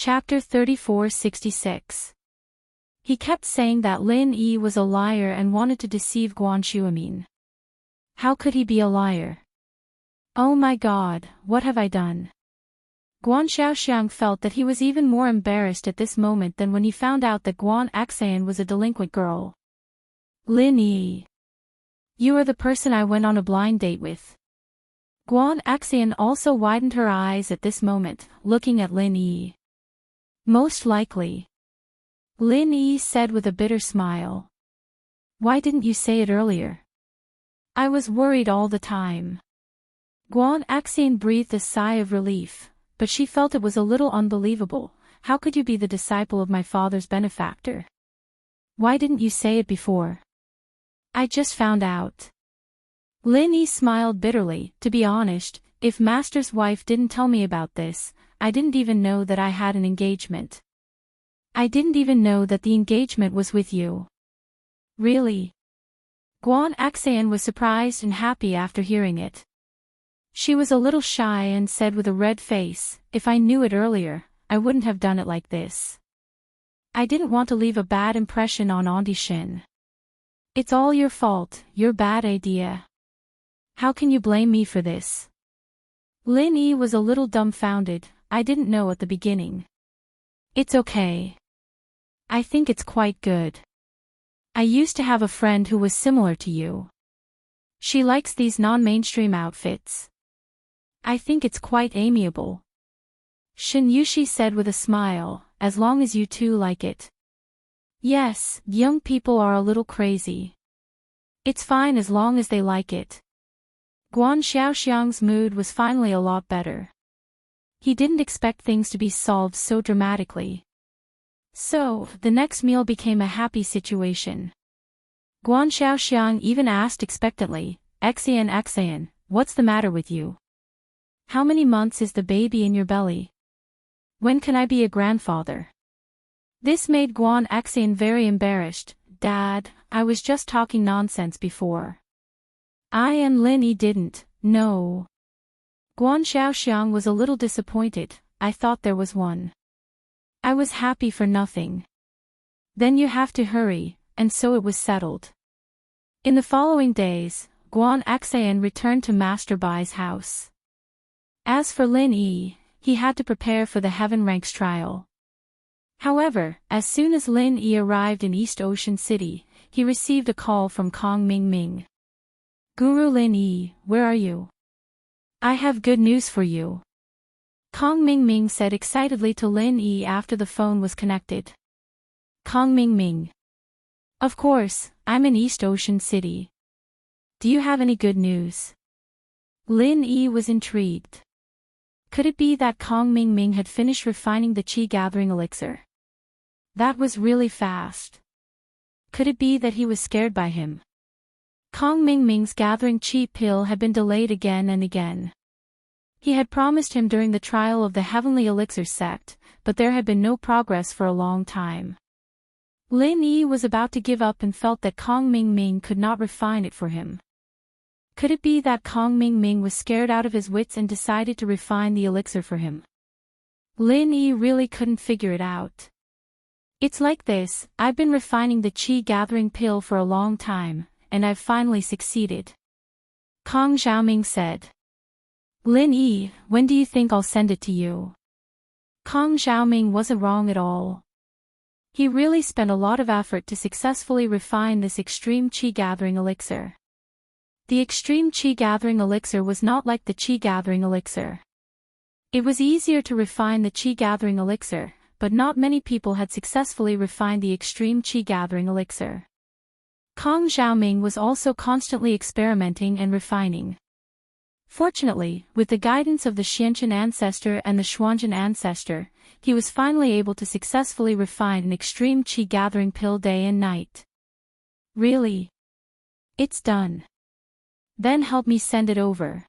Chapter 3466. He kept saying that Lin Yi was a liar and wanted to deceive Guan Xuemin. How could he be a liar? Oh my god, what have I done? Guan Xiaoxiang felt that he was even more embarrassed at this moment than when he found out that Guan Axan was a delinquent girl. Lin Yi. You are the person I went on a blind date with. Guan Axan also widened her eyes at this moment, looking at Lin Yi. Most likely. Lin Yi said with a bitter smile. Why didn't you say it earlier? I was worried all the time. Guan Axan breathed a sigh of relief, but she felt it was a little unbelievable. How could you be the disciple of my father's benefactor? Why didn't you say it before? I just found out. Lin Yi smiled bitterly. To be honest, if Master's wife didn't tell me about this, I didn't even know that I had an engagement. I didn't even know that the engagement was with you. Really? Guan Axan was surprised and happy after hearing it. She was a little shy and said with a red face, if I knew it earlier, I wouldn't have done it like this. I didn't want to leave a bad impression on Auntie Shin. It's all your fault, your bad idea. How can you blame me for this? Lin Yi was a little dumbfounded. I didn't know at the beginning. It's okay. I think it's quite good. I used to have a friend who was similar to you. She likes these non-mainstream outfits. I think it's quite amiable. Shin Yushi said with a smile, as long as you two like it. Yes, young people are a little crazy. It's fine as long as they like it. Guan Xiaoxiang's mood was finally a lot better. He didn't expect things to be solved so dramatically. So, the next meal became a happy situation. Guan Xiaoxiang even asked expectantly, Xian, what's the matter with you? How many months is the baby in your belly? When can I be a grandfather? This made Guan Xian very embarrassed. Dad, I was just talking nonsense before. I and Lin Yi didn't, no. Guan Xiaoxiang was a little disappointed. I thought there was one. I was happy for nothing. Then you have to hurry, and so it was settled. In the following days, Guan Axan returned to Master Bai's house. As for Lin Yi, he had to prepare for the Heaven Ranks trial. However, as soon as Lin Yi arrived in East Ocean City, he received a call from Kong Mingming. Guru Lin Yi, where are you? I have good news for you. Kong Mingming said excitedly to Lin Yi after the phone was connected. Kong Mingming. Of course, I'm in East Ocean City. Do you have any good news? Lin Yi was intrigued. Could it be that Kong Mingming had finished refining the Qi gathering elixir? That was really fast. Could it be that he was scared by him? Kong Mingming's gathering Qi pill had been delayed again and again. He had promised him during the trial of the Heavenly Elixir sect, but there had been no progress for a long time. Lin Yi was about to give up and felt that Kong Mingming could not refine it for him. Could it be that Kong Mingming was scared out of his wits and decided to refine the elixir for him? Lin Yi really couldn't figure it out. It's like this, I've been refining the Qi gathering pill for a long time, and I've finally succeeded. Kong Xiaoming said. Lin Yi, when do you think I'll send it to you? Kong Xiaoming wasn't wrong at all. He really spent a lot of effort to successfully refine this extreme Qi gathering elixir. The extreme Qi gathering elixir was not like the Qi gathering elixir. It was easier to refine the Qi gathering elixir, but not many people had successfully refined the extreme Qi gathering elixir. Kong Xiaoming was also constantly experimenting and refining. Fortunately, with the guidance of the Xianchen ancestor and the Xuanzhen ancestor, he was finally able to successfully refine an extreme Qi gathering pill day and night. Really? It's done. Then help me send it over.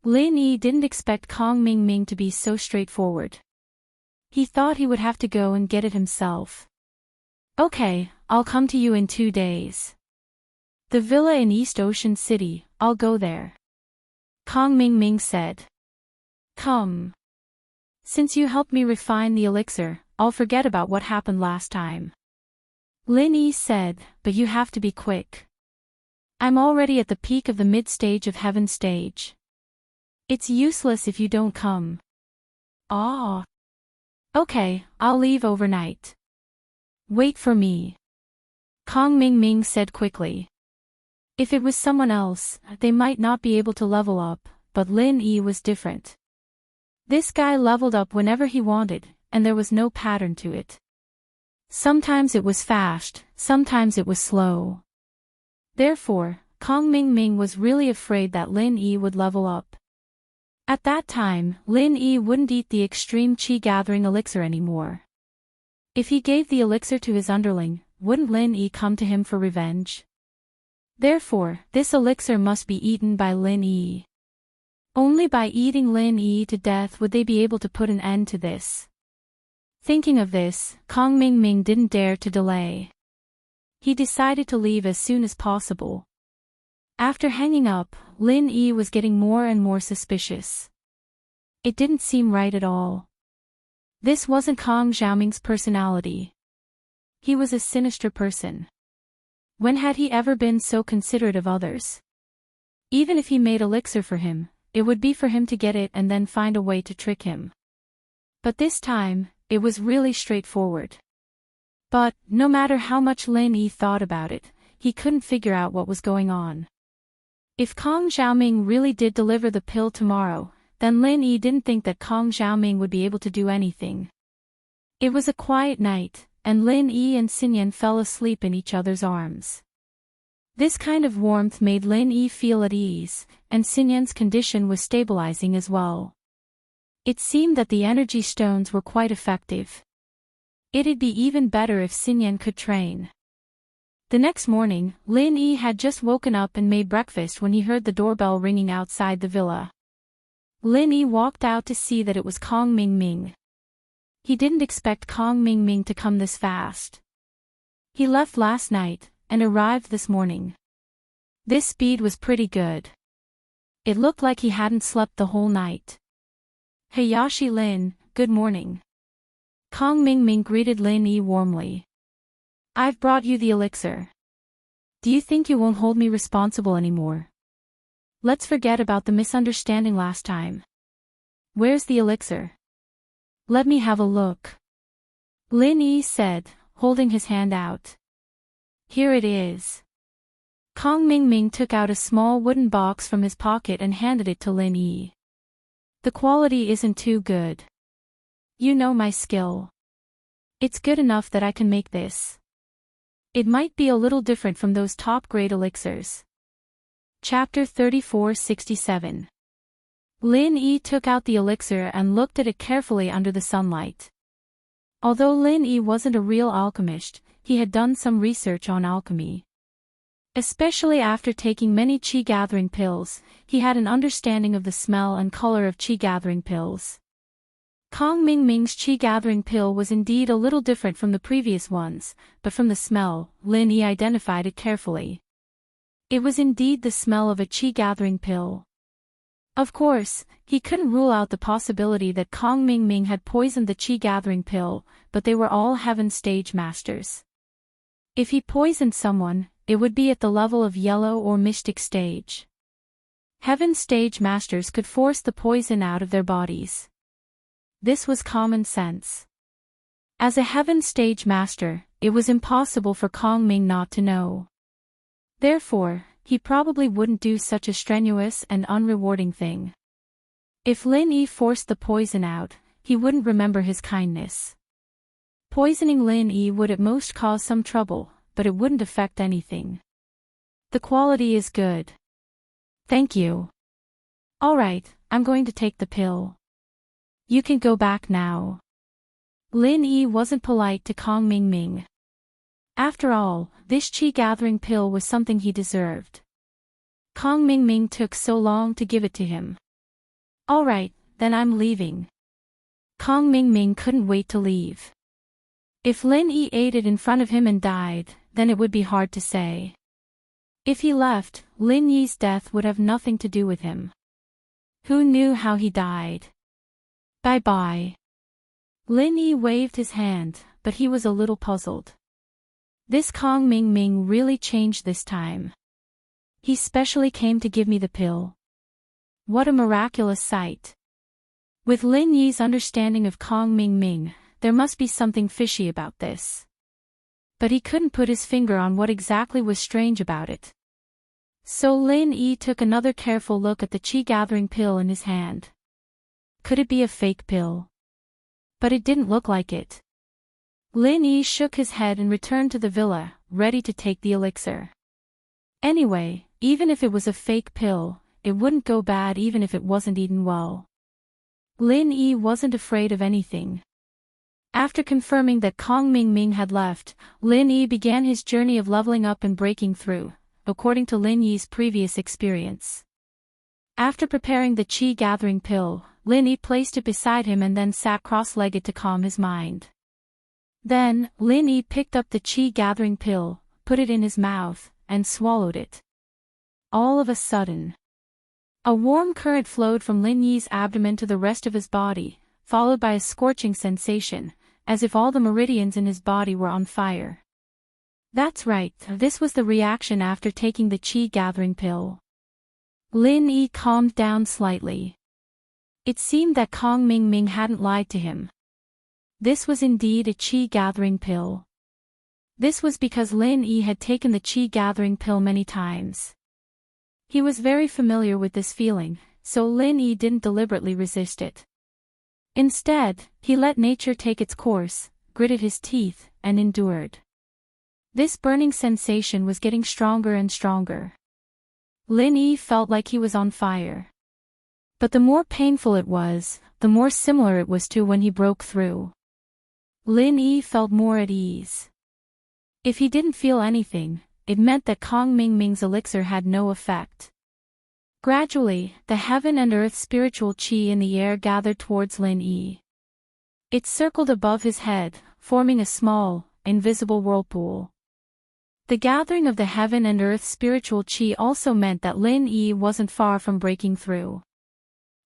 Lin Yi didn't expect Kong Mingming to be so straightforward. He thought he would have to go and get it himself. Okay, I'll come to you in 2 days. The villa in East Ocean City, I'll go there. Kong Mingming said. Come. Since you helped me refine the elixir, I'll forget about what happened last time. Lin Yi said, but you have to be quick. I'm already at the peak of the mid-stage of Heaven stage. It's useless if you don't come. Ah. Okay, I'll leave overnight. Wait for me. Kong Ming said quickly. If it was someone else, they might not be able to level up, but Lin Yi was different. This guy leveled up whenever he wanted, and there was no pattern to it. Sometimes it was fast, sometimes it was slow. Therefore, Kong Ming was really afraid that Lin Yi would level up. At that time, Lin Yi wouldn't eat the extreme chi gathering elixir anymore. If he gave the elixir to his underling, wouldn't Lin Yi come to him for revenge? Therefore, this elixir must be eaten by Lin Yi. Only by eating Lin Yi to death would they be able to put an end to this. Thinking of this, Kong Ming didn't dare to delay. He decided to leave as soon as possible. After hanging up, Lin Yi was getting more and more suspicious. It didn't seem right at all. This wasn't Kong Xiaoming's personality. He was a sinister person. When had he ever been so considerate of others? Even if he made elixir for him, it would be for him to get it and then find a way to trick him. But this time, it was really straightforward. But, no matter how much Lin Yi thought about it, he couldn't figure out what was going on. If Kong Xiaoming really did deliver the pill tomorrow, then Lin Yi didn't think that Kong Xiaoming would be able to do anything. It was a quiet night, and Lin Yi and Xinyan fell asleep in each other's arms. This kind of warmth made Lin Yi feel at ease, and Xinyan's condition was stabilizing as well. It seemed that the energy stones were quite effective. It'd be even better if Xinyan could train. The next morning, Lin Yi had just woken up and made breakfast when he heard the doorbell ringing outside the villa. Lin Yi walked out to see that it was Kong Ming. He didn't expect Kong Ming to come this fast. He left last night, and arrived this morning. This speed was pretty good. It looked like he hadn't slept the whole night. Hayashi Lin, good morning. Kong Ming greeted Lin Yi warmly. I've brought you the elixir. Do you think you won't hold me responsible anymore? Let's forget about the misunderstanding last time. Where's the elixir? Let me have a look. Lin Yi said, holding his hand out. Here it is. Kong Ming took out a small wooden box from his pocket and handed it to Lin Yi. The quality isn't too good. You know my skill. It's good enough that I can make this. It might be a little different from those top-grade elixirs. Chapter 3467. Lin Yi took out the elixir and looked at it carefully under the sunlight. Although Lin Yi wasn't a real alchemist, he had done some research on alchemy. Especially after taking many chi-gathering pills, he had an understanding of the smell and color of chi-gathering pills. Kong Ming's chi-gathering pill was indeed a little different from the previous ones, but from the smell, Lin Yi identified it carefully. It was indeed the smell of a chi-gathering pill. Of course, he couldn't rule out the possibility that Kong Ming had poisoned the chi-gathering pill, but they were all Heaven stage masters. If he poisoned someone, it would be at the level of yellow or mystic stage. Heaven stage masters could force the poison out of their bodies. This was common sense. As a Heaven stage master, it was impossible for Kong Ming not to know. Therefore, he probably wouldn't do such a strenuous and unrewarding thing. If Lin Yi forced the poison out, he wouldn't remember his kindness. Poisoning Lin Yi would at most cause some trouble, but it wouldn't affect anything. The quality is good. Thank you. Alright, I'm going to take the pill. You can go back now. Lin Yi wasn't polite to Kong Ming. After all, this chi-gathering pill was something he deserved. Kong Ming took so long to give it to him. Alright, then I'm leaving. Kong Ming couldn't wait to leave. If Lin Yi ate it in front of him and died, then it would be hard to say. If he left, Lin Yi's death would have nothing to do with him. Who knew how he died? Bye-bye. Lin Yi waved his hand, but he was a little puzzled. This Kong Ming Ming really changed this time. He specially came to give me the pill. What a miraculous sight. With Lin Yi's understanding of Kong Ming Ming, there must be something fishy about this. But he couldn't put his finger on what exactly was strange about it. So Lin Yi took another careful look at the chi-gathering pill in his hand. Could it be a fake pill? But it didn't look like it. Lin Yi shook his head and returned to the villa, ready to take the elixir. Anyway, even if it was a fake pill, it wouldn't go bad even if it wasn't eaten well. Lin Yi wasn't afraid of anything. After confirming that Kong Ming Ming had left, Lin Yi began his journey of leveling up and breaking through, according to Lin Yi's previous experience. After preparing the chi-gathering pill, Lin Yi placed it beside him and then sat cross-legged to calm his mind. Then, Lin Yi picked up the chi-gathering pill, put it in his mouth, and swallowed it. All of a sudden, a warm current flowed from Lin Yi's abdomen to the rest of his body, followed by a scorching sensation, as if all the meridians in his body were on fire. That's right, this was the reaction after taking the chi-gathering pill. Lin Yi calmed down slightly. It seemed that Kong Ming Ming hadn't lied to him. This was indeed a chi-gathering pill. This was because Lin Yi had taken the chi-gathering pill many times. He was very familiar with this feeling, so Lin Yi didn't deliberately resist it. Instead, he let nature take its course, gritted his teeth, and endured. This burning sensation was getting stronger and stronger. Lin Yi felt like he was on fire. But the more painful it was, the more similar it was to when he broke through. Lin Yi felt more at ease. If he didn't feel anything, it meant that Kong Ming Ming's elixir had no effect. Gradually, the heaven and earth spiritual qi in the air gathered towards Lin Yi. It circled above his head, forming a small, invisible whirlpool. The gathering of the heaven and earth spiritual qi also meant that Lin Yi wasn't far from breaking through.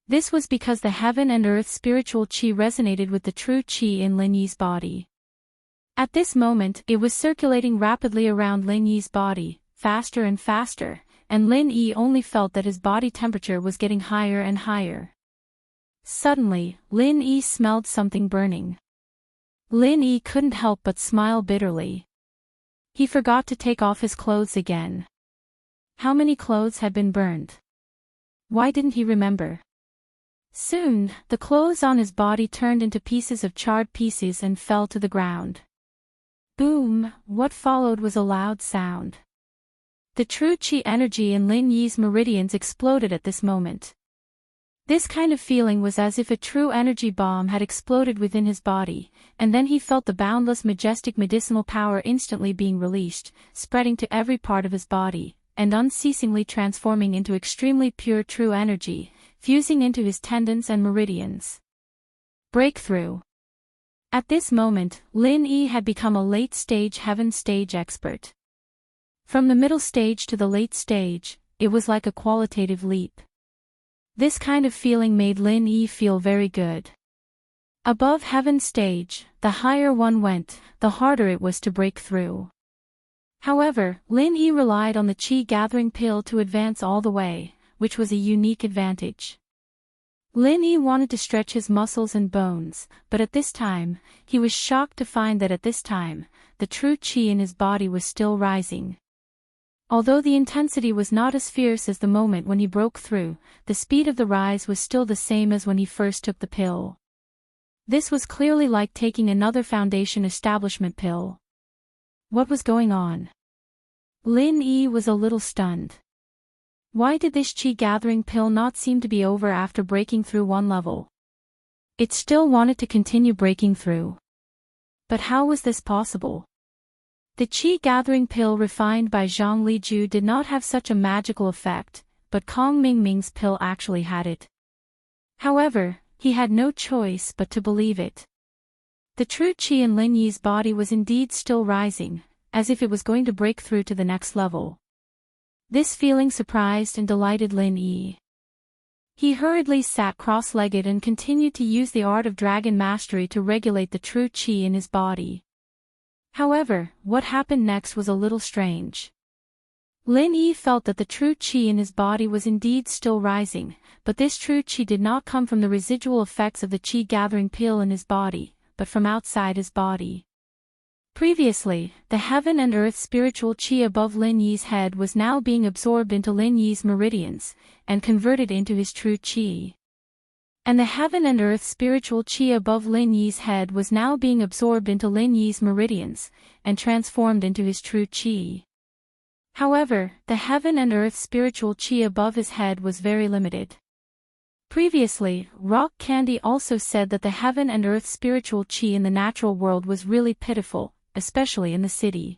This was because the heaven and earth spiritual qi resonated with the true qi in Lin Yi's body. At this moment, it was circulating rapidly around Lin Yi's body, faster and faster, and Lin Yi only felt that his body temperature was getting higher and higher. Suddenly, Lin Yi smelled something burning. Lin Yi couldn't help but smile bitterly. He forgot to take off his clothes again. How many clothes had been burned? Why didn't he remember? Soon, the clothes on his body turned into pieces of charred pieces and fell to the ground. Boom! What followed was a loud sound. The true qi energy in Lin Yi's meridians exploded at this moment. This kind of feeling was as if a true energy bomb had exploded within his body, and then he felt the boundless majestic medicinal power instantly being released, spreading to every part of his body, and unceasingly transforming into extremely pure true energy, fusing into his tendons and meridians. Breakthrough. At this moment, Lin Yi had become a late-stage heaven stage expert. From the middle stage to the late stage, it was like a qualitative leap. This kind of feeling made Lin Yi feel very good. Above heaven stage, the higher one went, the harder it was to break through. However, Lin Yi relied on the chi-gathering pill to advance all the way, which was a unique advantage. Lin Yi wanted to stretch his muscles and bones, but at this time, he was shocked to find that at this time, the true qi in his body was still rising. Although the intensity was not as fierce as the moment when he broke through, the speed of the rise was still the same as when he first took the pill. This was clearly like taking another foundation establishment pill. What was going on? Lin Yi was a little stunned. Why did this chi-gathering pill not seem to be over after breaking through one level? It still wanted to continue breaking through. But how was this possible? The chi-gathering pill refined by Zhang Liju did not have such a magical effect, but Kong Ming Ming's pill actually had it. However, he had no choice but to believe it. The true qi in Lin Yi's body was indeed still rising, as if it was going to break through to the next level. This feeling surprised and delighted Lin Yi. He hurriedly sat cross-legged and continued to use the art of dragon mastery to regulate the true qi in his body. However, what happened next was a little strange. Lin Yi felt that the true qi in his body was indeed still rising, but this true qi did not come from the residual effects of the qi gathering pill in his body, but from outside his body. Previously, the heaven and earth spiritual qi above Lin Yi's head was now being absorbed into Lin Yi's meridians, and converted into his true qi. And the heaven and earth spiritual qi above Lin Yi's head was now being absorbed into Lin Yi's meridians, and transformed into his true qi. However, the heaven and earth spiritual qi above his head was very limited. Previously, Rock Candy also said that the heaven and earth spiritual qi in the natural world was really pitiful, especially in the city.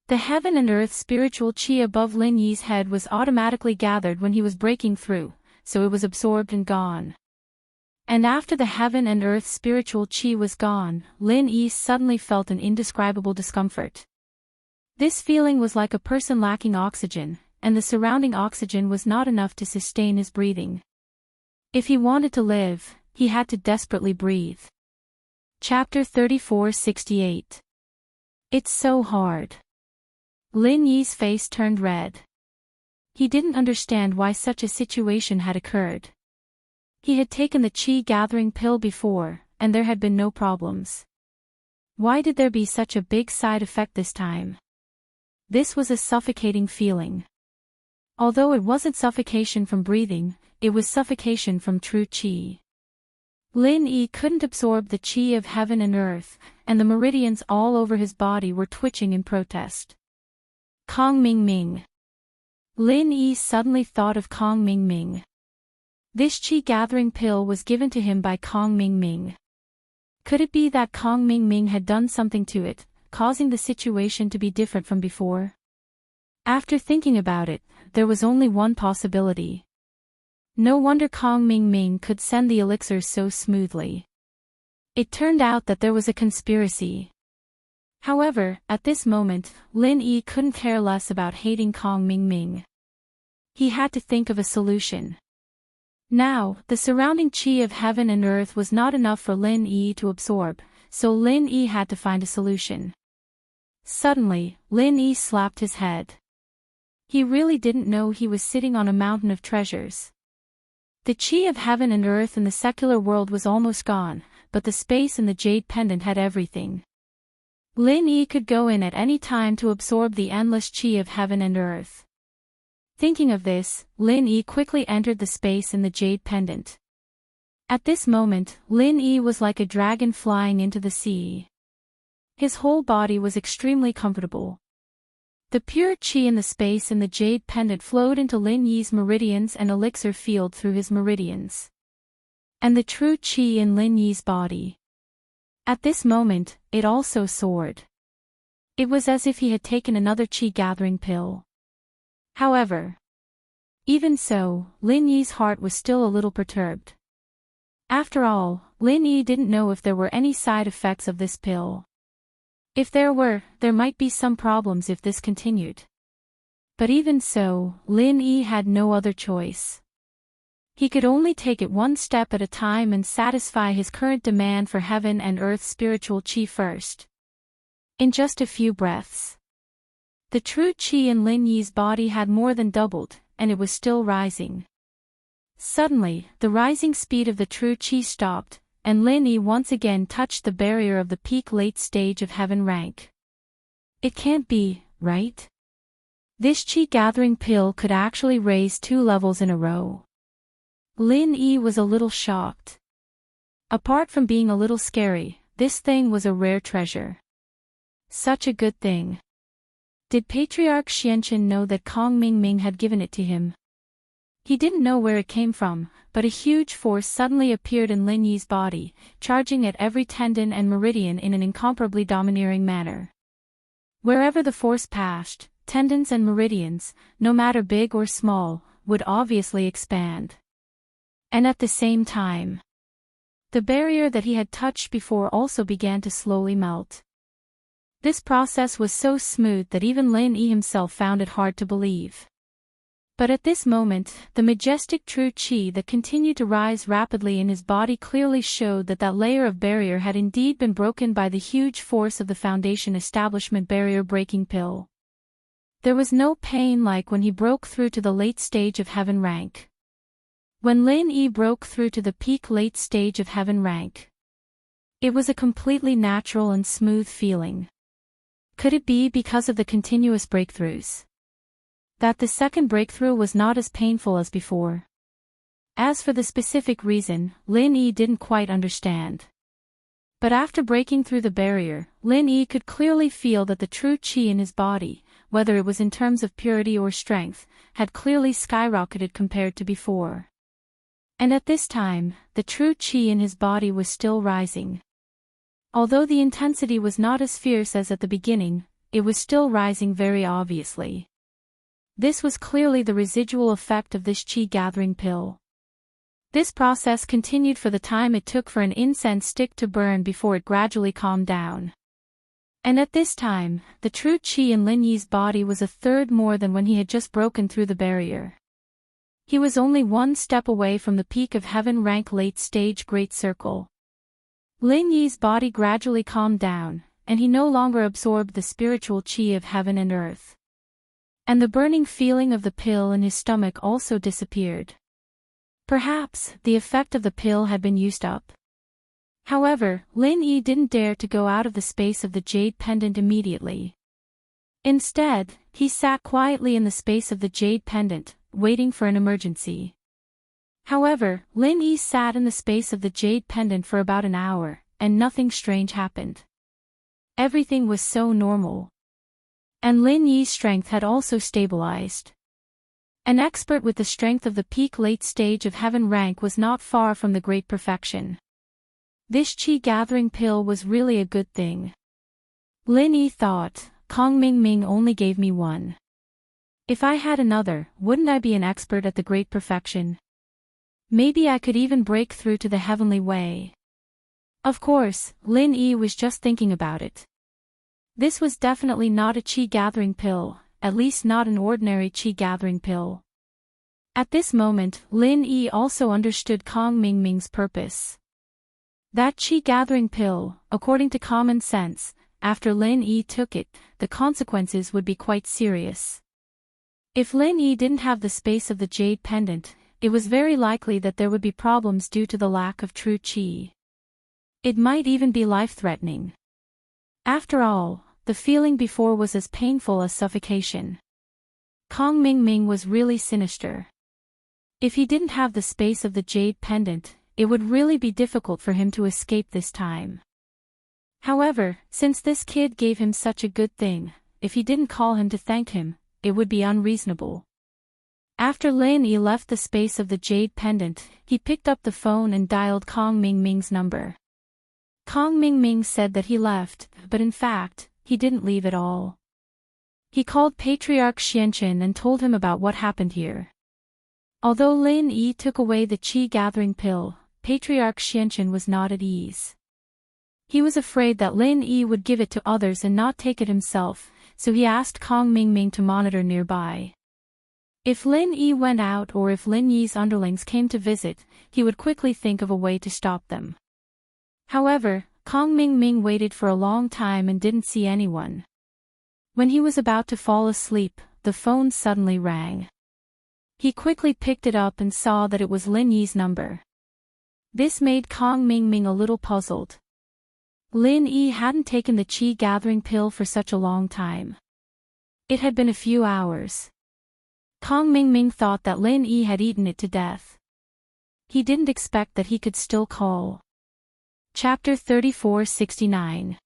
The heaven and earth spiritual qi above Lin Yi's head was automatically gathered when he was breaking through, so it was absorbed and gone. And after the heaven and earth spiritual qi was gone, Lin Yi suddenly felt an indescribable discomfort. This feeling was like a person lacking oxygen, and the surrounding oxygen was not enough to sustain his breathing. If he wanted to live, he had to desperately breathe. Chapter 34-68. It's so hard. Lin Yi's face turned red. He didn't understand why such a situation had occurred. He had taken the qi-gathering pill before, and there had been no problems. Why did there be such a big side effect this time? This was a suffocating feeling. Although it wasn't suffocation from breathing, it was suffocation from true qi. Lin Yi couldn't absorb the qi of heaven and earth, and the meridians all over his body were twitching in protest. Kong Ming Ming. Lin Yi suddenly thought of Kong Ming Ming. This qi-gathering pill was given to him by Kong Ming Ming. Could it be that Kong Ming Ming had done something to it, causing the situation to be different from before? After thinking about it, there was only one possibility. No wonder Kong Ming Ming could send the elixirs so smoothly. It turned out that there was a conspiracy. However, at this moment, Lin Yi couldn't care less about hating Kong Ming Ming. He had to think of a solution. Now, the surrounding qi of heaven and earth was not enough for Lin Yi to absorb, so Lin Yi had to find a solution. Suddenly, Lin Yi slapped his head. He really didn't know he was sitting on a mountain of treasures. The qi of heaven and earth in the secular world was almost gone, but the space and the jade pendant had everything. Lin Yi could go in at any time to absorb the endless qi of heaven and earth. Thinking of this, Lin Yi quickly entered the space in the jade pendant. At this moment, Lin Yi was like a dragon flying into the sea. His whole body was extremely comfortable. The pure qi in the space in the jade pendant flowed into Lin Yi's meridians and elixir field through his meridians. And the true qi in Lin Yi's body. At this moment, it also soared. It was as if he had taken another qi-gathering pill. However, even so, Lin Yi's heart was still a little perturbed. After all, Lin Yi didn't know if there were any side effects of this pill. If there were, there might be some problems if this continued. But even so, Lin Yi had no other choice. He could only take it one step at a time and satisfy his current demand for heaven and earth spiritual qi first. In just a few breaths, the true qi in Lin Yi's body had more than doubled, and it was still rising. Suddenly, the rising speed of the true qi stopped, and Lin Yi once again touched the barrier of the peak late stage of heaven rank. It can't be, right? This qi-gathering pill could actually raise 2 levels in a row. Lin Yi was a little shocked. Apart from being a little scary, this thing was a rare treasure. Such a good thing. Did Patriarch Xianqin know that Kong Ming Ming had given it to him? He didn't know where it came from, but a huge force suddenly appeared in Lin Yi's body, charging at every tendon and meridian in an incomparably domineering manner. Wherever the force passed, tendons and meridians, no matter big or small, would obviously expand. And at the same time, the barrier that he had touched before also began to slowly melt. This process was so smooth that even Lin Yi himself found it hard to believe. But at this moment, the majestic true chi that continued to rise rapidly in his body clearly showed that that layer of barrier had indeed been broken by the huge force of the Foundation Establishment barrier-breaking pill. There was no pain like when he broke through to the late stage of heaven rank. When Lin Yi broke through to the peak late stage of heaven rank, it was a completely natural and smooth feeling. Could it be because of the continuous breakthroughs that the second breakthrough was not as painful as before? As for the specific reason, Lin Yi didn't quite understand. But after breaking through the barrier, Lin Yi could clearly feel that the true qi in his body, whether it was in terms of purity or strength, had clearly skyrocketed compared to before. And at this time, the true qi in his body was still rising. Although the intensity was not as fierce as at the beginning, it was still rising very obviously. This was clearly the residual effect of this qi-gathering pill. This process continued for the time it took for an incense stick to burn before it gradually calmed down. And at this time, the true qi in Lin Yi's body was a third more than when he had just broken through the barrier. He was only one step away from the peak of heaven rank late stage great circle. Lin Yi's body gradually calmed down, and he no longer absorbed the spiritual qi of heaven and earth. And the burning feeling of the pill in his stomach also disappeared. Perhaps, the effect of the pill had been used up. However, Lin Yi didn't dare to go out of the space of the jade pendant immediately. Instead, he sat quietly in the space of the jade pendant, waiting for an emergency. However, Lin Yi sat in the space of the jade pendant for about an hour, and nothing strange happened. Everything was so normal. And Lin Yi's strength had also stabilized. An expert with the strength of the peak late stage of heaven rank was not far from the great perfection. This qi-gathering pill was really a good thing. Lin Yi thought, Kong Ming Ming only gave me one. If I had another, wouldn't I be an expert at the great perfection? Maybe I could even break through to the heavenly way. Of course, Lin Yi was just thinking about it. This was definitely not a qi-gathering pill, at least not an ordinary qi-gathering pill. At this moment, Lin Yi also understood Kong Ming Ming's purpose. That qi-gathering pill, according to common sense, after Lin Yi took it, the consequences would be quite serious. If Lin Yi didn't have the space of the jade pendant, it was very likely that there would be problems due to the lack of true qi. It might even be life-threatening. After all, the feeling before was as painful as suffocation. Kong Ming Ming was really sinister. If he didn't have the space of the jade pendant, it would really be difficult for him to escape this time. However, since this kid gave him such a good thing, if he didn't call him to thank him, it would be unreasonable. After Lin Yi left the space of the jade pendant, he picked up the phone and dialed Kong Ming Ming's number. Kong Ming Ming said that he left, but in fact, he didn't leave at all. He called Patriarch Xianchen and told him about what happened here. Although Lin Yi took away the qi-gathering pill, Patriarch Xianchen was not at ease. He was afraid that Lin Yi would give it to others and not take it himself, so he asked Kong Ming Ming to monitor nearby. If Lin Yi went out or if Lin Yi's underlings came to visit, he would quickly think of a way to stop them. However, Kong Ming Ming waited for a long time and didn't see anyone. When he was about to fall asleep, the phone suddenly rang. He quickly picked it up and saw that it was Lin Yi's number. This made Kong Ming Ming a little puzzled. Lin Yi hadn't taken the qi-gathering pill for such a long time. It had been a few hours. Kong Ming Ming thought that Lin Yi had eaten it to death. He didn't expect that he could still call. Chapter 3469.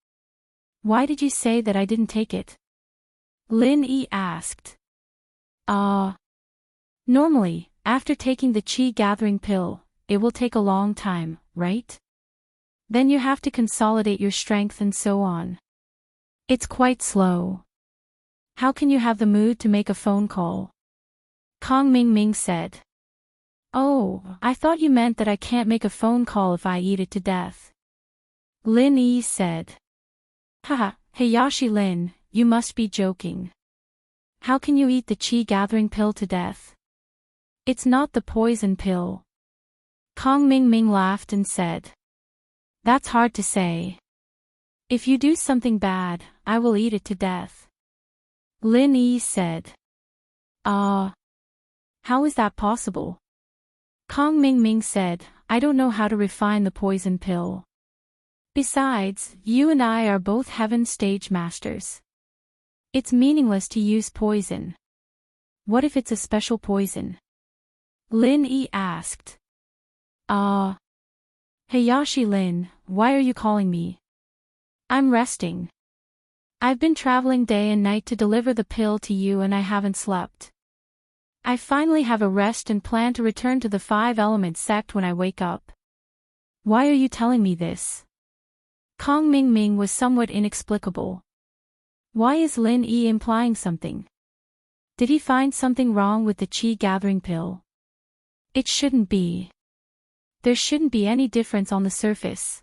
Why did you say that I didn't take it? Lin Yi asked. Normally, after taking the qi-gathering pill, it will take a long time, right? Then you have to consolidate your strength and so on. It's quite slow. How can you have the mood to make a phone call? Kong Ming Ming said. Oh, I thought you meant that I can't make a phone call if I eat it to death. Lin Yi said. Haha, Hayashi Lin, you must be joking. How can you eat the qi-gathering pill to death? It's not the poison pill. Kong Ming Ming laughed and said. That's hard to say. If you do something bad, I will eat it to death. Lin Yi said. How is that possible? Kong Ming Ming said, I don't know how to refine the poison pill. Besides, you and I are both heaven stage masters. It's meaningless to use poison. What if it's a special poison? Lin Yi asked. Hayashi Lin, why are you calling me? I'm resting. I've been traveling day and night to deliver the pill to you and I haven't slept. I finally have a rest and plan to return to the 5-element sect when I wake up. Why are you telling me this? Kong Ming Ming was somewhat inexplicable. Why is Lin Yi implying something? Did he find something wrong with the qi gathering pill? It shouldn't be. There shouldn't be any difference on the surface.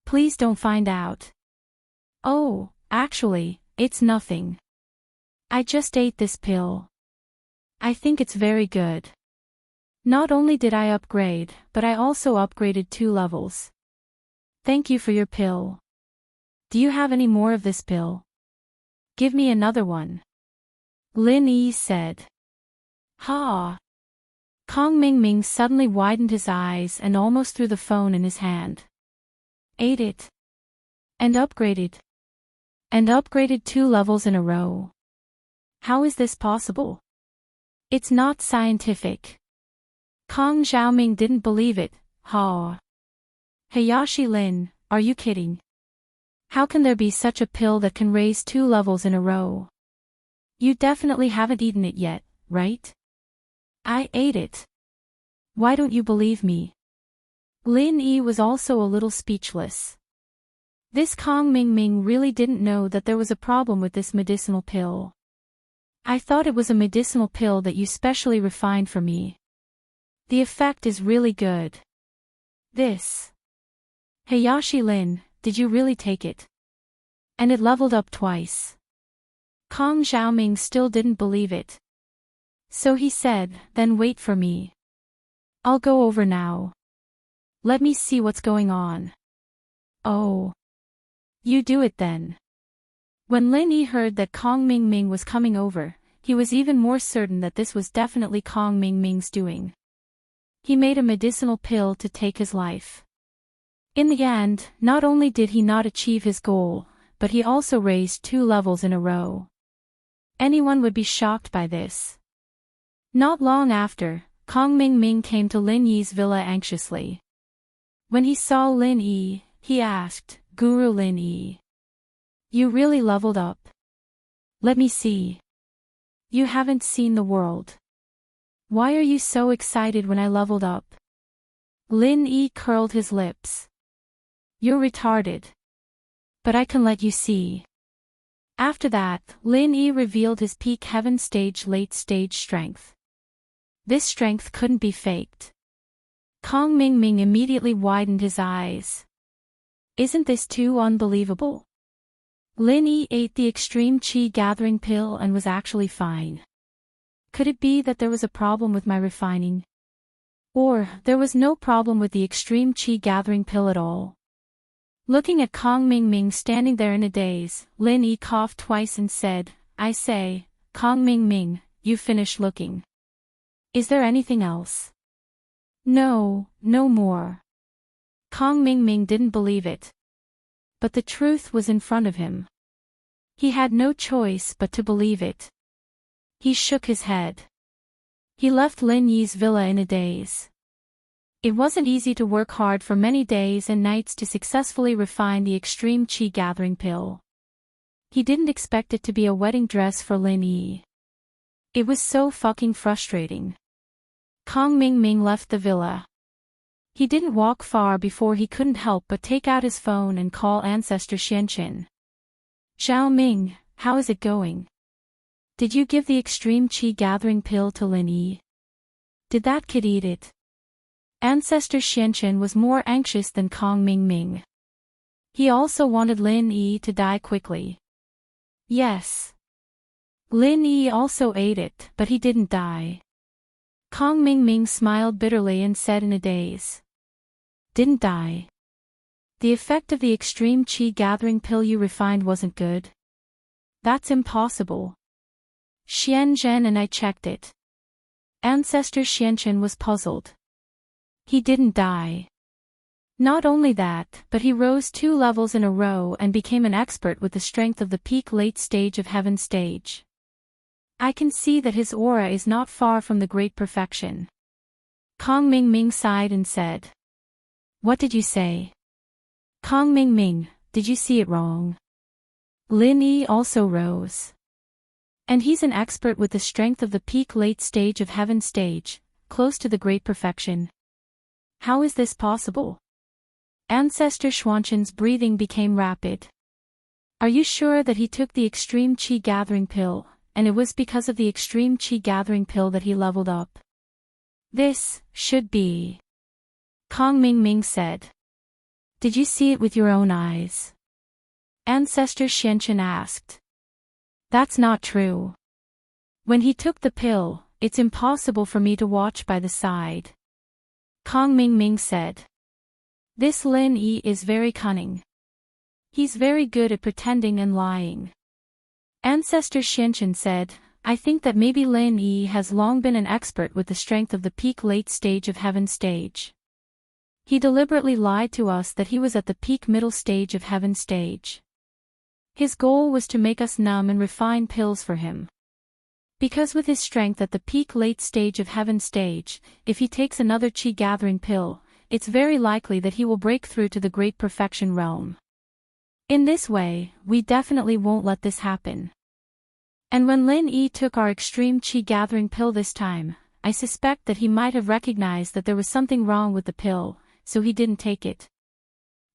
Please don't find out. Oh, actually, it's nothing. I just ate this pill. I think it's very good. Not only did I upgrade, but I also upgraded 2 levels. Thank you for your pill. Do you have any more of this pill? Give me another one. Lin Yi said. Ha! Kong Ming Ming suddenly widened his eyes and almost threw the phone in his hand. Ate it. And upgraded. And upgraded 2 levels in a row. How is this possible? It's not scientific. Kong Xiaoming didn't believe it. Ha! Hayashi Lin, are you kidding? How can there be such a pill that can raise 2 levels in a row? You definitely haven't eaten it yet, right? I ate it. Why don't you believe me? Lin Yi was also a little speechless. This Kong Ming Ming really didn't know that there was a problem with this medicinal pill. I thought it was a medicinal pill that you specially refined for me. The effect is really good. This. Hayashi Lin, did you really take it? And it leveled up twice. Kong Xiaoming still didn't believe it. So he said, then wait for me. I'll go over now. Let me see what's going on. Oh. You do it then. When Lin Yi heard that Kong Ming Ming was coming over, he was even more certain that this was definitely Kong Ming Ming's doing. He made a medicinal pill to take his life. In the end, not only did he not achieve his goal, but he also raised 2 levels in a row. Anyone would be shocked by this. Not long after, Kong Ming Ming came to Lin Yi's villa anxiously. When he saw Lin Yi, he asked, Guru Lin Yi. You really leveled up. Let me see. You haven't seen the world. Why are you so excited when I leveled up? Lin Yi curled his lips. You're retarded. But I can let you see. After that, Lin Yi revealed his peak heaven stage late stage strength. This strength couldn't be faked. Kong Ming Ming immediately widened his eyes. Isn't this too unbelievable? Lin Yi ate the extreme qi gathering pill and was actually fine. Could it be that there was a problem with my refining? Or, there was no problem with the extreme qi gathering pill at all? Looking at Kong Ming Ming standing there in a daze, Lin Yi coughed twice and said, I say, Kong Ming Ming, you finished looking. Is there anything else? No, no more. Kong Ming Ming didn't believe it. But the truth was in front of him. He had no choice but to believe it. He shook his head. He left Lin Yi's villa in a daze. It wasn't easy to work hard for many days and nights to successfully refine the extreme qi gathering pill. He didn't expect it to be a wedding dress for Lin Yi. It was so fucking frustrating. Kong Ming Ming left the villa. He didn't walk far before he couldn't help but take out his phone and call Ancestor Xianqin. Xiao Ming, how is it going? Did you give the extreme qi gathering pill to Lin Yi? Did that kid eat it? Ancestor Xianqin was more anxious than Kong Ming Ming. He also wanted Lin Yi to die quickly. Yes. Lin Yi also ate it, but he didn't die. Kong Ming Ming smiled bitterly and said in a daze. Didn't die. The effect of the extreme qi gathering pill you refined wasn't good. That's impossible. Xian Zhen and I checked it. Ancestor Xianchen was puzzled. He didn't die. Not only that, but he rose 2 levels in a row and became an expert with the strength of the peak late stage of heaven stage. I can see that his aura is not far from the great perfection. Kong Ming Ming sighed and said. What did you say? Kong Ming Ming, did you see it wrong? Lin Yi also rose. And he's an expert with the strength of the peak late stage of heaven stage, close to the great perfection. How is this possible? Ancestor Xuanchen's breathing became rapid. Are you sure that he took the extreme qi gathering pill, and it was because of the extreme qi gathering pill that he leveled up? This should be. Kong Ming Ming said. Did you see it with your own eyes? Ancestor Xianchen asked. That's not true. When he took the pill, it's impossible for me to watch by the side. Kong Ming Ming said. This Lin Yi is very cunning. He's very good at pretending and lying. Ancestor Xianchen said, I think that maybe Lin Yi has long been an expert with the strength of the peak late stage of heaven stage. He deliberately lied to us that he was at the peak middle stage of heaven stage. His goal was to make us numb and refine pills for him. Because with his strength at the peak late stage of heaven stage, if he takes another qi gathering pill, it's very likely that he will break through to the great perfection realm. In this way, we definitely won't let this happen. And when Lin Yi took our extreme qi gathering pill this time, I suspect that he might have recognized that there was something wrong with the pill, so he didn't take it.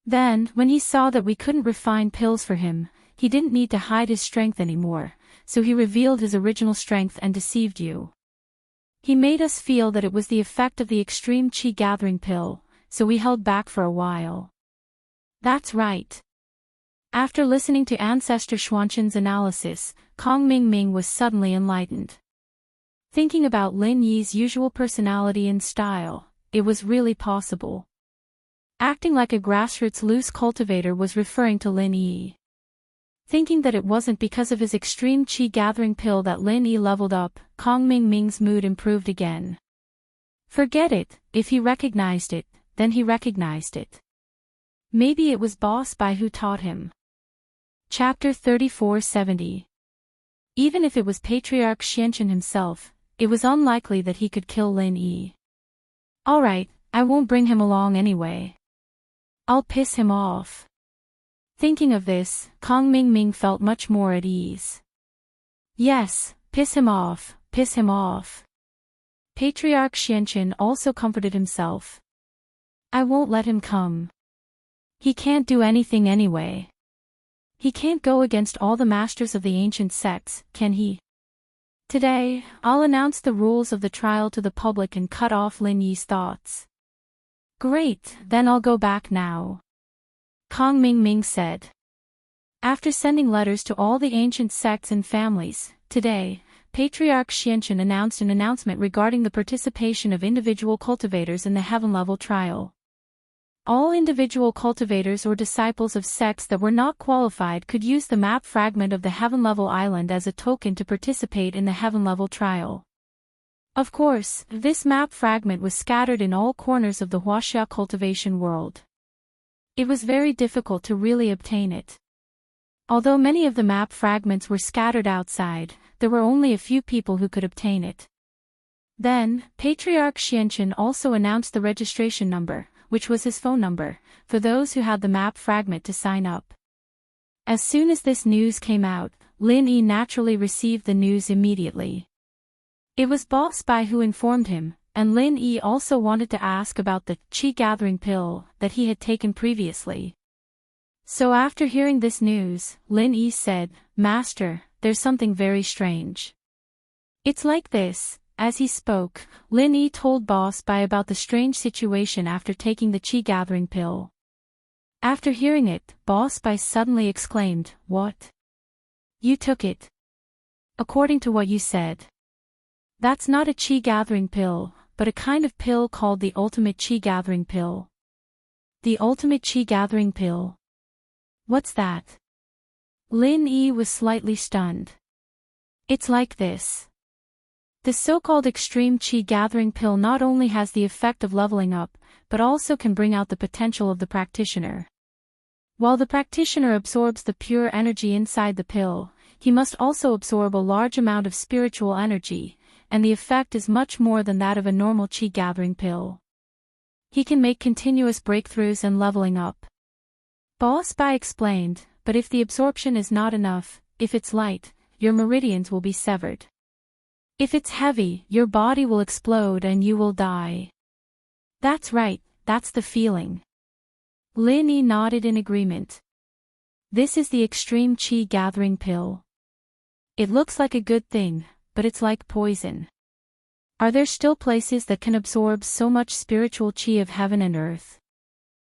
Then, when he saw that we couldn't refine pills for him, he didn't need to hide his strength anymore, so he revealed his original strength and deceived you. He made us feel that it was the effect of the extreme qi gathering pill, so we held back for a while. That's right. After listening to Ancestor Xuanchen's analysis, Kong Ming Ming was suddenly enlightened. Thinking about Lin Yi's usual personality and style, it was really possible. Acting like a grassroots loose cultivator was referring to Lin Yi. Thinking that it wasn't because of his extreme qi gathering pill that Lin Yi leveled up, Kong Ming Ming's mood improved again. Forget it, if he recognized it, then he recognized it. Maybe it was Boss Bai who taught him. Chapter 3470. Even if it was Patriarch Xianchen himself, it was unlikely that he could kill Lin Yi. Alright, I won't bring him along anyway. I'll piss him off. Thinking of this, Kong Ming Ming felt much more at ease. Yes, piss him off, piss him off. Patriarch Xianchen also comforted himself. I won't let him come. He can't do anything anyway. He can't go against all the masters of the ancient sects, can he? Today, I'll announce the rules of the trial to the public and cut off Lin Yi's thoughts. Great, then I'll go back now. Kong Ming Ming said. After sending letters to all the ancient sects and families, today, Patriarch Xianchen announced an announcement regarding the participation of individual cultivators in the heaven-level trial. All individual cultivators or disciples of sects that were not qualified could use the map fragment of the heaven-level island as a token to participate in the heaven-level trial. Of course, this map fragment was scattered in all corners of the Huaxia cultivation world. It was very difficult to really obtain it. Although many of the map fragments were scattered outside, there were only a few people who could obtain it. Then, Patriarch Xianchen also announced the registration number, which was his phone number, for those who had the map fragment to sign up. As soon as this news came out, Lin Yi naturally received the news immediately. It was Boss Bai who informed him, and Lin Yi also wanted to ask about the qi gathering pill that he had taken previously. So after hearing this news, Lin Yi said, Master, there's something very strange. It's like this. As he spoke, Lin Yi told Boss Bai about the strange situation after taking the qi gathering pill. After hearing it, Boss Bai suddenly exclaimed, What? You took it? According to what you said. That's not a chi gathering pill, but a kind of pill called the ultimate chi gathering pill. The ultimate chi gathering pill? What's that? Lin Yi was slightly stunned. It's like this. The so-called extreme chi gathering pill not only has the effect of leveling up, but also can bring out the potential of the practitioner. While the practitioner absorbs the pure energy inside the pill, he must also absorb a large amount of spiritual energy, and the effect is much more than that of a normal chi gathering pill. He can make continuous breakthroughs and leveling up. Boss Bai explained, but if the absorption is not enough, if it's light, your meridians will be severed. If it's heavy, your body will explode and you will die. That's right, that's the feeling. Lin Yi nodded in agreement. This is the extreme chi gathering pill. It looks like a good thing, but it's like poison. Are there still places that can absorb so much spiritual chi of heaven and earth?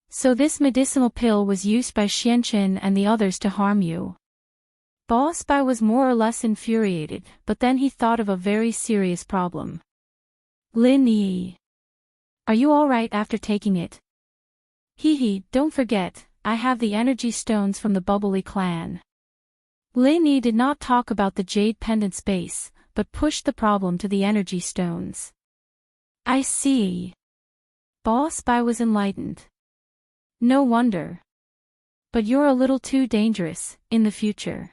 So this medicinal pill was used by Xianqin and the others to harm you. Boss Bai was more or less infuriated, but then he thought of a very serious problem. Lin Yi. Are you alright after taking it? Hee, don't forget, I have the energy stones from the Bubbly clan. Lin Yi did not talk about the jade pendant space, but pushed the problem to the energy stones. I see. Boss Bai was enlightened. No wonder. But you're a little too dangerous, in the future.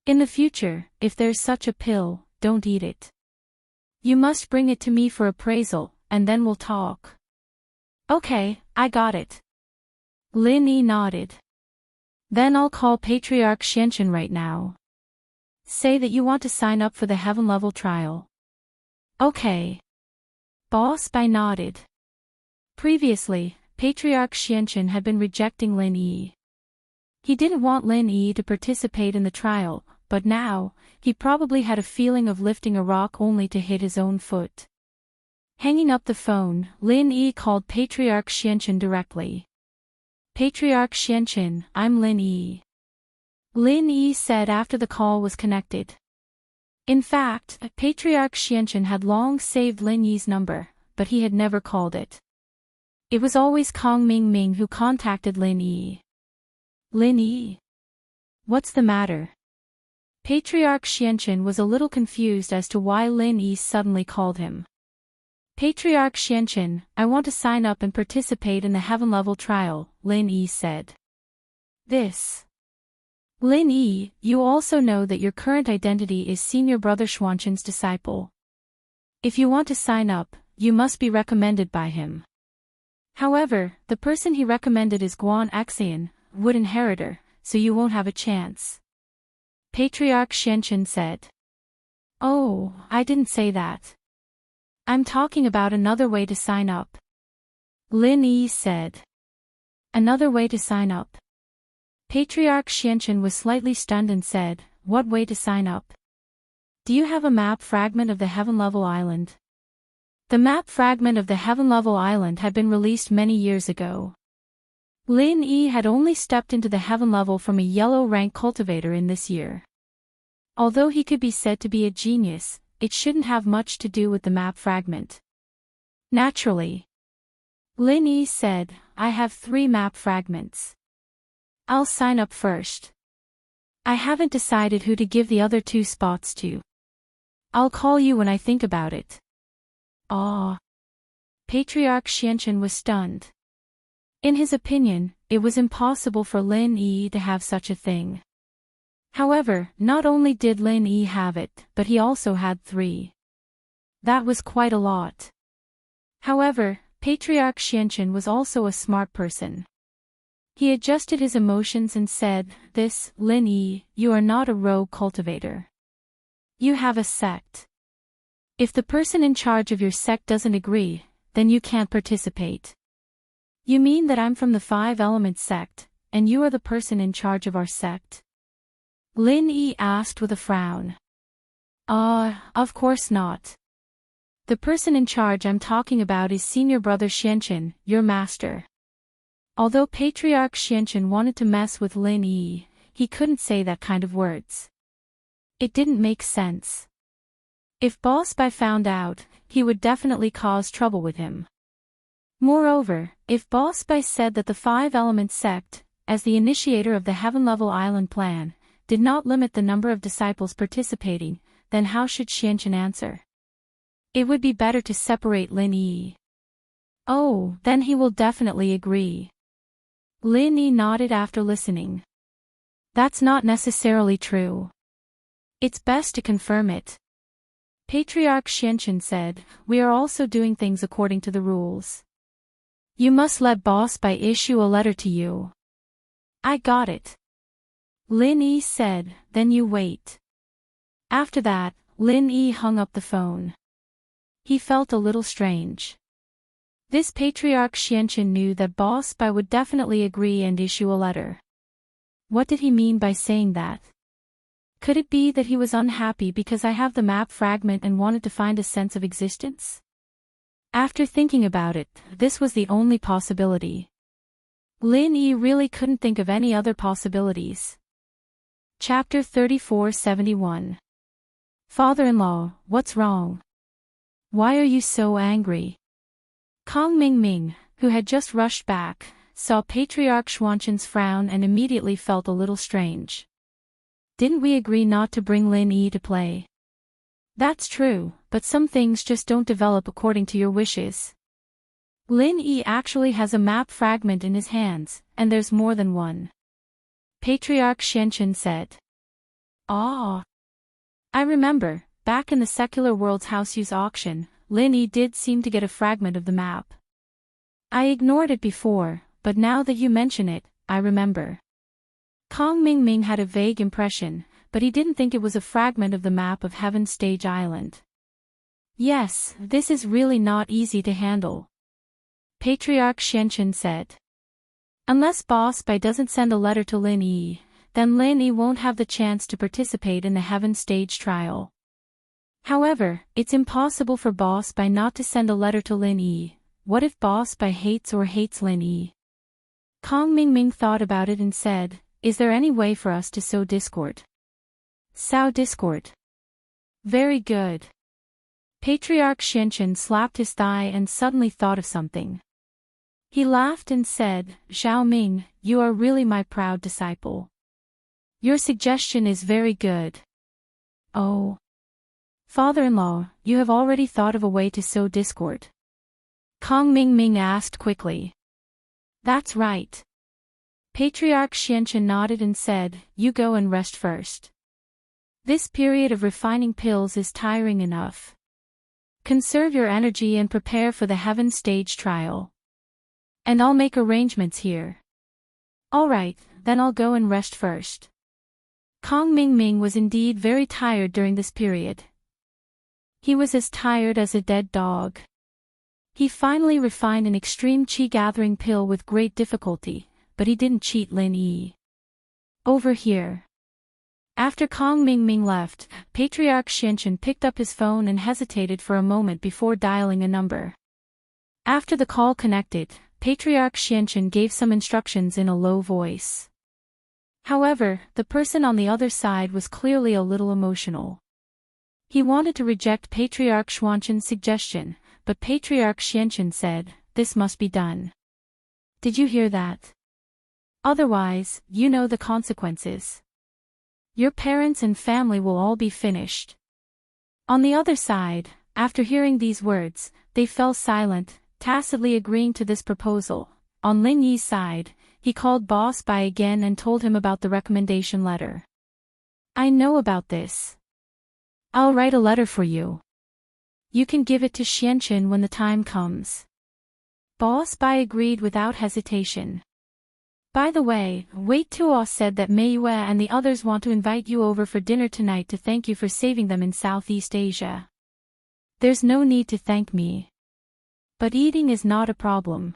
In the future, if there's such a pill, don't eat it. You must bring it to me for appraisal, and then we'll talk. Okay, I got it. Lin Yi nodded. Then I'll call Patriarch Xianqin right now. Say that you want to sign up for the heaven level trial. Okay. Boss Bai nodded. Previously, Patriarch Xianqin had been rejecting Lin Yi. He didn't want Lin Yi to participate in the trial, but now, he probably had a feeling of lifting a rock only to hit his own foot. Hanging up the phone, Lin Yi called Patriarch Xianqin directly. Patriarch Xianqin, I'm Lin Yi. Lin Yi said after the call was connected. In fact, Patriarch Xianqin had long saved Lin Yi's number, but he had never called it. It was always Kong Mingming who contacted Lin Yi. Lin Yi? What's the matter? Patriarch Xianqin was a little confused as to why Lin Yi suddenly called him. Patriarch Xianqin, I want to sign up and participate in the heaven level trial, Lin Yi said. This. Lin Yi, you also know that your current identity is senior brother Xuanqin's disciple. If you want to sign up, you must be recommended by him. However, the person he recommended is Guan Xian, Wood Inheritor, so you won't have a chance. Patriarch Xianqin said. Oh, I didn't say that. I'm talking about another way to sign up. Lin Yi said. Another way to sign up. Patriarch Xianqin was slightly stunned and said, what way to sign up? Do you have a map fragment of the Heaven Level Island? The map fragment of the Heaven Level Island had been released many years ago. Lin Yi had only stepped into the Heaven Level from a yellow rank cultivator in this year. Although he could be said to be a genius, it shouldn't have much to do with the map fragment. Naturally. Lin Yi said, I have 3 map fragments. I'll sign up first. I haven't decided who to give the other 2 spots to. I'll call you when I think about it. Ah. Patriarch Xianqin was stunned. In his opinion, it was impossible for Lin Yi to have such a thing. However, not only did Lin Yi have it, but he also had 3. That was quite a lot. However, Patriarch Xianqin was also a smart person. He adjusted his emotions and said, this, Lin Yi, you are not a rogue cultivator. You have a sect. If the person in charge of your sect doesn't agree, then you can't participate. You mean that I'm from the 5 Elements sect, and you are the person in charge of our sect? Lin Yi asked with a frown. Of course not. The person in charge I'm talking about is senior brother Xianqin, your master. Although Patriarch Xianqin wanted to mess with Lin Yi, he couldn't say that kind of words. It didn't make sense. If Boss Bai found out, he would definitely cause trouble with him. Moreover, if Boss Bai said that the Five Elements sect, as the initiator of the Heaven Level Island plan, did not limit the number of disciples participating, then how should Xianchen answer? It would be better to separate Lin Yi. Oh, then he will definitely agree. Lin Yi nodded after listening. That's not necessarily true. It's best to confirm it. Patriarch Xianchen said, we are also doing things according to the rules. You must let Boss Bai issue a letter to you. I got it. Lin Yi said, then you wait. After that, Lin Yi hung up the phone. He felt a little strange. This Patriarch Xianchen knew that Boss Bai would definitely agree and issue a letter. What did he mean by saying that? Could it be that he was unhappy because I have the map fragment and wanted to find a sense of existence? After thinking about it, this was the only possibility. Lin Yi really couldn't think of any other possibilities. Chapter 3471. Father-in-law, what's wrong? Why are you so angry? Kong Mingming, who had just rushed back, saw Patriarch Xuanchen's frown and immediately felt a little strange. Didn't we agree not to bring Lin Yi to play? That's true, but some things just don't develop according to your wishes. Lin Yi actually has a map fragment in his hands, and there's more than one. Patriarch Xianchen said. Ah. I remember, back in the Secular World's House Use auction, Lin Yi did seem to get a fragment of the map. I ignored it before, but now that you mention it, I remember. Kong Mingming had a vague impression, but he didn't think it was a fragment of the map of Heaven Stage Island. Yes, this is really not easy to handle. Patriarch Xianchen said. Unless Boss Bai doesn't send a letter to Lin Yi, then Lin Yi won't have the chance to participate in the Heaven Stage trial. However, it's impossible for Boss Bai not to send a letter to Lin Yi. What if Boss Bai hates Lin Yi? Kong Mingming thought about it and said, is there any way for us to sow discord? Sow discord. Very good. Patriarch Xianchen slapped his thigh and suddenly thought of something. He laughed and said, Xiao Ming, you are really my proud disciple. Your suggestion is very good. Oh. Father-in-law, you have already thought of a way to sow discord? Kong Mingming asked quickly. That's right. Patriarch Xianchen nodded and said, you go and rest first. This period of refining pills is tiring enough. Conserve your energy and prepare for the Heaven Stage trial. And I'll make arrangements here. Alright, then I'll go and rest first. Kong Mingming was indeed very tired during this period. He was as tired as a dead dog. He finally refined an extreme qi gathering pill with great difficulty, but he didn't cheat Lin Yi. Over here. After Kong Mingming left, Patriarch Xianchen picked up his phone and hesitated for a moment before dialing a number. After the call connected, Patriarch Xianchen gave some instructions in a low voice. However, the person on the other side was clearly a little emotional. He wanted to reject Patriarch Xuanchen's suggestion, but Patriarch Xianchen said, this must be done. Did you hear that? Otherwise, you know the consequences. Your parents and family will all be finished. On the other side, after hearing these words, they fell silent, tacitly agreeing to this proposal. On Lin Yi's side, he called Boss Bai again and told him about the recommendation letter. I know about this. I'll write a letter for you. You can give it to Xianchen when the time comes. Boss Bai agreed without hesitation. By the way, Wei Tuo said that Mei Yue and the others want to invite you over for dinner tonight to thank you for saving them in Southeast Asia. There's no need to thank me. But eating is not a problem.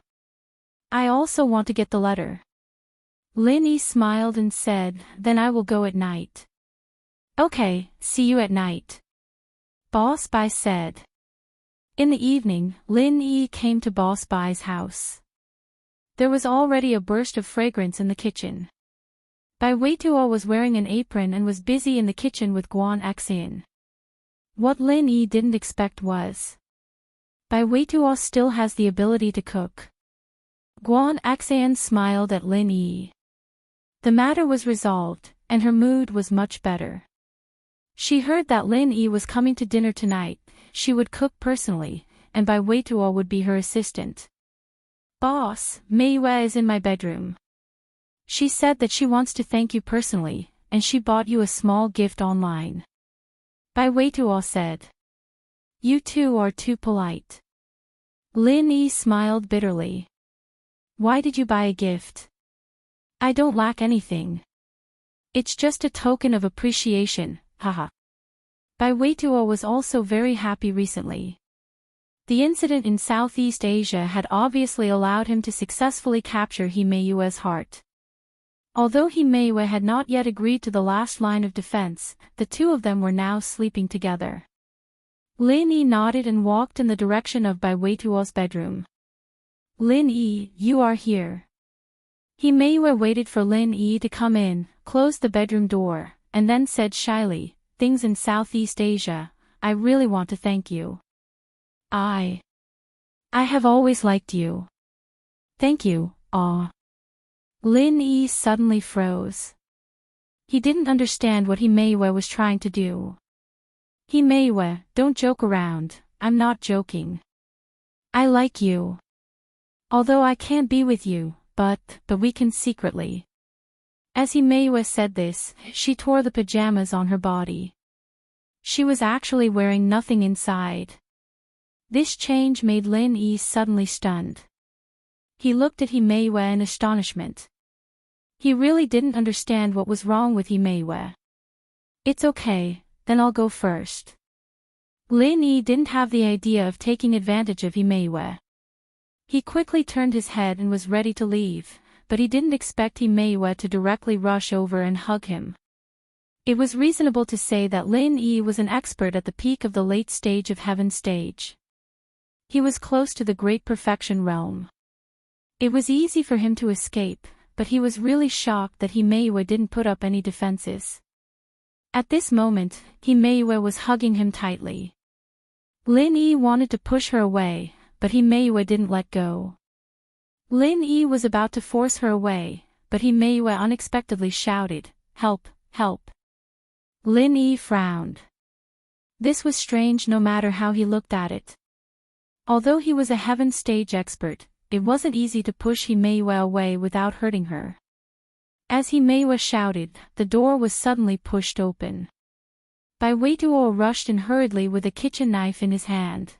I also want to get the letter. Lin Yi smiled and said, then I will go at night. Okay, see you at night. Boss Bai said. In the evening, Lin Yi came to Boss Bai's house. There was already a burst of fragrance in the kitchen. Bai Weituo was wearing an apron and was busy in the kitchen with Guan Xian. What Lin Yi didn't expect was, Bai Weituo still has the ability to cook. Guan Xan smiled at Lin Yi. The matter was resolved, and her mood was much better. She heard that Lin Yi was coming to dinner tonight. She would cook personally, and Bai Weituo would be her assistant. Boss, Mei Yue is in my bedroom. She said that she wants to thank you personally, and she bought you a small gift online. Bai Weituo said. You two are too polite. Lin Yi smiled bitterly. Why did you buy a gift? I don't lack anything. It's just a token of appreciation, haha. Bai Weituo was also very happy recently. The incident in Southeast Asia had obviously allowed him to successfully capture He Meiyue's heart. Although He Meiyue had not yet agreed to the last line of defense, the two of them were now sleeping together. Lin Yi nodded and walked in the direction of Bai Weituo's bedroom. Lin Yi, you are here. He Meiyue waited for Lin Yi to come in, closed the bedroom door, and then said shyly, things in Southeast Asia, I really want to thank you. I have always liked you. Thank you, aw. Lin Yi suddenly froze. He didn't understand what He Meiyue was trying to do. He Meiyue, don't joke around, I'm not joking. I like you. Although I can't be with you, but we can secretly. As He Meiyue said this, she tore the pajamas on her body. She was actually wearing nothing inside. This change made Lin Yi suddenly stunned. He looked at He Meiyue in astonishment. He really didn't understand what was wrong with He Meiyue. It's okay, then I'll go first. Lin Yi didn't have the idea of taking advantage of He Meiyue. He quickly turned his head and was ready to leave, but he didn't expect He Meiyue to directly rush over and hug him. It was reasonable to say that Lin Yi was an expert at the peak of the late stage of heaven stage. He was close to the great perfection realm. It was easy for him to escape, but he was really shocked that He Meiyue didn't put up any defenses. At this moment, He Meiyue was hugging him tightly. Lin Yi wanted to push her away, but He Meiyue didn't let go. Lin Yi was about to force her away, but He Meiyue unexpectedly shouted, "Help, help." Lin Yi frowned. This was strange no matter how he looked at it. Although he was a heaven stage expert, it wasn't easy to push He Meiyue away without hurting her. As He Meiyue shouted, the door was suddenly pushed open. Bai Weituo rushed in hurriedly with a kitchen knife in his hand.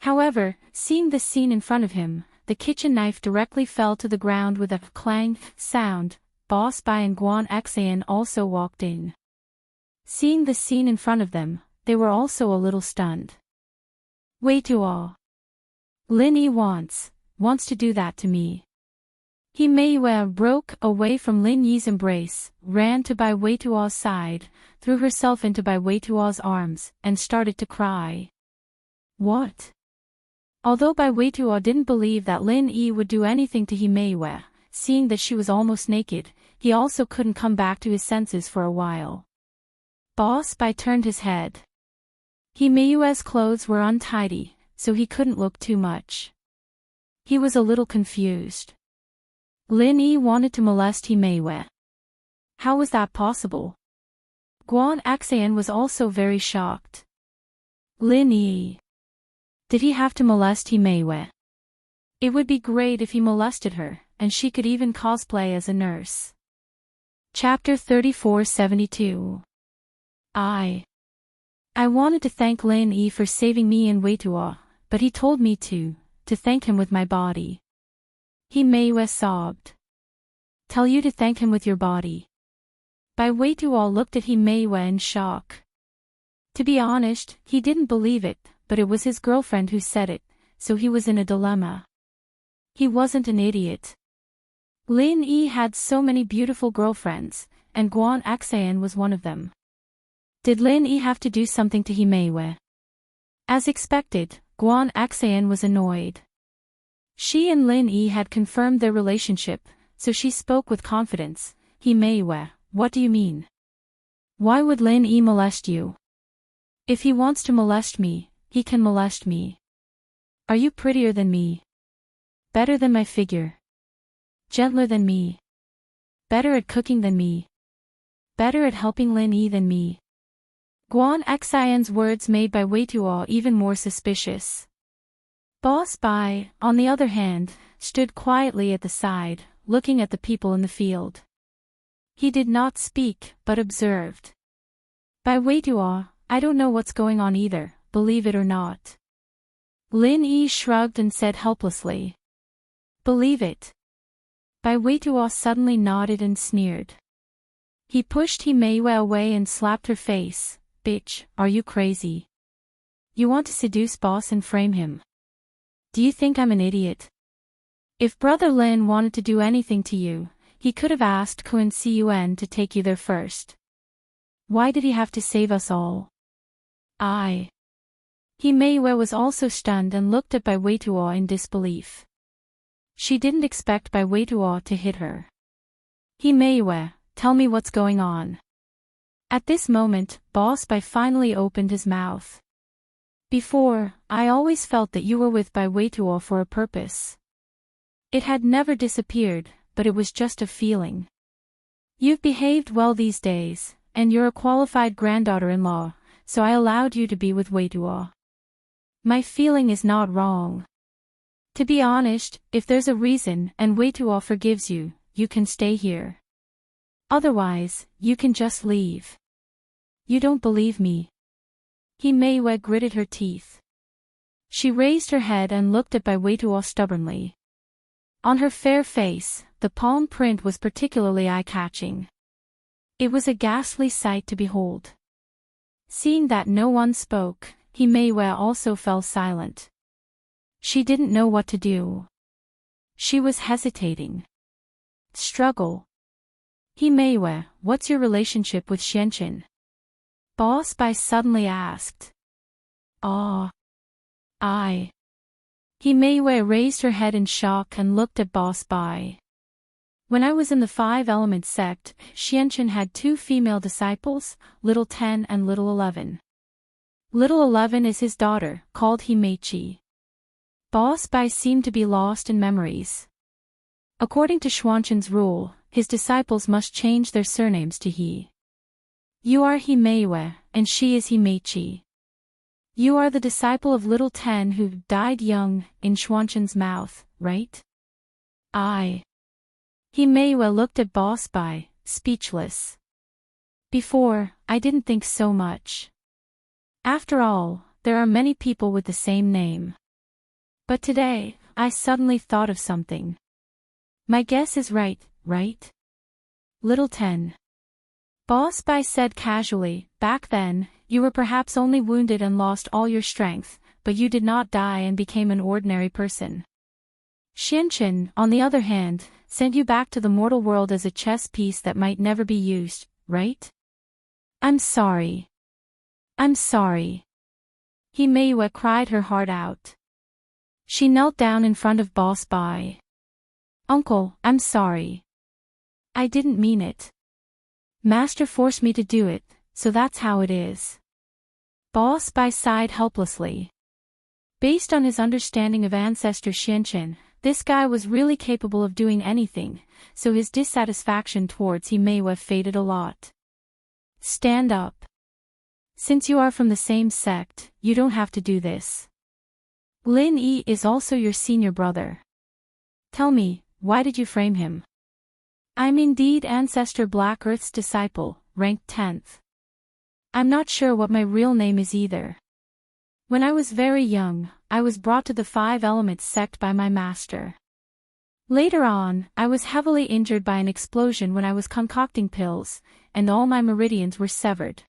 However, seeing the scene in front of him, the kitchen knife directly fell to the ground with a clang sound. Boss Bai and Guan Xan also walked in. Seeing the scene in front of them, they were also a little stunned. Weituo. Lin Yi wants to do that to me. He Meiyue broke away from Lin Yi's embrace, ran to Bai Weituo's side, threw herself into Bai Weituo's arms, and started to cry. What? Although Bai Weituo didn't believe that Lin Yi would do anything to He Meiyue, seeing that she was almost naked, he also couldn't come back to his senses for a while. Boss Bai turned his head. He Meiyue's clothes were untidy, so he couldn't look too much. He was a little confused. Lin Yi wanted to molest He Meiyue. How was that possible? Guan Xan was also very shocked. Lin Yi. Did he have to molest He Meiyue? It would be great if he molested her, and she could even cosplay as a nurse. Chapter 3472. I wanted to thank Lin Yi for saving me and Weituo, but he told me to thank him with my body. He Meiyue sobbed. Tell you to thank him with your body. Bai Weituo looked at He Meiyue in shock. To be honest, he didn't believe it, but it was his girlfriend who said it, so he was in a dilemma. He wasn't an idiot. Lin Yi had so many beautiful girlfriends, and Guan Xan was one of them. Did Lin Yi have to do something to He Meiyue? As expected, Guan Xan was annoyed. She and Lin Yi had confirmed their relationship, so she spoke with confidence. He Meiyue, what do you mean? Why would Lin Yi molest you? If he wants to molest me, he can molest me. Are you prettier than me? Better than my figure? Gentler than me? Better at cooking than me? Better at helping Lin Yi than me? Guan Xian's words made Bai Weituo even more suspicious. Boss Bai, on the other hand, stood quietly at the side, looking at the people in the field. He did not speak, but observed. Bai Weituo, I don't know what's going on either, believe it or not. Lin Yi shrugged and said helplessly. Believe it. Bai Weituo suddenly nodded and sneered. He pushed Himeiwa away and slapped her face. Bitch, are you crazy? You want to seduce boss and frame him? Do you think I'm an idiot? If Brother Lin wanted to do anything to you, he could have asked Kun Cun to take you there first. Why did he have to save us all? Himeiwa was also stunned and looked at Bai Weituo in disbelief. She didn't expect Bai Weituo to hit her. Himeiwa, tell me what's going on. At this moment, Boss Bai finally opened his mouth. Before, I always felt that you were with Bai Weituo for a purpose. It had never disappeared, but it was just a feeling. You've behaved well these days, and you're a qualified granddaughter-in-law, so I allowed you to be with Weituo. My feeling is not wrong. To be honest, if there's a reason and Weituo forgives you, you can stay here. Otherwise, you can just leave. You don't believe me. Himeiwa gritted her teeth. She raised her head and looked at Bai Weituo stubbornly. On her fair face, the palm print was particularly eye-catching. It was a ghastly sight to behold. Seeing that no one spoke, Himeiwa also fell silent. She didn't know what to do. She was hesitating. Struggle. Himeiwa, what's your relationship with Xianqin? Boss Bai suddenly asked. Himeiwa raised her head in shock and looked at Boss Bai. When I was in the Five Elements sect, Xianqin had two female disciples, Little 10 and Little 11. Little 11 is his daughter, called Himeichi. Boss Bai seemed to be lost in memories. According to Xuanqin's rule, his disciples must change their surnames to He. You are Himeiwa, and she is Himeichi. You are the disciple of Little 10 who died young, in Xuanqin's mouth, right? Himeiwa looked at Boss Bai, speechless. Before, I didn't think so much. After all, there are many people with the same name. But today, I suddenly thought of something. My guess is right? Little 10. Boss Bai said casually, back then, you were perhaps only wounded and lost all your strength, but you did not die and became an ordinary person. Xianqin, on the other hand, sent you back to the mortal world as a chess piece that might never be used, right? I'm sorry. Himeiwa cried her heart out. She knelt down in front of Boss Bai. Uncle, I'm sorry. I didn't mean it. Master forced me to do it, so that's how it is. Boss Bai sighed helplessly. Based on his understanding of ancestor Xianqin, this guy was really capable of doing anything, so his dissatisfaction towards Himeiwa faded a lot. Stand up. Since you are from the same sect, you don't have to do this. Lin Yi is also your senior brother. Tell me, why did you frame him? I'm indeed Ancestor Black Earth's disciple, ranked 10th. I'm not sure what my real name is either. When I was very young, I was brought to the Five Elements sect by my master. Later on, I was heavily injured by an explosion when I was concocting pills, and all my meridians were severed.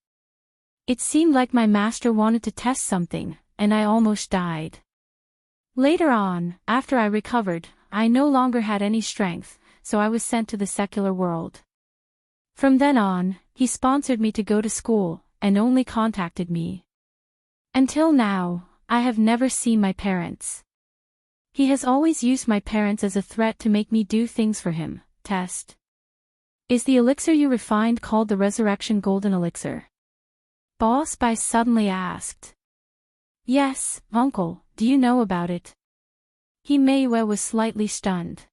It seemed like my master wanted to test something, and I almost died. Later on, after I recovered, I no longer had any strength, so I was sent to the secular world. From then on, he sponsored me to go to school, and only contacted me. Until now, I have never seen my parents. He has always used my parents as a threat to make me do things for him. Test. Is the elixir you refined called the Resurrection Golden Elixir? Boss Bai suddenly asked. Yes, uncle, do you know about it? He Mei was slightly stunned.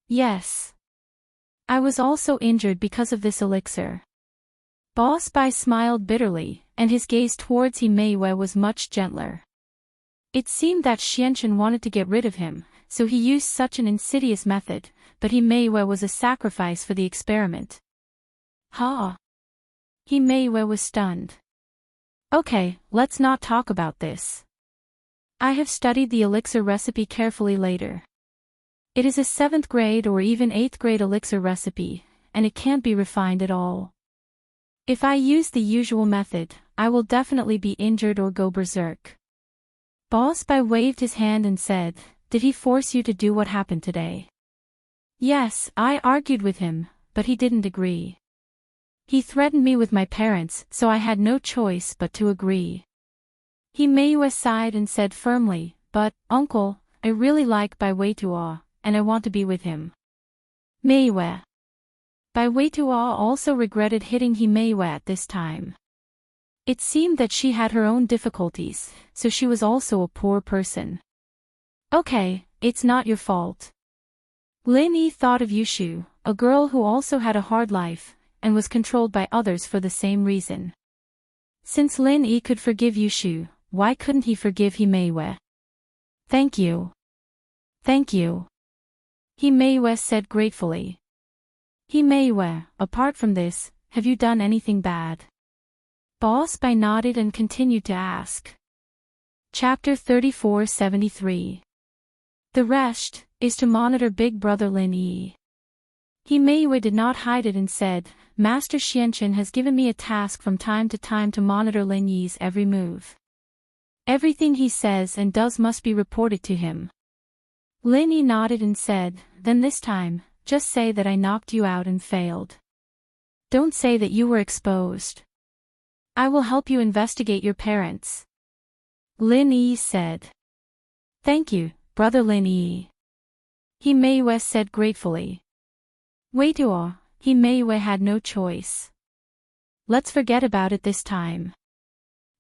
Yes. I was also injured because of this elixir. Boss Bai smiled bitterly, and his gaze towards He Mei was much gentler. It seemed that Xianchen wanted to get rid of him, so he used such an insidious method, but He Mei was a sacrifice for the experiment. Ha! He Mei was stunned. Okay, let's not talk about this. I have studied the elixir recipe carefully later. It is a 7th grade or even 8th grade elixir recipe, and it can't be refined at all. If I use the usual method, I will definitely be injured or go berserk. Boss Bai waved his hand and said, Did he force you to do what happened today? Yes, I argued with him, but he didn't agree. He threatened me with my parents, so I had no choice but to agree. He Mei sighed and said firmly, But, uncle, I really like Bai Weitua, and I want to be with him. Mei Bai Weitua also regretted hitting He Mei at this time. It seemed that she had her own difficulties, so she was also a poor person. Okay, it's not your fault. Lin Yi thought of Yushu, a girl who also had a hard life, and was controlled by others for the same reason. Since Lin Yi could forgive Yushu, why couldn't he forgive He Mei? Thank you. Thank you. He Mei said gratefully. He Mei, apart from this, have you done anything bad? Boss Bai nodded and continued to ask. Chapter 3473. The rest is to monitor Big Brother Lin Yi. He Mei did not hide it and said, Master Xianchen has given me a task from time to monitor Lin Yi's every move. Everything he says and does must be reported to him. Lin Yi nodded and said, Then this time, just say that I knocked you out and failed. Don't say that you were exposed. I will help you investigate your parents. Lin Yi said. Thank you, Brother Lin Yi. He Mei said gratefully. Weitua, He Mei had no choice. Let's forget about it this time.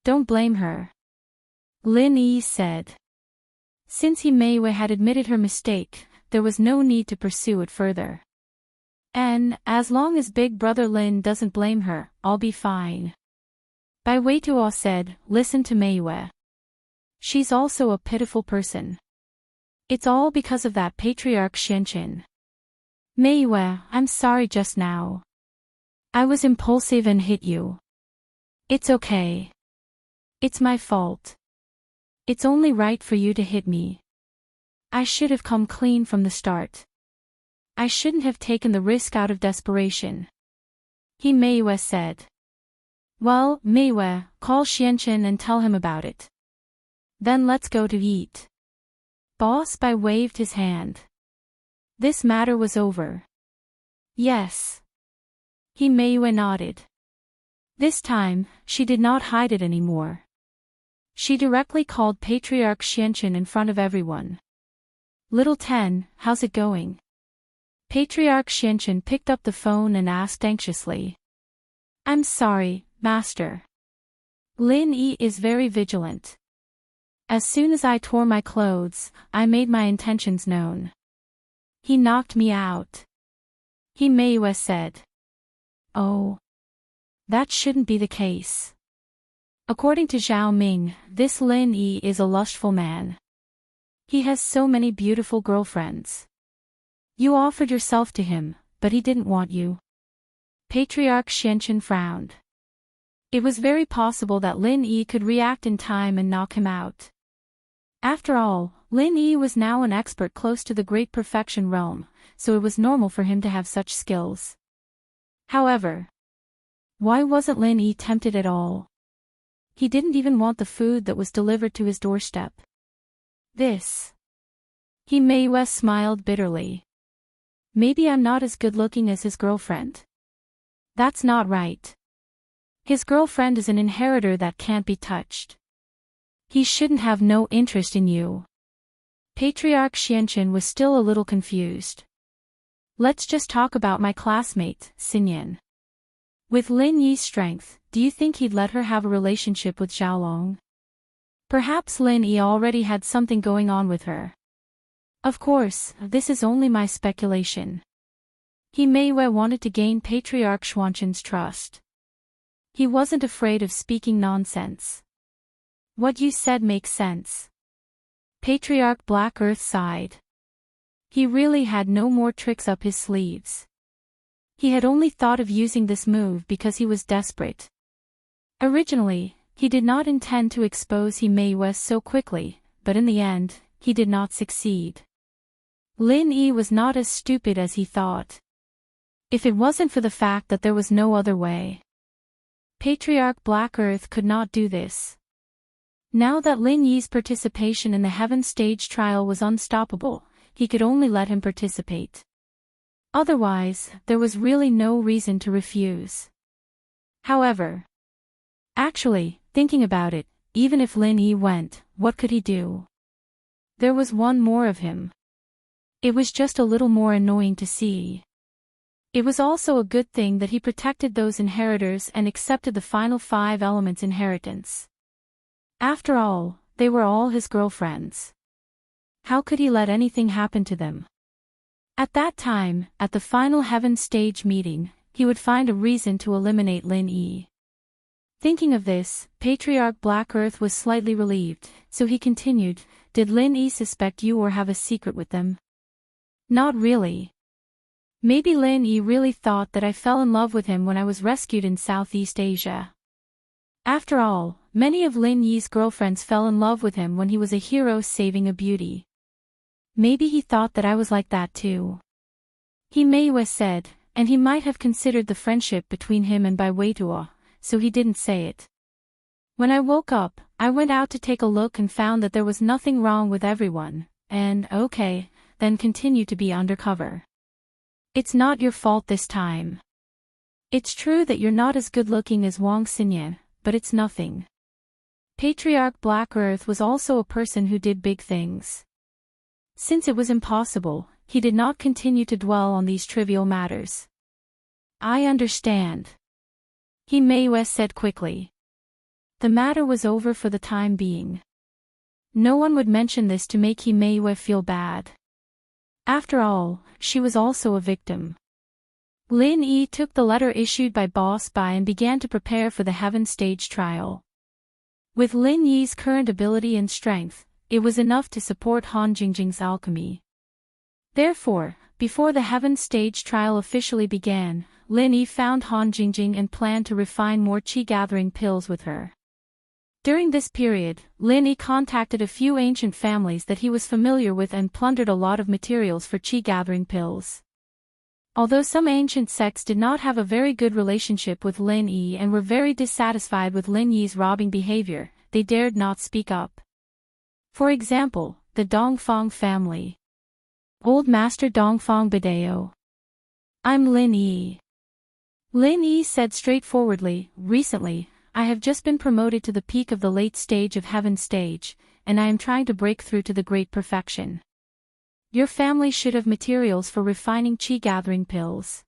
Don't blame her. Lin Yi said. Since He Mei had admitted her mistake, there was no need to pursue it further. And, as long as Big Brother Lin doesn't blame her, I'll be fine. Bai Weitua said, Listen to Mei. She's also a pitiful person. It's all because of that patriarch Xianchen. Mei, I'm sorry just now. I was impulsive and hit you. It's okay. It's my fault. It's only right for you to hit me. I should have come clean from the start. I shouldn't have taken the risk out of desperation. He Mei said. Well, Mei, call Xianchen and tell him about it. Then let's go to eat. Boss Bai waved his hand. This matter was over. Yes. He Mei nodded. This time, she did not hide it anymore. She directly called Patriarch Xianchen in front of everyone. Little Ten, how's it going? Patriarch Xianchen picked up the phone and asked anxiously. I'm sorry, Master. Lin Yi is very vigilant. As soon as I tore my clothes, I made my intentions known. He knocked me out. He Mei said. Oh. That shouldn't be the case. According to Zhao Ming, this Lin Yi is a lustful man. He has so many beautiful girlfriends. You offered yourself to him, but he didn't want you. Patriarch Xianchen frowned. It was very possible that Lin Yi could react in time and knock him out. After all, Lin Yi was now an expert close to the great perfection realm, so it was normal for him to have such skills. However, why wasn't Lin Yi tempted at all? He didn't even want the food that was delivered to his doorstep. This. He Mei smiled bitterly. Maybe I'm not as good-looking as his girlfriend. That's not right. His girlfriend is an inheritor that can't be touched. He shouldn't have no interest in you. Patriarch Xianchen was still a little confused. Let's just talk about my classmate, Xinyan. With Lin Yi's strength, do you think he'd let her have a relationship with Xiaolong? Perhaps Lin Yi already had something going on with her. Of course, this is only my speculation. He may well wanted to gain Patriarch Xuanqin's trust. He wasn't afraid of speaking nonsense. What you said makes sense. Patriarch Black Earth sighed. He really had no more tricks up his sleeves. He had only thought of using this move because he was desperate. Originally, he did not intend to expose Mei West so quickly, but in the end, he did not succeed. Lin Yi was not as stupid as he thought. If it wasn't for the fact that there was no other way. Patriarch Black Earth could not do this. Now that Lin Yi's participation in the Heaven Stage trial was unstoppable, he could only let him participate. Otherwise, there was really no reason to refuse. However, actually, thinking about it, even if Lin Yi went, what could he do? There was one more of him. It was just a little more annoying to see. It was also a good thing that he protected those inheritors and accepted the final 5 elements inheritance. After all, they were all his girlfriends. How could he let anything happen to them? At that time, at the final Heaven Stage meeting, he would find a reason to eliminate Lin Yi. Thinking of this, Patriarch Black Earth was slightly relieved, so he continued, "Did Lin Yi suspect you or have a secret with them?" "Not really. Maybe Lin Yi really thought that I fell in love with him when I was rescued in Southeast Asia. After all, many of Lin Yi's girlfriends fell in love with him when he was a hero saving a beauty. Maybe he thought that I was like that too." Mei West said, and he might have considered the friendship between him and Bai Weitua, so he didn't say it. "When I woke up, I went out to take a look and found that there was nothing wrong with everyone, and okay, then continue to be undercover. It's not your fault this time. It's true that you're not as good looking as Wang Xinyan, but it's nothing." Patriarch Black Earth was also a person who did big things. Since it was impossible, he did not continue to dwell on these trivial matters. "I understand," Mei West said quickly. The matter was over for the time being. No one would mention this to make Mei West feel bad. After all, she was also a victim. Lin Yi took the letter issued by Boss Bai and began to prepare for the Heaven Stage trial. With Lin Yi's current ability and strength, it was enough to support Han Jingjing's alchemy. Therefore, before the Heaven Stage trial officially began, Lin Yi found Han Jingjing and planned to refine more qi-gathering pills with her. During this period, Lin Yi contacted a few ancient families that he was familiar with and plundered a lot of materials for qi-gathering pills. Although some ancient sects did not have a very good relationship with Lin Yi and were very dissatisfied with Lin Yi's robbing behavior, they dared not speak up. For example, the Dongfang family. "Old Master Dongfang Bideo. I'm Lin Yi." Lin Yi said straightforwardly, "Recently, I have just been promoted to the peak of the late stage of Heaven Stage, and I am trying to break through to the Great Perfection. Your family should have materials for refining qi-gathering pills.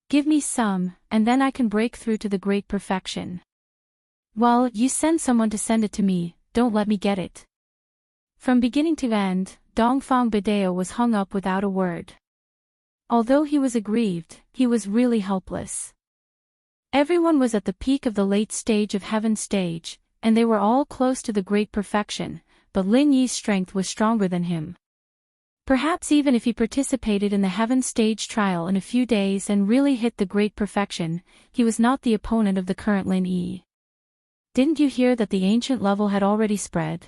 Give me some, and then I can break through to the Great Perfection. Well, you send someone to send it to me, don't let me get it." From beginning to end, Dongfang Bideo was hung up without a word. Although he was aggrieved, he was really helpless. Everyone was at the peak of the late stage of Heaven Stage, and they were all close to the Great Perfection, but Lin Yi's strength was stronger than him. Perhaps even if he participated in the Heaven Stage trial in a few days and really hit the Great Perfection, he was not the opponent of the current Lin Yi. Didn't you hear that the ancient level had already spread?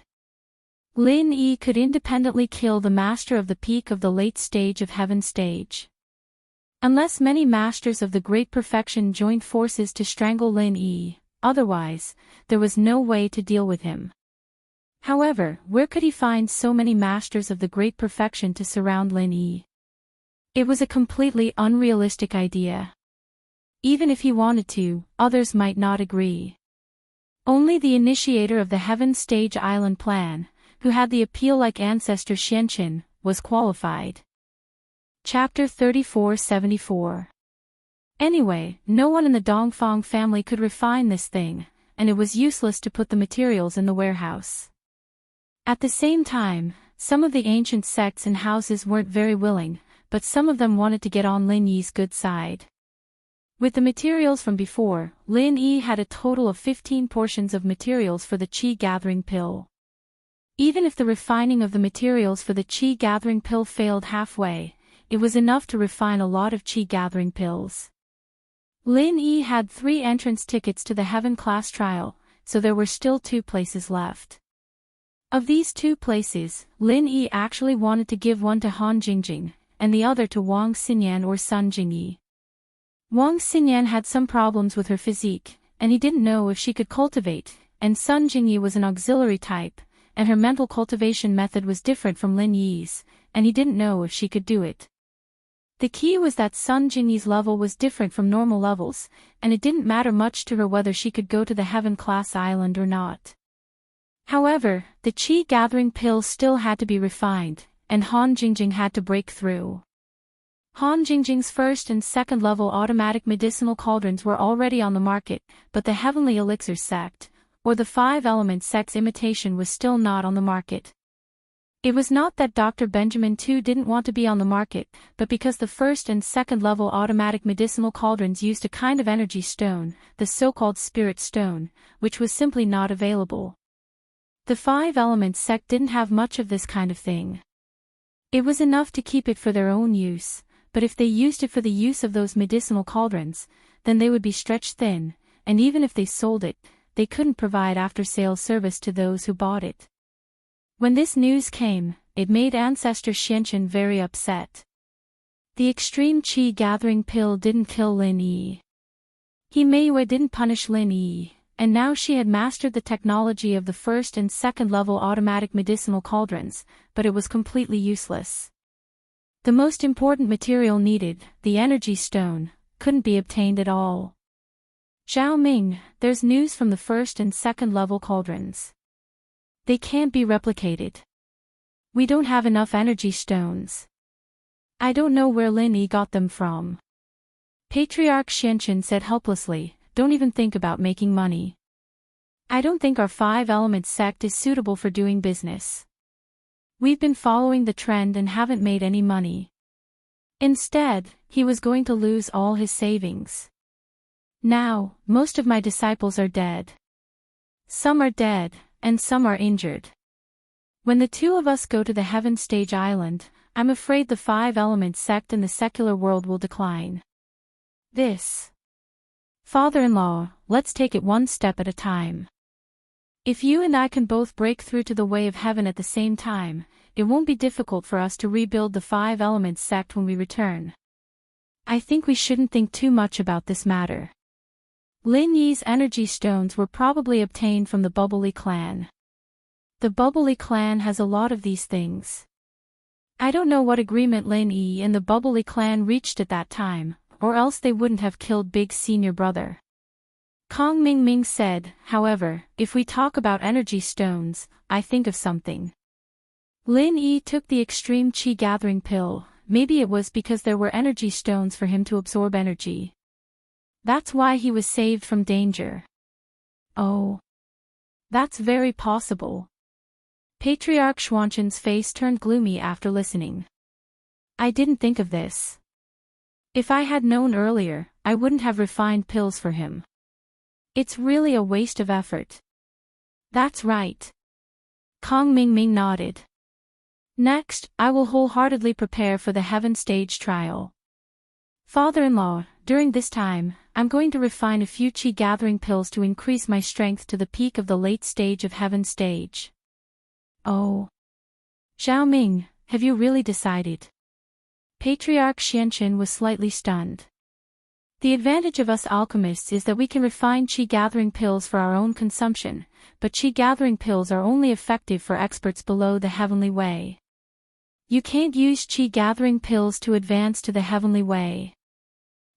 Lin Yi could independently kill the master of the peak of the late stage of Heaven Stage. Unless many masters of the Great Perfection joined forces to strangle Lin Yi, otherwise, there was no way to deal with him. However, where could he find so many masters of the Great Perfection to surround Lin Yi? It was a completely unrealistic idea. Even if he wanted to, others might not agree. Only the initiator of the Heaven Stage Island plan, who had the appeal-like ancestor Xianqin, was qualified. Chapter 3474. Anyway, no one in the Dongfang family could refine this thing, and it was useless to put the materials in the warehouse. At the same time, some of the ancient sects and houses weren't very willing, but some of them wanted to get on Lin Yi's good side. With the materials from before, Lin Yi had a total of 15 portions of materials for the qi gathering pill. Even if the refining of the materials for the qi gathering pill failed halfway, it was enough to refine a lot of qi gathering pills. Lin Yi had 3 entrance tickets to the Heaven class trial, so there were still 2 places left. Of these 2 places, Lin Yi actually wanted to give one to Han Jingjing, and the other to Wang Xinyan or Sun Jingyi. Wang Xinyan had some problems with her physique, and he didn't know if she could cultivate, and Sun Jingyi was an auxiliary type, and her mental cultivation method was different from Lin Yi's, and he didn't know if she could do it. The key was that Sun Jingyi's level was different from normal levels, and it didn't matter much to her whether she could go to the Heaven class island or not. However, the qi gathering pill still had to be refined, and Han Jingjing had to break through. Han Jingjing's first and second level automatic medicinal cauldrons were already on the market, but the Heavenly Elixir sect, or the 5-element sect's imitation, was still not on the market. It was not that Dr. Benjamin II didn't want to be on the market, but because the first and second level automatic medicinal cauldrons used a kind of energy stone, the so-called spirit stone, which was simply not available. The 5-element sect didn't have much of this kind of thing. It was enough to keep it for their own use, but if they used it for the use of those medicinal cauldrons, then they would be stretched thin, and even if they sold it, they couldn't provide after-sales service to those who bought it. When this news came, it made Ancestor Xianchen very upset. The extreme qi gathering pill didn't kill Lin Yi. He Meiwei didn't punish Lin Yi, and now she had mastered the technology of the first and second level automatic medicinal cauldrons, but it was completely useless. The most important material needed, the energy stone, couldn't be obtained at all. Zhao Ming, there's news from the first and second level cauldrons. They can't be replicated. We don't have enough energy stones. I don't know where Lin Yi got them from. Patriarch Xianchen said helplessly, don't even think about making money. I don't think our 5-element sect is suitable for doing business. We've been following the trend and haven't made any money. Instead, he was going to lose all his savings. Now, most of my disciples are dead. Some are dead, and some are injured. When the 2 of us go to the Heaven Stage Island, I'm afraid the 5-element sect in the secular world will decline. This. Father-in-law, let's take it one step at a time. If you and I can both break through to the way of heaven at the same time, it won't be difficult for us to rebuild the 5-element sect when we return. I think we shouldn't think too much about this matter. Lin Yi's energy stones were probably obtained from the Bubbly clan. The Bubbly clan has a lot of these things. I don't know what agreement Lin Yi and the Bubbly clan reached at that time, or else they wouldn't have killed Big Senior Brother. Kong Mingming said, however, if we talk about energy stones, I think of something. Lin Yi took the extreme qi gathering pill, maybe it was because there were energy stones for him to absorb energy. That's why he was saved from danger. Oh. That's very possible. Patriarch Xuanchen's face turned gloomy after listening. I didn't think of this. If I had known earlier, I wouldn't have refined pills for him. It's really a waste of effort. That's right. Kong Mingming nodded. Next, I will wholeheartedly prepare for the Heaven Stage trial. Father-in-law, during this time, I'm going to refine a few qi gathering pills to increase my strength to the peak of the late stage of Heaven Stage. Oh. Zhao Ming, have you really decided? Patriarch Xianchen was slightly stunned. The advantage of us alchemists is that we can refine qi gathering pills for our own consumption, but qi gathering pills are only effective for experts below the heavenly way. You can't use qi gathering pills to advance to the heavenly way.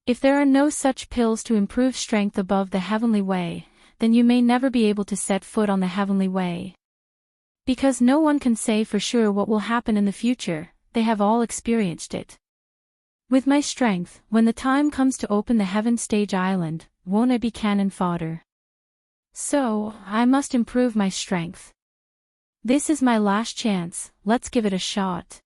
If there are no such pills to improve strength above the heavenly way, then you may never be able to set foot on the heavenly way. Because no one can say for sure what will happen in the future, they have all experienced it. With my strength, when the time comes to open the Heaven Stage Island, won't I be cannon fodder? So, I must improve my strength. This is my last chance, let's give it a shot.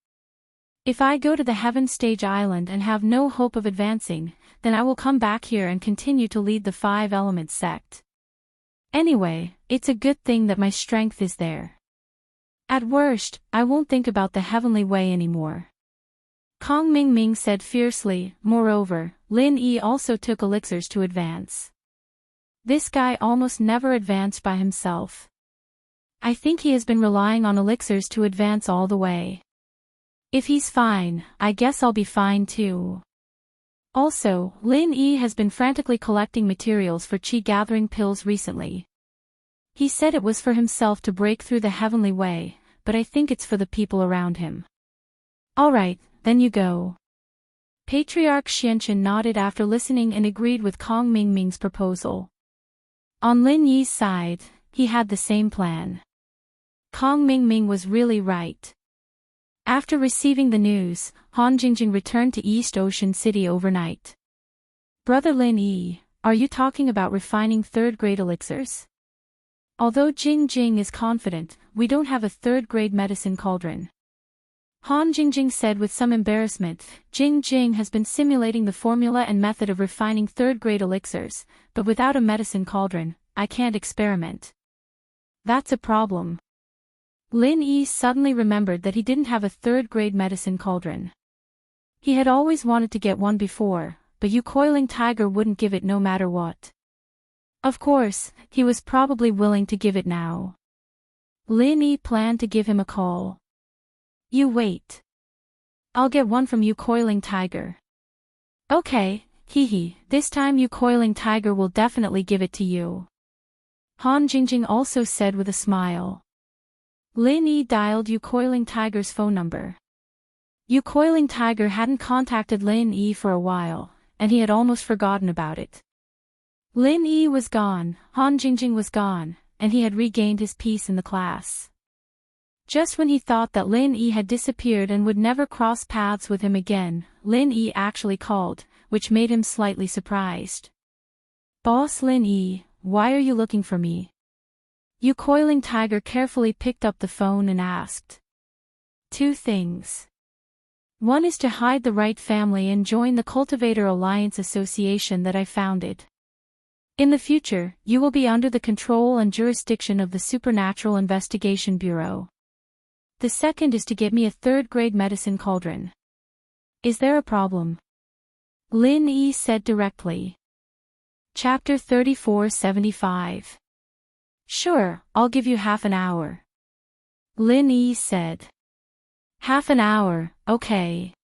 If I go to the Heaven Stage Island and have no hope of advancing, then I will come back here and continue to lead the Five Elements sect. Anyway, it's a good thing that my strength is there. At worst, I won't think about the heavenly way anymore. Kong Ming Ming said fiercely. Moreover, Lin Yi also took elixirs to advance. This guy almost never advanced by himself. I think he has been relying on elixirs to advance all the way. If he's fine, I guess I'll be fine too. Also, Lin Yi has been frantically collecting materials for chi gathering pills recently. He said it was for himself to break through the heavenly way, but I think it's for the people around him. Alright, then you go. Patriarch Xianchen nodded after listening and agreed with Kong Ming Ming's proposal. On Lin Yi's side, he had the same plan. Kong Ming Ming was really right. After receiving the news, Han Jingjing returned to East Ocean City overnight. Brother Lin Yi, are you talking about refining third-grade elixirs? Although Jing Jing is confident, we don't have a third-grade medicine cauldron. Han Jingjing said with some embarrassment. Jing Jing has been simulating the formula and method of refining third-grade elixirs, but without a medicine cauldron, I can't experiment. That's a problem. Lin Yi suddenly remembered that he didn't have a third-grade medicine cauldron. He had always wanted to get one before, but Yu Coiling Tiger wouldn't give it no matter what. Of course, he was probably willing to give it now. Lin Yi planned to give him a call. You wait. I'll get one from Yu Coiling Tiger. Okay, hee, this time Yu Coiling Tiger will definitely give it to you. Han Jingjing also said with a smile. Lin Yi dialed Yu Coiling Tiger's phone number. Yu Coiling Tiger hadn't contacted Lin Yi for a while, and he had almost forgotten about it. Lin Yi was gone, Han Jingjing was gone, and he had regained his peace in the class. Just when he thought that Lin Yi had disappeared and would never cross paths with him again, Lin Yi actually called, which made him slightly surprised. Boss Lin Yi, why are you looking for me? Yu Coiling Tiger carefully picked up the phone and asked. 2 things. One is to hide the right family and join the Cultivator Alliance Association that I founded. In the future, you will be under the control and jurisdiction of the Supernatural Investigation Bureau. The second is to get me a third-grade medicine cauldron. Is there a problem? Lin Yi said directly. Chapter 3475. Sure, I'll give you half an hour. Lin Yi said. Half an hour, okay.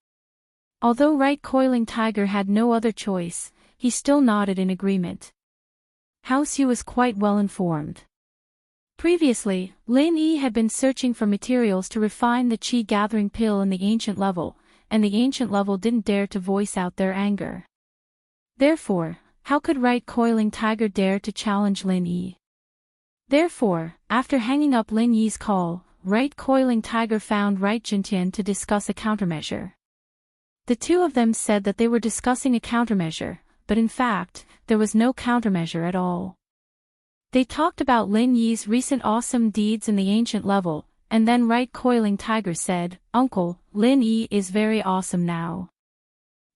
Although Right Coiling Tiger had no other choice, he still nodded in agreement. House Yu was quite well informed. Previously, Lin Yi had been searching for materials to refine the chi gathering pill in the ancient level, and the ancient level didn't dare to voice out their anger. Therefore, how could Right Coiling Tiger dare to challenge Lin Yi? Therefore, after hanging up Lin Yi's call, Right Coiling Tiger found Right Jintian to discuss a countermeasure. The two of them said that they were discussing a countermeasure, but in fact, there was no countermeasure at all. They talked about Lin Yi's recent awesome deeds in the ancient level, and then Right Coiling Tiger said, Uncle, Lin Yi is very awesome now.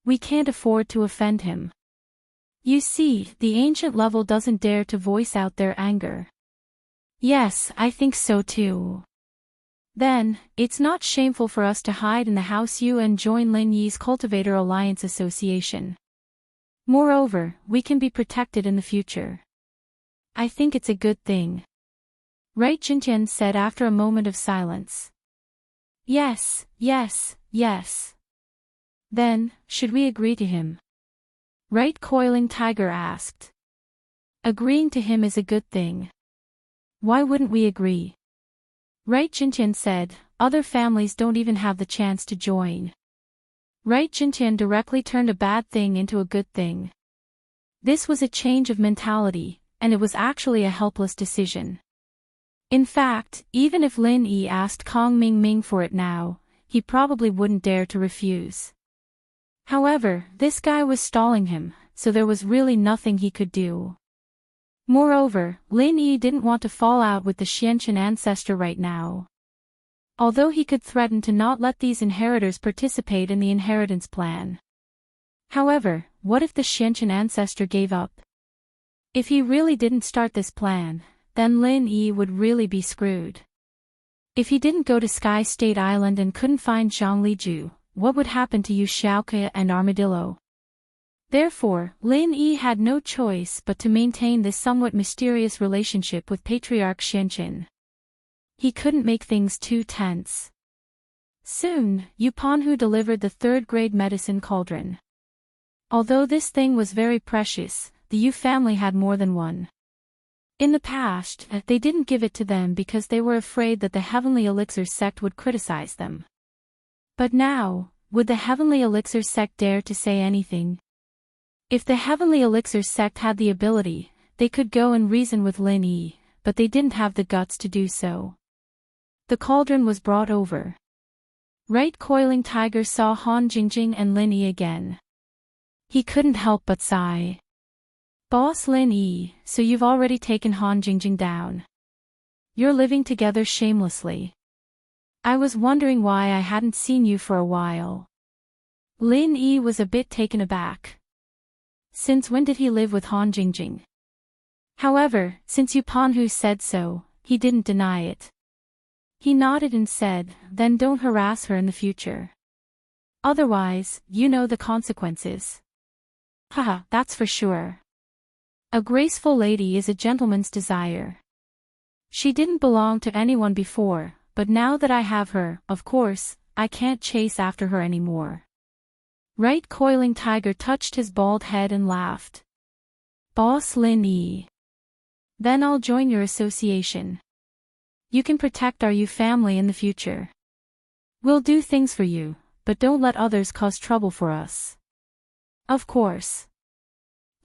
We can't afford to offend him. You see, the ancient level doesn't dare to voice out their anger. Yes, I think so too. Then, it's not shameful for us to hide in the House Yu and join Lin Yi's Cultivator Alliance Association. Moreover, we can be protected in the future. I think it's a good thing. Right Jintian said after a moment of silence. Yes. Then, should we agree to him? Right Coiling Tiger asked. Agreeing to him is a good thing. Why wouldn't we agree? Right Jintian said, other families don't even have the chance to join. Right Jintian directly turned a bad thing into a good thing. This was a change of mentality, and it was actually a helpless decision. In fact, even if Lin Yi asked Kong Ming Ming for it now, he probably wouldn't dare to refuse. However, this guy was stalling him, so there was really nothing he could do. Moreover, Lin Yi didn't want to fall out with the Xianqian ancestor right now. Although he could threaten to not let these inheritors participate in the inheritance plan. However, what if the Xianqian ancestor gave up? If he really didn't start this plan, then Lin Yi would really be screwed. If he didn't go to Sky State Island and couldn't find Zhang Liju, what would happen to Yu Xiaoke and Armadillo? Therefore, Lin Yi had no choice but to maintain this somewhat mysterious relationship with Patriarch Xianqian. He couldn't make things too tense. Soon, Yu Panhu delivered the third-grade medicine cauldron. Although this thing was very precious, the Yu family had more than one. In the past, they didn't give it to them because they were afraid that the Heavenly Elixir sect would criticize them. But now, would the Heavenly Elixir sect dare to say anything? If the Heavenly Elixir sect had the ability, they could go and reason with Lin Yi, but they didn't have the guts to do so. The cauldron was brought over. Right Coiling Tiger saw Han Jingjing and Lin Yi again. He couldn't help but sigh. Boss Lin Yi, so you've already taken Han Jingjing down. You're living together shamelessly. I was wondering why I hadn't seen you for a while. Lin Yi was a bit taken aback. Since when did he live with Han Jingjing? However, since Yu Panhu said so, he didn't deny it. He nodded and said, then don't harass her in the future. Otherwise, you know the consequences. Haha, that's for sure. A graceful lady is a gentleman's desire. She didn't belong to anyone before, but now that I have her, of course, I can't chase after her anymore. Right Coiling Tiger touched his bald head and laughed. Boss Lin Yi. Then I'll join your association. You can protect our Yu family in the future. We'll do things for you, but don't let others cause trouble for us. Of course.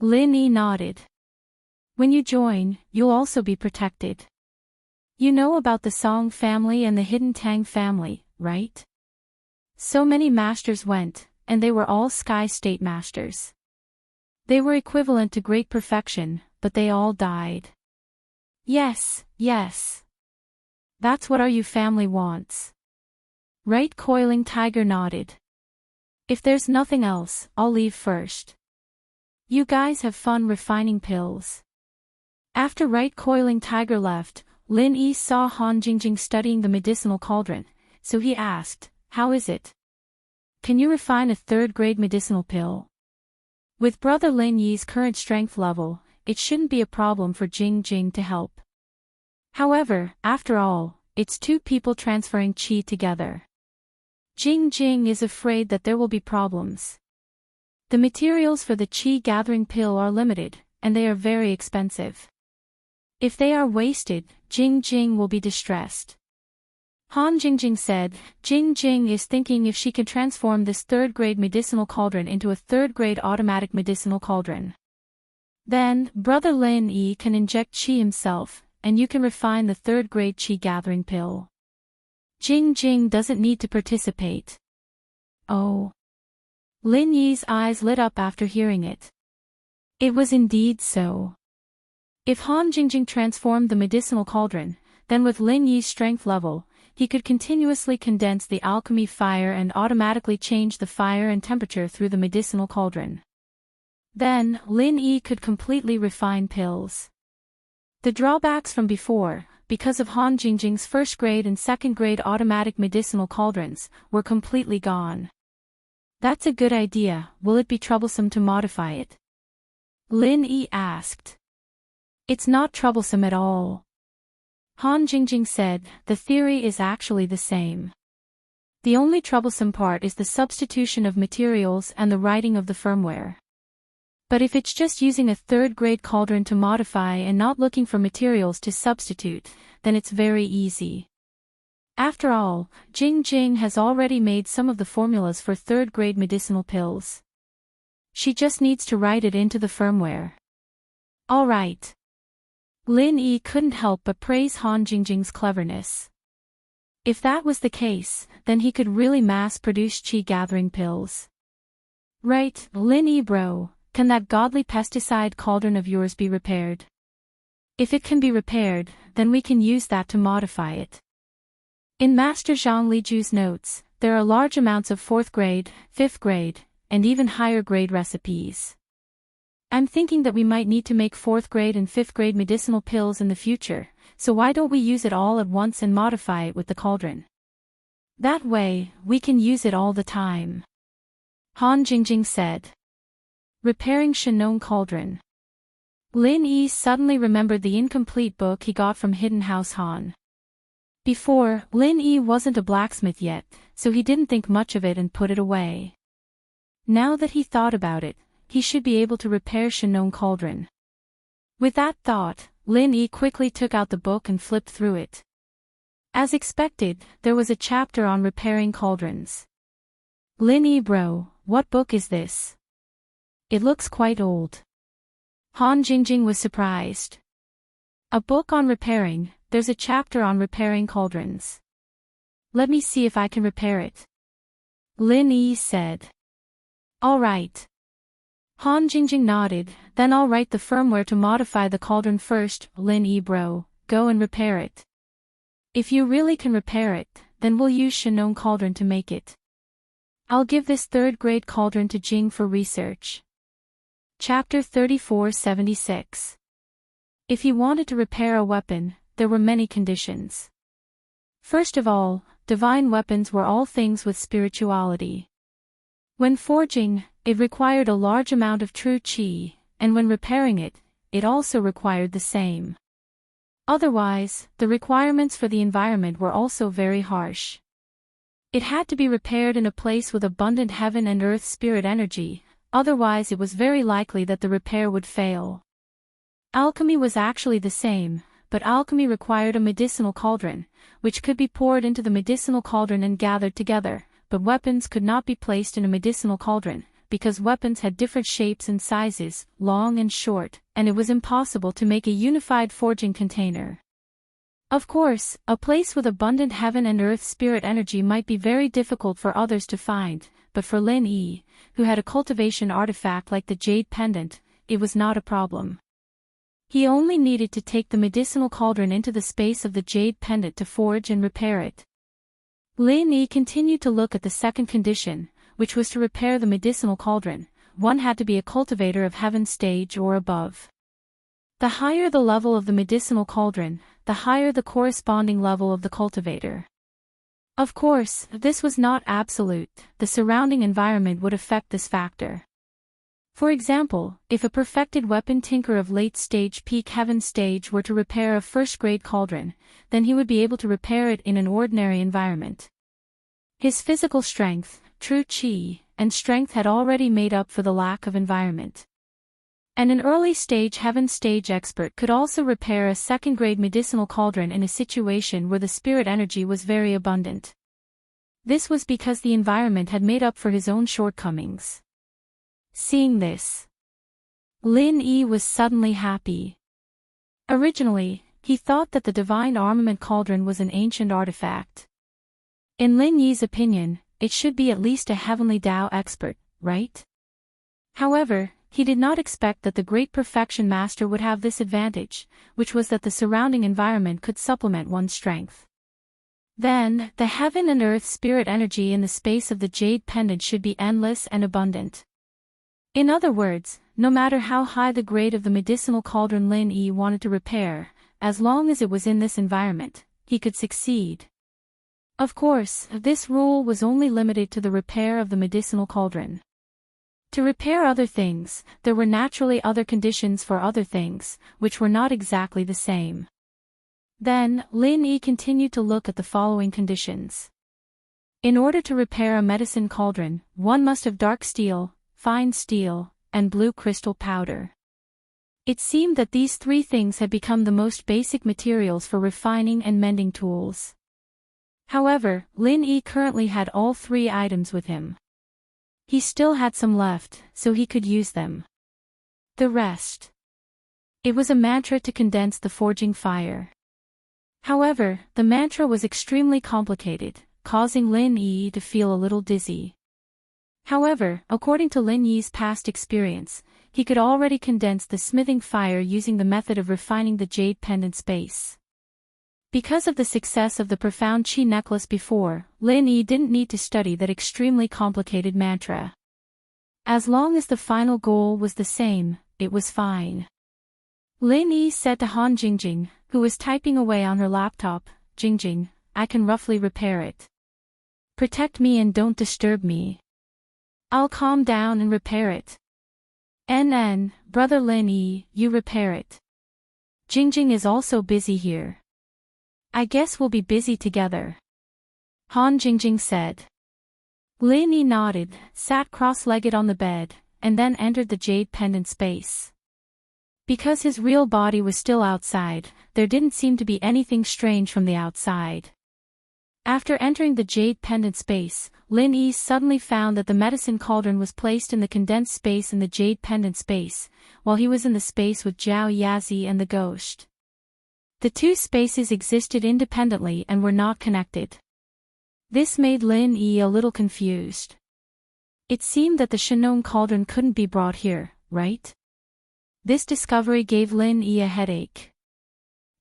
Lin Yi nodded. When you join, you'll also be protected. You know about the Song family and the Hidden Tang family, right? So many masters went, and they were all Sky State masters. They were equivalent to great perfection, but they all died. Yes, yes. That's what our Yu family wants. Right Coiling Tiger nodded. If there's nothing else, I'll leave first. You guys have fun refining pills. After Right Coiling Tiger left, Lin Yi saw Han Jingjing studying the medicinal cauldron, so he asked, how is it? Can you refine a third-grade medicinal pill? With brother Lin Yi's current strength level, it shouldn't be a problem for Jing Jing to help. However, after all, it's two people transferring qi together. Jing Jing is afraid that there will be problems. The materials for the qi gathering pill are limited, and they are very expensive. If they are wasted, Jing Jing will be distressed. Han Jingjing said, Jing Jing is thinking if she can transform this third-grade medicinal cauldron into a third-grade automatic medicinal cauldron. Then, brother Lin Yi can inject qi himself, and you can refine the third-grade qi gathering pill. Jing Jing doesn't need to participate. Oh. Lin Yi's eyes lit up after hearing it. It was indeed so. If Han Jingjing transformed the medicinal cauldron, then with Lin Yi's strength level, he could continuously condense the alchemy fire and automatically change the fire and temperature through the medicinal cauldron. Then, Lin Yi could completely refine pills. The drawbacks from before, because of Han Jingjing's first-grade and second-grade automatic medicinal cauldrons, were completely gone. That's a good idea. Will it be troublesome to modify it? Lin Yi asked. It's not troublesome at all. Han Jingjing said, the theory is actually the same. The only troublesome part is the substitution of materials and the writing of the firmware. But if it's just using a third-grade cauldron to modify and not looking for materials to substitute, then it's very easy. After all, Jing Jing has already made some of the formulas for third-grade medicinal pills. She just needs to write it into the firmware. All right. Lin Yi couldn't help but praise Han Jingjing's cleverness. If that was the case, then he could really mass-produce qi-gathering pills. Right, Lin E bro, can that godly pesticide cauldron of yours be repaired? If it can be repaired, then we can use that to modify it. In Master Zhang Liju's notes, there are large amounts of 4th grade, 5th grade, and even higher grade recipes. I'm thinking that we might need to make 4th grade and 5th grade medicinal pills in the future, so why don't we use it all at once and modify it with the cauldron? That way, we can use it all the time. Han Jingjing said. Repairing Shenong Cauldron. Lin Yi suddenly remembered the incomplete book he got from Hidden House Han. Before, Lin Yi wasn't a blacksmith yet, so he didn't think much of it and put it away. Now that he thought about it, he should be able to repair Shenong Cauldron. With that thought, Lin Yi quickly took out the book and flipped through it. As expected, there was a chapter on repairing cauldrons. Lin Yi bro, what book is this? It looks quite old. Han Jingjing was surprised. A book on repairing, there's a chapter on repairing cauldrons. Let me see if I can repair it. Lin Yi said. All right. Han Jingjing nodded, then I'll write the firmware to modify the cauldron first. Lin Yi bro, go and repair it. If you really can repair it, then we'll use Shenong Cauldron to make it. I'll give this 3rd grade cauldron to Jing for research. Chapter 3476. If he wanted to repair a weapon, there were many conditions. First of all, divine weapons were all things with spirituality. When forging, it required a large amount of true qi, and when repairing it, it also required the same. Otherwise, the requirements for the environment were also very harsh. It had to be repaired in a place with abundant heaven and earth spirit energy, otherwise it was very likely that the repair would fail. Alchemy was actually the same, but alchemy required a medicinal cauldron, which could be poured into the medicinal cauldron and gathered together, but weapons could not be placed in a medicinal cauldron, because weapons had different shapes and sizes, long and short, and it was impossible to make a unified forging container. Of course, a place with abundant heaven and earth spirit energy might be very difficult for others to find, but for Lin Yi, who had a cultivation artifact like the jade pendant, it was not a problem. He only needed to take the medicinal cauldron into the space of the jade pendant to forge and repair it. Lin Yi continued to look at the second condition, which was to repair the medicinal cauldron. One had to be a cultivator of heaven stage or above. The higher the level of the medicinal cauldron, the higher the corresponding level of the cultivator. Of course, this was not absolute, the surrounding environment would affect this factor. For example, if a perfected weapon tinker of late stage peak heaven stage were to repair a 1st grade cauldron, then he would be able to repair it in an ordinary environment. His physical strength, true qi, and strength had already made up for the lack of environment. And an early stage heaven stage expert could also repair a 2nd grade medicinal cauldron in a situation where the spirit energy was very abundant. This was because the environment had made up for his own shortcomings. Seeing this, Lin Yi was suddenly happy. Originally, he thought that the divine armament cauldron was an ancient artifact. In Lin Yi's opinion, it should be at least a heavenly Tao expert, right? However, he did not expect that the great perfection master would have this advantage, which was that the surrounding environment could supplement one's strength. Then, the heaven and earth spirit energy in the space of the jade pendant should be endless and abundant. In other words, no matter how high the grade of the medicinal cauldron Lin Yi wanted to repair, as long as it was in this environment, he could succeed. Of course, this rule was only limited to the repair of the medicinal cauldron. To repair other things, there were naturally other conditions for other things, which were not exactly the same. Then, Lin Yi continued to look at the following conditions. In order to repair a medicine cauldron, one must have dark steel, fine steel, and blue crystal powder. It seemed that these 3 things had become the most basic materials for refining and mending tools. However, Lin Yi currently had all 3 items with him. He still had some left, so he could use them. The rest. It was a mantra to condense the forging fire. However, the mantra was extremely complicated, causing Lin Yi to feel a little dizzy. However, according to Lin Yi's past experience, he could already condense the smithing fire using the method of refining the jade pendant space. Because of the success of the profound chi necklace before, Lin Yi didn't need to study that extremely complicated mantra. As long as the final goal was the same, it was fine. Lin Yi said to Han Jingjing, who was typing away on her laptop, "Jingjing, I can roughly repair it. Protect me and don't disturb me. I'll calm down and repair it. Brother Lin Yi, you repair it. Jingjing is also busy here. I guess we'll be busy together," Han Jingjing said. Lin Yi nodded, sat cross-legged on the bed, and then entered the jade pendant space. Because his real body was still outside, there didn't seem to be anything strange from the outside. After entering the jade pendant space, Lin Yi suddenly found that the medicine cauldron was placed in the condensed space in the jade pendant space, while he was in the space with Zhao Yazi and the ghost. The two spaces existed independently and were not connected. This made Lin Yi a little confused. It seemed that the Shenong cauldron couldn't be brought here, right? This discovery gave Lin Yi a headache.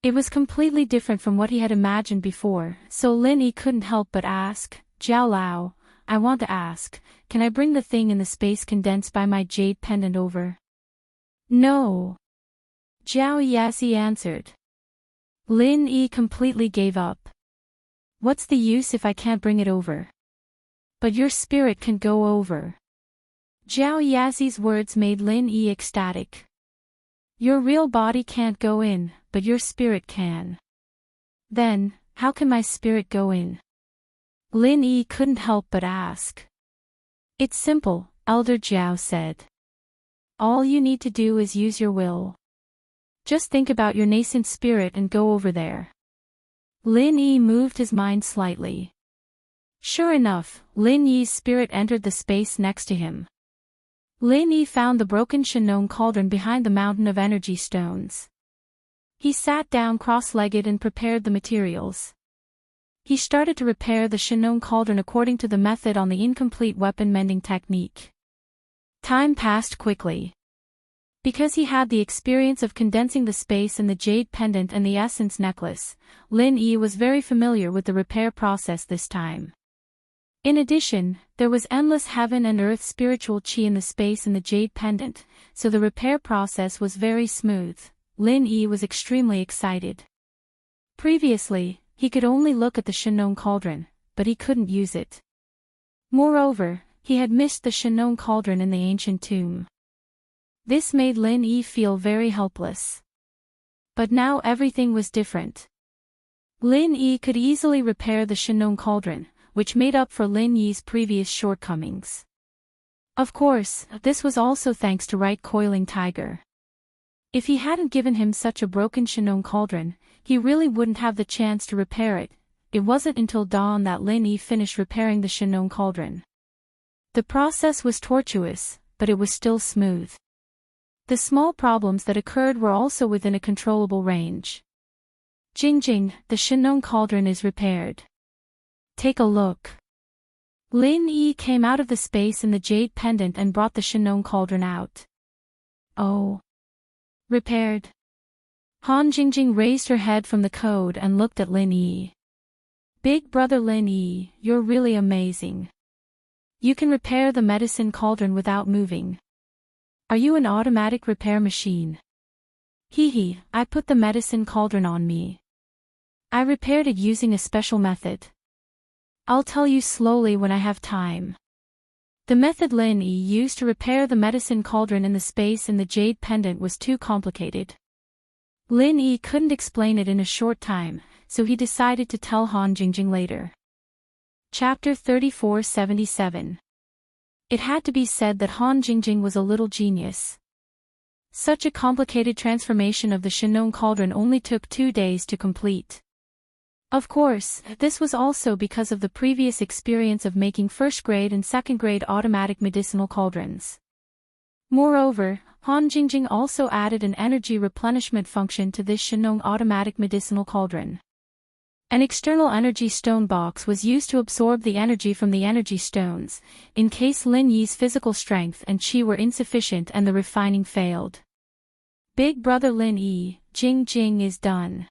It was completely different from what he had imagined before, so Lin Yi couldn't help but ask, "Zhao Lao, I want to ask, can I bring the thing in the space condensed by my jade pendant over?" "No," Zhao Yazi answered. Lin Yi completely gave up. "What's the use if I can't bring it over?" "But your spirit can go over." Zhao Yazi's words made Lin Yi ecstatic. "Your real body can't go in, but your spirit can." "Then, how can my spirit go in?" Lin Yi couldn't help but ask. "It's simple," Elder Zhao said. "All you need to do is use your will. Just think about your nascent spirit and go over there." Lin Yi moved his mind slightly. Sure enough, Lin Yi's spirit entered the space next to him. Lin Yi found the broken Shenong cauldron behind the mountain of energy stones. He sat down cross-legged and prepared the materials. He started to repair the Shenong cauldron according to the method on the incomplete weapon mending technique. Time passed quickly. Because he had the experience of condensing the space in the jade pendant and the essence necklace, Lin Yi was very familiar with the repair process this time. In addition, there was endless heaven and earth spiritual chi in the space in the jade pendant, so the repair process was very smooth. Lin Yi was extremely excited. Previously, he could only look at the Shenong cauldron, but he couldn't use it. Moreover, he had missed the Shenong cauldron in the ancient tomb. This made Lin Yi feel very helpless. But now everything was different. Lin Yi could easily repair the Shenong cauldron, which made up for Lin Yi's previous shortcomings. Of course, this was also thanks to Right Coiling Tiger. If he hadn't given him such a broken Shenong cauldron, he really wouldn't have the chance to repair it. It wasn't until dawn that Lin Yi finished repairing the Shenong cauldron. The process was tortuous, but it was still smooth. The small problems that occurred were also within a controllable range. "Jingjing, the Shenong cauldron is repaired. Take a look." Lin Yi came out of the space in the jade pendant and brought the Shenong cauldron out. "Oh. Repaired." Han Jingjing raised her head from the code and looked at Lin Yi. "Big brother Lin Yi, you're really amazing. You can repair the medicine cauldron without moving. Are you an automatic repair machine?" "Hee, I put the medicine cauldron on me. I repaired it using a special method. I'll tell you slowly when I have time." The method Lin Yi used to repair the medicine cauldron in the space in the jade pendant was too complicated. Lin Yi couldn't explain it in a short time, so he decided to tell Han Jingjing later. Chapter 3477. It had to be said that Han Jingjing was a little genius. Such a complicated transformation of the Shenong cauldron only took 2 days to complete. Of course, this was also because of the previous experience of making first-grade and second-grade automatic medicinal cauldrons. Moreover, Han Jingjing also added an energy replenishment function to this Shenong automatic medicinal cauldron. An external energy stone box was used to absorb the energy from the energy stones, in case Lin Yi's physical strength and qi were insufficient and the refining failed. Big brother Lin Yi, Jing Jing is done.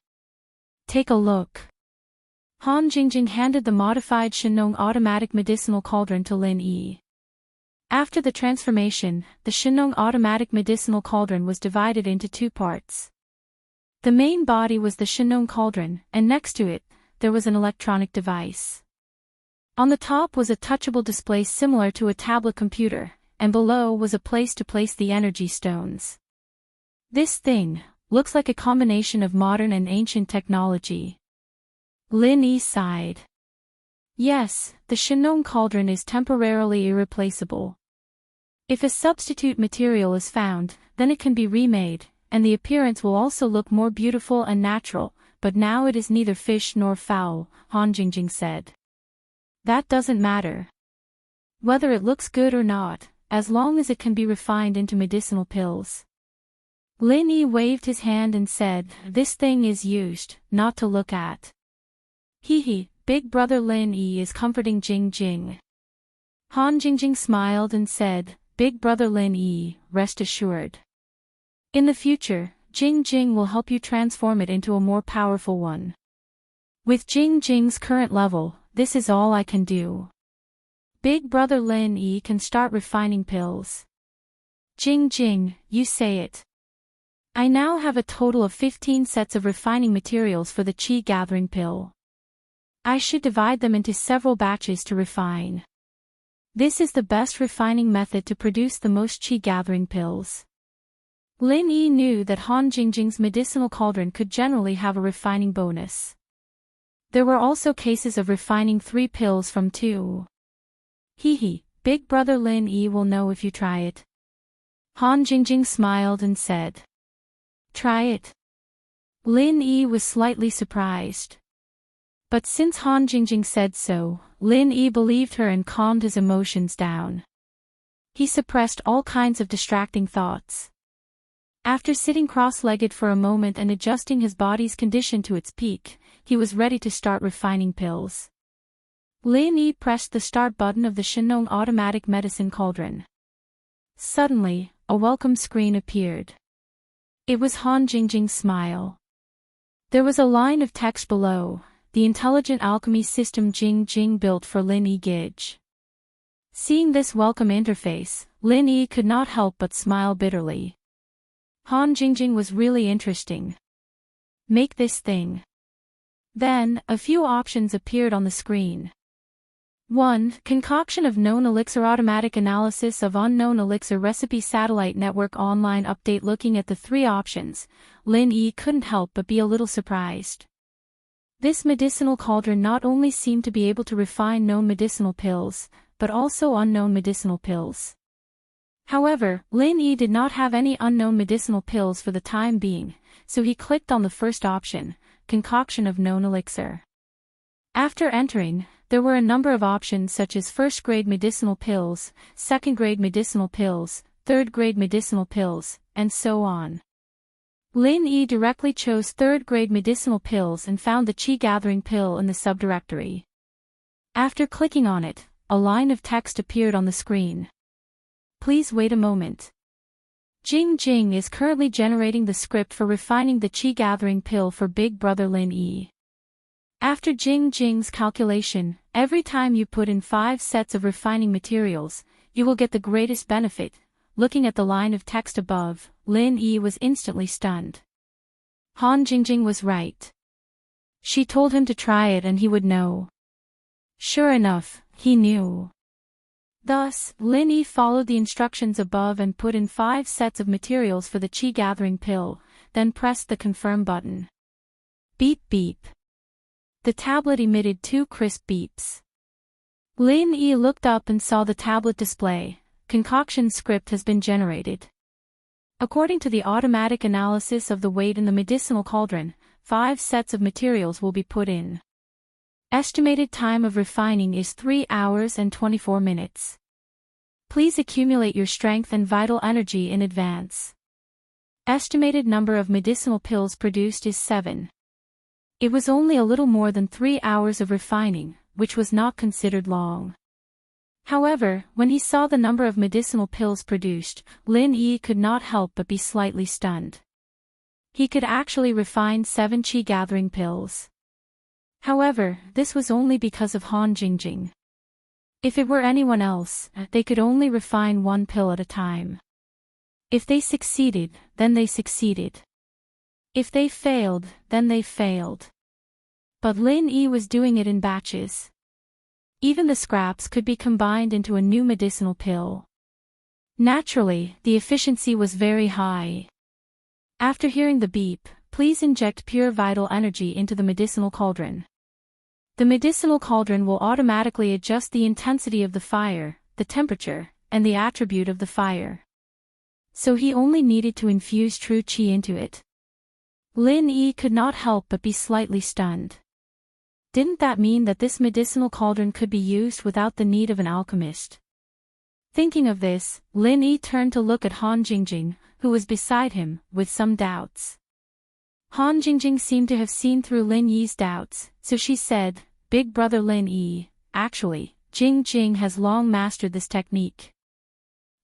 Take a look. Han Jingjing handed the modified Shenong automatic medicinal cauldron to Lin Yi. After the transformation, the Shenong automatic medicinal cauldron was divided into two parts. The main body was the Shenong cauldron, and next to it, there was an electronic device. On the top was a touchable display similar to a tablet computer, and below was a place to place the energy stones. This thing looks like a combination of modern and ancient technology. Lin Yi sighed. Yes, the Shenong cauldron is temporarily irreplaceable. If a substitute material is found, then it can be remade, and the appearance will also look more beautiful and natural, but now it is neither fish nor fowl, Han Jingjing said. That doesn't matter. Whether it looks good or not, as long as it can be refined into medicinal pills. Lin Yi waved his hand and said, this thing is used, not to look at. Hee, big brother Lin Yi is comforting Jing Jing. Han Jingjing smiled and said, big brother Lin Yi, rest assured. In the future, Jing Jing will help you transform it into a more powerful one. With Jing Jing's current level, this is all I can do. Big brother Lin Yi can start refining pills. Jing Jing, you say it. I now have a total of 15 sets of refining materials for the qi gathering pill. I should divide them into several batches to refine. This is the best refining method to produce the most qi gathering pills. Lin Yi knew that Han Jingjing's medicinal cauldron could generally have a refining bonus. There were also cases of refining 3 pills from 2. Hee, big brother Lin Yi will know if you try it. Han Jingjing smiled and said. Try it. Lin Yi was slightly surprised. But since Han Jingjing said so, Lin Yi believed her and calmed his emotions down. He suppressed all kinds of distracting thoughts. After sitting cross-legged for a moment and adjusting his body's condition to its peak, he was ready to start refining pills. Lin Yi pressed the start button of the Shenong automatic medicine cauldron. Suddenly, a welcome screen appeared. It was Han Jingjing's smile. There was a line of text below, the intelligent alchemy system Jing Jing built for Lin Yi Gij. Seeing this welcome interface, Lin Yi could not help but smile bitterly. Han Jingjing was really interesting. Make this thing. Then, a few options appeared on the screen. 1. Concoction of known elixir. Automatic analysis of unknown elixir recipe. Satellite network online update. Looking at the 3 options, Lin Yi couldn't help but be a little surprised. This medicinal cauldron not only seemed to be able to refine known medicinal pills, but also unknown medicinal pills. However, Lin Yi did not have any unknown medicinal pills for the time being, so he clicked on the first option, concoction of known elixir. After entering, there were a number of options such as first-grade medicinal pills, second-grade medicinal pills, third-grade medicinal pills, and so on. Lin Yi directly chose third-grade medicinal pills and found the qi-gathering pill in the subdirectory. After clicking on it, a line of text appeared on the screen. Please wait a moment. Jing Jing is currently generating the script for refining the qi-gathering pill for Big Brother Lin Yi. After Jing Jing's calculation, every time you put in 5 sets of refining materials, you will get the greatest benefit. Looking at the line of text above, Lin Yi was instantly stunned. Han Jingjing was right. She told him to try it and he would know. Sure enough, he knew. Thus, Lin Yi followed the instructions above and put in 5 sets of materials for the qi-gathering pill, then pressed the confirm button. Beep beep. The tablet emitted 2 crisp beeps. Lin Yi looked up and saw the tablet display. Concoction script has been generated. According to the automatic analysis of the weight in the medicinal cauldron, 5 sets of materials will be put in. Estimated time of refining is 3 hours and 24 minutes. Please accumulate your strength and vital energy in advance. Estimated number of medicinal pills produced is 7. It was only a little more than 3 hours of refining, which was not considered long. However, when he saw the number of medicinal pills produced, Lin Yi could not help but be slightly stunned. He could actually refine 7 qi-gathering pills. However, this was only because of Han Jingjing. If it were anyone else, they could only refine 1 pill at a time. If they succeeded, then they succeeded. If they failed, then they failed. But Lin Yi was doing it in batches. Even the scraps could be combined into a new medicinal pill. Naturally, the efficiency was very high. After hearing the beep, please inject pure vital energy into the medicinal cauldron. The medicinal cauldron will automatically adjust the intensity of the fire, the temperature, and the attribute of the fire. So he only needed to infuse true qi into it. Lin Yi could not help but be slightly stunned. Didn't that mean that this medicinal cauldron could be used without the need of an alchemist? Thinking of this, Lin Yi turned to look at Han Jingjing, who was beside him, with some doubts. Han Jingjing seemed to have seen through Lin Yi's doubts, so she said, "Big brother Lin Yi, actually, Jingjing has long mastered this technique."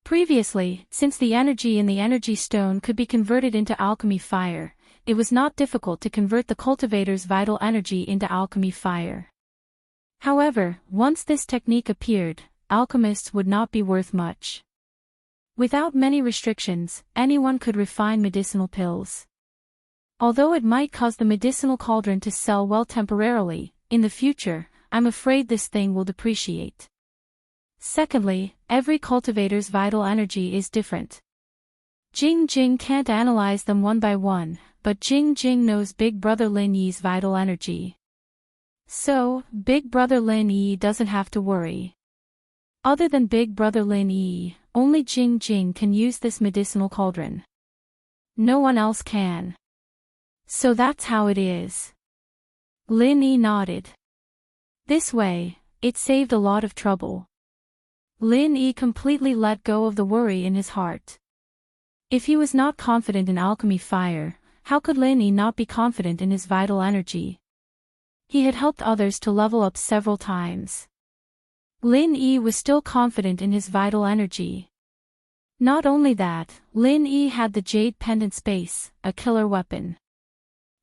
Previously, since the energy in the energy stone could be converted into alchemy fire, it was not difficult to convert the cultivator's vital energy into alchemy fire. However, once this technique appeared, alchemists would not be worth much. Without many restrictions, anyone could refine medicinal pills. Although it might cause the medicinal cauldron to sell well temporarily, in the future, I'm afraid this thing will depreciate. Secondly, every cultivator's vital energy is different. Jingjing can't analyze them one by one, but Jingjing knows Big Brother Lin Yi's vital energy. So, Big Brother Lin Yi doesn't have to worry. Other than Big Brother Lin Yi, only Jingjing can use this medicinal cauldron. No one else can. So that's how it is. Lin Yi nodded. This way, it saved a lot of trouble. Lin Yi completely let go of the worry in his heart. If he was not confident in alchemy fire, how could Lin Yi not be confident in his vital energy? He had helped others to level up several times. Lin Yi was still confident in his vital energy. Not only that, Lin Yi had the Jade Pendant Space, a killer weapon.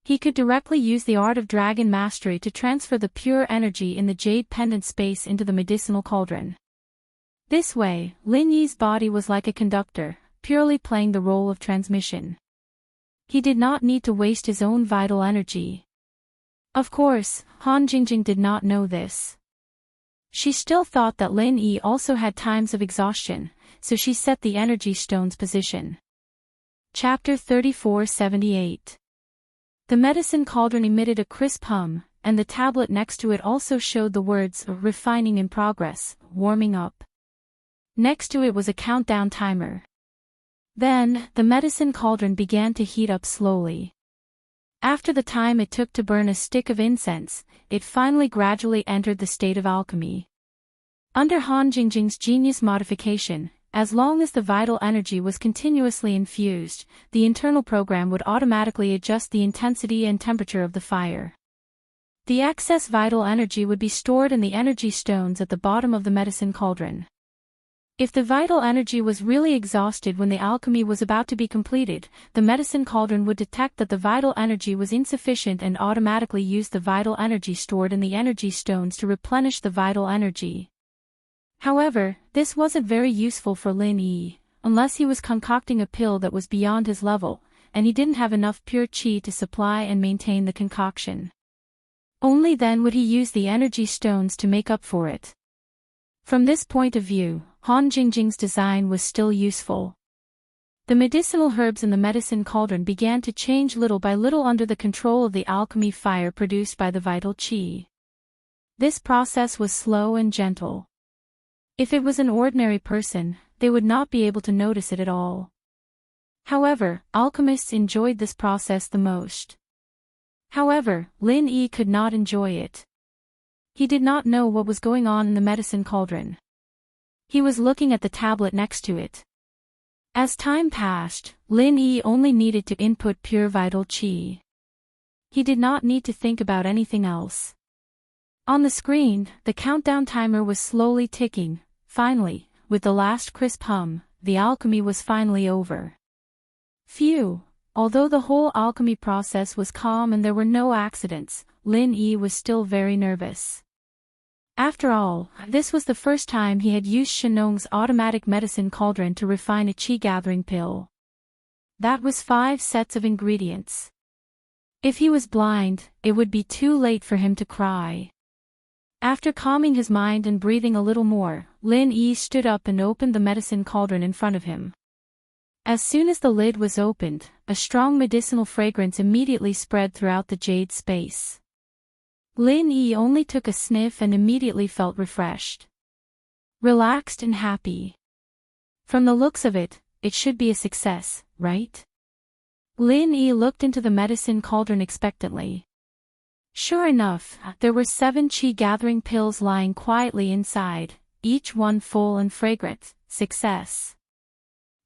He could directly use the Art of Dragon Mastery to transfer the pure energy in the Jade Pendant Space into the medicinal cauldron. This way, Lin Yi's body was like a conductor, purely playing the role of transmission. He did not need to waste his own vital energy. Of course, Han Jingjing did not know this. She still thought that Lin Yi also had times of exhaustion, so she set the energy stone's position. Chapter 3478. The medicine cauldron emitted a crisp hum, and the tablet next to it also showed the words "refining in progress, warming up." Next to it was a countdown timer. Then, the medicine cauldron began to heat up slowly. After the time it took to burn a stick of incense, it finally gradually entered the state of alchemy. Under Han Jingjing's genius modification, as long as the vital energy was continuously infused, the internal program would automatically adjust the intensity and temperature of the fire. The excess vital energy would be stored in the energy stones at the bottom of the medicine cauldron. If the vital energy was really exhausted when the alchemy was about to be completed, the medicine cauldron would detect that the vital energy was insufficient and automatically use the vital energy stored in the energy stones to replenish the vital energy. However, this wasn't very useful for Lin Yi, unless he was concocting a pill that was beyond his level, and he didn't have enough pure qi to supply and maintain the concoction. Only then would he use the energy stones to make up for it. From this point of view, Han Jingjing's design was still useful. The medicinal herbs in the medicine cauldron began to change little by little under the control of the alchemy fire produced by the vital qi. This process was slow and gentle. If it was an ordinary person, they would not be able to notice it at all. However, alchemists enjoyed this process the most. However, Lin Yi could not enjoy it. He did not know what was going on in the medicine cauldron. He was looking at the tablet next to it. As time passed, Lin Yi only needed to input pure vital qi. He did not need to think about anything else. On the screen, the countdown timer was slowly ticking. Finally, with the last crisp hum, the alchemy was finally over. Phew! Although the whole alchemy process was calm and there were no accidents, Lin Yi was still very nervous. After all, this was the first time he had used Shenong's automatic medicine cauldron to refine a qi-gathering pill. That was 5 sets of ingredients. If he was blind, it would be too late for him to cry. After calming his mind and breathing a little more, Lin Yi stood up and opened the medicine cauldron in front of him. As soon as the lid was opened, a strong medicinal fragrance immediately spread throughout the jade space. Lin Yi only took a sniff and immediately felt refreshed. Relaxed and happy. From the looks of it, it should be a success, right? Lin Yi looked into the medicine cauldron expectantly. Sure enough, there were 7 qi-gathering pills lying quietly inside, each one full and fragrant. Success.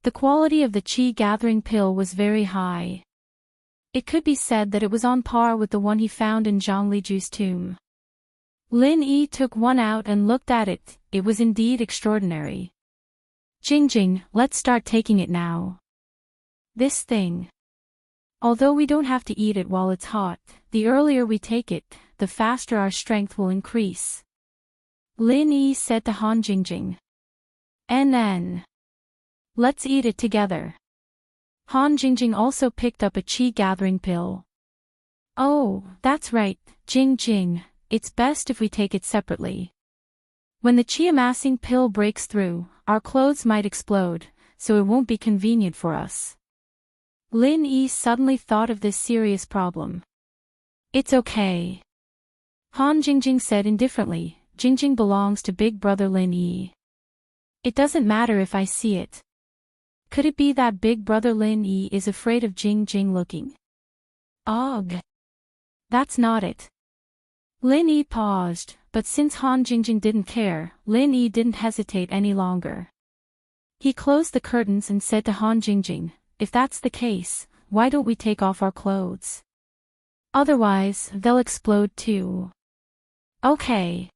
The quality of the qi-gathering pill was very high. It could be said that it was on par with the one he found in Zhang Liju's tomb. Lin Yi took one out and looked at it. It was indeed extraordinary. Jingjing, let's start taking it now. This thing. Although we don't have to eat it while it's hot, the earlier we take it, the faster our strength will increase. Lin Yi said to Han Jingjing. NN. Let's eat it together. Han Jingjing also picked up a qi-gathering pill. Oh, that's right, Jingjing, it's best if we take it separately. When the qi-amassing pill breaks through, our clothes might explode, so it won't be convenient for us. Lin Yi suddenly thought of this serious problem. It's okay. Han Jingjing said indifferently. Jingjing belongs to big brother Lin Yi. It doesn't matter if I see it. Could it be that big brother Lin Yi is afraid of Jingjing looking? Ugh. That's not it. Lin Yi paused, but since Han Jingjing didn't care, Lin Yi didn't hesitate any longer. He closed the curtains and said to Han Jingjing, if that's the case, why don't we take off our clothes? Otherwise, they'll explode too. Okay.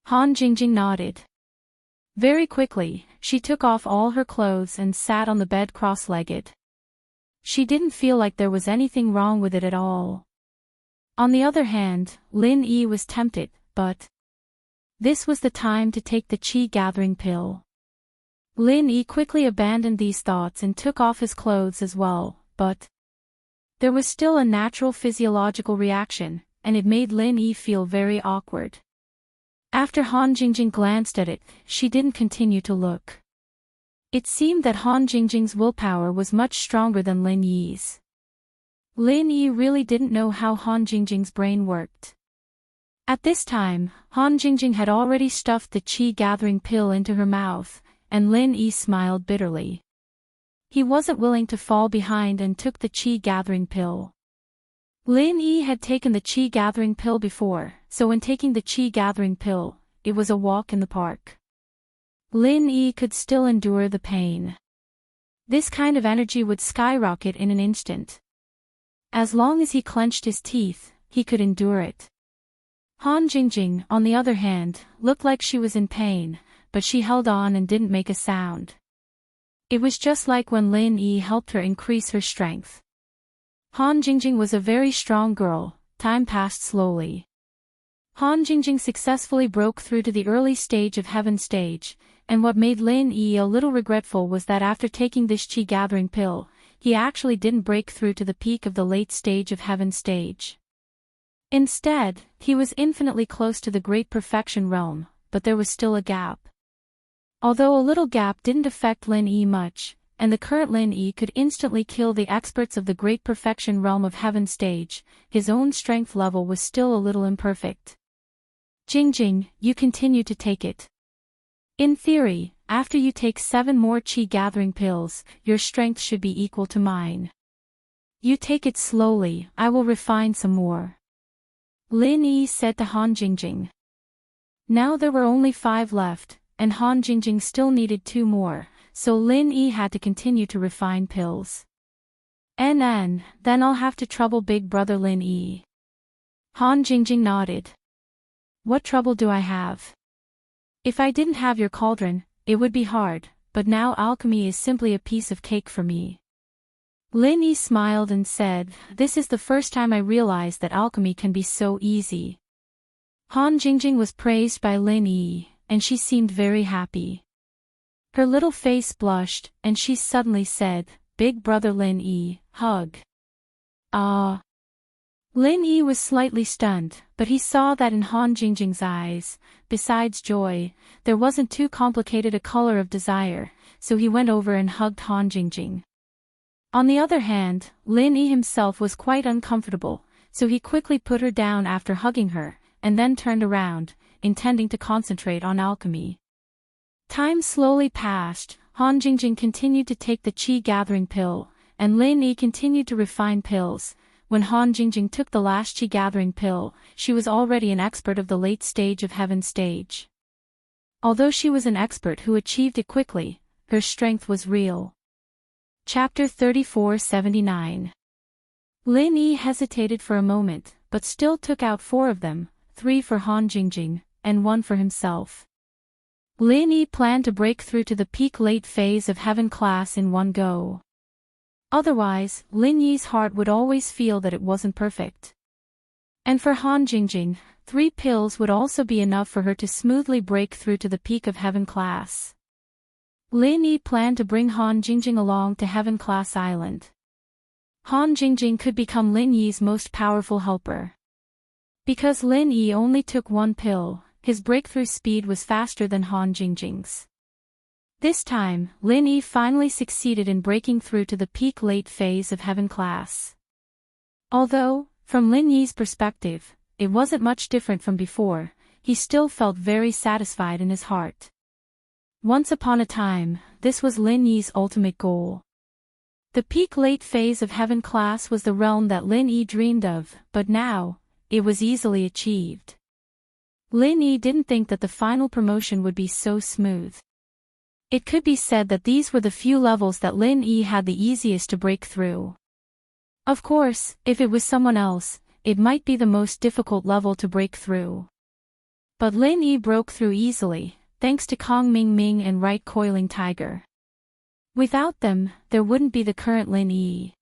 Han Jingjing nodded. Very quickly, she took off all her clothes and sat on the bed cross-legged. She didn't feel like there was anything wrong with it at all. On the other hand, Lin Yi was tempted, but this was the time to take the qi-gathering pill. Lin Yi quickly abandoned these thoughts and took off his clothes as well, but there was still a natural physiological reaction, and it made Lin Yi feel very awkward. After Han Jingjing glanced at it, she didn't continue to look. It seemed that Han Jingjing's willpower was much stronger than Lin Yi's. Lin Yi really didn't know how Han Jingjing's brain worked. At this time, Han Jingjing had already stuffed the qi-gathering pill into her mouth, and Lin Yi smiled bitterly. He wasn't willing to fall behind and took the qi-gathering pill. Lin Yi had taken the qi-gathering pill before, so when taking the qi-gathering pill, it was a walk in the park. Lin Yi could still endure the pain. This kind of energy would skyrocket in an instant. As long as he clenched his teeth, he could endure it. Han Jingjing, on the other hand, looked like she was in pain, but she held on and didn't make a sound. It was just like when Lin Yi helped her increase her strength. Han Jingjing was a very strong girl. Time passed slowly. Han Jingjing successfully broke through to the early stage of Heaven stage, and what made Lin Yi a little regretful was that after taking this qi-gathering pill, he actually didn't break through to the peak of the late stage of Heaven stage. Instead, he was infinitely close to the Great Perfection realm, but there was still a gap. Although a little gap didn't affect Lin Yi much, and the current Lin Yi could instantly kill the experts of the Great Perfection realm of Heaven stage, his own strength level was still a little imperfect. Jingjing, you continue to take it. In theory, after you take 7 more qi-gathering pills, your strength should be equal to mine. You take it slowly, I will refine some more. Lin Yi said to Han Jingjing. Now there were only 5 left, and Han Jingjing still needed 2 more, so Lin Yi had to continue to refine pills. Then I'll have to trouble big brother Lin Yi. Han Jingjing nodded. What trouble do I have? If I didn't have your cauldron, it would be hard, but now alchemy is simply a piece of cake for me. Lin Yi smiled and said, this is the first time I realized that alchemy can be so easy. Han Jingjing was praised by Lin Yi, and she seemed very happy. Her little face blushed, and she suddenly said, Big brother Lin Yi, hug. Ah. Lin Yi was slightly stunned, but he saw that in Han Jingjing's eyes, besides joy, there wasn't too complicated a color of desire, so he went over and hugged Han Jingjing. On the other hand, Lin Yi himself was quite uncomfortable, so he quickly put her down after hugging her, and then turned around, intending to concentrate on alchemy. Time slowly passed. Han Jingjing continued to take the qi-gathering pill, and Lin Yi continued to refine pills. When Han Jingjing took the last qi-gathering pill, she was already an expert of the late stage of heaven stage. Although she was an expert who achieved it quickly, her strength was real. Chapter 3479. Lin Yi hesitated for a moment, but still took out 4 of them, 3 for Han Jingjing, and 1 for himself. Lin Yi planned to break through to the peak late phase of heaven class in one go. Otherwise, Lin Yi's heart would always feel that it wasn't perfect. And for Han Jingjing, 3 pills would also be enough for her to smoothly break through to the peak of heaven class. Lin Yi planned to bring Han Jingjing along to Heaven Class Island. Han Jingjing could become Lin Yi's most powerful helper. Because Lin Yi only took 1 pill, his breakthrough speed was faster than Han Jingjing's. This time, Lin Yi finally succeeded in breaking through to the peak late phase of heaven class. Although, from Lin Yi's perspective, it wasn't much different from before, he still felt very satisfied in his heart. Once upon a time, this was Lin Yi's ultimate goal. The peak late phase of heaven class was the realm that Lin Yi dreamed of, but now, it was easily achieved. Lin Yi didn't think that the final promotion would be so smooth. It could be said that these were the few levels that Lin Yi had the easiest to break through. Of course, if it was someone else, it might be the most difficult level to break through. But Lin Yi broke through easily, thanks to Kong Ming Ming and Right Coiling Tiger. Without them, there wouldn't be the current Lin Yi.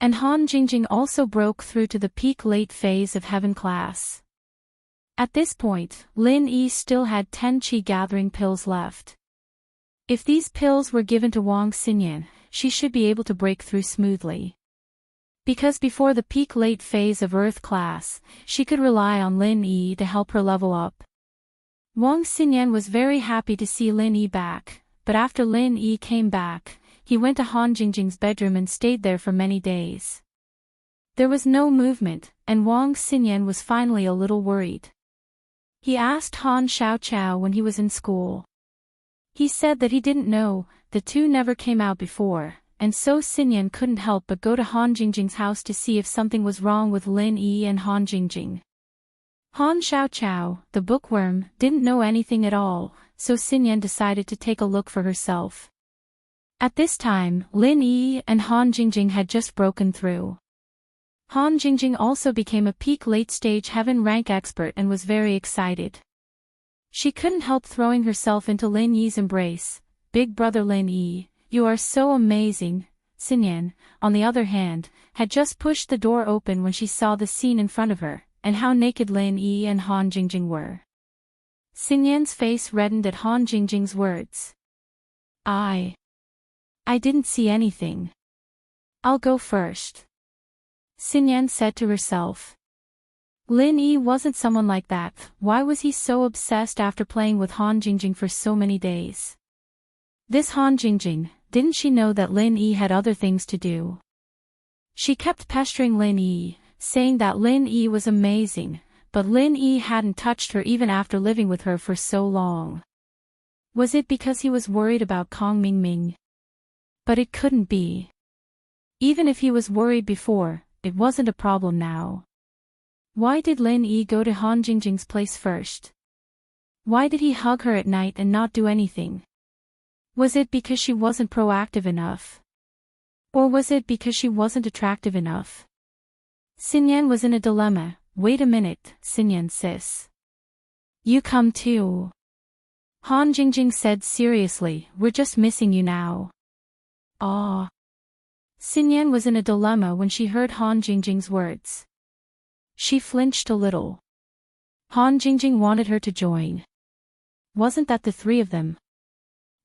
And Han Jingjing also broke through to the peak late phase of heaven class. At this point, Lin Yi still had 10 qi-gathering pills left. If these pills were given to Wang Xinyan, she should be able to break through smoothly. Because before the peak late phase of Earth class, she could rely on Lin Yi to help her level up. Wang Xinyan was very happy to see Lin Yi back, but after Lin Yi came back, he went to Han Jingjing's bedroom and stayed there for many days. There was no movement, and Wang Xinyan was finally a little worried. He asked Han Xiaoqiao when he was in school. He said that he didn't know, the 2 never came out before, and so Xinyan couldn't help but go to Han Jingjing's house to see if something was wrong with Lin Yi and Han Jingjing. Han Xiaoqiao, the bookworm, didn't know anything at all, so Xinyan decided to take a look for herself. At this time, Lin Yi and Han Jingjing had just broken through. Han Jingjing also became a peak late-stage heaven rank expert and was very excited. She couldn't help throwing herself into Lin Yi's embrace. Big brother Lin Yi, you are so amazing. Xinyan, on the other hand, had just pushed the door open when she saw the scene in front of her, and how naked Lin Yi and Han Jingjing were. Xinyan's face reddened at Han Jingjing's words. I didn't see anything. I'll go first. Xinyan said to herself. Lin Yi wasn't someone like that. Why was he so obsessed after playing with Han Jingjing for so many days? This Han Jingjing, didn't she know that Lin Yi had other things to do? She kept pestering Lin Yi, saying that Lin Yi was amazing, but Lin Yi hadn't touched her even after living with her for so long. Was it because he was worried about Kong Ming Ming? But it couldn't be. Even if he was worried before, it wasn't a problem now. Why did Lin Yi go to Han Jingjing's place first? Why did he hug her at night and not do anything? Was it because she wasn't proactive enough? Or was it because she wasn't attractive enough? Xinyan was in a dilemma. Wait a minute, Xinyan sis. You come too. Han Jingjing said seriously, we're just missing you now. Ah. Xinyan was in a dilemma when she heard Han Jingjing's words. She flinched a little. Han Jingjing wanted her to join. Wasn't that the three of them?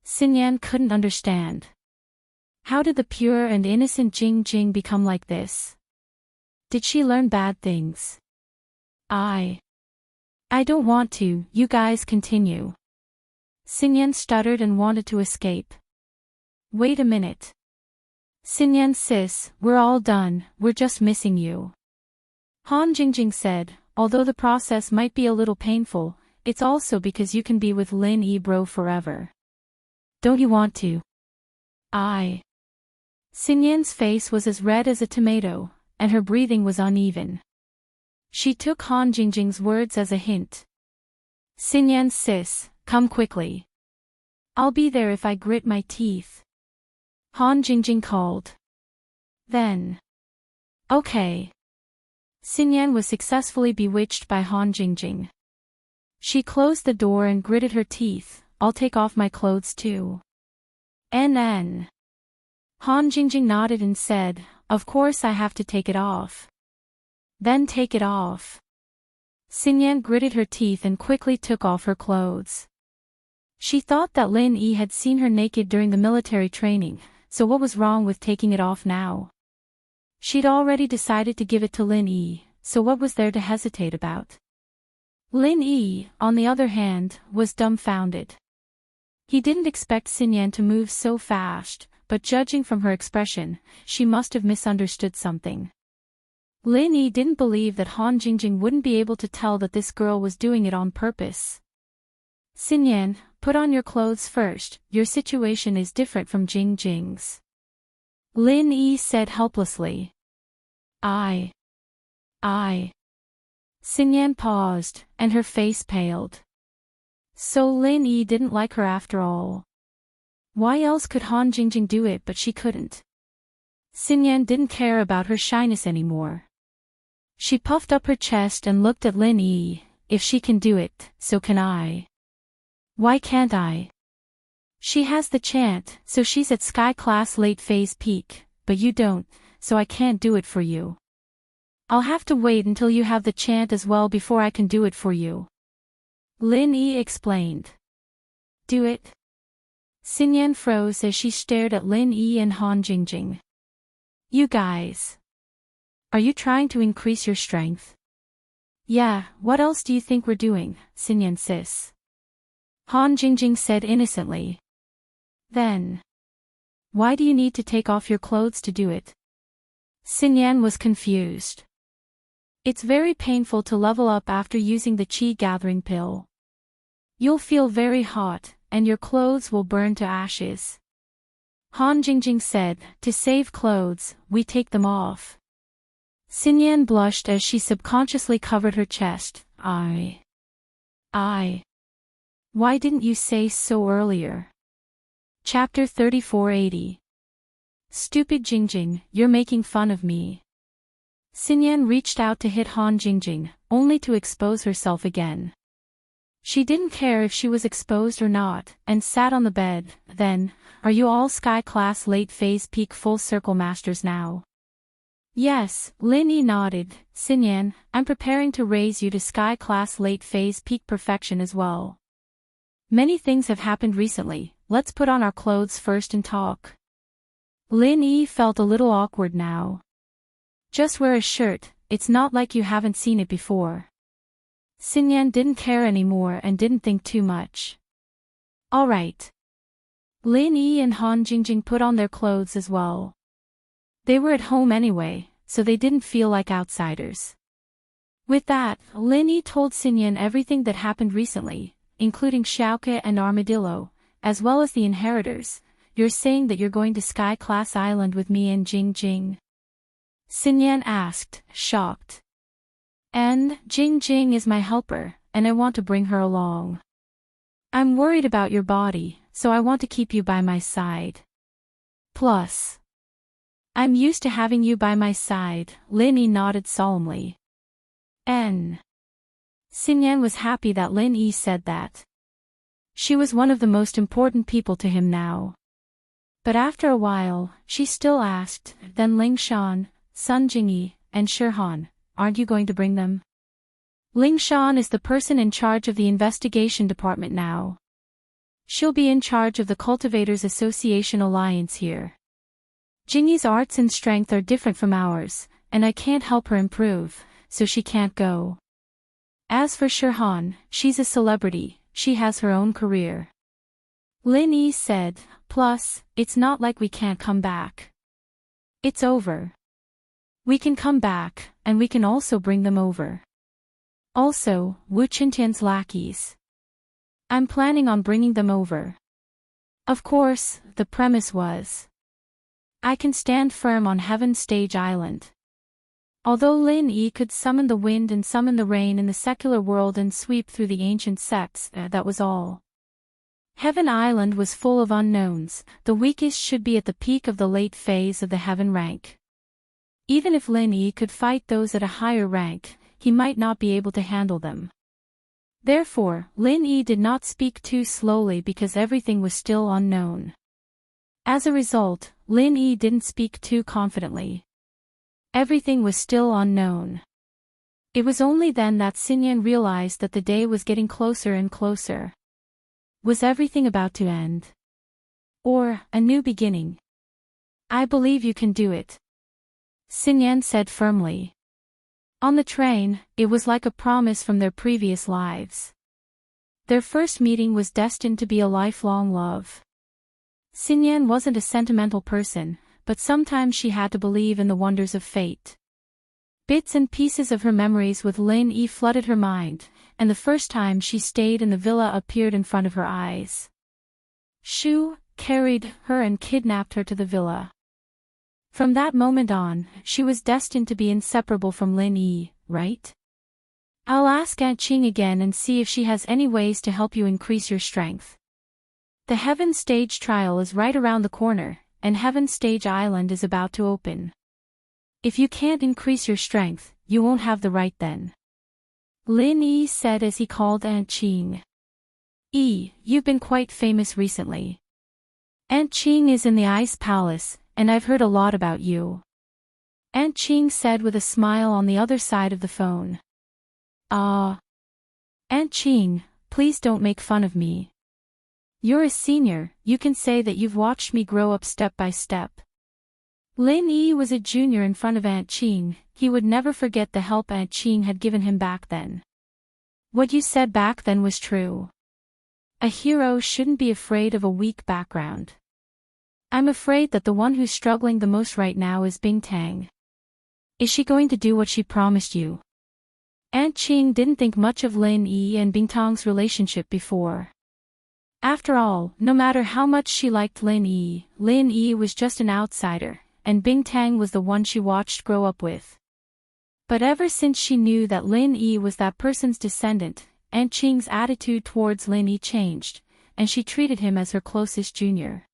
Xinyan couldn't understand. How did the pure and innocent Jingjing become like this? Did she learn bad things? I don't want to, you guys continue. Xinyan stuttered and wanted to escape. Wait a minute. Xinyan sis, we're all done, we're just missing you. Han Jingjing said, although the process might be a little painful, it's also because you can be with Lin Yi bro forever. Don't you want to? Xinyan's face was as red as a tomato, and her breathing was uneven. She took Han Jingjing's words as a hint. Xinyan sis, come quickly. I'll be there if I grit my teeth. Han Jingjing called. Then. Okay. Xinyan was successfully bewitched by Han Jingjing. She closed the door and gritted her teeth. I'll take off my clothes too. NN. Han Jingjing nodded and said, of course I have to take it off. Then take it off. Xinyan gritted her teeth and quickly took off her clothes. She thought that Lin Yi had seen her naked during the military training, so what was wrong with taking it off now? She'd already decided to give it to Lin Yi, so what was there to hesitate about? Lin Yi, on the other hand, was dumbfounded. He didn't expect Xinyan to move so fast, but judging from her expression, she must have misunderstood something. Lin Yi didn't believe that Han Jingjing wouldn't be able to tell that this girl was doing it on purpose. Xinyan, put on your clothes first, your situation is different from Jingjing's. Lin Yi said helplessly. Xinyan paused, and her face paled. So Lin Yi didn't like her after all. Why else could Han Jingjing do it but she couldn't? Xinyan didn't care about her shyness anymore. She puffed up her chest and looked at Lin Yi. If she can do it, so can I. Why can't I? She has the chant, so she's at Sky Class late phase peak, but you don't, so I can't do it for you. I'll have to wait until you have the chant as well before I can do it for you. Lin Yi explained. Do it? Xinyan froze as she stared at Lin Yi and Han Jingjing. You guys. Are you trying to increase your strength? Yeah, what else do you think we're doing, Xinyan sis? Han Jingjing said innocently. Then. Why do you need to take off your clothes to do it? Xinyan was confused. It's very painful to level up after using the Qi gathering pill. You'll feel very hot, and your clothes will burn to ashes. Han Jingjing said, to save clothes, we take them off. Xinyan blushed as she subconsciously covered her chest. Why didn't you say so earlier? Chapter 3480. Stupid Jingjing, you're making fun of me. Xinyan reached out to hit Han Jingjing, only to expose herself again. She didn't care if she was exposed or not, and sat on the bed. Then, are you all Sky Class late phase peak full circle masters now? Yes, Lin Yi nodded. Xinyan, I'm preparing to raise you to Sky Class late phase peak perfection as well. Many things have happened recently, let's put on our clothes first and talk. Lin Yi felt a little awkward now. Just wear a shirt, it's not like you haven't seen it before. Xinyan didn't care anymore and didn't think too much. Alright. Lin Yi and Han Jingjing put on their clothes as well. They were at home anyway, so they didn't feel like outsiders. With that, Lin Yi told Xinyan everything that happened recently, including Xiaoke and Armadillo, as well as the inheritors. You're saying that you're going to Sky Class Island with me and Jingjing? Xinyan asked, shocked. And Jingjing is my helper, and I want to bring her along. I'm worried about your body, so I want to keep you by my side. Plus, I'm used to having you by my side, Lin Yi nodded solemnly. Xin Yan was happy that Lin Yi said that. She was one of the most important people to him now. But after a while, she still asked, then Ling Shan, Sun Jingyi, and Shirhan, aren't you going to bring them? Ling Shan is the person in charge of the investigation department now. She'll be in charge of the Cultivators Association Alliance here. Jingyi's arts and strength are different from ours, and I can't help her improve, so she can't go. As for Shirhan, she's a celebrity, she has her own career. Lin Yi said, plus, it's not like we can't come back. It's over. We can come back, and we can also bring them over. Also, Wu Qintian's lackeys. I'm planning on bringing them over. Of course, the premise was, I can stand firm on Heaven's Stage Island. Although Lin Yi could summon the wind and summon the rain in the secular world and sweep through the ancient sects, that was all. Heaven Island was full of unknowns, the weakest should be at the peak of the late phase of the Heaven rank. Even if Lin Yi could fight those at a higher rank, he might not be able to handle them. Therefore, Lin Yi did not speak too slowly because everything was still unknown. As a result, Lin Yi didn't speak too confidently. Everything was still unknown. It was only then that Xinyan realized that the day was getting closer and closer. Was everything about to end? Or, a new beginning? I believe you can do it, Xinyan said firmly. On the train, it was like a promise from their previous lives. Their first meeting was destined to be a lifelong love. Xinyan wasn't a sentimental person, but sometimes she had to believe in the wonders of fate. Bits and pieces of her memories with Lin Yi flooded her mind, and the first time she stayed in the villa appeared in front of her eyes. Shu carried her and kidnapped her to the villa. From that moment on, she was destined to be inseparable from Lin Yi, right? I'll ask Aunt Qing again and see if she has any ways to help you increase your strength. The Heaven Stage trial is right around the corner, and Heaven Stage Island is about to open. If you can't increase your strength, you won't have the right then. Lin Yi said as he called Aunt Qing. You've been quite famous recently. Aunt Qing is in the Ice Palace, and I've heard a lot about you. Aunt Qing said with a smile on the other side of the phone. Aunt Qing, please don't make fun of me. You're a senior, you can say that you've watched me grow up step by step. Lin Yi was a junior in front of Aunt Qing, he would never forget the help Aunt Qing had given him back then. What you said back then was true. A hero shouldn't be afraid of a weak background. I'm afraid that the one who's struggling the most right now is Bingtang. Is she going to do what she promised you? Aunt Qing didn't think much of Lin Yi and Bingtang's relationship before. After all, no matter how much she liked Lin Yi was just an outsider, and Bingtang was the one she watched grow up with. But ever since she knew that Lin Yi was that person's descendant, Aunt Qing's attitude towards Lin Yi changed, and she treated him as her closest junior.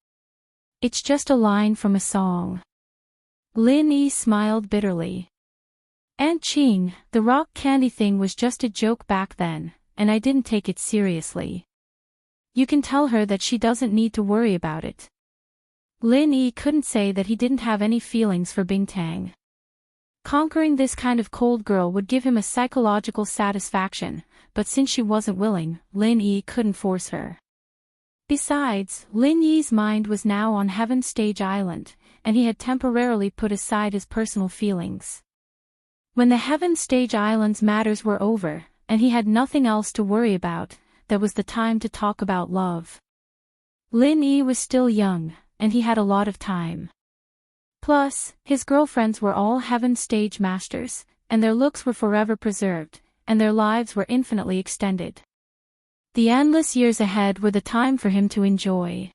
It's just a line from a song. Lin Yi smiled bitterly. Aunt Qing, the rock candy thing was just a joke back then, and I didn't take it seriously. You can tell her that she doesn't need to worry about it. Lin Yi couldn't say that he didn't have any feelings for Bingtang. Conquering this kind of cold girl would give him a psychological satisfaction, but since she wasn't willing, Lin Yi couldn't force her. Besides, Lin Yi's mind was now on Heaven Stage Island, and he had temporarily put aside his personal feelings. When the Heaven Stage Island's matters were over, and he had nothing else to worry about, that was the time to talk about love. Lin Yi was still young, and he had a lot of time. Plus, his girlfriends were all Heaven Stage masters, and their looks were forever preserved, and their lives were infinitely extended. The endless years ahead were the time for him to enjoy.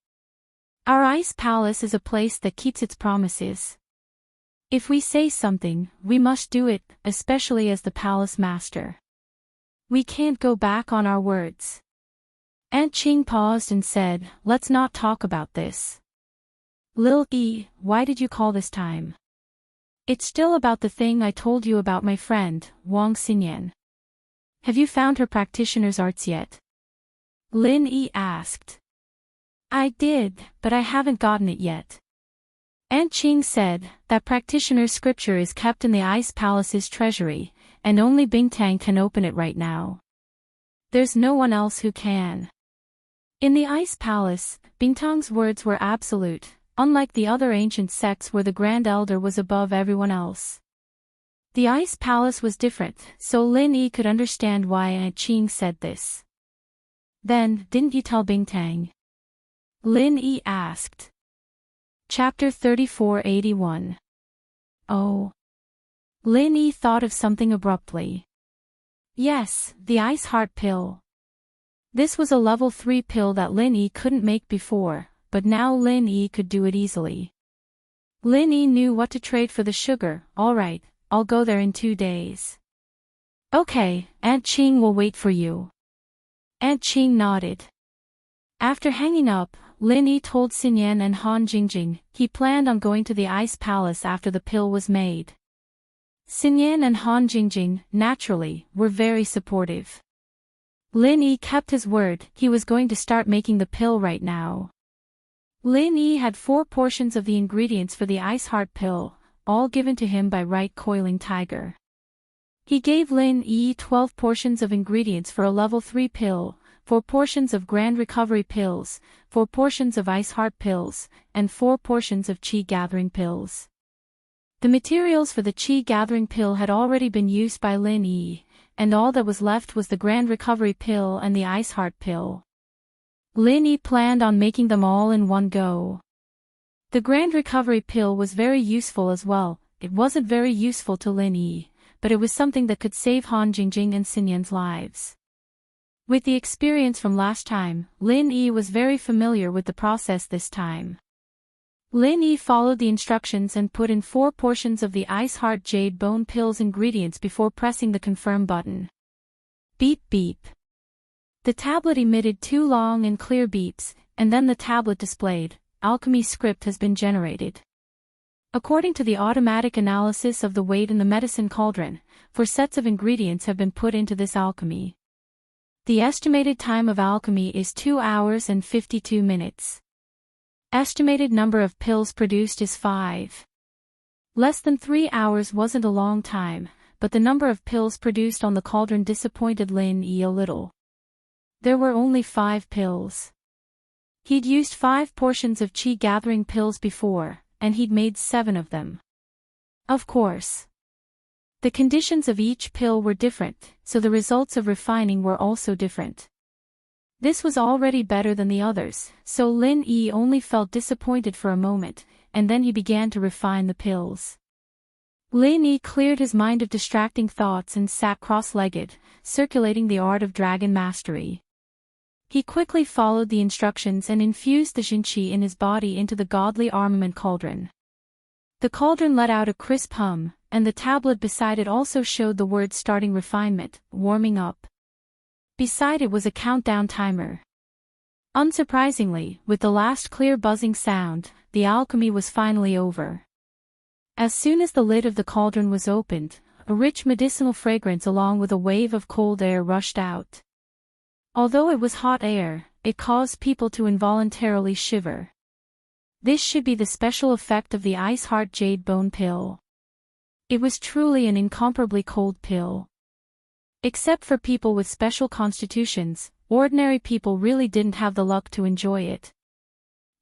Our Ice Palace is a place that keeps its promises. If we say something, we must do it, especially as the palace master. We can't go back on our words. Aunt Qing paused and said, let's not talk about this. Lil E, why did you call this time? It's still about the thing I told you about my friend, Wang Xinyan. Have you found her practitioner's arts yet? Lin E asked. I did, but I haven't gotten it yet. Aunt Qing said that practitioner's scripture is kept in the Ice Palace's treasury, and only Bingtang can open it right now. There's no one else who can. In the Ice Palace, Bingtang's words were absolute, unlike the other ancient sects where the Grand Elder was above everyone else. The Ice Palace was different, so Lin Yi could understand why Aunt Qing said this. Then, didn't you tell Bingtang? Lin Yi asked. Chapter 3481. Oh. Lin Yi thought of something abruptly. Yes, the Ice Heart Pill. This was a level 3 pill that Lin Yi couldn't make before, but now Lin Yi could do it easily. Lin Yi knew what to trade for the sugar. Alright, I'll go there in 2 days. Okay, Aunt Qing will wait for you. Aunt Qing nodded. After hanging up, Lin Yi told Xinyan and Han Jingjing he planned on going to the Ice Palace after the pill was made. Xinyan and Han Jingjing, naturally, were very supportive. Lin Yi kept his word, he was going to start making the pill right now. Lin Yi had 4 portions of the ingredients for the Ice Heart Pill, all given to him by Right Coiling Tiger. He gave Lin Yi 12 portions of ingredients for a level 3 pill, 4 portions of Grand Recovery Pills, 4 portions of Ice Heart Pills, and 4 portions of Qi Gathering Pills. The materials for the Qi Gathering Pill had already been used by Lin Yi, and all that was left was the Grand Recovery Pill and the Ice Heart Pill. Lin Yi planned on making them all in one go. The Grand Recovery Pill was very useful as well. It wasn't very useful to Lin Yi, but it was something that could save Han Jingjing and Xinyan's lives. With the experience from last time, Lin Yi was very familiar with the process this time. Lin Yi followed the instructions and put in 4 portions of the Ice Heart Jade Bone Pill's ingredients before pressing the confirm button. Beep beep. The tablet emitted 2 long and clear beeps, and then the tablet displayed, Alchemy script has been generated. According to the automatic analysis of the weight in the medicine cauldron, 4 sets of ingredients have been put into this alchemy. The estimated time of alchemy is 2 hours and 52 minutes. Estimated number of pills produced is 5. Less than 3 hours wasn't a long time, but the number of pills produced on the cauldron disappointed Lin Yi a little. There were only 5 pills. He'd used 5 portions of Qi Gathering Pills before, and he'd made 7 of them. Of course. The conditions of each pill were different, so the results of refining were also different. This was already better than the others, so Lin Yi only felt disappointed for a moment, and then he began to refine the pills. Lin Yi cleared his mind of distracting thoughts and sat cross-legged, circulating the art of dragon mastery. He quickly followed the instructions and infused the Jinqi in his body into the godly armament cauldron. The cauldron let out a crisp hum, and the tablet beside it also showed the words starting refinement, warming up. Beside it was a countdown timer. Unsurprisingly, with the last clear buzzing sound, the alchemy was finally over. As soon as the lid of the cauldron was opened, a rich medicinal fragrance along with a wave of cold air rushed out. Although it was hot air, it caused people to involuntarily shiver. This should be the special effect of the Ice Heart Jade Bone Pill. It was truly an incomparably cold pill. Except for people with special constitutions, ordinary people really didn't have the luck to enjoy it.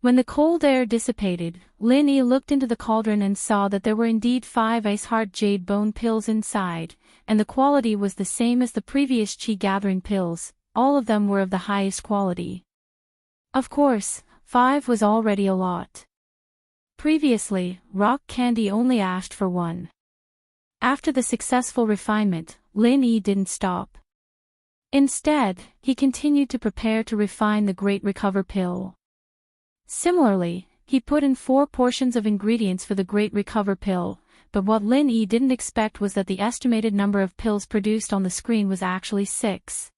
When the cold air dissipated, Lin Yi looked into the cauldron and saw that there were indeed 5 Ice Heart Jade Bone Pills inside, and the quality was the same as the previous Qi Gathering Pills. All of them were of the highest quality. Of course, 5 was already a lot. Previously, Rock Candy only asked for 1. After the successful refinement, Lin Yi didn't stop. Instead, he continued to prepare to refine the Great Recover Pill. Similarly, he put in 4 portions of ingredients for the Great Recover Pill, but what Lin Yi didn't expect was that the estimated number of pills produced on the screen was actually 6.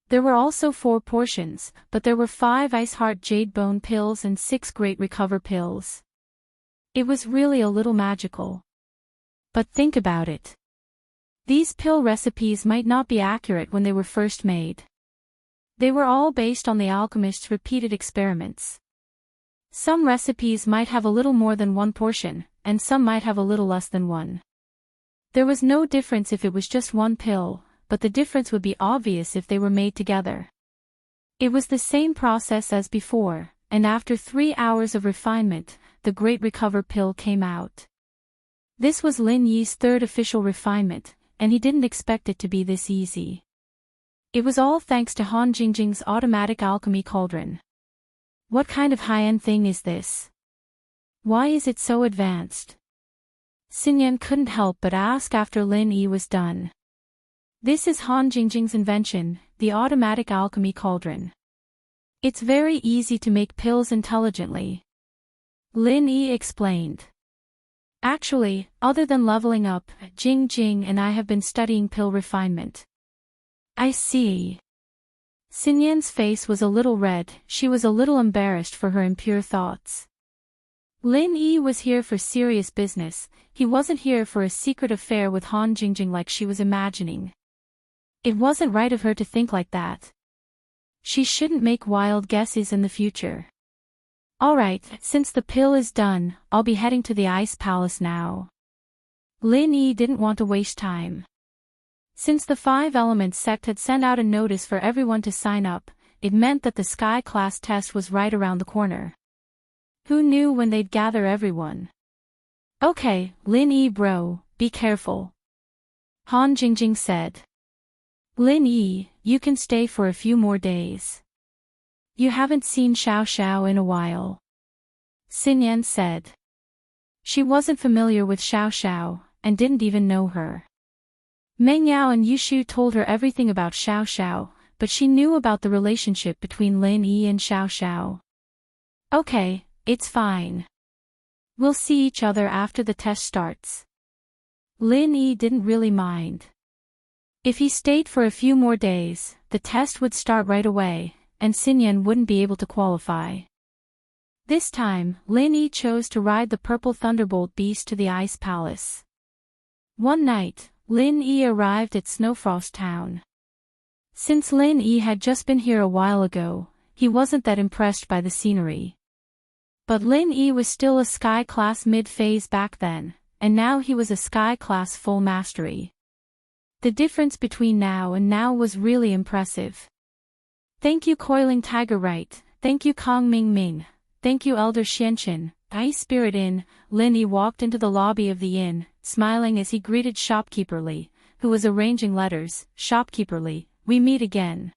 There were also 4 portions, but there were 5 Ice Heart Jade Bone pills and 6 Great Recover pills. It was really a little magical. But think about it. These pill recipes might not be accurate when they were first made. They were all based on the alchemist's repeated experiments. Some recipes might have a little more than 1 portion, and some might have a little less than 1. There was no difference if it was just 1 pill, but the difference would be obvious if they were made together. It was the same process as before, and after 3 hours of refinement, the Great Recover pill came out. This was Lin Yi's 3rd official refinement, and he didn't expect it to be this easy. It was all thanks to Han Jingjing's automatic alchemy cauldron. What kind of high-end thing is this? Why is it so advanced? Xinyan couldn't help but ask after Lin Yi was done. This is Han Jingjing's invention, the automatic alchemy cauldron. It's very easy to make pills intelligently. Lin Yi explained. Actually, other than leveling up, Jing and I have been studying pill refinement. I see. Xinyan's face was a little red, she was a little embarrassed for her impure thoughts. Lin Yi was here for serious business, he wasn't here for a secret affair with Han Jingjing like she was imagining. It wasn't right of her to think like that. She shouldn't make wild guesses in the future. Alright, since the pill is done, I'll be heading to the Ice Palace now. Lin Yi didn't want to waste time. Since the 5 Elements sect had sent out a notice for everyone to sign up, it meant that the Sky class test was right around the corner. Who knew when they'd gather everyone? Okay, Lin Yi bro, be careful. Han Jingjing said. Lin Yi, you can stay for a few more days. You haven't seen Xiao Xiao in a while. Xinyan said. She wasn't familiar with Xiao Xiao, and didn't even know her. Meng Yao and Yushu told her everything about Xiao Xiao, but she knew about the relationship between Lin Yi and Xiao Xiao. Okay, it's fine. We'll see each other after the test starts. Lin Yi didn't really mind. If he stayed for a few more days, the test would start right away, and Xinyan wouldn't be able to qualify. This time, Lin Yi chose to ride the purple thunderbolt beast to the Ice Palace. One night, Lin Yi arrived at Snowfrost Town. Since Lin Yi had just been here a while ago, he wasn't that impressed by the scenery. But Lin Yi was still a Sky class mid-phase back then, and now he was a Sky class full mastery. The difference between now and now was really impressive. Thank you Coiling Tiger Right, thank you Kong Ming Ming, thank you Elder Xianchen, Ice Spirit Inn. Lin Yi walked into the lobby of the inn, smiling as he greeted Shopkeeper Li, who was arranging letters. Shopkeeper Li, we meet again.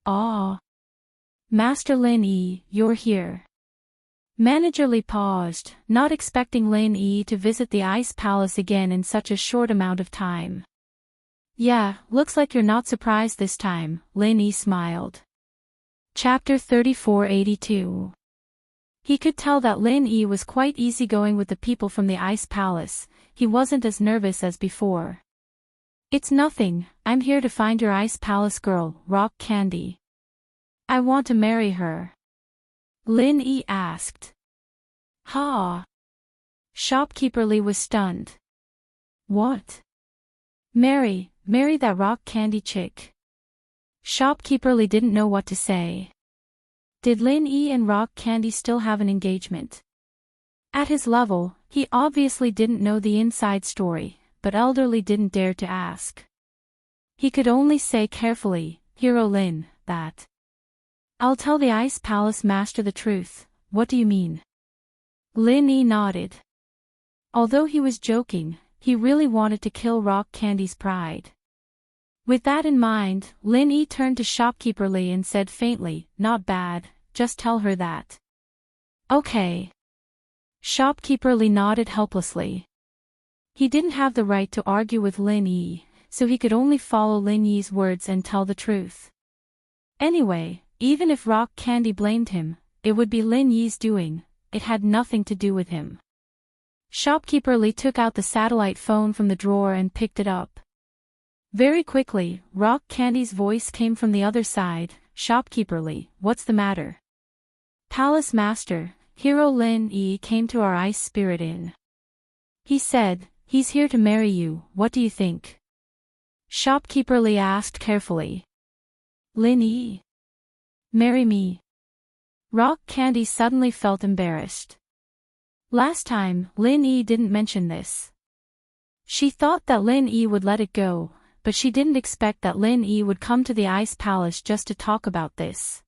Ah. Master Lin Yi, you're here. Manager Li paused, not expecting Lin Yi to visit the Ice Palace again in such a short amount of time. Yeah, looks like you're not surprised this time, Lin Yi smiled. Chapter 3482. He could tell that Lin Yi was quite easygoing with the people from the Ice Palace, he wasn't as nervous as before. It's nothing, I'm here to find your Ice Palace girl, Rock Candy. I want to marry her. Lin Yi asked. Ha! Shopkeeper Li was stunned. What? Marry that Rock Candy chick. Shopkeeper Li didn't know what to say. Did Lin Yi and Rock Candy still have an engagement? At his level, he obviously didn't know the inside story, but Elder Li didn't dare to ask. He could only say carefully, Hero Lin, that. I'll tell the Ice Palace Master the truth, what do you mean? Lin Yi nodded. Although he was joking, he really wanted to kill Rock Candy's pride. With that in mind, Lin Yi turned to Shopkeeper Li and said faintly, not bad, just tell her that. Okay. Shopkeeper Li nodded helplessly. He didn't have the right to argue with Lin Yi, so he could only follow Lin Yi's words and tell the truth. Anyway, even if Rock Candy blamed him, it would be Lin Yi's doing, it had nothing to do with him. Shopkeeper Li took out the satellite phone from the drawer and picked it up. Very quickly, Rock Candy's voice came from the other side. Shopkeeper, what's the matter? Palace Master, Hero Lin Yi came to our ice spirit inn. He said, he's here to marry you, what do you think? Shopkeeper asked carefully. Lin Yi? Marry me? Rock Candy suddenly felt embarrassed. Last time, Lin Yi didn't mention this. She thought that Lin Yi would let it go, but she didn't expect that Lin Yi would come to the Ice Palace just to talk about this.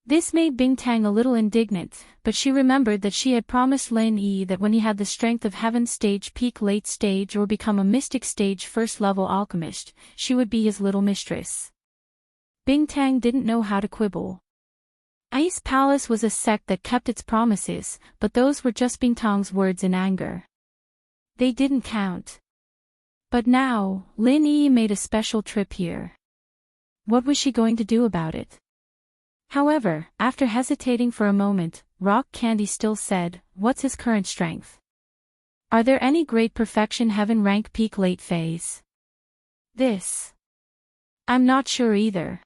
This made Bingtang a little indignant, but she remembered that she had promised Lin Yi that when he had the strength of Heaven Stage Peak Late Stage or become a Mystic Stage First Level Alchemist, she would be his little mistress. Bingtang didn't know how to quibble. Ice Palace was a sect that kept its promises, but those were just Bingtang's words in anger. They didn't count. But now, Lin Yi made a special trip here. What was she going to do about it? However, after hesitating for a moment, Rock Candy still said, what's his current strength? Are there any great perfection heaven rank peak late phase? This. I'm not sure either.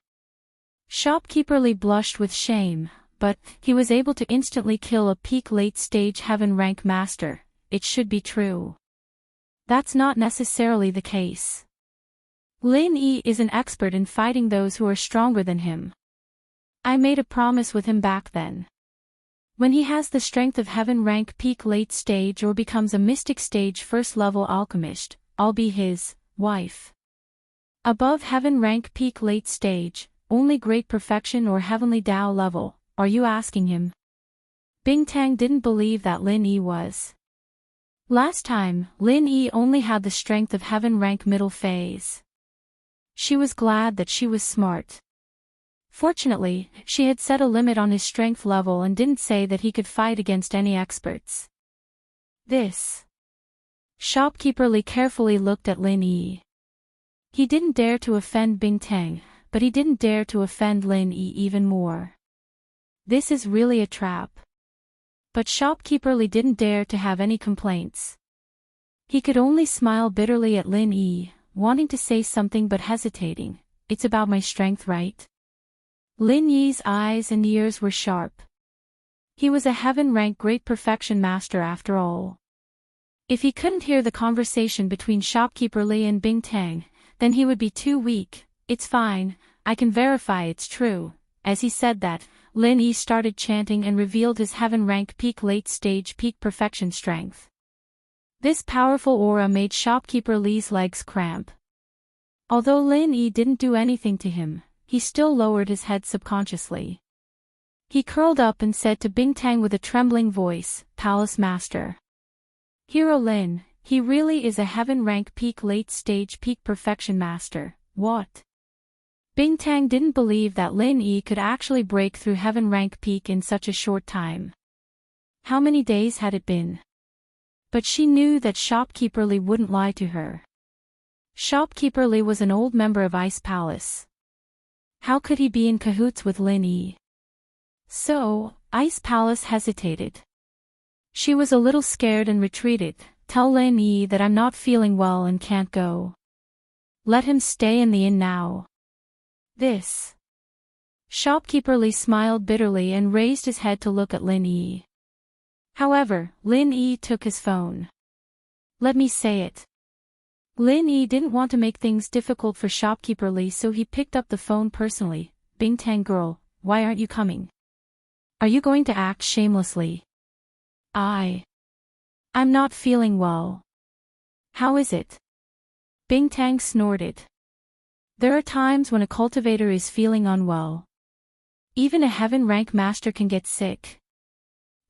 Shopkeeper blushed with shame, but he was able to instantly kill a peak late stage heaven rank master. It should be true. That's not necessarily the case. Lin Yi is an expert in fighting those who are stronger than him. I made a promise with him back then. When he has the strength of heaven rank peak late stage or becomes a mystic stage first level alchemist, I'll be his wife. Above heaven rank peak late stage, only great perfection or heavenly Tao level, are you asking him? Bingtang didn't believe that Lin Yi was. Last time, Lin Yi only had the strength of heaven rank middle phase. She was glad that she was smart. Fortunately, she had set a limit on his strength level and didn't say that he could fight against any experts. This. Shopkeeper carefully looked at Lin Yi. He didn't dare to offend Bingtang, but he didn't dare to offend Lin Yi even more. This is really a trap. But Shopkeeper didn't dare to have any complaints. He could only smile bitterly at Lin Yi, wanting to say something but hesitating. It's about my strength, right? Lin Yi's eyes and ears were sharp. He was a heaven-rank great perfection master after all. If he couldn't hear the conversation between Shopkeeper and Bingtang, then he would be too weak. It's fine, I can verify it's true. As he said that, Lin Yi started chanting and revealed his heaven-rank peak late stage peak perfection strength. This powerful aura made Shopkeeper Li's legs cramp. Although Lin Yi didn't do anything to him, he still lowered his head subconsciously. He curled up and said to Bingtang with a trembling voice, Palace Master. Hero Lin, he really is a heaven-rank peak late stage peak perfection master, what? Bingtang didn't believe that Lin Yi could actually break through heaven rank peak in such a short time. How many days had it been? But she knew that Shopkeeper Li wouldn't lie to her. Shopkeeper Li was an old member of Ice Palace. How could he be in cahoots with Lin Yi? So, Ice Palace hesitated. She was a little scared and retreated. Tell Lin Yi that I'm not feeling well and can't go. Let him stay in the inn now. This. Shopkeeper Li smiled bitterly and raised his head to look at Lin Yi. However, Lin Yi took his phone. Let me say it. Lin Yi didn't want to make things difficult for Shopkeeper Li, so he picked up the phone personally. Bingtang girl, why aren't you coming? Are you going to act shamelessly? I'm not feeling well. How is it? Bingtang snorted. There are times when a cultivator is feeling unwell. Even a heaven rank master can get sick.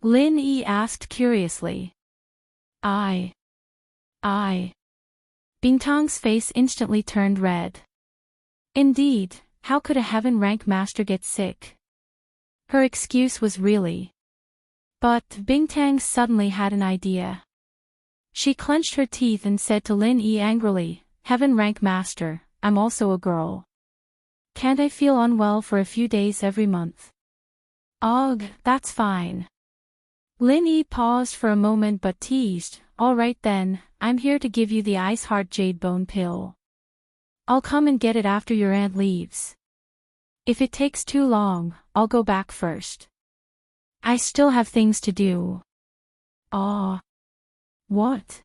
Lin Yi asked curiously. Bingtang's face instantly turned red. Indeed, how could a heaven rank master get sick? Her excuse was really. But Bingtang suddenly had an idea. She clenched her teeth and said to Lin Yi angrily, Heaven rank master, I'm also a girl. Can't I feel unwell for a few days every month? Ugh, that's fine. Lin Yi paused for a moment but teased, Alright then, I'm here to give you the Ice Heart Jade Bone Pill. I'll come and get it after your aunt leaves. If it takes too long, I'll go back first. I still have things to do. Aw. What?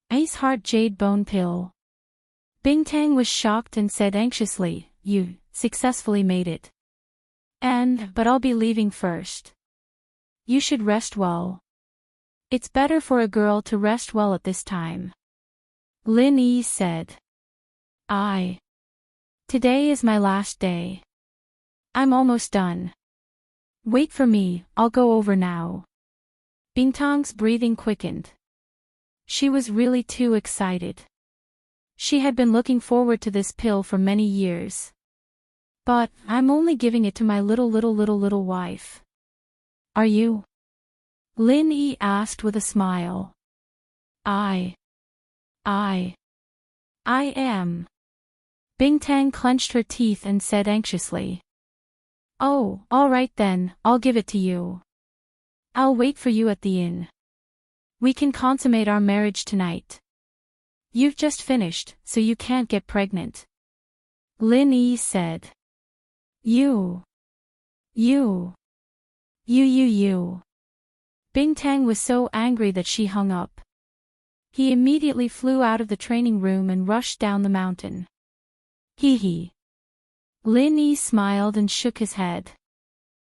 Ice Heart Jade Bone Pill. Bingtang was shocked and said anxiously, You successfully made it. But I'll be leaving first. You should rest well. It's better for a girl to rest well at this time. Lin Yi said. Today is my last day. I'm almost done. Wait for me, I'll go over now. Bingtang's breathing quickened. She was really too excited. She had been looking forward to this pill for many years. But I'm only giving it to my little wife. Are you? Lin Yi asked with a smile. I am. Bingtang clenched her teeth and said anxiously. Oh, all right then, I'll give it to you. I'll wait for you at the inn. We can consummate our marriage tonight. You've just finished, so you can't get pregnant. Lin Yi said. You. Bingtang was so angry that she hung up. He immediately flew out of the training room and rushed down the mountain. Hee. Lin Yi smiled and shook his head.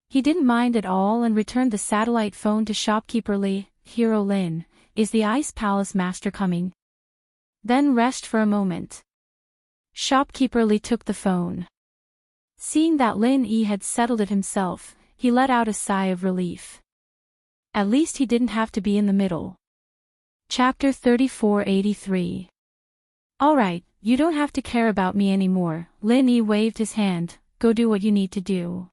He didn't mind at all and returned the satellite phone to shopkeeper Li. Hero Lin, is the Ice Palace master coming? Then rest for a moment. Shopkeeper Li took the phone. Seeing that Lin Yi had settled it himself, he let out a sigh of relief. At least he didn't have to be in the middle. Chapter 3483. Alright, you don't have to care about me anymore. Lin Yi waved his hand, go do what you need to do.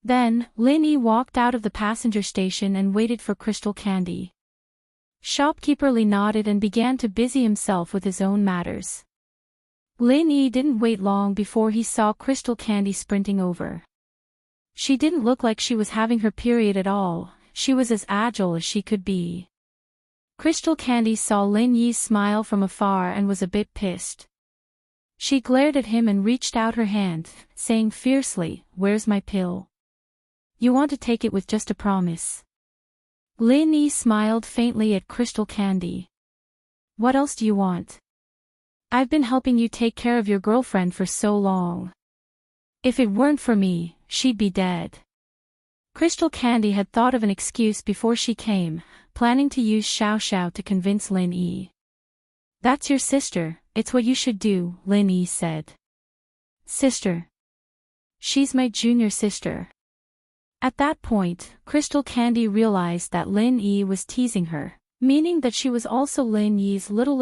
Then, Lin Yi walked out of the passenger station and waited for Crystal Candy. Shopkeeper Li nodded and began to busy himself with his own matters. Lin Yi didn't wait long before he saw Crystal Candy sprinting over. She didn't look like she was having her period at all, she was as agile as she could be. Crystal Candy saw Lin Yi's smile from afar and was a bit pissed. She glared at him and reached out her hand, saying fiercely, Where's my pill? You want to take it with just a promise. Lin Yi smiled faintly at Crystal Candy. What else do you want? I've been helping you take care of your girlfriend for so long. If it weren't for me, she'd be dead. Crystal Candy had thought of an excuse before she came, planning to use Xiao Xiao to convince Lin Yi. That's your sister, it's what you should do, Lin Yi said. Sister? She's my junior sister. At that point, Crystal Candy realized that Lin Yi was teasing her, meaning that she was also Lin Yi's little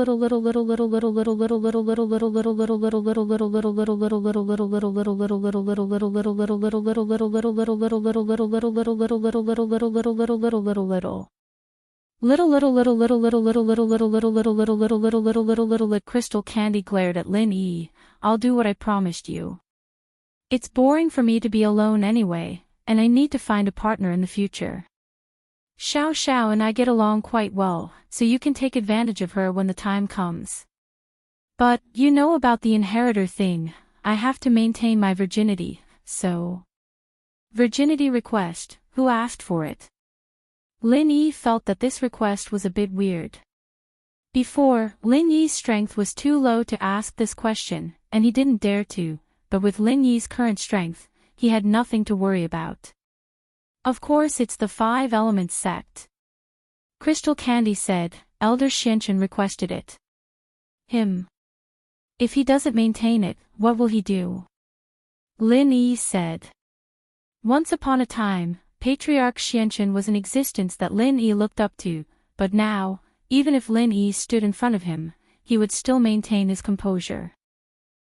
Crystal Candy glared at Lin Yi. I'll do what I promised you. It's boring for me to be alone anyway, and I need to find a partner in the future. Xiao Xiao and I get along quite well, so you can take advantage of her when the time comes. But, you know about the inheritor thing, I have to maintain my virginity, so... Virginity request, who asked for it? Lin Yi felt that this request was a bit weird. Before, Lin Yi's strength was too low to ask this question, and he didn't dare to, but with Lin Yi's current strength, he had nothing to worry about. Of course it's the 5 Elements sect. Crystal Candy said, Elder Xianchen requested it. Him. If he doesn't maintain it, what will he do? Lin Yi said. Once upon a time, Patriarch Xianchen was an existence that Lin Yi looked up to, but now, even if Lin Yi stood in front of him, he would still maintain his composure.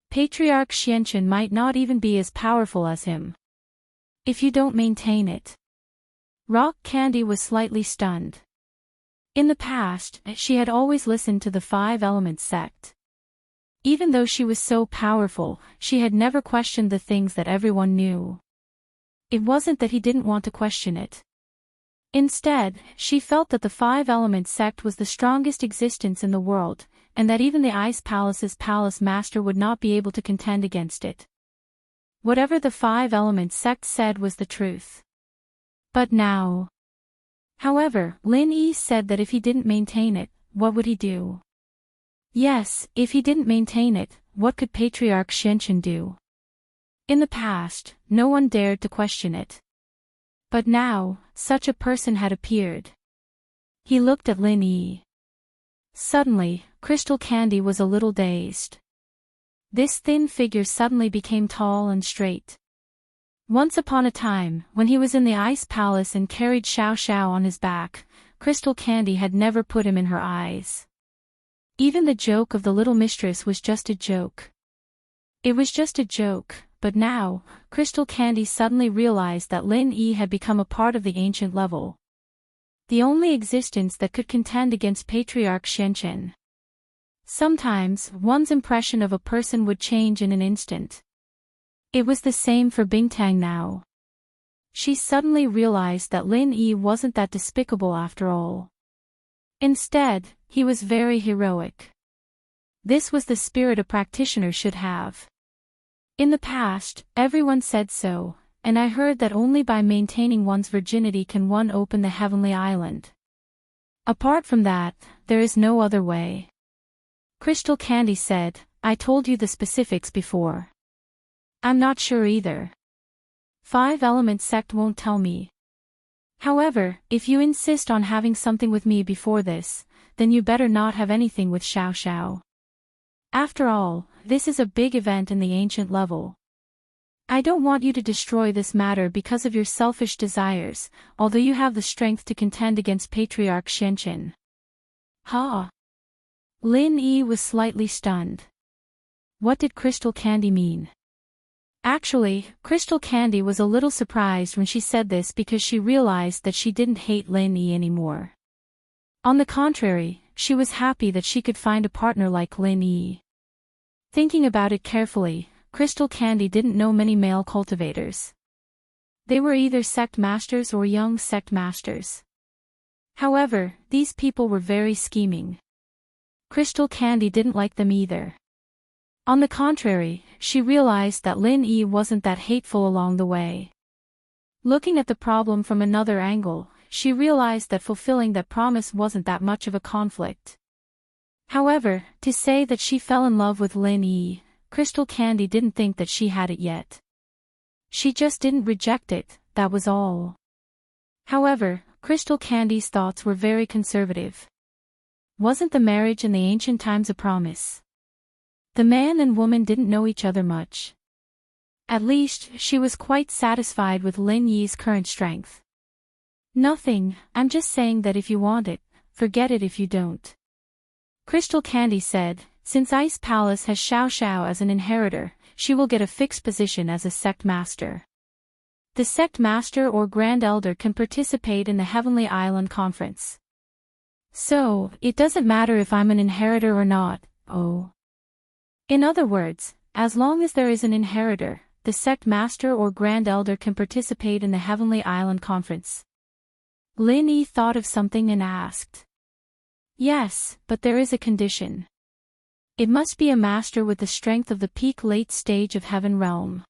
Patriarch Xianchen might not even be as powerful as him. If you don't maintain it. Rock Candy was slightly stunned. In the past, she had always listened to the 5 Elements sect. Even though she was so powerful, she had never questioned the things that everyone knew. It wasn't that he didn't want to question it. Instead, she felt that the 5 Elements sect was the strongest existence in the world, and that even the Ice Palace's palace master would not be able to contend against it. Whatever the Five Elements sect said was the truth. But now. However, Lin Yi said that if he didn't maintain it, what would he do? Yes, if he didn't maintain it, what could Patriarch Xianchen do? In the past, no one dared to question it. But now, such a person had appeared. He looked at Lin Yi. Suddenly, Crystal Candy was a little dazed. This thin figure suddenly became tall and straight. Once upon a time, when he was in the Ice Palace and carried Xiao Xiao on his back, Crystal Candy had never put him in her eyes. Even the joke of the little mistress was just a joke. It was just a joke, but now, Crystal Candy suddenly realized that Lin Yi had become a part of the ancient level. The only existence that could contend against Patriarch Xianchen. Sometimes, one's impression of a person would change in an instant. It was the same for Bingtang now. She suddenly realized that Lin Yi wasn't that despicable after all. Instead, he was very heroic. This was the spirit a practitioner should have. In the past, everyone said so, and I heard that only by maintaining one's virginity can one open the heavenly island. Apart from that, there is no other way. Crystal Candy said, I told you the specifics before. I'm not sure either. Five Elements sect won't tell me. However, if you insist on having something with me before this, then you better not have anything with Xiao Xiao. After all, this is a big event in the ancient level. I don't want you to destroy this matter because of your selfish desires, although you have the strength to contend against Patriarch Xianchen. Ha! Lin Yi was slightly stunned. What did Crystal Candy mean? Actually, Crystal Candy was a little surprised when she said this because she realized that she didn't hate Lin Yi anymore. On the contrary, she was happy that she could find a partner like Lin Yi. Thinking about it carefully, Crystal Candy didn't know many male cultivators. They were either sect masters or young sect masters. However, these people were very scheming. Crystal Candy didn't like them either. On the contrary, she realized that Lin Yi wasn't that hateful along the way. Looking at the problem from another angle, she realized that fulfilling that promise wasn't that much of a conflict. However, to say that she fell in love with Lin Yi, Crystal Candy didn't think that she had it yet. She just didn't reject it, that was all. However, Crystal Candy's thoughts were very conservative. Wasn't the marriage in the ancient times a promise? The man and woman didn't know each other much. At least, she was quite satisfied with Lin Yi's current strength. Nothing, I'm just saying that if you want it, forget it if you don't. Crystal Candy said, since Ice Palace has Xiao Xiao as an inheritor, she will get a fixed position as a sect master. The sect master or grand elder can participate in the Heavenly Island Conference. So, it doesn't matter if I'm an inheritor or not, oh. In other words, as long as there is an inheritor, the sect master or grand elder can participate in the Heavenly Island Conference. Lin Yi thought of something and asked. Yes, but there is a condition. It must be a master with the strength of the peak late stage of Heaven Realm.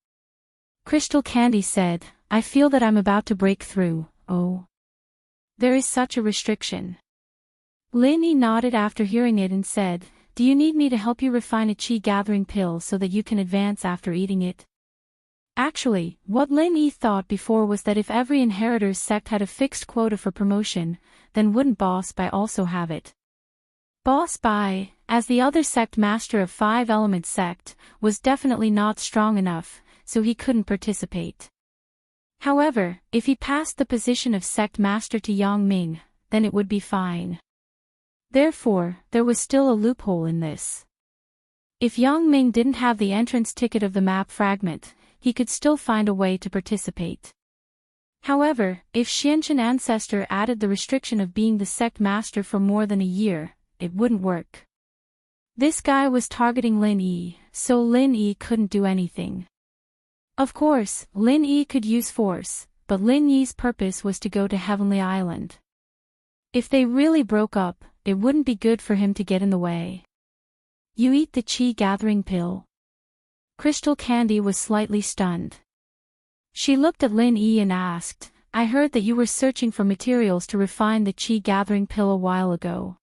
Crystal Candy said, I feel that I'm about to break through, oh. There is such a restriction. Lin Yi nodded after hearing it and said, do you need me to help you refine a chi gathering pill so that you can advance after eating it? Actually, what Lin Yi thought before was that if every inheritor's sect had a fixed quota for promotion, then wouldn't Boss Bai also have it? Boss Bai, as the other sect master of Five Elements sect, was definitely not strong enough, so he couldn't participate. However, if he passed the position of sect master to Yang Ming, then it would be fine. Therefore, there was still a loophole in this. If Yang Ming didn't have the entrance ticket of the map fragment, he could still find a way to participate. However, if Xianchen Ancestor added the restriction of being the sect master for more than a year, it wouldn't work. This guy was targeting Lin Yi, so Lin Yi couldn't do anything. Of course, Lin Yi could use force, but Lin Yi's purpose was to go to Heavenly Island. If they really broke up, it wouldn't be good for him to get in the way. You eat the chi gathering pill? Crystal Candy was slightly stunned. She looked at Lin Yi and asked, I heard that you were searching for materials to refine the chi gathering pill a while ago.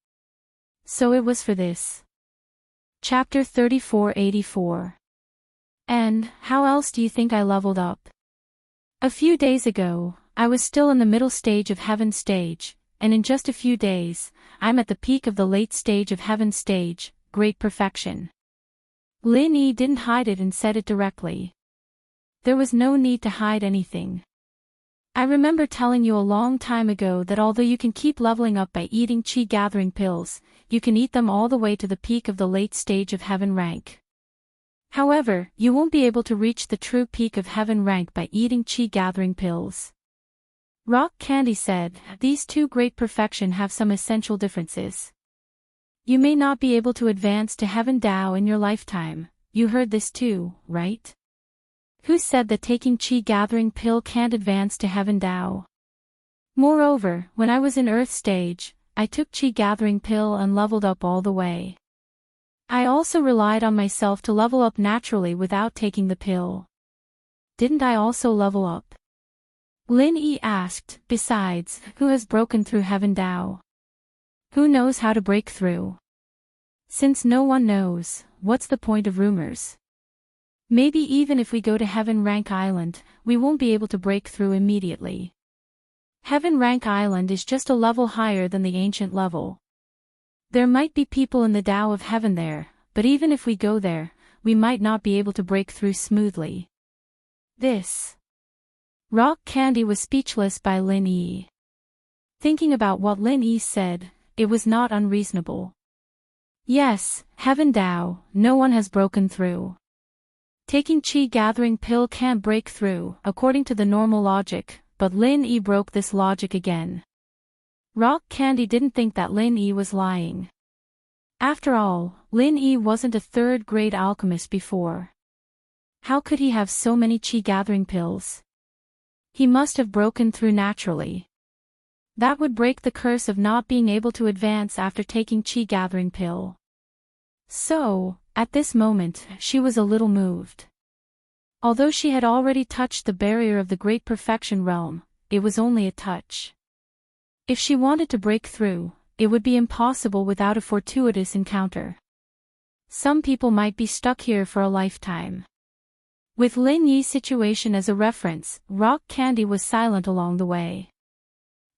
So it was for this. Chapter 3484. And, how else do you think I leveled up? A few days ago, I was still in the middle stage of Heaven stage, and in just a few days, I'm at the peak of the late stage of Heaven stage, great perfection. Lin Yi didn't hide it and said it directly. There was no need to hide anything. I remember telling you a long time ago that although you can keep leveling up by eating chi gathering pills, you can eat them all the way to the peak of the late stage of Heaven rank. However, you won't be able to reach the true peak of Heaven rank by eating chi gathering pills. Rock Candy said, these two great perfection have some essential differences. You may not be able to advance to Heaven Dao in your lifetime, you heard this too, right? Who said that taking chi gathering pill can't advance to Heaven Dao? Moreover, when I was in Earth stage, I took chi gathering pill and leveled up all the way. I also relied on myself to level up naturally without taking the pill. Didn't I also level up? Lin Yi asked, besides, who has broken through Heaven Dao? Who knows how to break through? Since no one knows, what's the point of rumors? Maybe even if we go to Heaven Rank Island, we won't be able to break through immediately. Heaven Rank Island is just a level higher than the ancient level. There might be people in the Tao of Heaven there, but even if we go there, we might not be able to break through smoothly. This. Rock Candy was speechless by Lin Yi. Thinking about what Lin Yi said, it was not unreasonable. Yes, Heaven Dao, no one has broken through. Taking chi gathering pill can't break through, according to the normal logic, but Lin Yi broke this logic again. Rock Candy didn't think that Lin Yi was lying. After all, Lin Yi wasn't a third-grade alchemist before. How could he have so many chi gathering pills? He must have broken through naturally. That would break the curse of not being able to advance after taking chi gathering pill. So, at this moment, she was a little moved. Although she had already touched the barrier of the Great Perfection realm, it was only a touch. If she wanted to break through, it would be impossible without a fortuitous encounter. Some people might be stuck here for a lifetime. With Lin Yi's situation as a reference, Rock Candy was silent along the way.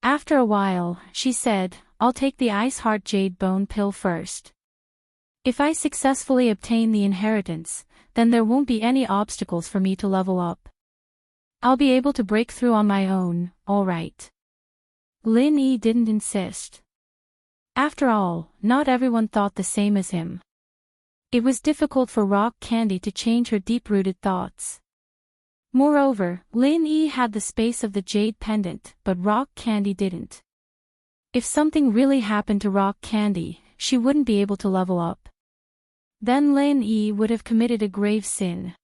After a while, she said, I'll take the Ice Heart Jade Bone pill first. If I successfully obtain the inheritance, then there won't be any obstacles for me to level up. I'll be able to break through on my own, alright. Lin Yi didn't insist. After all, not everyone thought the same as him. It was difficult for Rock Candy to change her deep-rooted thoughts. Moreover, Lin Yi had the space of the jade pendant, but Rock Candy didn't. If something really happened to Rock Candy, she wouldn't be able to level up. Then Lin Yi would have committed a grave sin.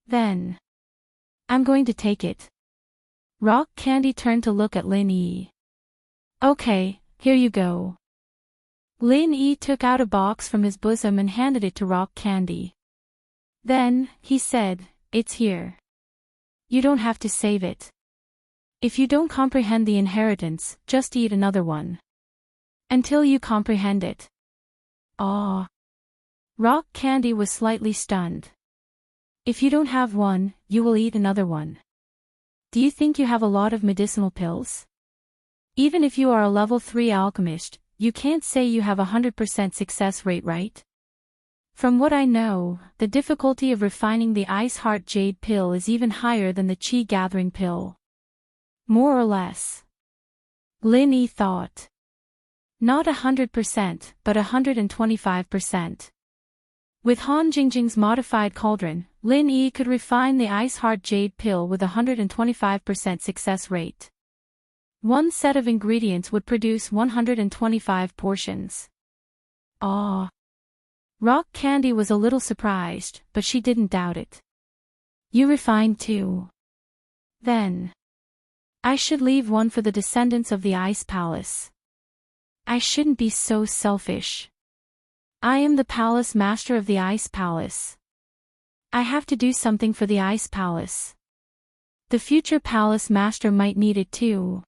Then. I'm going to take it. Rock Candy turned to look at Lin Yi. Okay, here you go. Lin Yi took out a box from his bosom and handed it to Rock Candy. Then, he said, it's here. You don't have to save it. If you don't comprehend the inheritance, just eat another one. Until you comprehend it. Ah. Rock Candy was slightly stunned. If you don't have one, you will eat another one. Do you think you have a lot of medicinal pills? Even if you are a level 3 alchemist, you can't say you have a 100% success rate, right? From what I know, the difficulty of refining the Ice Heart Jade pill is even higher than the Chi Gathering pill. More or less. Lin Yi thought. Not 100%, but 125%. With Han Jingjing's modified cauldron, Lin Yi could refine the Ice Heart Jade pill with a 125% success rate. One set of ingredients would produce 125 portions. Ah. Rock Candy was a little surprised, but she didn't doubt it. You refined too. Then. I should leave one for the descendants of the Ice Palace. I shouldn't be so selfish. I am the palace master of the ice palace. I have to do something for the ice palace. The future palace master might need it too.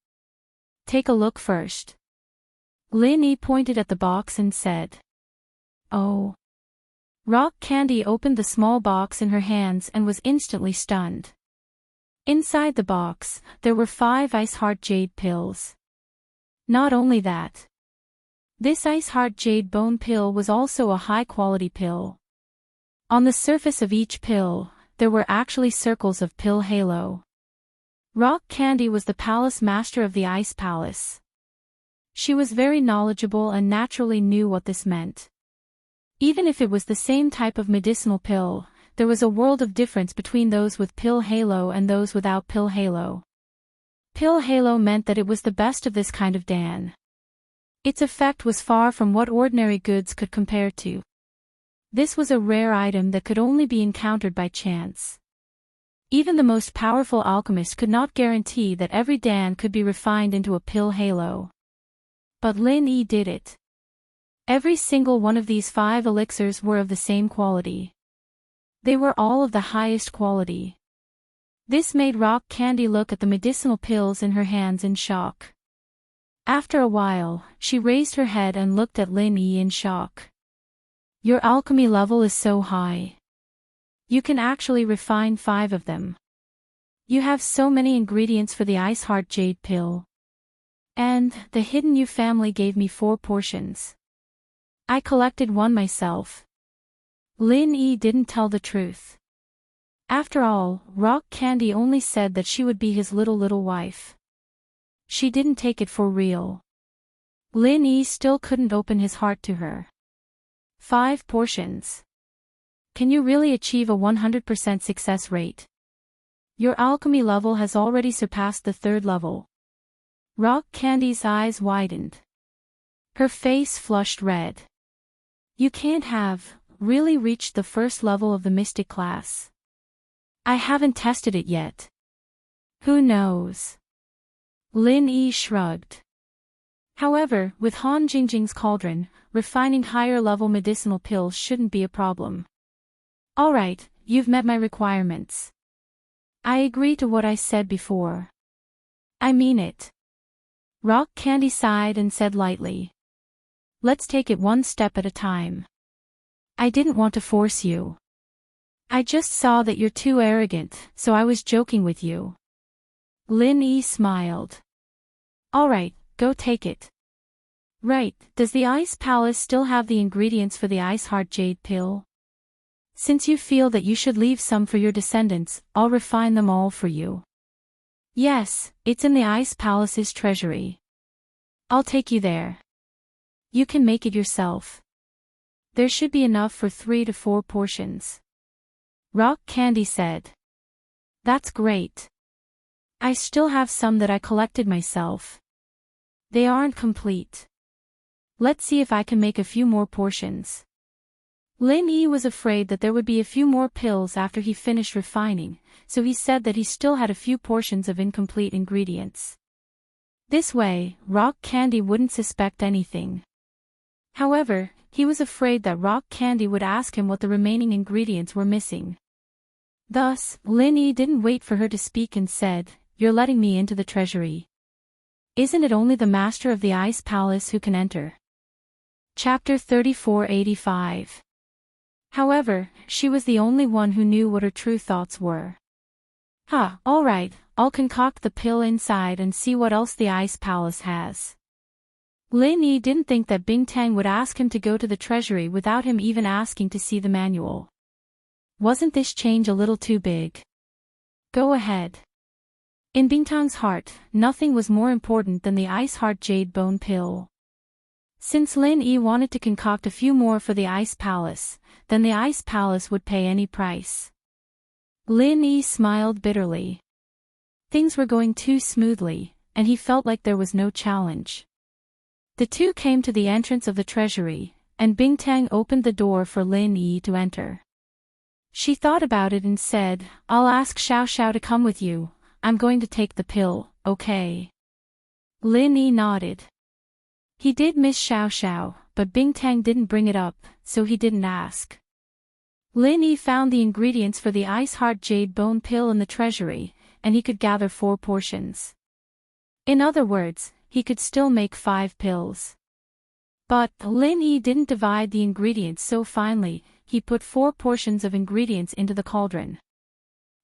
Take a look first. Lin Yi pointed at the box and said. Oh. Rock Candy opened the small box in her hands and was instantly stunned. Inside the box, there were 5 Ice Heart Jade pills. Not only that. This Ice Heart Jade Bone pill was also a high-quality pill. On the surface of each pill, there were actually circles of pill halo. Rock Candy was the palace master of the Ice Palace. She was very knowledgeable and naturally knew what this meant. Even if it was the same type of medicinal pill, there was a world of difference between those with pill halo and those without pill halo. Pill halo meant that it was the best of this kind of dan. Its effect was far from what ordinary goods could compare to. This was a rare item that could only be encountered by chance. Even the most powerful alchemist could not guarantee that every dan could be refined into a pill halo. But Lin Yi did it. Every single one of these 5 elixirs were of the same quality. They were all of the highest quality. This made Rock Candy look at the medicinal pills in her hands in shock. After a while, she raised her head and looked at Lin Yi in shock. Your alchemy level is so high. You can actually refine 5 of them. You have so many ingredients for the Ice Heart Jade pill. And, the Hidden You family gave me 4 portions. I collected 1 myself. Lin Yi didn't tell the truth. After all, Rock Candy only said that she would be his little wife. She didn't take it for real. Lin Yi still couldn't open his heart to her. 5 portions. Can you really achieve a 100% success rate? Your alchemy level has already surpassed the 3rd level. Rock Candy's eyes widened. Her face flushed red. You can't have really reached the 1st level of the mystic class. I haven't tested it yet. Who knows? Lin Yi shrugged. However, with Han Jingjing's cauldron, refining higher-level medicinal pills shouldn't be a problem. Alright, you've met my requirements. I agree to what I said before. I mean it. Rock Candy sighed and said lightly. Let's take it one step at a time. I didn't want to force you. I just saw that you're too arrogant, so I was joking with you. Lin Yi smiled. Alright, go take it. Right, does the Ice Palace still have the ingredients for the Ice Heart Jade pill? Since you feel that you should leave some for your descendants, I'll refine them all for you. Yes, it's in the Ice Palace's treasury. I'll take you there. You can make it yourself. There should be enough for 3 to 4 portions. Rock Candy said. That's great. I still have some that I collected myself. They aren't complete. Let's see if I can make a few more portions. Lin Yi was afraid that there would be a few more pills after he finished refining, so he said that he still had a few portions of incomplete ingredients. This way, Rock Candy wouldn't suspect anything. However, he was afraid that Rock Candy would ask him what the remaining ingredients were missing. Thus, Lin Yi didn't wait for her to speak and said, You're letting me into the treasury. Isn't it only the master of the Ice Palace who can enter? Chapter 3485. However, she was the only one who knew what her true thoughts were. Alright, I'll concoct the pill inside and see what else the Ice Palace has. Lin Yi didn't think that Bingtang would ask him to go to the treasury without him even asking to see the manual. Wasn't this change a little too big? Go ahead. In Bingtang's heart, nothing was more important than the Ice Heart Jade Bone pill. Since Lin Yi wanted to concoct a few more for the Ice Palace, then the Ice Palace would pay any price. Lin Yi smiled bitterly. Things were going too smoothly, and he felt like there was no challenge. The two came to the entrance of the treasury, and Bingtang opened the door for Lin Yi to enter. She thought about it and said, I'll ask Xiao Xiao to come with you. I'm going to take the pill, okay? Lin Yi nodded. He did miss Xiao Xiao, but Bingtang didn't bring it up, so he didn't ask. Lin Yi found the ingredients for the Ice Heart Jade Bone Pill in the treasury, and he could gather 4 portions. In other words, he could still make 5 pills. But Lin Yi didn't divide the ingredients so finely. He put 4 portions of ingredients into the cauldron.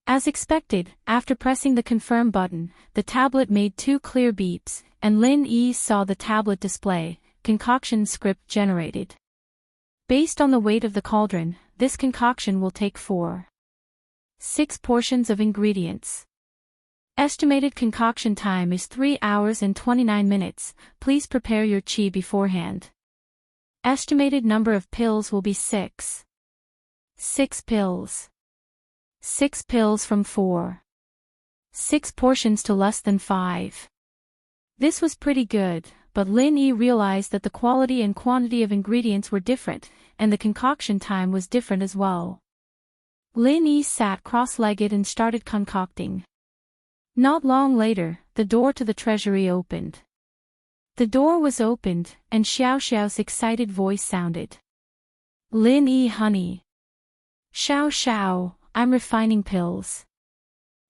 As expected, after pressing the confirm button, the tablet made 2 clear beeps, and Lin Yi saw the tablet display, concoction script generated. Based on the weight of the cauldron, this concoction will take 6 portions of ingredients. Estimated concoction time is 3 hours and 29 minutes, please prepare your qi beforehand. Estimated number of pills will be 6. 6 pills. 6 pills from 6 portions to less than 5. This was pretty good, but Lin Yi realized that the quality and quantity of ingredients were different, and the concoction time was different as well. Lin Yi sat cross-legged and started concocting. Not long later, the door to the treasury opened. The door was opened, and Xiao Xiao's excited voice sounded. Lin Yi, honey. Xiao Xiao, I'm refining pills.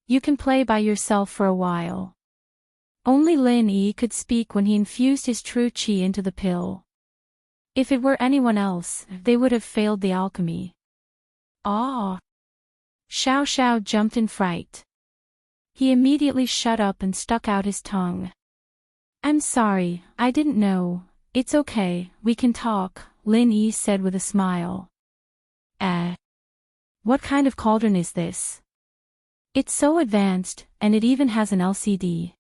You can play by yourself for a while. Only Lin Yi could speak when he infused his true qi into the pill. If it were anyone else, they would have failed the alchemy. Ah! Xiao Xiao jumped in fright. He immediately shut up and stuck out his tongue. I'm sorry, I didn't know. It's okay, we can talk, Lin Yi said with a smile. What kind of cauldron is this? It's so advanced, and it even has an LCD.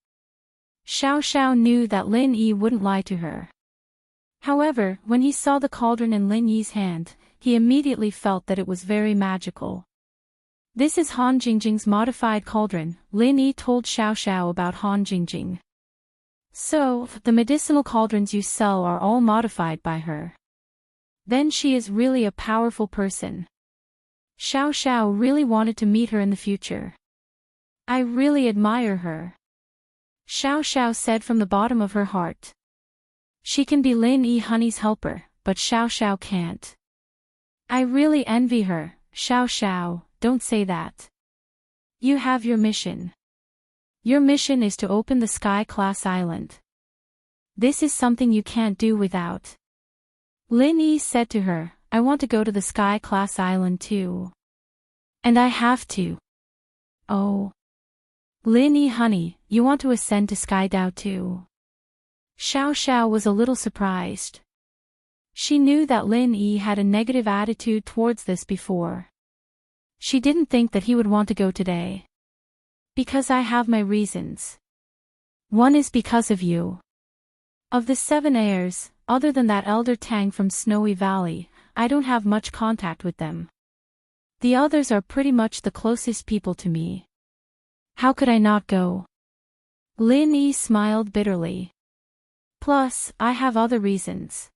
Xiao Xiao knew that Lin Yi wouldn't lie to her. However, when he saw the cauldron in Lin Yi's hand, he immediately felt that it was very magical. This is Han Jingjing's modified cauldron, Lin Yi told Xiao Xiao about Han Jingjing. So, the medicinal cauldrons you sell are all modified by her. Then she is really a powerful person. Xiao Xiao really wanted to meet her in the future. I really admire her. Xiao Xiao said from the bottom of her heart. She can be Lin Yi honey's helper, but Xiao Xiao can't. I really envy her, Xiao Xiao, don't say that. You have your mission. Your mission is to open the Sky Class Island. This is something you can't do without. Lin Yi said to her, I want to go to the Sky Class Island too. And I have to. Oh. Lin Yi honey, you want to ascend to Sky Dao too? Xiao Xiao was a little surprised. She knew that Lin Yi had a negative attitude towards this before. She didn't think that he would want to go today. Because I have my reasons. One is because of you. Of the 7 heirs, other than that elder Tang from Snowy Valley, I don't have much contact with them. The others are pretty much the closest people to me. How could I not go? Lin Yi smiled bitterly. Plus, I have other reasons.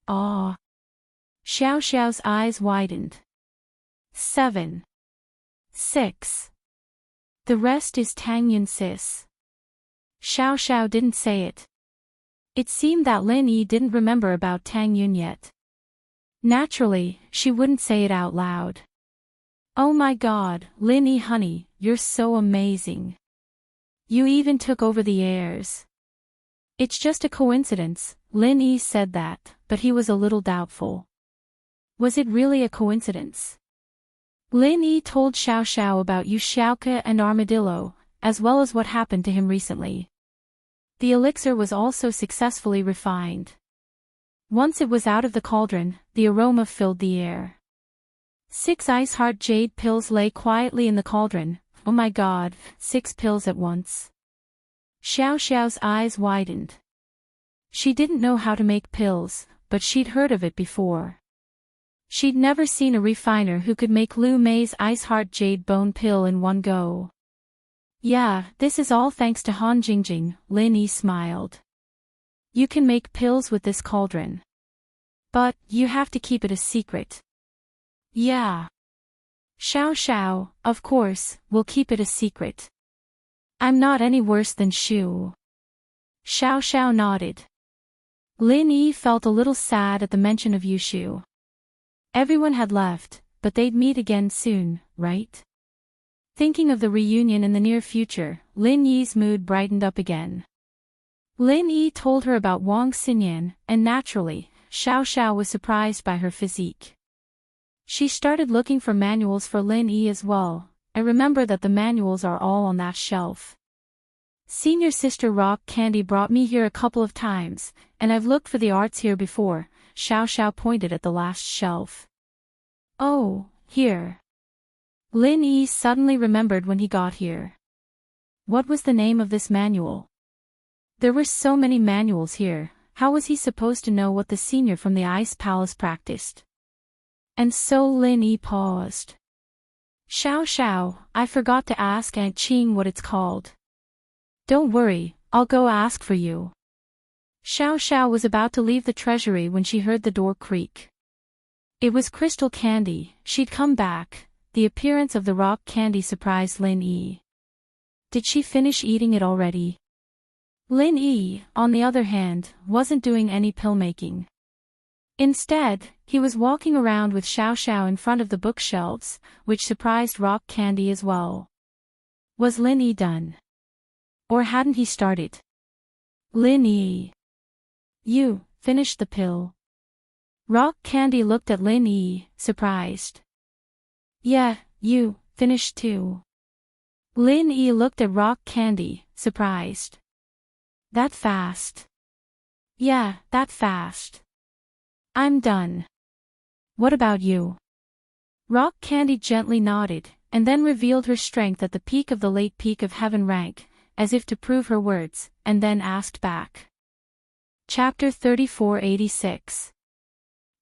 Ah. Xiao Xiao's eyes widened. 7. 6. The rest is Tang Yun sis. Xiao Xiao didn't say it. It seemed that Lin Yi didn't remember about Tang Yun yet. Naturally, she wouldn't say it out loud. Oh my god, Lin Yi honey, you're so amazing. You even took over the heirs. It's just a coincidence, Lin Yi said that, but he was a little doubtful. Was it really a coincidence? Lin Yi told Xiao Xiao about Yu Xiaoke and Armadillo, as well as what happened to him recently. The elixir was also successfully refined. Once it was out of the cauldron, the aroma filled the air. 6 Ice Heart Jade pills lay quietly in the cauldron. Oh my god, 6 pills at once. Xiao Xiao's eyes widened. She didn't know how to make pills, but she'd heard of it before. She'd never seen a refiner who could make Lu Mei's Ice Heart Jade Bone Pill in one go. Yeah, this is all thanks to Han Jingjing, Lin Yi smiled. You can make pills with this cauldron. But, you have to keep it a secret. Yeah. Xiao Xiao, of course, we'll keep it a secret. I'm not any worse than Shu. Xiao Xiao nodded. Lin Yi felt a little sad at the mention of Yushu. Everyone had left, but they'd meet again soon, right? Thinking of the reunion in the near future, Lin Yi's mood brightened up again. Lin Yi told her about Wang Xinyan, and naturally, Xiao Xiao was surprised by her physique. She started looking for manuals for Lin Yi as well. I remember that the manuals are all on that shelf. Senior sister Rock Candy brought me here a couple of times, and I've looked for the arts here before. Xiao Xiao pointed at the last shelf. Oh, here. Lin Yi suddenly remembered when he got here. What was the name of this manual? There were so many manuals here, how was he supposed to know what the senior from the Ice Palace practiced? And so Lin Yi paused. Xiao Xiao, I forgot to ask Aunt Qing what it's called. Don't worry, I'll go ask for you. Xiao Xiao was about to leave the treasury when she heard the door creak. It was Crystal Candy, she'd come back. The appearance of the rock candy surprised Lin Yi. Did she finish eating it already? Lin Yi, on the other hand, wasn't doing any pill making. Instead, he was walking around with Xiao Xiao in front of the bookshelves, which surprised Rock Candy as well. Was Lin Yi done? Or hadn't he started? Lin Yi. You finished the pill. Rock Candy looked at Lin Yi, surprised. Yeah, you finished too. Lin Yi looked at Rock Candy, surprised. That fast? Yeah, that fast. I'm done. What about you? Rock Candy gently nodded, and then revealed her strength at the peak of the late peak of heaven rank, as if to prove her words, and then asked back. Chapter 3486.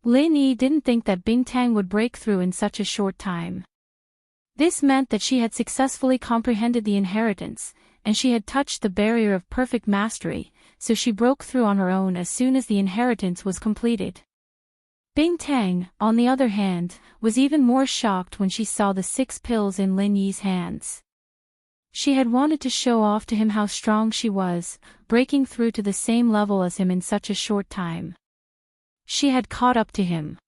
Lin Yi didn't think that Bingtang would break through in such a short time. This meant that she had successfully comprehended the inheritance, and she had touched the barrier of perfect mastery, so she broke through on her own as soon as the inheritance was completed. Bingtang, on the other hand, was even more shocked when she saw the 6 pills in Lin Yi's hands. She had wanted to show off to him how strong she was, breaking through to the same level as him in such a short time. She had caught up to him.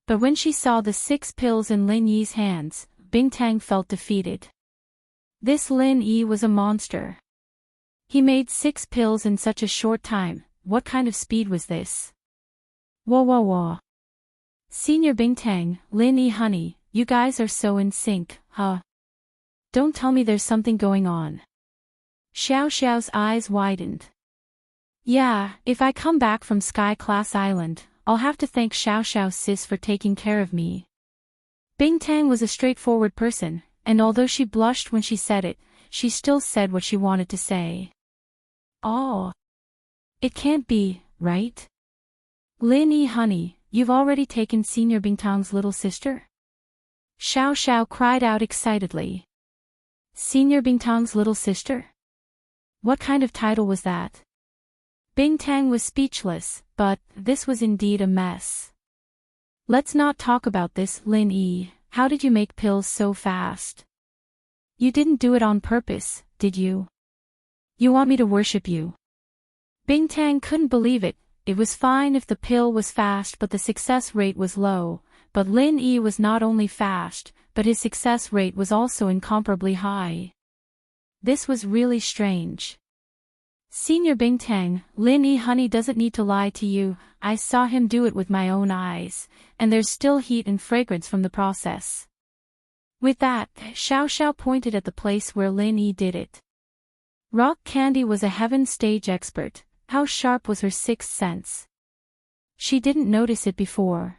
But when she saw the 6 pills in Lin Yi's hands, Bingtang felt defeated. This Lin Yi was a monster. He made 6 pills in such a short time. What kind of speed was this? Wah wah wah. Senior Bingtang, Lin Yi honey, you guys are so in sync, huh? Don't tell me there's something going on. Xiao Xiao's eyes widened. Yeah, if I come back from Sky Class Island, I'll have to thank Xiao Xiao sis for taking care of me. Bingtang was a straightforward person, and although she blushed when she said it, she still said what she wanted to say. Oh. It can't be, right? Lin Yi honey, you've already taken Senior Bingtang's little sister? Xiao Xiao cried out excitedly. Senior Bingtang's little sister? What kind of title was that? Bingtang was speechless, but this was indeed a mess. Let's not talk about this, Lin Yi. How did you make pills so fast? You didn't do it on purpose, did you? You want me to worship you? Bingtang couldn't believe it. It was fine if the pill was fast but the success rate was low, but Lin Yi was not only fast, but his success rate was also incomparably high. This was really strange. Senior Bingtang, Lin Yi honey doesn't need to lie to you, I saw him do it with my own eyes, and there's still heat and fragrance from the process. With that, Xiao Xiao pointed at the place where Lin Yi did it. Rock Candy was a heaven stage expert. How sharp was her sixth sense? She didn't notice it before.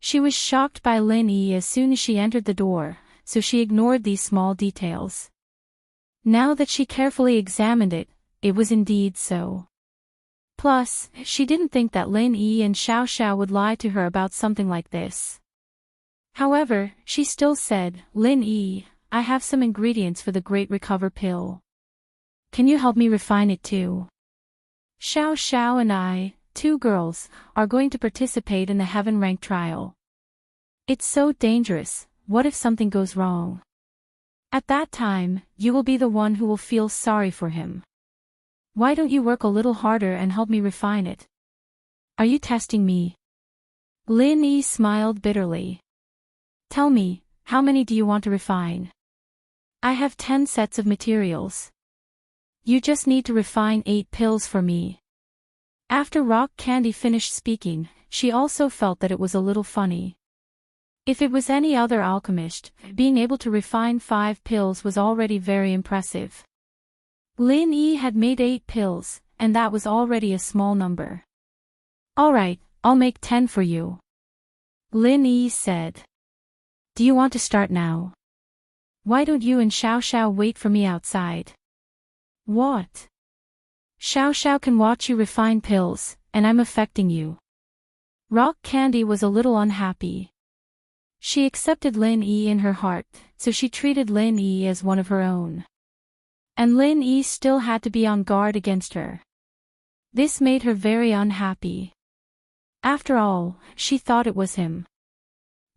She was shocked by Lin Yi as soon as she entered the door, so she ignored these small details. Now that she carefully examined it, it was indeed so. Plus, she didn't think that Lin Yi and Xiao Xiao would lie to her about something like this. However, she still said, Lin Yi, I have some ingredients for the Great Recover Pill. Can you help me refine it too? Xiao Xiao and I, 2 girls, are going to participate in the Heaven Rank trial. It's so dangerous, what if something goes wrong? At that time, you will be the one who will feel sorry for him. Why don't you work a little harder and help me refine it? Are you testing me? Lin Yi smiled bitterly. Tell me, how many do you want to refine? I have 10 sets of materials. You just need to refine 8 pills for me. After Rock Candy finished speaking, she also felt that it was a little funny. If it was any other alchemist, being able to refine 5 pills was already very impressive. Lin Yi had made 8 pills, and that was already a small number. Alright, I'll make 10 for you. Lin Yi said. Do you want to start now? Why don't you and Xiao Xiao wait for me outside? What? Xiao Xiao can watch you refine pills, and I'm affecting you. Rock Candy was a little unhappy. She accepted Lin Yi in her heart, so she treated Lin Yi as one of her own. And Lin Yi still had to be on guard against her. This made her very unhappy. After all, she thought it was him.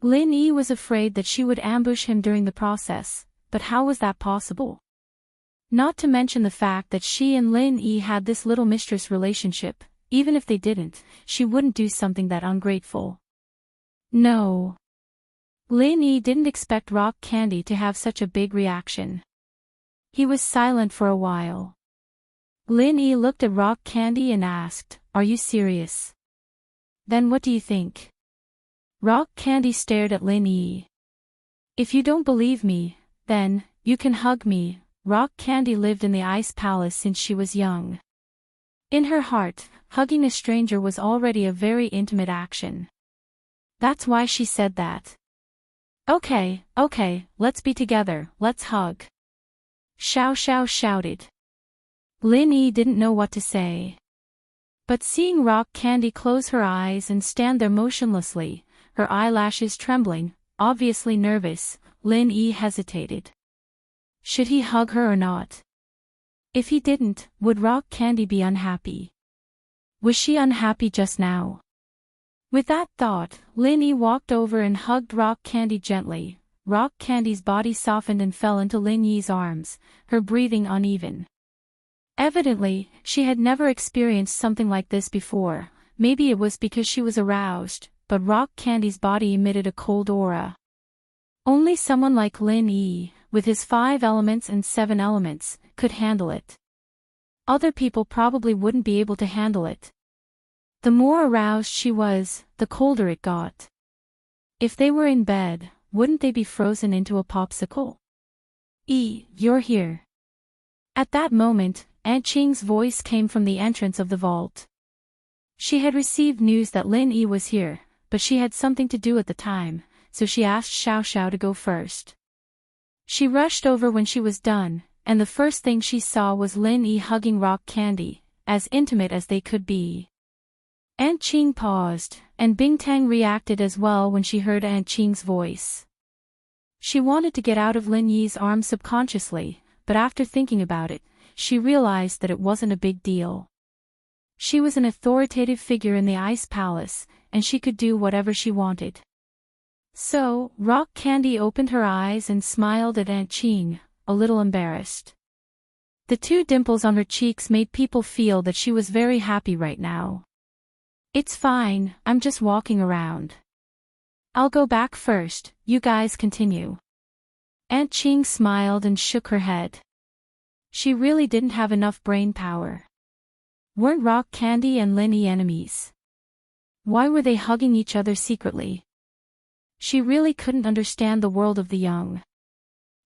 Lin Yi was afraid that she would ambush him during the process, but how was that possible? Not to mention the fact that she and Lin Yi had this little mistress relationship. Even if they didn't, she wouldn't do something that ungrateful. No. Lin Yi didn't expect Rock Candy to have such a big reaction. He was silent for a while. Lin Yi looked at Rock Candy and asked, Are you serious? Then what do you think? Rock Candy stared at Lin Yi. If you don't believe me, then, you can hug me. Rock Candy lived in the Ice Palace since she was young. In her heart, hugging a stranger was already a very intimate action. That's why she said that. Okay, let's be together, let's hug. Xiao Xiao shouted. Lin Yi didn't know what to say. But seeing Rock Candy close her eyes and stand there motionlessly, her eyelashes trembling, obviously nervous, Lin Yi hesitated. Should he hug her or not? If he didn't, would Rock Candy be unhappy? Was she unhappy just now? With that thought, Lin Yi walked over and hugged Rock Candy gently. Rock Candy's body softened and fell into Lin Yi's arms, her breathing uneven. Evidently, she had never experienced something like this before. Maybe it was because she was aroused, but Rock Candy's body emitted a cold aura. Only someone like Lin Yi, with his 5 elements and 7 elements, could handle it. Other people probably wouldn't be able to handle it. The more aroused she was, the colder it got. If they were in bed, wouldn't they be frozen into a popsicle? You're here. At that moment, Aunt Qing's voice came from the entrance of the vault. She had received news that Lin Yi was here, but she had something to do at the time, so she asked Xiao Xiao to go first. She rushed over when she was done, and the first thing she saw was Lin Yi hugging Rock Candy, as intimate as they could be. Aunt Qing paused, and Bingtang reacted as well when she heard Aunt Qing's voice. She wanted to get out of Lin Yi's arms subconsciously, but after thinking about it, she realized that it wasn't a big deal. She was an authoritative figure in the Ice Palace, and she could do whatever she wanted. So, Rock Candy opened her eyes and smiled at Aunt Qing, a little embarrassed. The 2 dimples on her cheeks made people feel that she was very happy right now. It's fine, I'm just walking around. I'll go back first, you guys continue. Aunt Qing smiled and shook her head. She really didn't have enough brain power. Weren't Rock Candy and Lin Yi enemies? Why were they hugging each other secretly? She really couldn't understand the world of the young.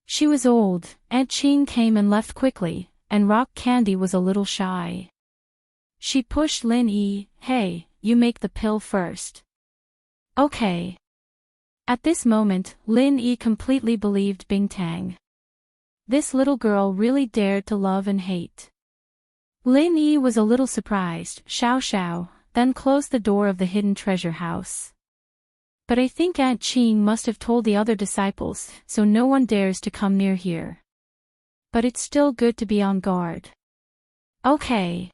She was old, Aunt Qing came and left quickly, and Rock Candy was a little shy. She pushed Lin Yi, hey, you make the pill first. Okay. At this moment, Lin Yi completely believed Bingtang. This little girl really dared to love and hate. Lin Yi was a little surprised, Xiao Xiao, then closed the door of the hidden treasure house. But I think Aunt Qing must have told the other disciples, so no one dares to come near here. But it's still good to be on guard. Okay.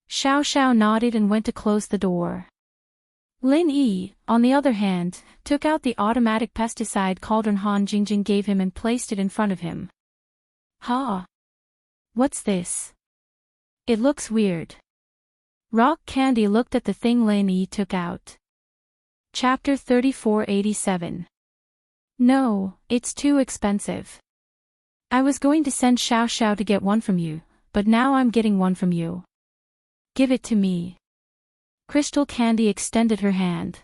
Xiao Xiao nodded and went to close the door. Lin Yi, on the other hand, took out the automatic pesticide cauldron Han Jingjing gave him and placed it in front of him. What's this? It looks weird. Rock Candy looked at the thing Lin Yi took out. Chapter 3487. No, it's too expensive. I was going to send Xiao Xiao to get one from you, but now I'm getting one from you. Give it to me. Crystal Candy extended her hand.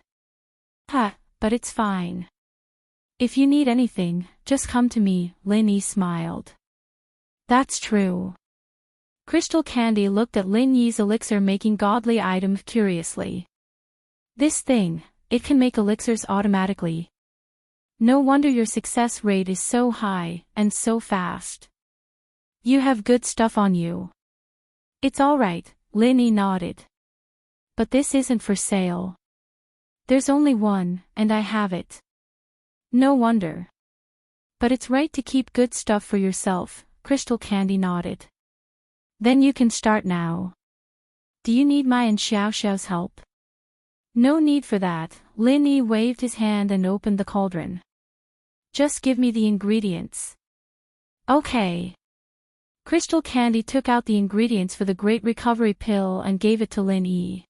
Ha, but it's fine. If you need anything, just come to me, Lin Yi smiled. That's true. Crystal Candy looked at Lin Yi's elixir-making godly item curiously. This thing, it can make elixirs automatically. No wonder your success rate is so high, and so fast. You have good stuff on you. It's alright, Lin Yi nodded. But this isn't for sale. There's only one, and I have it. No wonder. But it's right to keep good stuff for yourself, Crystal Candy nodded. Then you can start now. Do you need my and Xiao Xiao's help? No need for that, Lin Yi waved his hand and opened the cauldron. Just give me the ingredients. Okay. Crystal Candy took out the ingredients for the Great Recovery Pill and gave it to Lin Yi.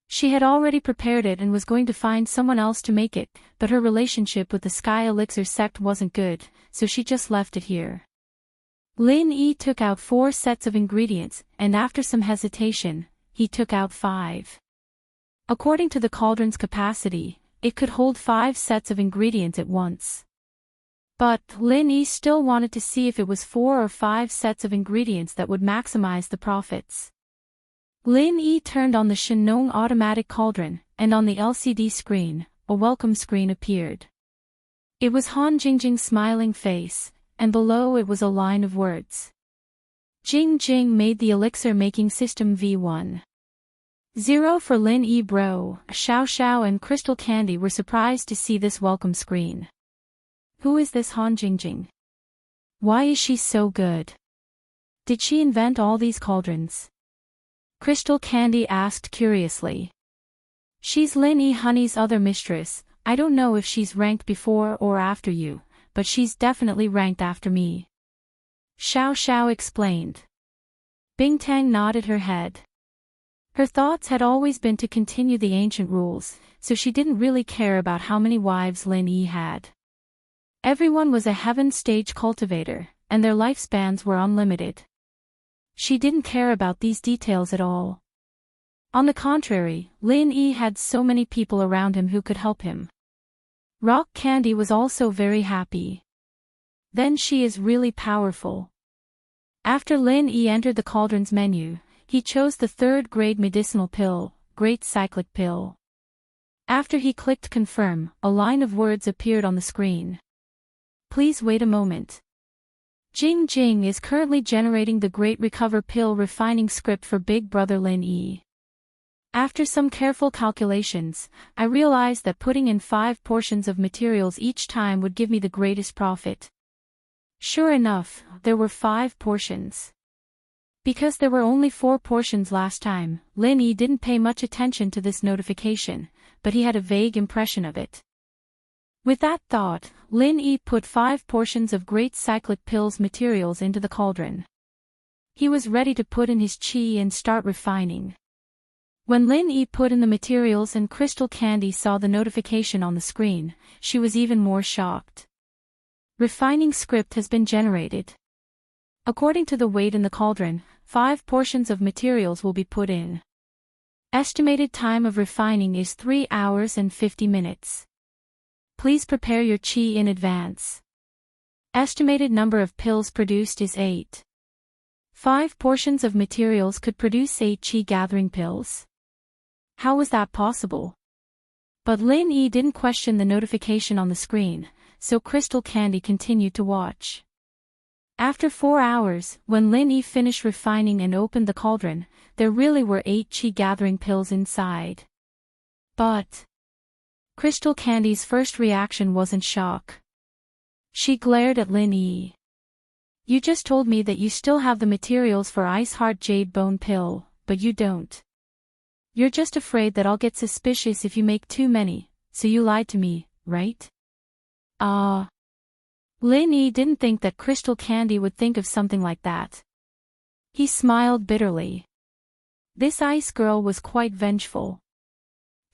She had already prepared it and was going to find someone else to make it, but her relationship with the Sky Elixir sect wasn't good, so she just left it here. Lin Yi took out 4 sets of ingredients, and after some hesitation, he took out 5. According to the cauldron's capacity, it could hold 5 sets of ingredients at once. But Lin Yi still wanted to see if it was 4 or 5 sets of ingredients that would maximize the profits. Lin Yi turned on the Shenong automatic cauldron, and on the LCD screen, a welcome screen appeared. It was Han Jingjing's smiling face, and below it was a line of words. Jing Jing made the elixir-making system V1. 0 for Lin Yi bro. Xiao Xiao and Crystal Candy were surprised to see this welcome screen. Who is this Han Jingjing? Why is she so good? Did she invent all these cauldrons? Crystal Candy asked curiously. She's Lin Yi Honey's other mistress. I don't know if she's ranked before or after you, but she's definitely ranked after me. Xiao Xiao explained. Bing Tang nodded her head. Her thoughts had always been to continue the ancient rules, so she didn't really care about how many wives Lin Yi had. Everyone was a heaven stage cultivator, and their lifespans were unlimited. She didn't care about these details at all. On the contrary, Lin Yi had so many people around him who could help him. Rock Candy was also very happy. Then she is really powerful. After Lin Yi entered the cauldron's menu, he chose the 3rd grade medicinal pill, Great Cyclic Pill. After he clicked confirm, a line of words appeared on the screen. Please wait a moment. Jing Jing is currently generating the Great Recover Pill refining script for Big Brother Lin Yi. After some careful calculations, I realized that putting in 5 portions of materials each time would give me the greatest profit. Sure enough, there were 5 portions. Because there were only 4 portions last time, Lin Yi didn't pay much attention to this notification, but he had a vague impression of it. With that thought, Lin Yi put 5 portions of Great Cyclic Pills materials into the cauldron. He was ready to put in his qi and start refining. When Lin Yi put in the materials and Crystal Candy saw the notification on the screen, she was even more shocked. Refining script has been generated. According to the weight in the cauldron, 5 portions of materials will be put in. Estimated time of refining is 3 hours and 50 minutes. Please prepare your qi in advance. Estimated number of pills produced is 8. 5 portions of materials could produce 8 qi gathering pills. How was that possible? But Lin Yi didn't question the notification on the screen, so Crystal Candy continued to watch. After 4 hours, when Lin Yi finished refining and opened the cauldron, there really were 8 qi gathering pills inside. But Crystal Candy's first reaction wasn't shock. She glared at Lin Yi. You just told me that you still have the materials for Ice Heart Jade Bone Pill, but you don't. You're just afraid that I'll get suspicious if you make too many, so you lied to me, right? Lin Yi didn't think that Crystal Candy would think of something like that. He smiled bitterly. This ice girl was quite vengeful.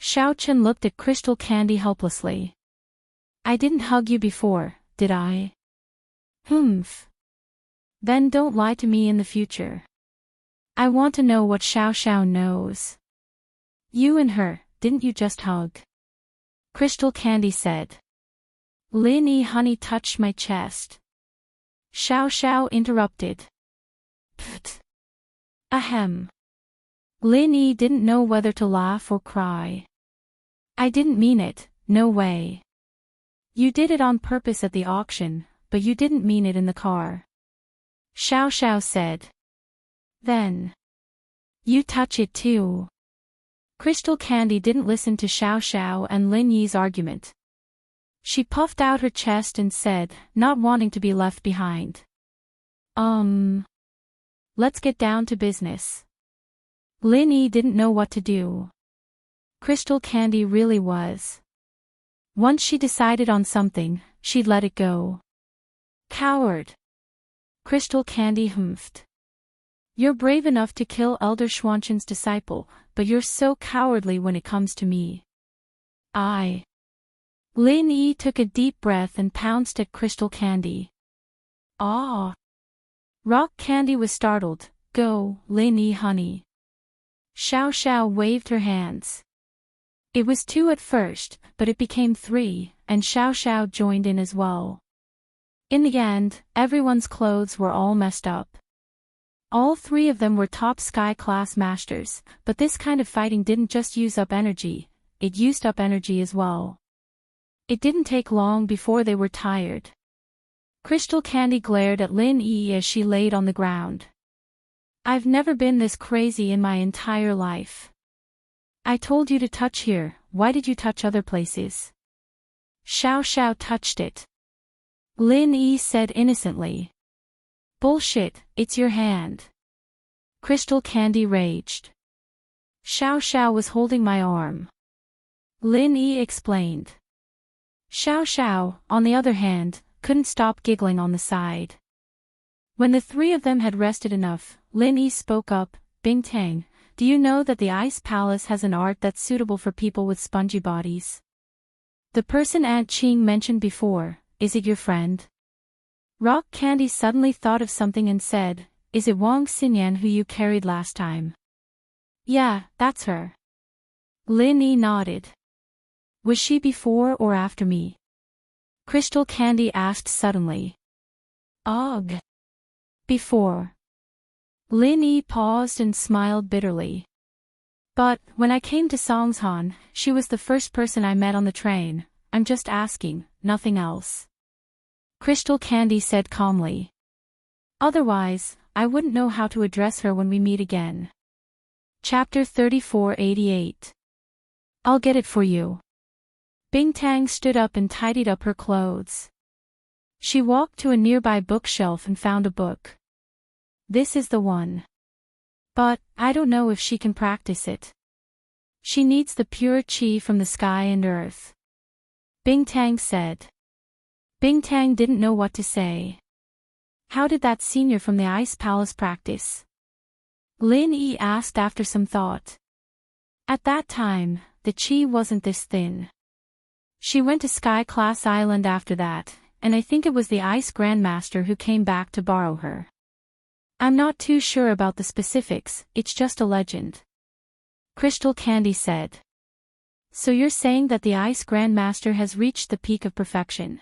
Xiao Chen looked at Crystal Candy helplessly. I didn't hug you before, did I? Humph. Then don't lie to me in the future. I want to know what Xiao Xiao knows. You and her, didn't you just hug? Crystal Candy said. Lin Yi honey touched my chest. Xiao Xiao interrupted. Pfft. Ahem. Lin Yi didn't know whether to laugh or cry. I didn't mean it, no way. You did it on purpose at the auction, but you didn't mean it in the car. Xiao Xiao said. Then. You touch it too. Crystal Candy didn't listen to Xiao Xiao and Lin Yi's argument. She puffed out her chest and said, not wanting to be left behind. Let's get down to business. Lin Yi didn't know what to do. Crystal Candy really was. Once she decided on something, she'd let it go. Coward. Crystal Candy humphed. You're brave enough to kill Elder Xuanqin's disciple, but you're so cowardly when it comes to me. Lin Yi took a deep breath and pounced at Crystal Candy. Ah! Rock Candy was startled. Go, Lin Yi honey. Xiao Xiao waved her hands. It was 2 at first, but it became 3, and Xiao Xiao joined in as well. In the end, everyone's clothes were all messed up. All 3 of them were top sky class masters, but this kind of fighting didn't just use up energy, it used up energy as well. It didn't take long before they were tired. Crystal Candy glared at Lin Yi as she laid on the ground. I've never been this crazy in my entire life. I told you to touch here, why did you touch other places? Xiao Xiao touched it. Lin Yi said innocently. Bullshit, it's your hand. Crystal Candy raged. Xiao Xiao was holding my arm. Lin Yi explained. Xiao Xiao, on the other hand, couldn't stop giggling on the side. When the 3 of them had rested enough, Lin Yi spoke up. Bing Tang, do you know that the Ice Palace has an art that's suitable for people with spongy bodies? The person Aunt Qing mentioned before, is it your friend? Rock Candy suddenly thought of something and said, is it Wang Xinyan who you carried last time? Yeah, that's her. Lin Yi nodded. Was she before or after me? Crystal Candy asked suddenly. Ugh. Before. Lin Yi paused and smiled bitterly. But, when I came to Songshan, she was the first person I met on the train. I'm just asking, nothing else. Crystal Candy said calmly. Otherwise, I wouldn't know how to address her when we meet again. Chapter 3488. I'll get it for you. Bing Tang stood up and tidied up her clothes. She walked to a nearby bookshelf and found a book. This is the one. But, I don't know if she can practice it. She needs the pure qi from the sky and earth. Bing Tang said. Bing Tang didn't know what to say. How did that senior from the Ice Palace practice? Lin Yi asked after some thought. At that time, the qi wasn't this thin. She went to Sky Class Island after that, and I think it was the Ice Grandmaster who came back to borrow her. I'm not too sure about the specifics, it's just a legend. Crystal Candy said. So you're saying that the Ice Grandmaster has reached the peak of perfection?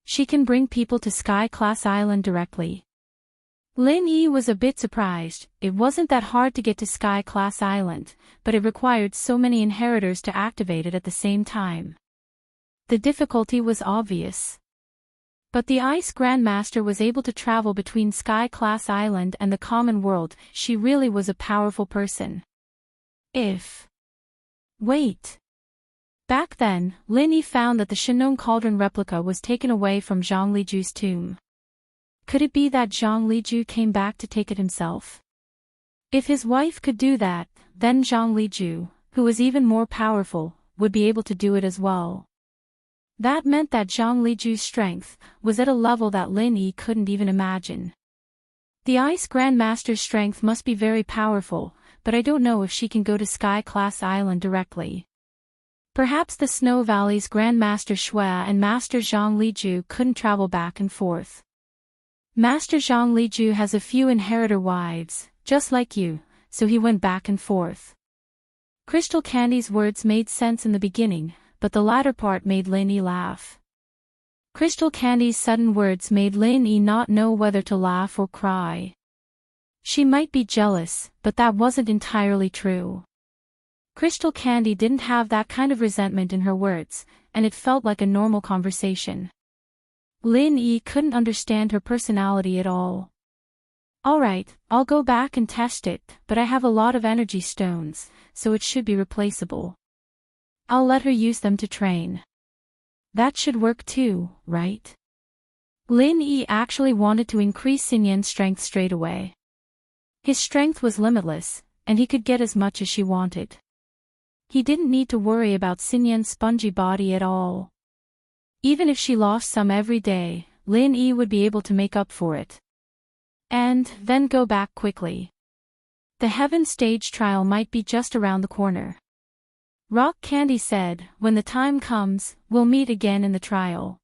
She can bring people to Sky Class Island directly. Lin Yi was a bit surprised. It wasn't that hard to get to Sky Class Island, but it required so many inheritors to activate it at the same time. The difficulty was obvious. But the Ice Grandmaster was able to travel between Sky Class Island and the common world. She really was a powerful person. Wait. Back then, Lin Yi found that the Shenong Cauldron replica was taken away from Zhang Liju's tomb. Could it be that Zhang Liju came back to take it himself? If his wife could do that, then Zhang Liju, who was even more powerful, would be able to do it as well. That meant that Zhang Liju's strength was at a level that Lin Yi couldn't even imagine. The Ice Grandmaster's strength must be very powerful, but I don't know if she can go to Sky Class Island directly. Perhaps the Snow Valley's Grandmaster Shui and Master Zhang Liju couldn't travel back and forth. Master Zhang Liju has a few inheritor wives, just like you, so he went back and forth. Crystal Candy's words made sense in the beginning, but the latter part made Lin Yi laugh. Crystal Candy's sudden words made Lin Yi not know whether to laugh or cry. She might be jealous, but that wasn't entirely true. Crystal Candy didn't have that kind of resentment in her words, and it felt like a normal conversation. Lin Yi couldn't understand her personality at all. Alright, I'll go back and test it, but I have a lot of energy stones, so it should be replaceable. I'll let her use them to train. That should work too, right? Lin Yi actually wanted to increase Xinyan's strength straight away. His strength was limitless, and he could get as much as she wanted. He didn't need to worry about Xinyan's spongy body at all. Even if she lost some every day, Lin Yi would be able to make up for it. And then go back quickly. The Heaven stage trial might be just around the corner. Rock Candy said, when the time comes, we'll meet again in the trial.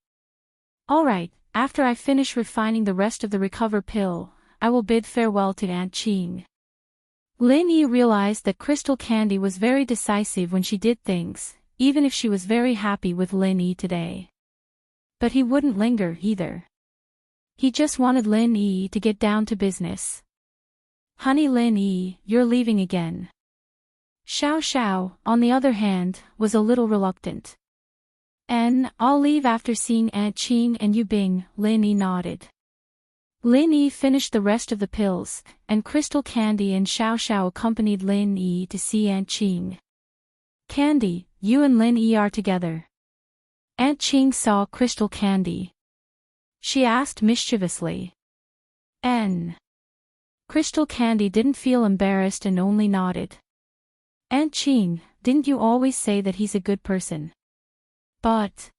Alright, after I finish refining the rest of the recover pill, I will bid farewell to Aunt Qing. Lin Yi realized that Crystal Candy was very decisive when she did things, even if she was very happy with Lin Yi today. But he wouldn't linger either. He just wanted Lin Yi to get down to business. Honey Lin Yi, you're leaving again. Xiao Xiao, on the other hand, was a little reluctant. I'll leave after seeing Aunt Qing and Yu Bing, Lin Yi nodded. Lin Yi finished the rest of the pills, and Crystal Candy and Xiao Xiao accompanied Lin Yi to see Aunt Qing. Candy, you and Lin Yi are together. Aunt Qing saw Crystal Candy. She asked mischievously. Crystal Candy didn't feel embarrassed and only nodded. Aunt Qing, didn't you always say that he's a good person? But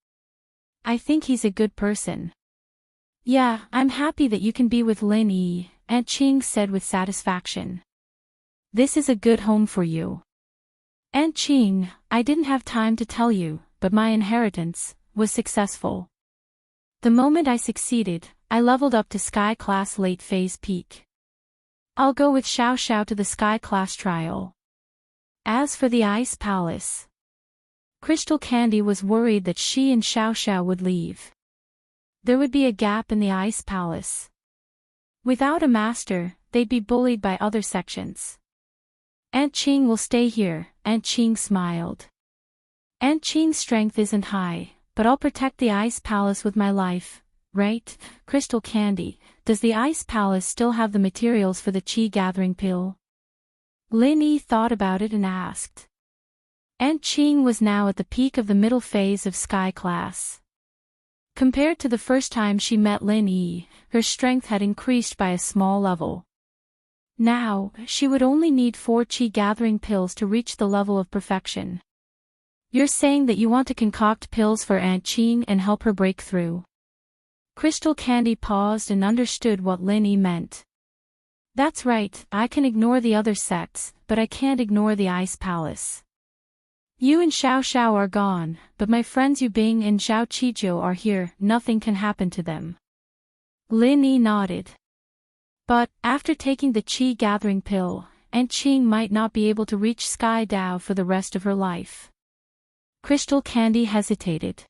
I think he's a good person. Yeah, I'm happy that you can be with Lin Yi, Aunt Qing said with satisfaction. This is a good home for you. Aunt Qing, I didn't have time to tell you, but my inheritance was successful. The moment I succeeded, I leveled up to Sky Class Late Phase Peak. I'll go with Xiao Xiao to the Sky Class trial. As for the Ice Palace, Crystal Candy was worried that she and Xiao Xiao would leave. There would be a gap in the Ice Palace. Without a master, they'd be bullied by other sections. Aunt Qing will stay here, Aunt Qing smiled. Aunt Qing's strength isn't high, but I'll protect the Ice Palace with my life, right? Crystal Candy, does the Ice Palace still have the materials for the Qi gathering pill? Lin Yi thought about it and asked. Aunt Qing was now at the peak of the middle phase of Sky Class. Compared to the first time she met Lin Yi, her strength had increased by a small level. Now, she would only need 4 Qi gathering pills to reach the level of perfection. You're saying that you want to concoct pills for Aunt Qing and help her break through? Crystal Candy paused and understood what Lin Yi meant. That's right, I can ignore the other sects, but I can't ignore the Ice Palace. You and Xiao Xiao are gone, but my friends Yu Bing and Zhao Qijiu are here, nothing can happen to them. Lin Yi nodded. But, after taking the Qi gathering pill, Aunt Qing might not be able to reach Sky Dao for the rest of her life. Crystal Candy hesitated.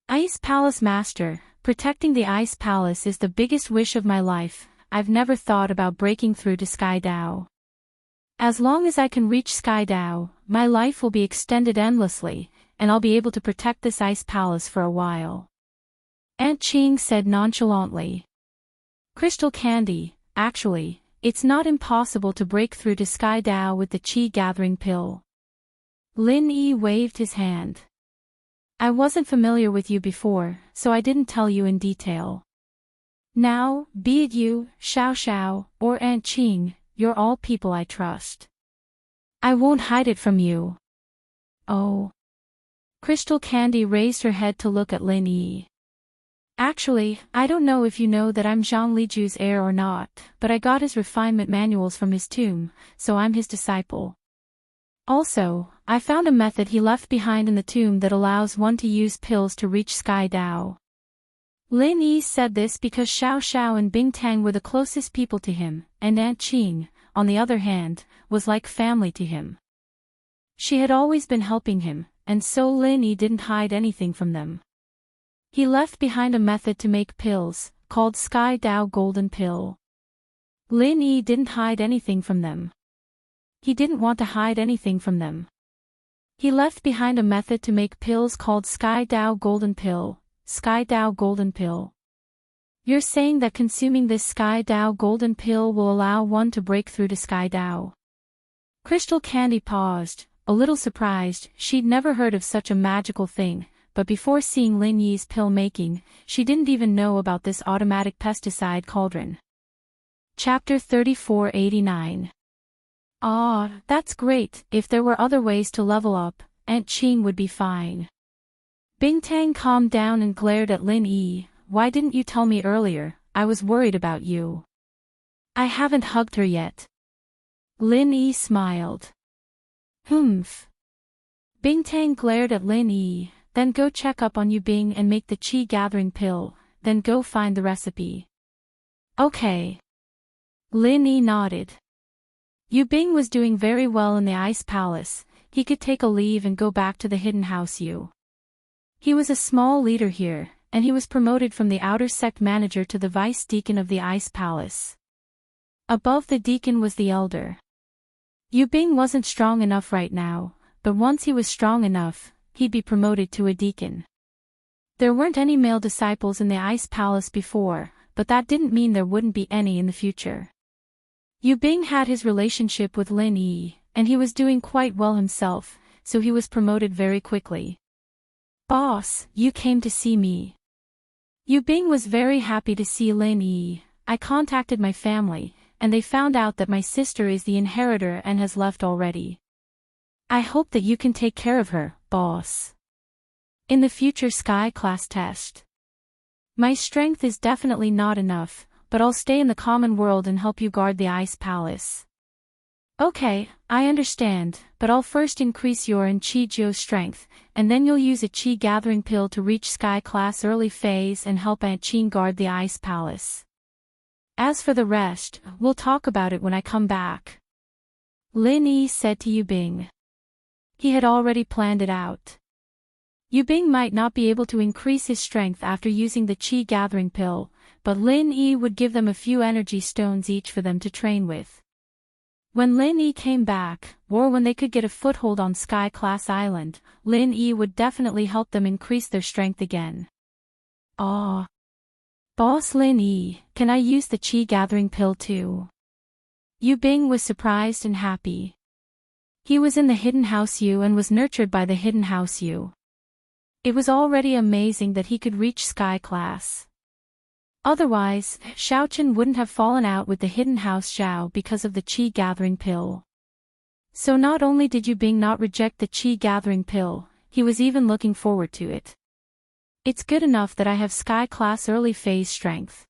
Ice Palace Master, protecting the Ice Palace is the biggest wish of my life. I've never thought about breaking through to Sky Dao. As long as I can reach Sky Dao, my life will be extended endlessly, and I'll be able to protect this Ice Palace for a while. Aunt Qing said nonchalantly. Crystal Candy, actually, it's not impossible to break through to Sky Dao with the Qi gathering pill. Lin Yi waved his hand. I wasn't familiar with you before, so I didn't tell you in detail. Now, be it you, Xiao Xiao, or Aunt Qing, you're all people I trust. I won't hide it from you. Oh. Crystal Candy raised her head to look at Lin Yi. Actually, I don't know if you know that I'm Zhang Liju's heir or not, but I got his refinement manuals from his tomb, so I'm his disciple. Also, I found a method he left behind in the tomb that allows one to use pills to reach Sky Dao. Lin Yi said this because Xiao Xiao and Bing Tang were the closest people to him, and Aunt Qing, on the other hand, was like family to him. She had always been helping him, and so Lin Yi didn't hide anything from them. He left behind a method to make pills, called Sky Dao Golden Pill. Lin Yi didn't hide anything from them. He didn't want to hide anything from them. He left behind a method to make pills called Sky Dao Golden Pill, Sky Dao Golden Pill. You're saying that consuming this Sky Dao Golden Pill will allow one to break through to Sky Dao? Crystal Candy paused, a little surprised. She'd never heard of such a magical thing, but before seeing Lin Yi's pill making, she didn't even know about this automatic pesticide cauldron. Chapter 3489. Ah, that's great. If there were other ways to level up, Aunt Qing would be fine. Bing Tang calmed down and glared at Lin Yi. Why didn't you tell me earlier? I was worried about you. I haven't hugged her yet. Lin Yi smiled. Humph. Bing Tang glared at Lin Yi. Then go check up on Yu Bing and make the qi gathering pill, then go find the recipe. Okay. Lin Yi nodded. Yu Bing was doing very well in the Ice Palace. He could take a leave and go back to the hidden house Yu. He was a small leader here, and he was promoted from the outer sect manager to the vice deacon of the Ice Palace. Above the deacon was the elder. Yu Bing wasn't strong enough right now, but once he was strong enough, he'd be promoted to a deacon. There weren't any male disciples in the Ice Palace before, but that didn't mean there wouldn't be any in the future. Yu Bing had his relationship with Lin Yi, and he was doing quite well himself, so he was promoted very quickly. Boss, you came to see me. Yu Bing was very happy to see Lin Yi. I contacted my family, and they found out that my sister is the inheritor and has left already. I hope that you can take care of her, boss. In the future Sky class test. My strength is definitely not enough, but I'll stay in the common world and help you guard the Ice Palace. Okay, I understand, but I'll first increase your and Qi Jiu's strength, and then you'll use a Qi gathering pill to reach Sky class early phase and help Aunt Qing guard the Ice Palace. As for the rest, we'll talk about it when I come back. Lin Yi said to Yu Bing. He had already planned it out. Yu Bing might not be able to increase his strength after using the Qi gathering pill, but Lin Yi would give them a few energy stones each for them to train with. When Lin Yi came back, or when they could get a foothold on Sky Class Island, Lin Yi would definitely help them increase their strength again. Ah. Boss Lin Yi, can I use the Qi gathering pill too? Yu Bing was surprised and happy. He was in the Hidden House Yu and was nurtured by the Hidden House Yu. It was already amazing that he could reach Sky Class. Otherwise, Xiaochen wouldn't have fallen out with the Hidden House Xiao because of the Qi gathering pill. So not only did Yu Bing not reject the Qi gathering pill, he was even looking forward to it. It's good enough that I have Sky Class early phase strength.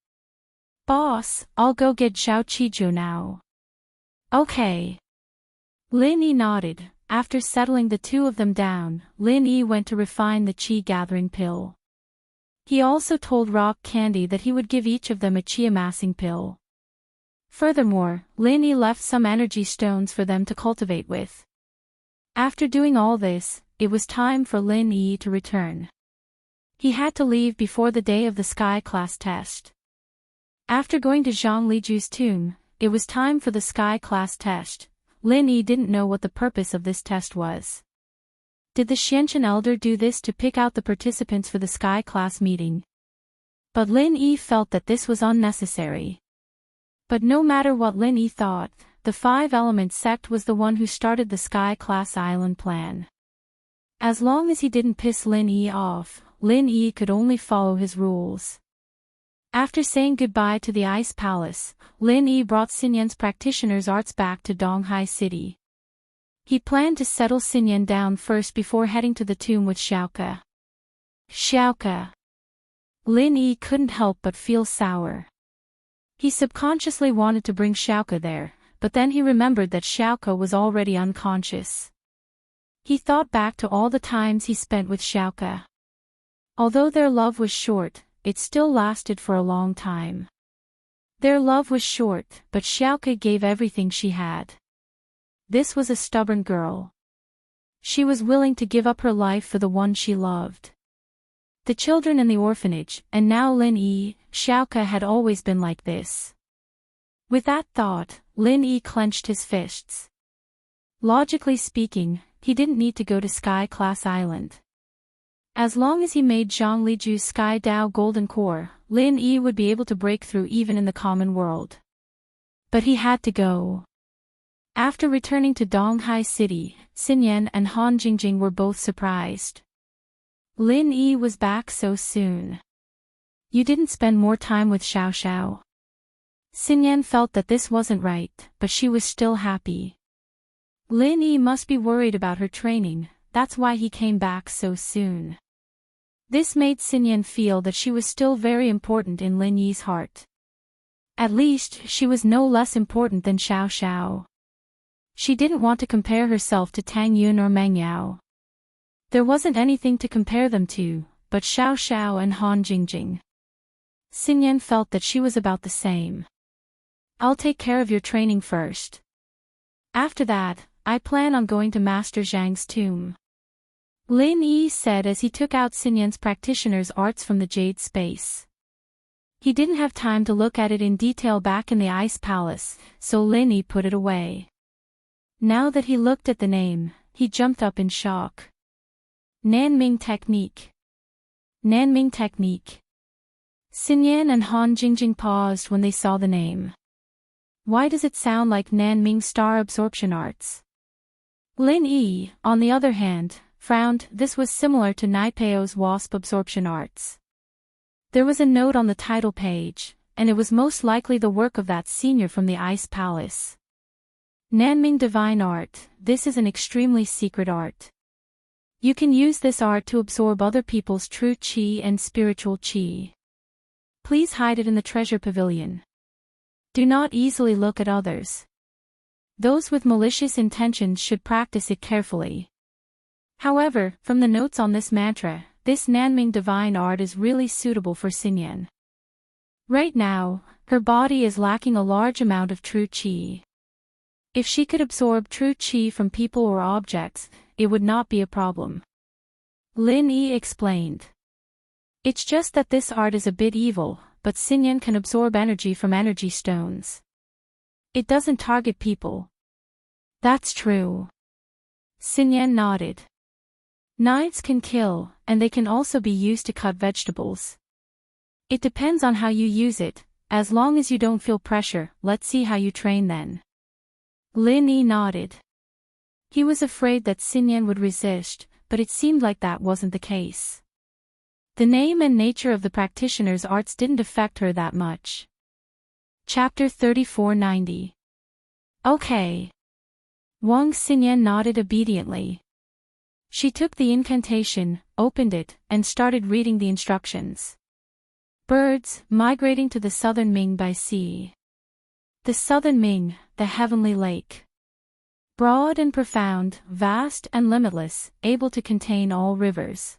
Boss, I'll go get Xiao Qijiu now. Okay. Lin Yi nodded. After settling the two of them down, Lin Yi went to refine the Qi gathering pill. He also told Rock Candy that he would give each of them a Qi amassing pill. Furthermore, Lin Yi left some energy stones for them to cultivate with. After doing all this, it was time for Lin Yi to return. He had to leave before the day of the Sky Class test. After going to Zhang Liju's tomb, it was time for the Sky Class test. Lin Yi didn't know what the purpose of this test was. Did the Xianchen elder do this to pick out the participants for the Sky Class meeting? But Lin Yi felt that this was unnecessary. But no matter what Lin Yi thought, the Five Elements sect was the one who started the Sky Class Island plan. As long as he didn't piss Lin Yi off, Lin Yi could only follow his rules. After saying goodbye to the Ice Palace, Lin Yi brought Xinyan's practitioner's arts back to Donghai City. He planned to settle Xinyan down first before heading to the tomb with Xiaoke. Xiaoke. Lin Yi couldn't help but feel sour. He subconsciously wanted to bring Xiaoke there, but then he remembered that Xiaoke was already unconscious. He thought back to all the times he spent with Xiaoke. Although their love was short, it still lasted for a long time. Their love was short, but Xiaoke gave everything she had. This was a stubborn girl. She was willing to give up her life for the one she loved. The children in the orphanage, and now Lin Yi, Xiaoke had always been like this. With that thought, Lin Yi clenched his fists. Logically speaking, he didn't need to go to Sky Class Island. As long as he made Zhang Liju's Sky Dao Golden Core, Lin Yi would be able to break through even in the common world. But he had to go. After returning to Donghai City, Xinyan and Han Jingjing were both surprised. Lin Yi was back so soon. You didn't spend more time with Xiao Xiao. Xinyan felt that this wasn't right, but she was still happy. Lin Yi must be worried about her training, that's why he came back so soon. This made Xinyan feel that she was still very important in Lin Yi's heart. At least, she was no less important than Xiao Xiao. She didn't want to compare herself to Tang Yun or Meng Yao. There wasn't anything to compare them to, but Xiao Xiao and Han Jingjing. Xinyan felt that she was about the same. I'll take care of your training first. After that, I plan on going to Master Zhang's tomb. Lin Yi said as he took out Xinyan's practitioner's arts from the jade space. He didn't have time to look at it in detail back in the ice palace, so Lin Yi put it away. Now that he looked at the name, he jumped up in shock. Nanming Technique. Nanming Technique. Xinyan and Han Jingjing paused when they saw the name. Why does it sound like Nanming Star Absorption Arts? Lin Yi, on the other hand, frowned. This was similar to Naipeo's Wasp Absorption Arts. There was a note on the title page, and it was most likely the work of that senior from the Ice Palace. Nanming Divine Art, this is an extremely secret art. You can use this art to absorb other people's true qi and spiritual qi. Please hide it in the treasure pavilion. Do not easily look at others. Those with malicious intentions should practice it carefully. However, from the notes on this mantra, this Nanming divine art is really suitable for Xinyan. Right now, her body is lacking a large amount of true qi. If she could absorb true qi from people or objects, it would not be a problem. Lin Yi explained. It's just that this art is a bit evil, but Xinyan can absorb energy from energy stones. It doesn't target people. That's true. Xinyan nodded. Knives can kill, and they can also be used to cut vegetables. It depends on how you use it, as long as you don't feel pressure. Let's see how you train then. Lin Yi nodded. He was afraid that Xinyan would resist, but it seemed like that wasn't the case. The name and nature of the practitioner's arts didn't affect her that much. Chapter 3490. Okay. Wang Xinyan nodded obediently. She took the incantation, opened it, and started reading the instructions. Birds, migrating to the southern Ming by sea. The southern Ming, the heavenly lake. Broad and profound, vast and limitless, able to contain all rivers.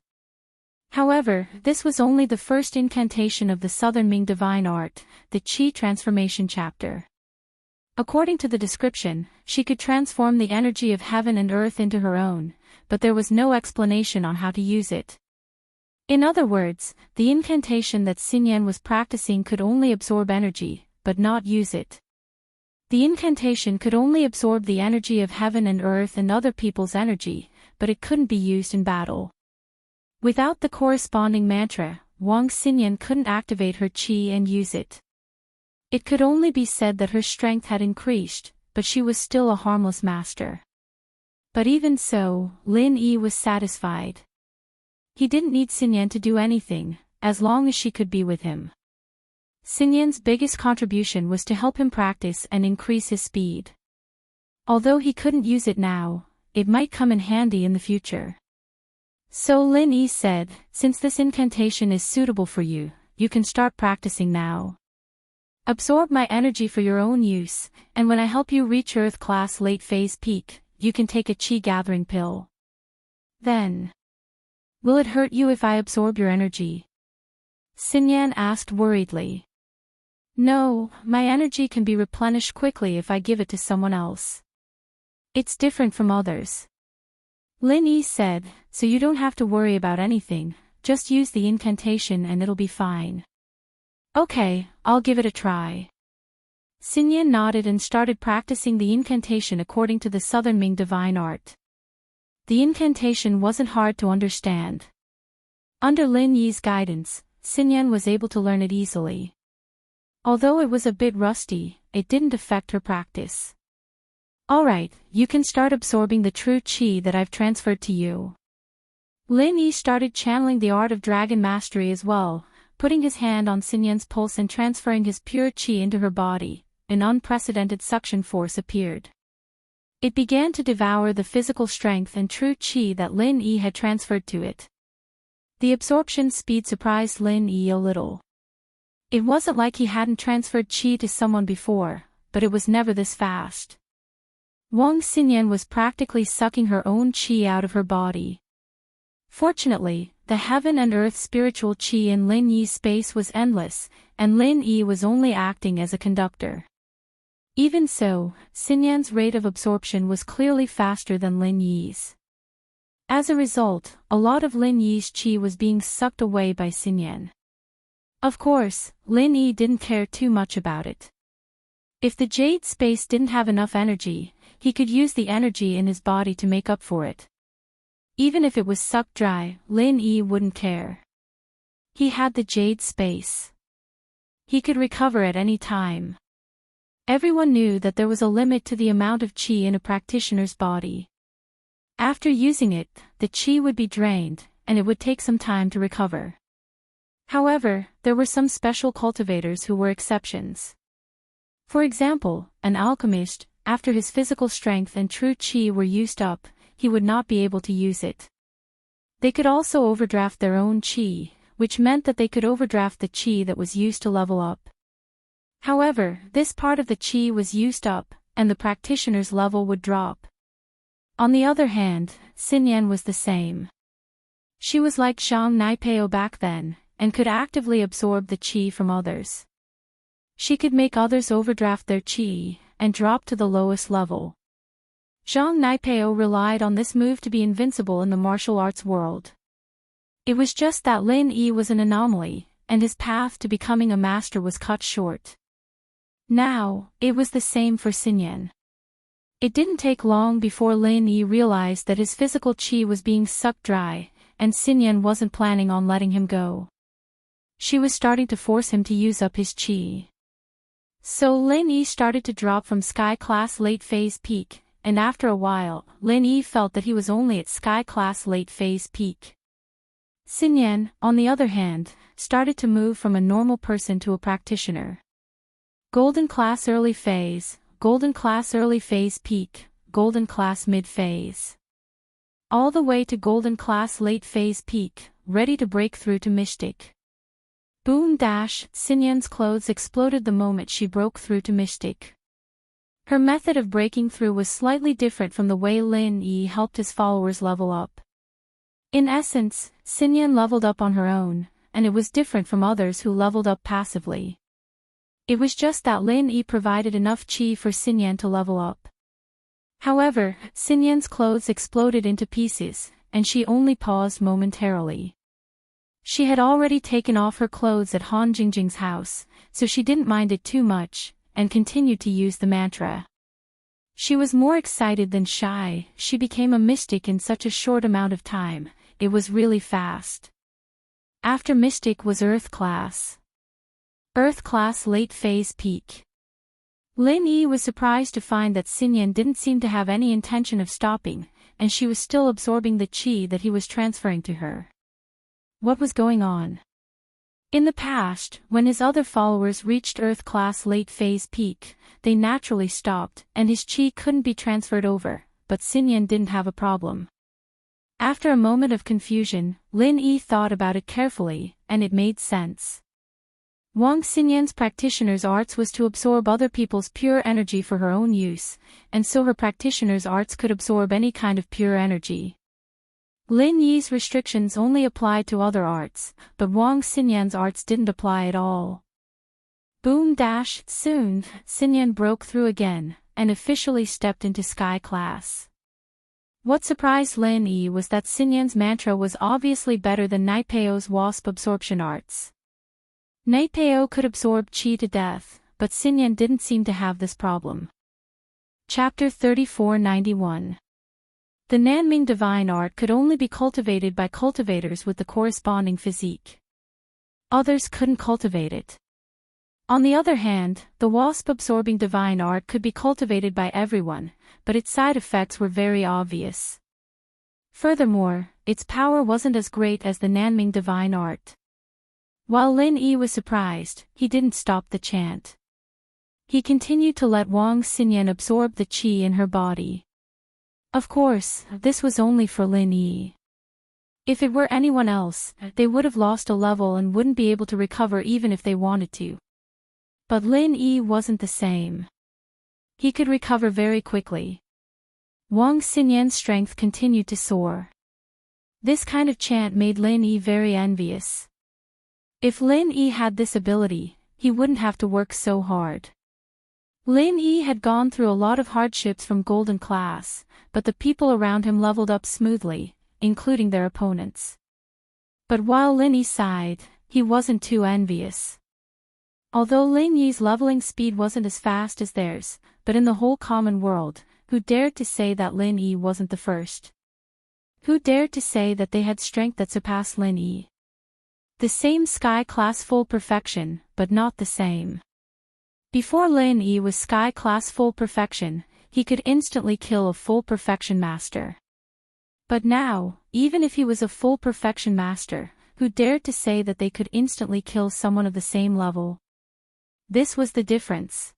However, this was only the first incantation of the Southern Ming Divine Art, the Qi Transformation chapter. According to the description, she could transform the energy of heaven and earth into her own, but there was no explanation on how to use it. In other words, the incantation that Xinyan was practicing could only absorb energy, but not use it. The incantation could only absorb the energy of heaven and earth and other people's energy, but it couldn't be used in battle. Without the corresponding mantra, Wang Xinyan couldn't activate her qi and use it. It could only be said that her strength had increased, but she was still a harmless master. But even so, Lin Yi was satisfied. He didn't need Xinyan to do anything, as long as she could be with him. Xinyan's biggest contribution was to help him practice and increase his speed. Although he couldn't use it now, it might come in handy in the future. So Lin Yi said, since this incantation is suitable for you, you can start practicing now. Absorb my energy for your own use, and when I help you reach Earth class late phase peak, you can take a chi gathering pill. Then, will it hurt you if I absorb your energy? Xinyan asked worriedly. No, my energy can be replenished quickly if I give it to someone else. It's different from others. Lin Yi said, so you don't have to worry about anything, just use the incantation and it'll be fine. Okay, I'll give it a try. Xinyan nodded and started practicing the incantation according to the Southern Ming divine art. The incantation wasn't hard to understand. Under Lin Yi's guidance, Xinyan was able to learn it easily. Although it was a bit rusty, it didn't affect her practice. Alright, you can start absorbing the true chi that I've transferred to you. Lin Yi started channeling the art of dragon mastery as well, putting his hand on Xinyan's pulse and transferring his pure chi into her body. An unprecedented suction force appeared. It began to devour the physical strength and true chi that Lin Yi had transferred to it. The absorption speed surprised Lin Yi a little. It wasn't like he hadn't transferred chi to someone before, but it was never this fast. Wang Xinyan was practically sucking her own chi out of her body. Fortunately, the heaven and earth spiritual chi in Lin Yi's space was endless, and Lin Yi was only acting as a conductor. Even so, Xinyan's rate of absorption was clearly faster than Lin Yi's. As a result, a lot of Lin Yi's chi was being sucked away by Xinyan. Of course, Lin Yi didn't care too much about it. If the jade space didn't have enough energy, he could use the energy in his body to make up for it. Even if it was sucked dry, Lin Yi wouldn't care. He had the jade space. He could recover at any time. Everyone knew that there was a limit to the amount of chi in a practitioner's body. After using it, the chi would be drained, and it would take some time to recover. However, there were some special cultivators who were exceptions. For example, an alchemist, after his physical strength and true chi were used up, he would not be able to use it. They could also overdraft their own chi, which meant that they could overdraft the chi that was used to level up. However, this part of the chi was used up, and the practitioner's level would drop. On the other hand, Xinyan was the same. She was like Zhang Naipeo back then, and could actively absorb the chi from others. She could make others overdraft their chi, and drop to the lowest level. Zhang Naipeo relied on this move to be invincible in the martial arts world. It was just that Lin Yi was an anomaly, and his path to becoming a master was cut short. Now, it was the same for Xinyan. It didn't take long before Lin Yi realized that his physical chi was being sucked dry, and Xinyan wasn't planning on letting him go. She was starting to force him to use up his chi. So Lin Yi started to drop from Sky Class Late Phase Peak, and after a while, Lin Yi felt that he was only at Sky Class Late Phase Peak. Xinyan, on the other hand, started to move from a normal person to a practitioner. Golden Class Early Phase, Golden Class Early Phase Peak, Golden Class Mid Phase. All the way to Golden Class Late Phase Peak, ready to break through to Mystic. Boom dash, Xinyan's clothes exploded the moment she broke through to Mystic. Her method of breaking through was slightly different from the way Lin Yi helped his followers level up. In essence, Xinyan leveled up on her own, and it was different from others who leveled up passively. It was just that Lin Yi provided enough chi for Xinyan to level up. However, Xinyan's clothes exploded into pieces, and she only paused momentarily. She had already taken off her clothes at Han Jingjing's house, so she didn't mind it too much, and continued to use the mantra. She was more excited than shy. She became a mystic in such a short amount of time. It was really fast. After Mystic was Earth Class. Earth Class Late Phase Peak. Lin Yi was surprised to find that Xinyan didn't seem to have any intention of stopping, and she was still absorbing the chi that he was transferring to her. What was going on? In the past, when his other followers reached Earth Class Late Phase Peak, they naturally stopped, and his chi couldn't be transferred over, but Xinyan didn't have a problem. After a moment of confusion, Lin Yi thought about it carefully, and it made sense. Wang Xinyan's practitioner's arts was to absorb other people's pure energy for her own use, and so her practitioner's arts could absorb any kind of pure energy. Lin Yi's restrictions only applied to other arts, but Wang Xinyan's arts didn't apply at all. Boom dash, soon, Xinyan broke through again, and officially stepped into Sky Class. What surprised Lin Yi was that Xinyan's mantra was obviously better than Naipeo's wasp absorption arts. Naipeo could absorb qi to death, but Xinyan didn't seem to have this problem. Chapter 3491. The Nanming divine art could only be cultivated by cultivators with the corresponding physique. Others couldn't cultivate it. On the other hand, the wasp-absorbing divine art could be cultivated by everyone, but its side effects were very obvious. Furthermore, its power wasn't as great as the Nanming divine art. While Lin Yi was surprised, he didn't stop the chant. He continued to let Wang Xinyan absorb the qi in her body. Of course, this was only for Lin Yi. If it were anyone else, they would have lost a level and wouldn't be able to recover even if they wanted to. But Lin Yi wasn't the same. He could recover very quickly. Wang Xinyan's strength continued to soar. This kind of chant made Lin Yi very envious. If Lin Yi had this ability, he wouldn't have to work so hard. Lin Yi had gone through a lot of hardships from Golden Class, but the people around him leveled up smoothly, including their opponents. But while Lin Yi sighed, he wasn't too envious. Although Lin Yi's leveling speed wasn't as fast as theirs, but in the whole common world, who dared to say that Lin Yi wasn't the first? Who dared to say that they had strength that surpassed Lin Yi? The same Sky Class full perfection, but not the same. Before Lin Yi was Sky Class full perfection, he could instantly kill a full perfection master. But now, even if he was a full perfection master, who dared to say that they could instantly kill someone of the same level? This was the difference.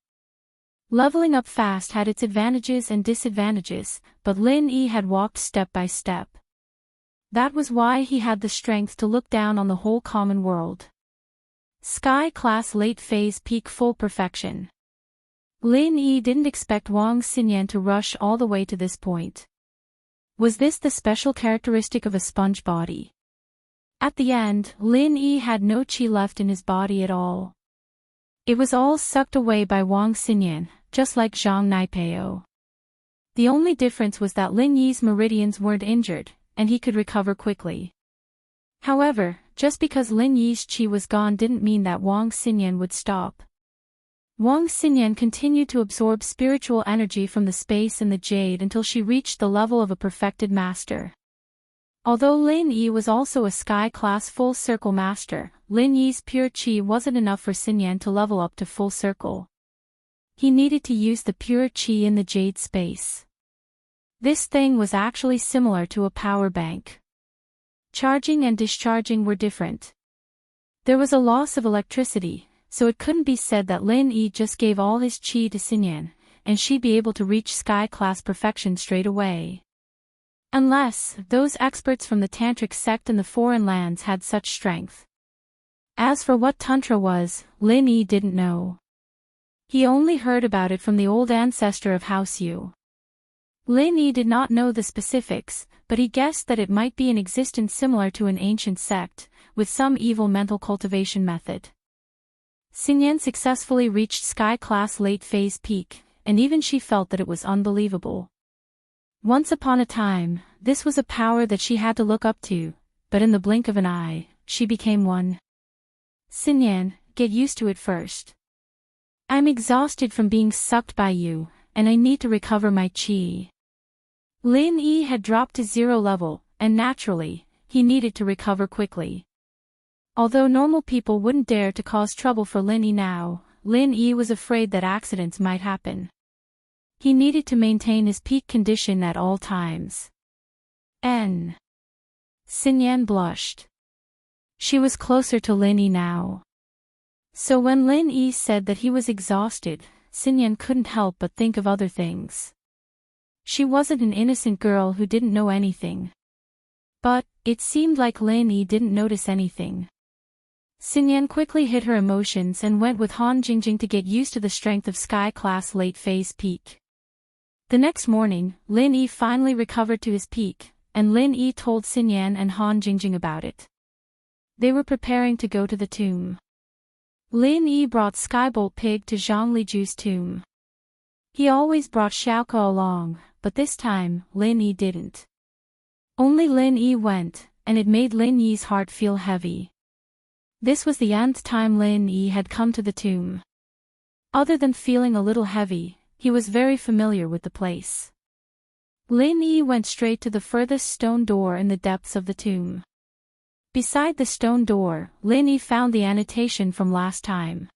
Leveling up fast had its advantages and disadvantages, but Lin Yi had walked step by step. That was why he had the strength to look down on the whole common world. Sky Class late phase peak full perfection. Lin Yi didn't expect Wang Xinyan to rush all the way to this point. Was this the special characteristic of a sponge body? At the end, Lin Yi had no qi left in his body at all. It was all sucked away by Wang Xinyan, just like Zhang Naipeo. The only difference was that Lin Yi's meridians weren't injured, and he could recover quickly. However, just because Lin Yi's qi was gone didn't mean that Wang Xinyan would stop. Wang Xinyan continued to absorb spiritual energy from the space and the jade until she reached the level of a perfected master. Although Lin Yi was also a Sky Class full circle master, Lin Yi's pure qi wasn't enough for Xinyan to level up to full circle. He needed to use the pure qi in the jade space. This thing was actually similar to a power bank. Charging and discharging were different. There was a loss of electricity, so it couldn't be said that Lin Yi just gave all his qi to Xinyan, and she'd be able to reach Sky Class perfection straight away. Unless, those experts from the Tantric sect in the foreign lands had such strength. As for what Tantra was, Lin Yi didn't know. He only heard about it from the old ancestor of House Yu. Lin Yi did not know the specifics, but he guessed that it might be in existence similar to an ancient sect, with some evil mental cultivation method. Xinyan successfully reached Sky Class late phase peak, and even she felt that it was unbelievable. Once upon a time, this was a power that she had to look up to, but in the blink of an eye, she became one. Xinyan, get used to it first. I'm exhausted from being sucked by you, and I need to recover my qi. Lin Yi had dropped to 0 level, and naturally, he needed to recover quickly. Although normal people wouldn't dare to cause trouble for Lin Yi now, Lin Yi was afraid that accidents might happen. He needed to maintain his peak condition at all times. Xinyan blushed. She was closer to Lin Yi now. So when Lin Yi said that he was exhausted, Xinyan couldn't help but think of other things. She wasn't an innocent girl who didn't know anything. But it seemed like Lin Yi didn't notice anything. Xinyan quickly hid her emotions and went with Han Jingjing to get used to the strength of Sky-class late-phase peak. The next morning, Lin Yi finally recovered to his peak, and Lin Yi told Xinyan and Han Jingjing about it. They were preparing to go to the tomb. Lin Yi brought Skybolt Pig to Zhang Liju's tomb. He always brought Xiaoko along, but this time, Lin Yi didn't. Only Lin Yi went, and it made Lin Yi's heart feel heavy. This was the nth time Lin Yi had come to the tomb. Other than feeling a little heavy, he was very familiar with the place. Lin Yi went straight to the furthest stone door in the depths of the tomb. Beside the stone door, Lin Yi found the annotation from last time.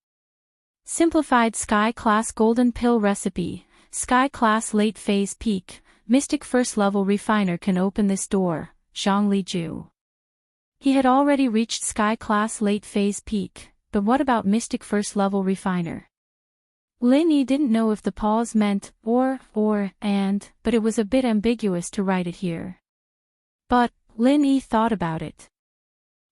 Simplified Sky-class Golden Pill Recipe, Sky-class Late Phase Peak, Mystic First Level Refiner can open this door, Zhang Liju. He had already reached Sky-class Late Phase Peak, but what about Mystic First Level Refiner? Lin Yi didn't know if the pause meant or, and, but it was a bit ambiguous to write it here. But, Lin Yi thought about it.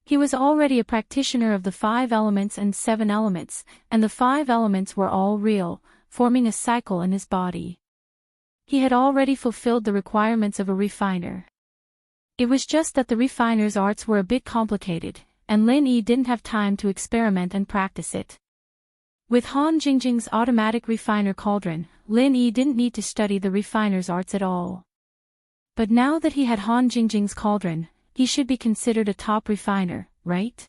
He was already a practitioner of the 5 elements and 7 elements, and the 5 elements were all real, forming a cycle in his body. He had already fulfilled the requirements of a refiner. It was just that the refiner's arts were a bit complicated, and Lin Yi didn't have time to experiment and practice it. With Han Jingjing's automatic refiner cauldron, Lin Yi didn't need to study the refiner's arts at all. But now that he had Han Jingjing's cauldron, he should be considered a top refiner, right?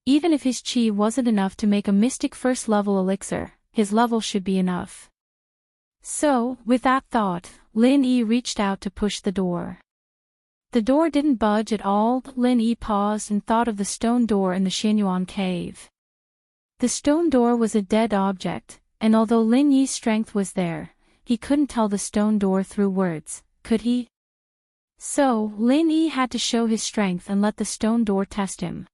Even if his chi wasn't enough to make a mystic first level elixir, his level should be enough. So, with that thought, Lin Yi reached out to push the door. The door didn't budge at all. Lin Yi paused and thought of the stone door in the Xinyuan cave. The stone door was a dead object, and although Lin Yi's strength was there, he couldn't tell the stone door through words, could he? So, Lin Yi had to show his strength and let the stone door test him.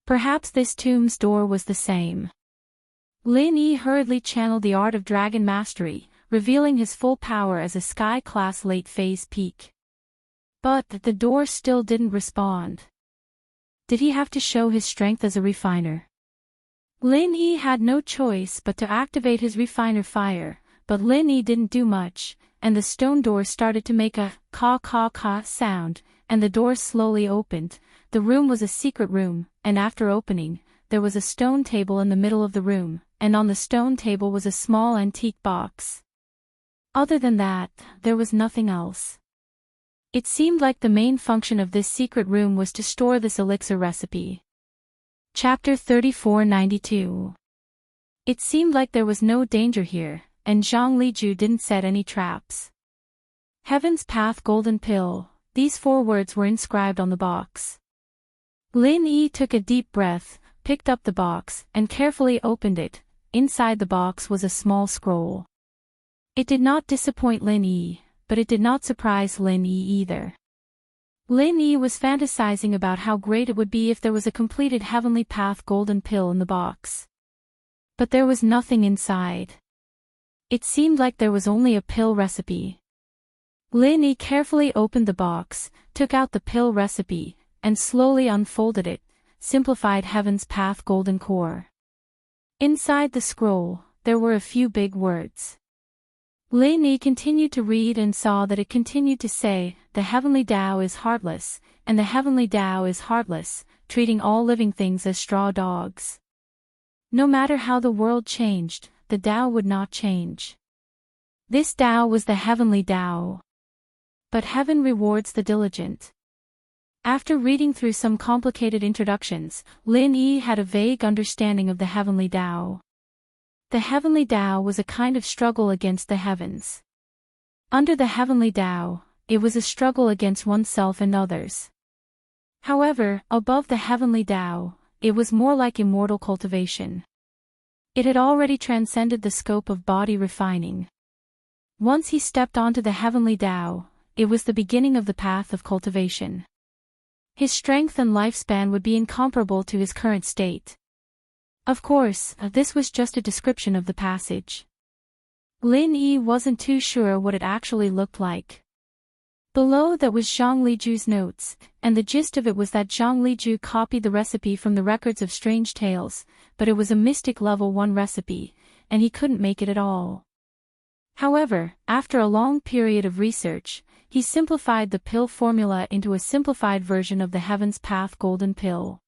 Perhaps this tomb's door was the same. Lin Yi hurriedly channeled the art of dragon mastery, revealing his full power as a Sky-class late-phase peak. But the door still didn't respond. Did he have to show his strength as a refiner? Lin Yi had no choice but to activate his refiner fire, but Lin Yi didn't do much, and the stone door started to make a ka sound, and the door slowly opened. The room was a secret room, and after opening, there was a stone table in the middle of the room, and on the stone table was a small antique box. Other than that, there was nothing else. It seemed like the main function of this secret room was to store this elixir recipe. Chapter 3492. It seemed like there was no danger here, and Zhang Liju didn't set any traps. Heaven's Path Golden Pill, these 4 words were inscribed on the box. Lin Yi took a deep breath, picked up the box, and carefully opened it. Inside the box was a small scroll. It did not disappoint Lin Yi, but it did not surprise Lin Yi either. Lin Yi was fantasizing about how great it would be if there was a completed Heavenly Path Golden Pill in the box. But there was nothing inside. It seemed like there was only a pill recipe. Lin Yi carefully opened the box, took out the pill recipe, and slowly unfolded it. Simplified Heaven's Path Golden Core. Inside the scroll, there were a few big words. Lin Yi continued to read and saw that it continued to say, the Heavenly Tao is heartless, and the Heavenly Tao is heartless, treating all living things as straw dogs. No matter how the world changed, the Tao would not change. This Tao was the Heavenly Tao. But heaven rewards the diligent. After reading through some complicated introductions, Lin Yi had a vague understanding of the Heavenly Tao. The Heavenly Tao was a kind of struggle against the heavens. Under the Heavenly Tao, it was a struggle against oneself and others. However, above the Heavenly Tao, it was more like immortal cultivation. It had already transcended the scope of body refining. Once he stepped onto the Heavenly Tao, it was the beginning of the path of cultivation. His strength and lifespan would be incomparable to his current state. Of course, this was just a description of the passage. Lin Yi wasn't too sure what it actually looked like. Below that was Zhang Liju's notes, and the gist of it was that Zhang Liju copied the recipe from the records of strange tales, but it was a mystic level 1 recipe, and he couldn't make it at all. However, after a long period of research, he simplified the pill formula into a simplified version of the Heaven's Path Golden Pill.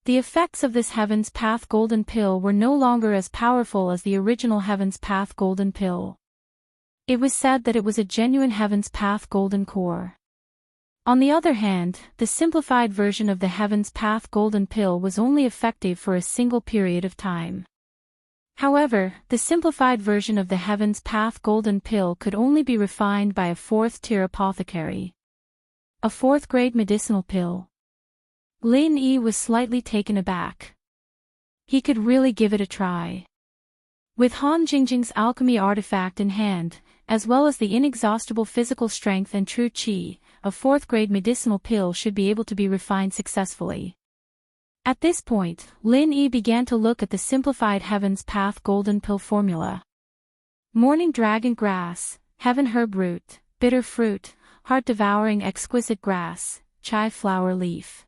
The effects of this Heaven's Path Golden Pill were no longer as powerful as the original Heaven's Path Golden Pill. It was said that it was a genuine Heaven's Path Golden Core. On the other hand, the simplified version of the Heaven's Path Golden Pill was only effective for a single period of time. However, the simplified version of the Heaven's Path Golden Pill could only be refined by a 4th-tier apothecary. A 4th-grade medicinal pill. Lin Yi was slightly taken aback. He could really give it a try. With Han Jingjing's alchemy artifact in hand, as well as the inexhaustible physical strength and true qi, a 4th-grade medicinal pill should be able to be refined successfully. At this point, Lin Yi began to look at the simplified Heaven's Path Golden Pill formula. Morning dragon grass, heaven herb root, bitter fruit, heart-devouring exquisite grass, chai flower leaf.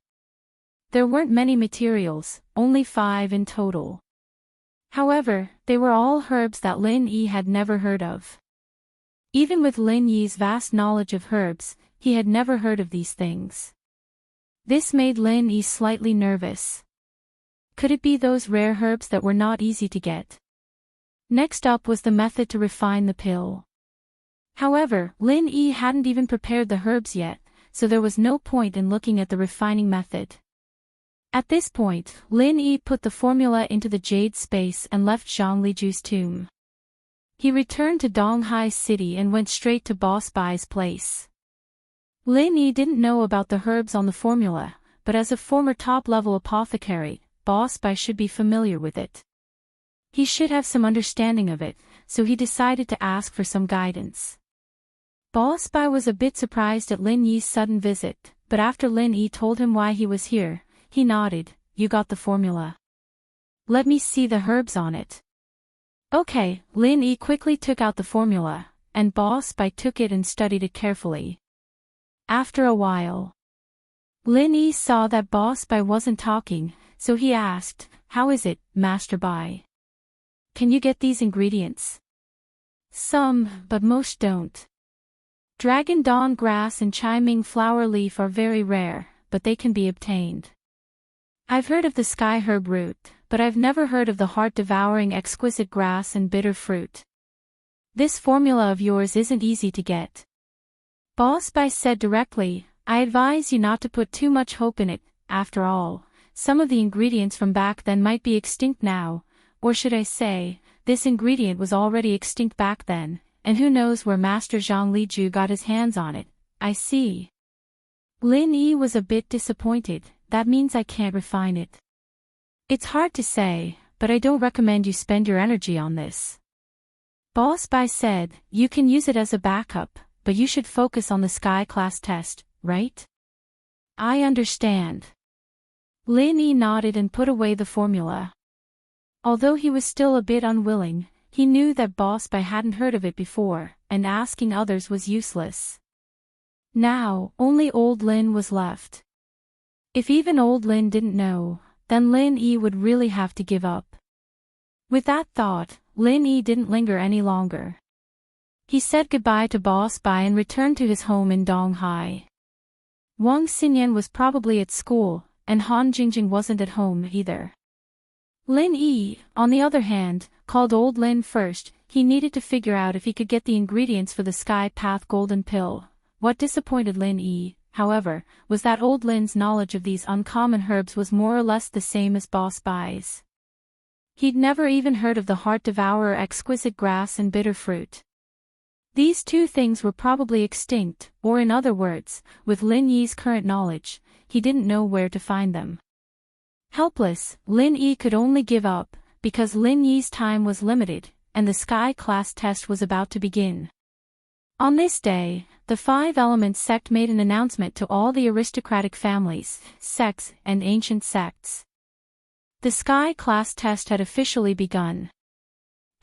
There weren't many materials, only 5 in total. However, they were all herbs that Lin Yi had never heard of. Even with Lin Yi's vast knowledge of herbs, he had never heard of these things. This made Lin Yi slightly nervous. Could it be those rare herbs that were not easy to get? Next up was the method to refine the pill. However, Lin Yi hadn't even prepared the herbs yet, so there was no point in looking at the refining method. At this point, Lin Yi put the formula into the jade space and left Zhang Liju's tomb. He returned to Donghai City and went straight to Boss Bai's place. Lin Yi didn't know about the herbs on the formula, but as a former top-level apothecary, Boss Bai should be familiar with it. He should have some understanding of it, so he decided to ask for some guidance. Boss Bai was a bit surprised at Lin Yi's sudden visit, but after Lin Yi told him why he was here, he nodded. You got the formula. Let me see the herbs on it. Okay, Lin Yi quickly took out the formula, and Boss Bai took it and studied it carefully. After a while, Lin Yi saw that Boss Bai wasn't talking, so he asked, How is it, Master Bai? Can you get these ingredients? Some, but most don't. Dragon Dawn grass and Chiming flower leaf are very rare, but they can be obtained. I've heard of the sky herb root, but I've never heard of the heart-devouring exquisite grass and bitter fruit. This formula of yours isn't easy to get. Boss Bai said directly, I advise you not to put too much hope in it. After all, some of the ingredients from back then might be extinct now, or should I say, this ingredient was already extinct back then, and who knows where Master Zhang Liju got his hands on it. I see. Lin Yi was a bit disappointed. That means I can't refine it. It's hard to say, but I don't recommend you spend your energy on this. Boss Bai said, you can use it as a backup, but you should focus on the Sky class test, right? I understand. Lin Yi nodded and put away the formula. Although he was still a bit unwilling, he knew that Boss Bai hadn't heard of it before, and asking others was useless. Now, only old Lin was left. If even old Lin didn't know, then Lin Yi would really have to give up. With that thought, Lin Yi didn't linger any longer. He said goodbye to Boss Bai and returned to his home in Donghai. Wang Xinyan was probably at school, and Han Jingjing wasn't at home either. Lin Yi, on the other hand, called old Lin first. He needed to figure out if he could get the ingredients for the Sky Path Golden Pill. What disappointed Lin Yi, however, was that old Lin's knowledge of these uncommon herbs was more or less the same as Boss Bai's. He'd never even heard of the heart-devourer exquisite grass and bitter fruit. These two things were probably extinct, or in other words, with Lin Yi's current knowledge, he didn't know where to find them. Helpless, Lin Yi could only give up, because Lin Yi's time was limited, and the Sky class test was about to begin. On this day, the Five Elements sect made an announcement to all the aristocratic families, sects, and ancient sects. The Sky class test had officially begun.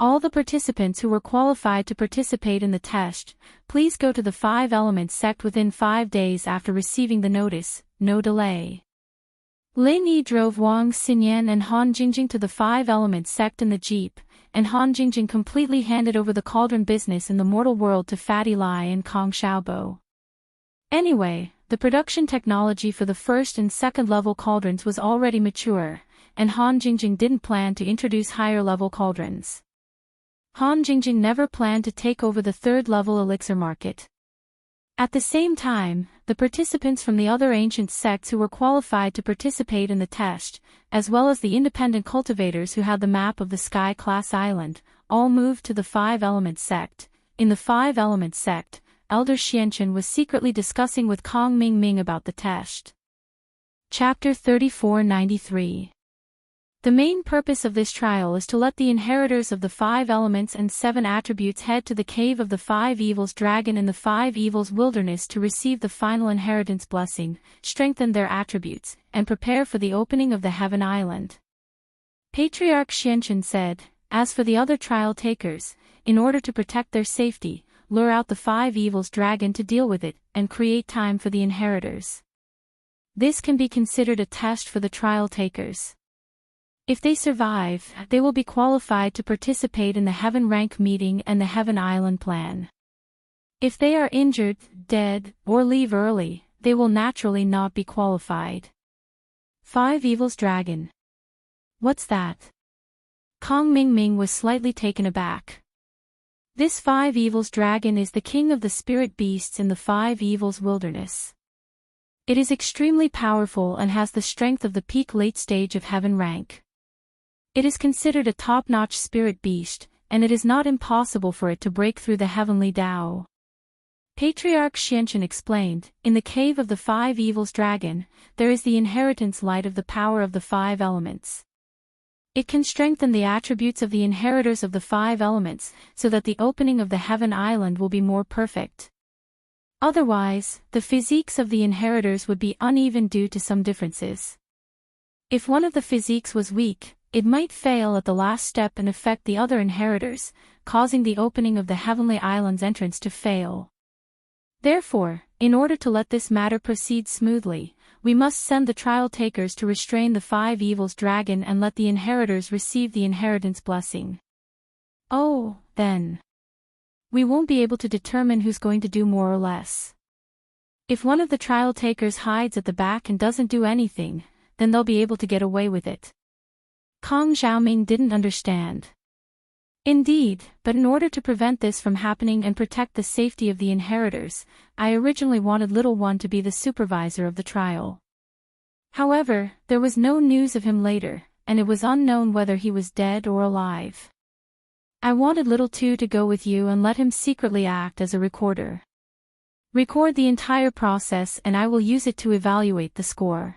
All the participants who were qualified to participate in the test, please go to the 5 Elements sect within 5 days after receiving the notice, no delay. Lin Yi drove Wang Xinyan and Han Jingjing to the 5 Elements sect in the jeep, and Han Jingjing completely handed over the cauldron business in the mortal world to Fatty Lai and Kong Xiaobo. Anyway, the production technology for the first and second level cauldrons was already mature, and Han Jingjing didn't plan to introduce higher level cauldrons. Han Jingjing never planned to take over the third-level elixir market. At the same time, the participants from the other ancient sects who were qualified to participate in the test, as well as the independent cultivators who had the map of the Sky-class island, all moved to the 5 Elements sect. In the 5 Elements sect, Elder Xianchen was secretly discussing with Kong Mingming about the test. Chapter 3493. The main purpose of this trial is to let the inheritors of the 5 elements and 7 attributes head to the cave of the 5 evils dragon in the 5 evils wilderness to receive the final inheritance blessing, strengthen their attributes, and prepare for the opening of the Heaven Island. Patriarch Xianchen said, as for the other trial takers, in order to protect their safety, lure out the 5 evils dragon to deal with it, and create time for the inheritors. This can be considered a test for the trial takers. If they survive, they will be qualified to participate in the Heaven Rank meeting and the Heaven Island plan. If they are injured, dead, or leave early, they will naturally not be qualified. 5 Evils Dragon. What's that? Kong Mingming was slightly taken aback. This 5 Evils Dragon is the king of the spirit beasts in the 5 Evils wilderness. It is extremely powerful and has the strength of the peak late stage of Heaven Rank. It is considered a top-notch spirit beast, and it is not impossible for it to break through the heavenly Tao. Patriarch Xianchen explained, in the cave of the 5 Evils Dragon, there is the inheritance light of the power of the 5 elements. It can strengthen the attributes of the inheritors of the 5 elements, so that the opening of the Heaven Island will be more perfect. Otherwise, the physiques of the inheritors would be uneven due to some differences. If one of the physiques was weak, it might fail at the last step and affect the other inheritors, causing the opening of the Heavenly Island's entrance to fail. Therefore, in order to let this matter proceed smoothly, we must send the trial takers to restrain the 5 Evils Dragon and let the inheritors receive the inheritance blessing. Oh, then. We won't be able to determine who's going to do more or less. If one of the trial takers hides at the back and doesn't do anything, then they'll be able to get away with it. Kong Xiaoming didn't understand. Indeed, but in order to prevent this from happening and protect the safety of the inheritors, I originally wanted Little One to be the supervisor of the trial. However, there was no news of him later, and it was unknown whether he was dead or alive. I wanted Little Two to go with you and let him secretly act as a recorder. Record the entire process and I will use it to evaluate the score.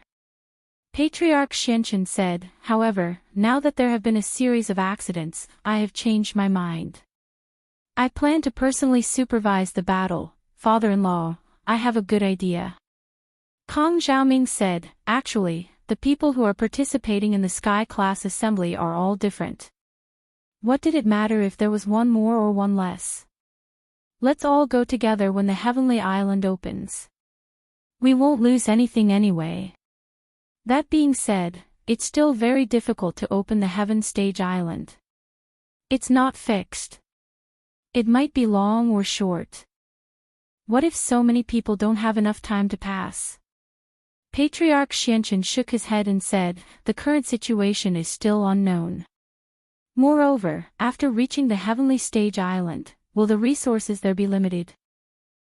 Patriarch Xianchen said, however, now that there have been a series of accidents, I have changed my mind. I plan to personally supervise the battle, father-in-law, I have a good idea. Kong Xiaoming said, actually, the people who are participating in the Sky-class assembly are all different. What did it matter if there was one more or one less? Let's all go together when the Heavenly Island opens. We won't lose anything anyway. That being said, it's still very difficult to open the Heaven Stage Island. It's not fixed. It might be long or short. What if so many people don't have enough time to pass? Patriarch Xianchen shook his head and said, the current situation is still unknown. Moreover, after reaching the Heavenly Stage Island, will the resources there be limited?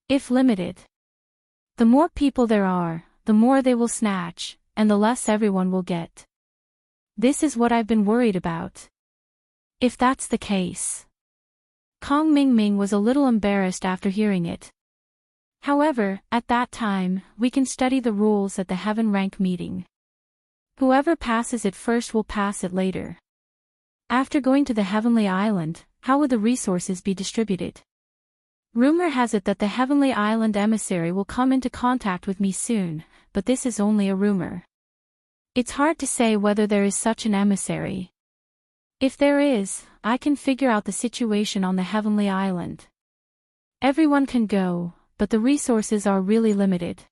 If limited, the more people there are, the more they will snatch, and the less everyone will get. This is what I've been worried about. If that's the case. Kong Mingming was a little embarrassed after hearing it. However, at that time, we can study the rules at the Heaven Rank meeting. Whoever passes it first will pass it later. After going to the Heavenly Island, how would the resources be distributed? Rumor has it that the Heavenly Island emissary will come into contact with me soon, but this is only a rumor. It's hard to say whether there is such an emissary. If there is, I can figure out the situation on the heavenly island. Everyone can go, but the resources are really limited.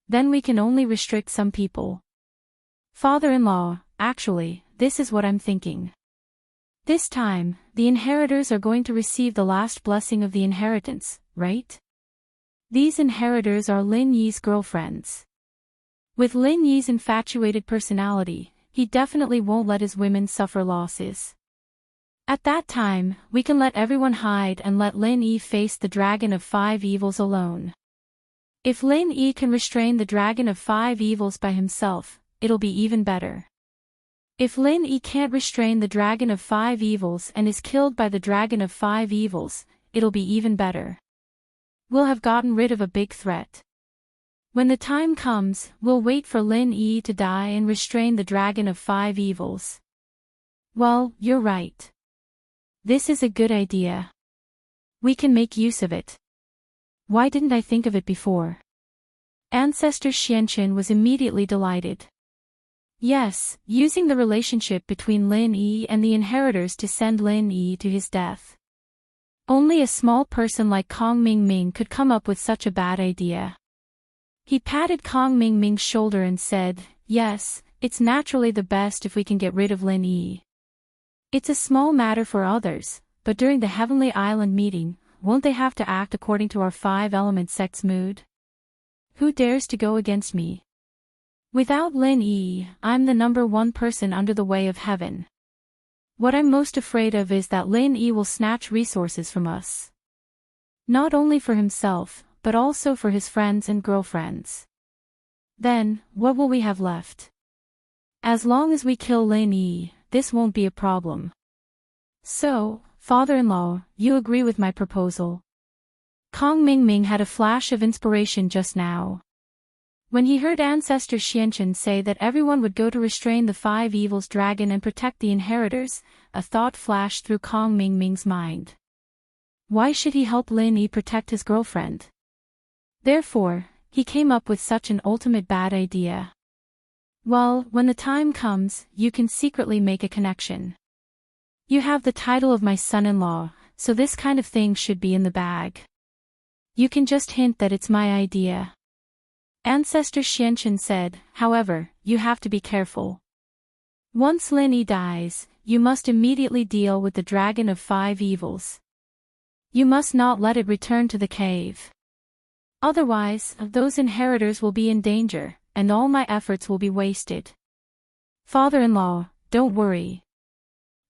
Then we can only restrict some people. Father-in-law, actually, this is what I'm thinking. This time, the inheritors are going to receive the last blessing of the inheritance, right? These inheritors are Lin Yi's girlfriends. With Lin Yi's infatuated personality, he definitely won't let his women suffer losses. At that time, we can let everyone hide and let Lin Yi face the dragon of 5 evils alone. If Lin Yi can restrain the dragon of 5 evils by himself, it'll be even better. If Lin Yi can't restrain the dragon of 5 evils and is killed by the dragon of 5 evils, it'll be even better. We'll have gotten rid of a big threat. When the time comes, we'll wait for Lin Yi to die and restrain the dragon of 5 evils. Well, you're right. This is a good idea. We can make use of it. Why didn't I think of it before? Ancestor Xianqin was immediately delighted. Yes, using the relationship between Lin Yi and the inheritors to send Lin Yi to his death. Only a small person like Kong Mingming could come up with such a bad idea. He patted Kong Mingming's shoulder and said, yes, it's naturally the best if we can get rid of Lin Yi. It's a small matter for others, but during the Heavenly Island meeting, won't they have to act according to our 5-element sect's mood? Who dares to go against me? Without Lin Yi, I'm the number 1 person under the way of heaven. What I'm most afraid of is that Lin Yi will snatch resources from us. Not only for himself, but also for his friends and girlfriends. Then, what will we have left? As long as we kill Lin Yi, this won't be a problem. So, father-in-law, you agree with my proposal? Kong Mingming had a flash of inspiration just now. When he heard Ancestor Xianqin say that everyone would go to restrain the 5 evils dragon and protect the inheritors, a thought flashed through Kong Mingming's mind. Why should he help Lin Yi protect his girlfriend? Therefore, he came up with such an ultimate bad idea. Well, when the time comes, you can secretly make a connection. You have the title of my son-in-law, so this kind of thing should be in the bag. You can just hint that it's my idea. Ancestor Xianqin said, however, you have to be careful. Once Lin Yi dies, you must immediately deal with the dragon of 5 evils. You must not let it return to the cave. Otherwise, those inheritors will be in danger, and all my efforts will be wasted. Father-in-law, don't worry.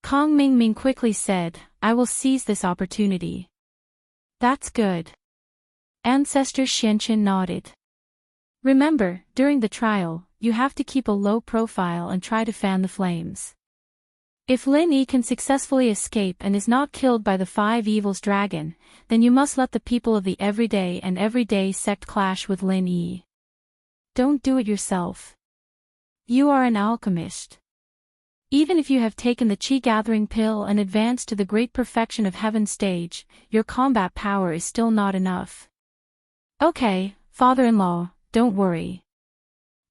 Kong Mingming quickly said, I will seize this opportunity. That's good. Ancestor Xianqin nodded. Remember, during the trial, you have to keep a low profile and try to fan the flames. If Lin Yi can successfully escape and is not killed by the 5 evils dragon, then you must let the people of the Everyday and Everyday sect clash with Lin Yi. Don't do it yourself. You are an alchemist. Even if you have taken the Qi-gathering pill and advanced to the great perfection of heaven stage, your combat power is still not enough. Okay, father-in-law, don't worry.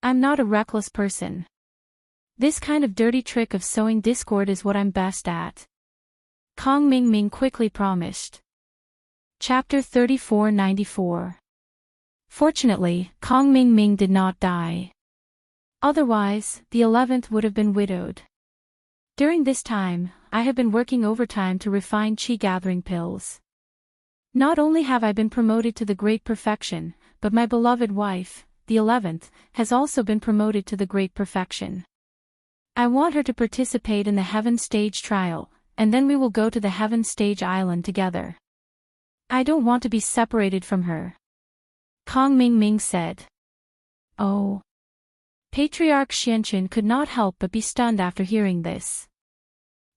I'm not a reckless person. This kind of dirty trick of sowing discord is what I'm best at. Kong Mingming quickly promised. Chapter 3494. Fortunately, Kong Mingming did not die. Otherwise, the 11th would have been widowed. During this time, I have been working overtime to refine Qi-gathering pills. Not only have I been promoted to the great perfection, but my beloved wife, the 11th, has also been promoted to the great perfection. I want her to participate in the Heaven Stage trial, and then we will go to the Heaven Stage Island together. I don't want to be separated from her. Kong Mingming said. Oh. Patriarch Xianqin could not help but be stunned after hearing this.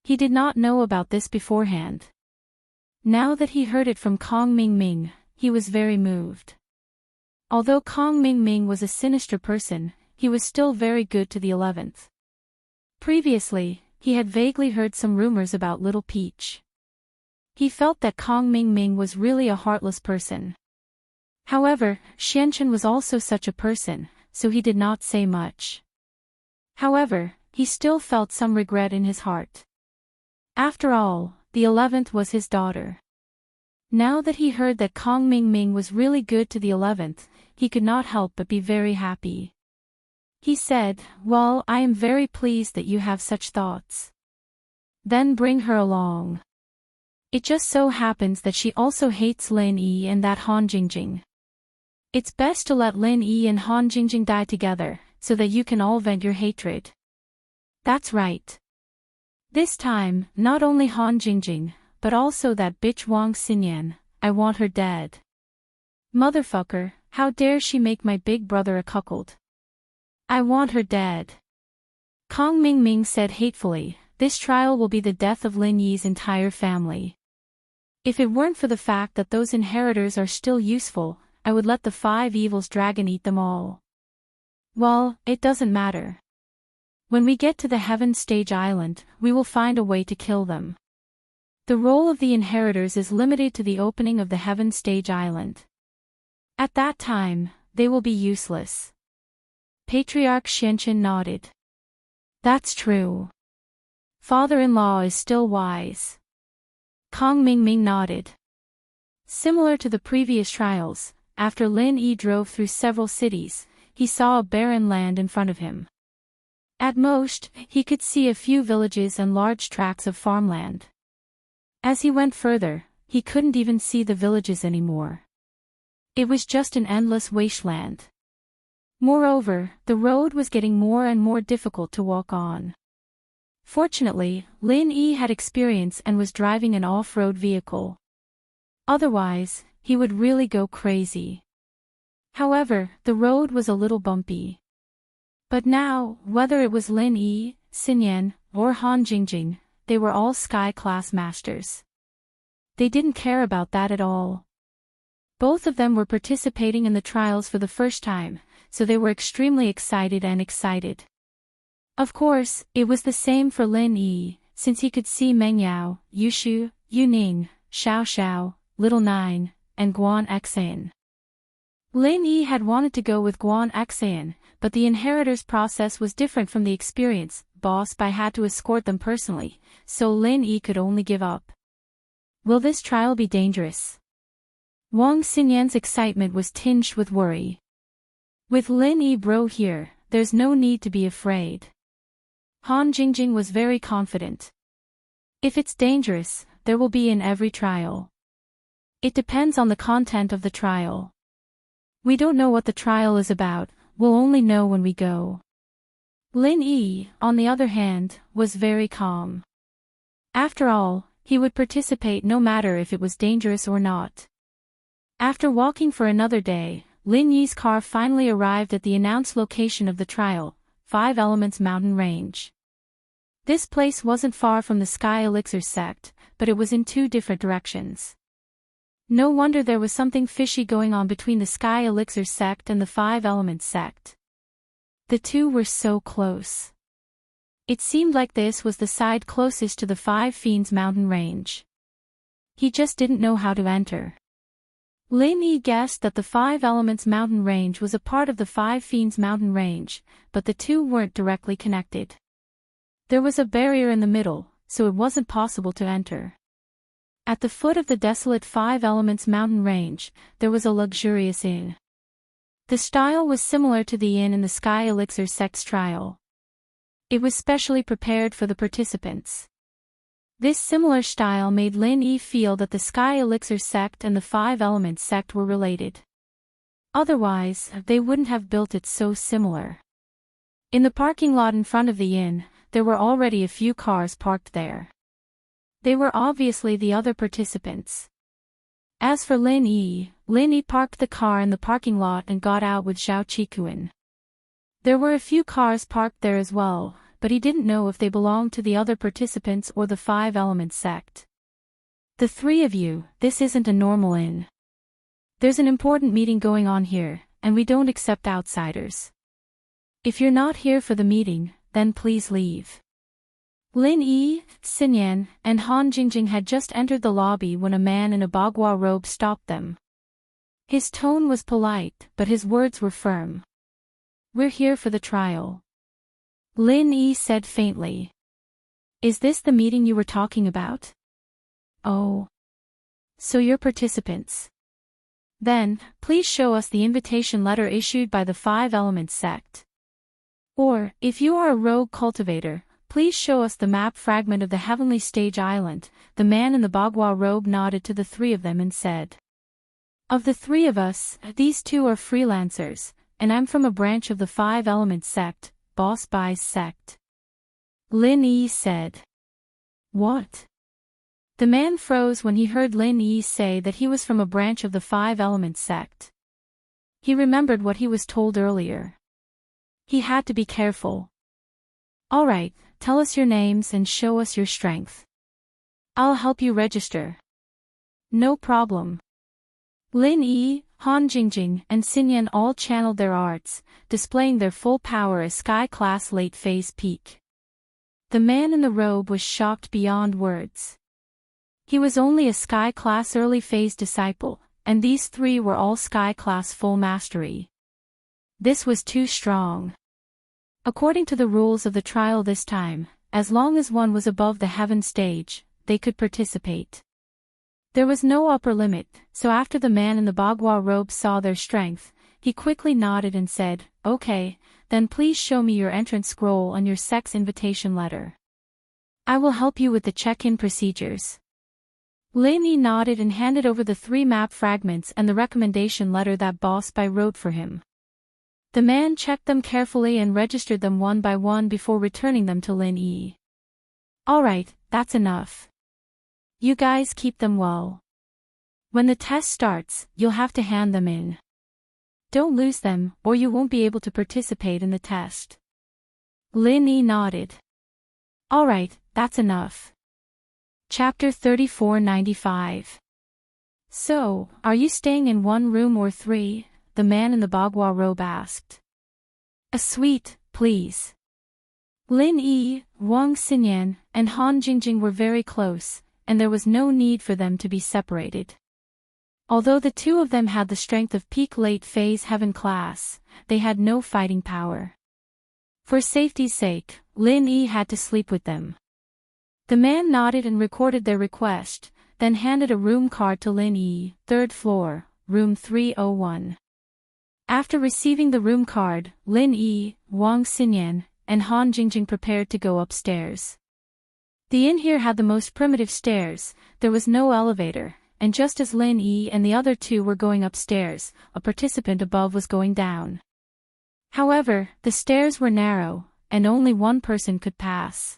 He did not know about this beforehand. Now that he heard it from Kong Mingming, he was very moved. Although Kong Mingming was a sinister person, he was still very good to the 11th. Previously, he had vaguely heard some rumors about Little Peach. He felt that Kong Mingming was really a heartless person. However, Xianqin was also such a person, so he did not say much. However, he still felt some regret in his heart. After all, the 11th was his daughter. Now that he heard that Kong Ming Ming was really good to the 11th, he could not help but be very happy. He said, "Well, I am very pleased that you have such thoughts. Then bring her along. It just so happens that she also hates Lin Yi and that Han Jingjing. It's best to let Lin Yi and Han Jingjing die together, so that you can all vent your hatred." That's right. This time, not only Han Jingjing, but also that bitch Wang Xinyan, I want her dead. Motherfucker, how dare she make my big brother a cuckold? I want her dead. Kong Ming Ming said hatefully, "This trial will be the death of Lin Yi's entire family. If it weren't for the fact that those inheritors are still useful, I would let the 5 evils dragon eat them all." Well, it doesn't matter. When we get to the Heaven Stage Island, we will find a way to kill them. The role of the inheritors is limited to the opening of the Heaven Stage Island. At that time, they will be useless. Patriarch Xianchen nodded. That's true. Father-in-law is still wise. Kong Ming Ming nodded. Similar to the previous trials, after Lin Yi drove through several cities, he saw a barren land in front of him. At most, he could see a few villages and large tracts of farmland. As he went further, he couldn't even see the villages anymore. It was just an endless wasteland. Moreover, the road was getting more and more difficult to walk on. Fortunately, Lin Yi had experience and was driving an off-road vehicle. Otherwise, he would really go crazy. However, the road was a little bumpy. But now, whether it was Lin Yi, Xinyan, or Han Jingjing, they were all sky-class masters. They didn't care about that at all. Both of them were participating in the trials for the first time, so they were extremely excited. Of course, it was the same for Lin Yi, since he could see Meng Yao, Yushu, Yu Ning, Xiao Xiao, Little Nine, and Guan Xan. Lin Yi had wanted to go with Guan Xan, but the inheritors process was different from the experience boss by had to escort them personally, so Lin Yi could only give up. Will this trial be dangerous? Wang Xinyan's excitement was tinged with worry. With Lin Yi bro here, there's no need to be afraid. Han Jingjing was very confident. If it's dangerous, there will be in every trial. It depends on the content of the trial. We don't know what the trial is about, we'll only know when we go. Lin Yi, on the other hand, was very calm. After all, he would participate no matter if it was dangerous or not. After walking for another day, Lin Yi's car finally arrived at the announced location of the trial, 5 Elements Mountain Range. This place wasn't far from the Sky Elixir sect, but it was in 2 different directions. No wonder there was something fishy going on between the Sky Elixir sect and the 5 Elements sect. The 2 were so close. It seemed like this was the side closest to the 5 Fiends Mountain Range. He just didn't know how to enter. Lin Yi guessed that the 5 Elements Mountain Range was a part of the 5 Fiends Mountain Range, but the 2 weren't directly connected. There was a barrier in the middle, so it wasn't possible to enter. At the foot of the desolate 5 Elements Mountain Range, there was a luxurious inn. The style was similar to the inn in the Sky Elixir sect's trial. It was specially prepared for the participants. This similar style made Lin Yi feel that the Sky Elixir sect and the 5 Elements sect were related. Otherwise, they wouldn't have built it so similar. In the parking lot in front of the inn, there were already a few cars parked there. They were obviously the other participants. As for Lin Yi parked the car in the parking lot and got out with Zhao Qikuan. There were a few cars parked there as well, but he didn't know if they belonged to the other participants or the 5 Elements sect. The 3 of you, this isn't a normal inn. There's an important meeting going on here, and we don't accept outsiders. If you're not here for the meeting, then please leave. Lin Yi, Xinyan, and Han Jingjing had just entered the lobby when a man in a bagua robe stopped them. His tone was polite, but his words were firm. We're here for the trial. Lin Yi said faintly. Is this the meeting you were talking about? Oh. So you're participants. Then, please show us the invitation letter issued by the Five Elements sect. Or, if you are a rogue cultivator, please show us the map fragment of the Heavenly Stage Island. The man in the bagua robe nodded to the three of them and said, Of the three of us, these two are freelancers, and I'm from a branch of the Five Elements sect, Boss Bai's sect. Lin Yi said. What? The man froze when he heard Lin Yi say that he was from a branch of the Five Elements sect. He remembered what he was told earlier. He had to be careful. Alright, tell us your names and show us your strength. I'll help you register. No problem. Lin Yi, Han Jingjing, and Xinyan all channeled their arts, displaying their full power as Sky-class late-phase peak. The man in the robe was shocked beyond words. He was only a Sky-class early-phase disciple, and these three were all Sky-class full mastery. This was too strong. According to the rules of the trial this time, as long as one was above the heaven stage, they could participate. There was no upper limit, so after the man in the bagua robe saw their strength, he quickly nodded and said, Okay, then please show me your entrance scroll and your sex invitation letter. I will help you with the check-in procedures. Lin Yi nodded and handed over the 3 map fragments and the recommendation letter that Boss Bai wrote for him. The man checked them carefully and registered them one by one before returning them to Lin Yi. Alright, that's enough. You guys keep them well. When the test starts, you'll have to hand them in. Don't lose them, or you won't be able to participate in the test. Lin Yi nodded. Alright, that's enough. Chapter 3495. So, are you staying in 1 room or 3? The man in the bagua robe asked. A suite, please. Lin Yi, Wang Xinyan, and Han Jingjing were very close, and there was no need for them to be separated. Although the two of them had the strength of peak late phase heaven class, they had no fighting power. For safety's sake, Lin Yi had to sleep with them. The man nodded and recorded their request, then handed a room card to Lin Yi, 3rd floor, room 301. After receiving the room card, Lin Yi, Wang Xinyan, and Han Jingjing prepared to go upstairs. The inn here had the most primitive stairs, there was no elevator, and just as Lin Yi and the other two were going upstairs, a participant above was going down. However, the stairs were narrow, and only one person could pass.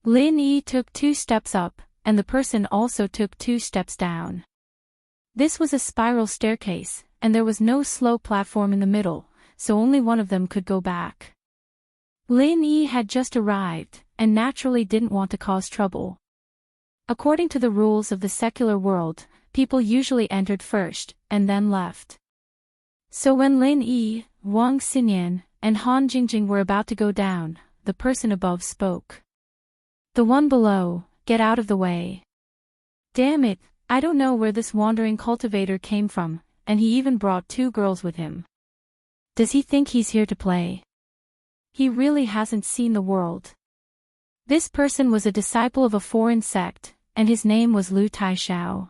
Lin Yi took 2 steps up, and the person also took 2 steps down. This was a spiral staircase, and there was no slow platform in the middle, so only one of them could go back. Lin Yi had just arrived, and naturally didn't want to cause trouble. According to the rules of the secular world, people usually entered first, and then left. So when Lin Yi, Wang Xinyan, and Han Jingjing were about to go down, the person above spoke. The one below, get out of the way. Damn it, I don't know where this wandering cultivator came from, and he even brought 2 girls with him. Does he think he's here to play? He really hasn't seen the world. This person was a disciple of a foreign sect, and his name was Lu Taishao.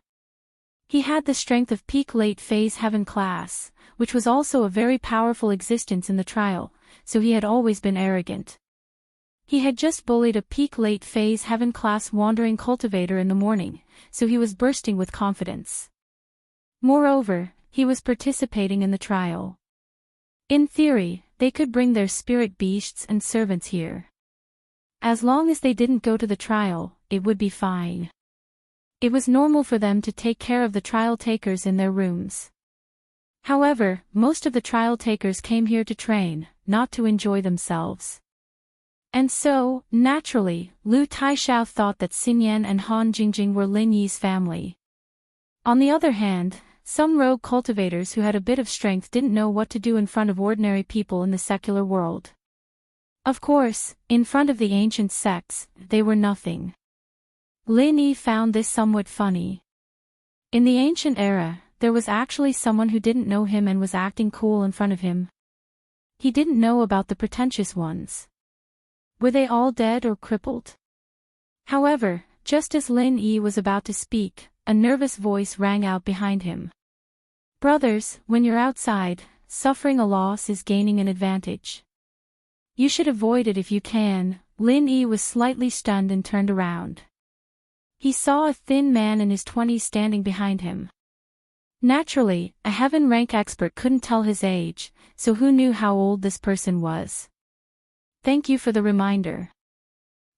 He had the strength of peak late phase heaven class, which was also a very powerful existence in the trial, so he had always been arrogant. He had just bullied a peak late phase heaven class wandering cultivator in the morning, so he was bursting with confidence. Moreover, he was participating in the trial. In theory, they could bring their spirit beasts and servants here. As long as they didn't go to the trial, it would be fine. It was normal for them to take care of the trial takers in their rooms. However, most of the trial takers came here to train, not to enjoy themselves. And so, naturally, Lu Taishao thought that Xinyan and Han Jingjing were Lin Yi's family. On the other hand, some rogue cultivators who had a bit of strength didn't know what to do in front of ordinary people in the secular world. Of course, in front of the ancient sects, they were nothing. Lin Yi found this somewhat funny. In the ancient era, there was actually someone who didn't know him and was acting cool in front of him. He didn't know about the pretentious ones. Were they all dead or crippled? However, just as Lin Yi was about to speak, a nervous voice rang out behind him. Brothers, when you're outside, suffering a loss is gaining an advantage. You should avoid it if you can. Lin Yi was slightly stunned and turned around. He saw a thin man in his 20s standing behind him. Naturally, a heaven rank expert couldn't tell his age, so who knew how old this person was? Thank you for the reminder.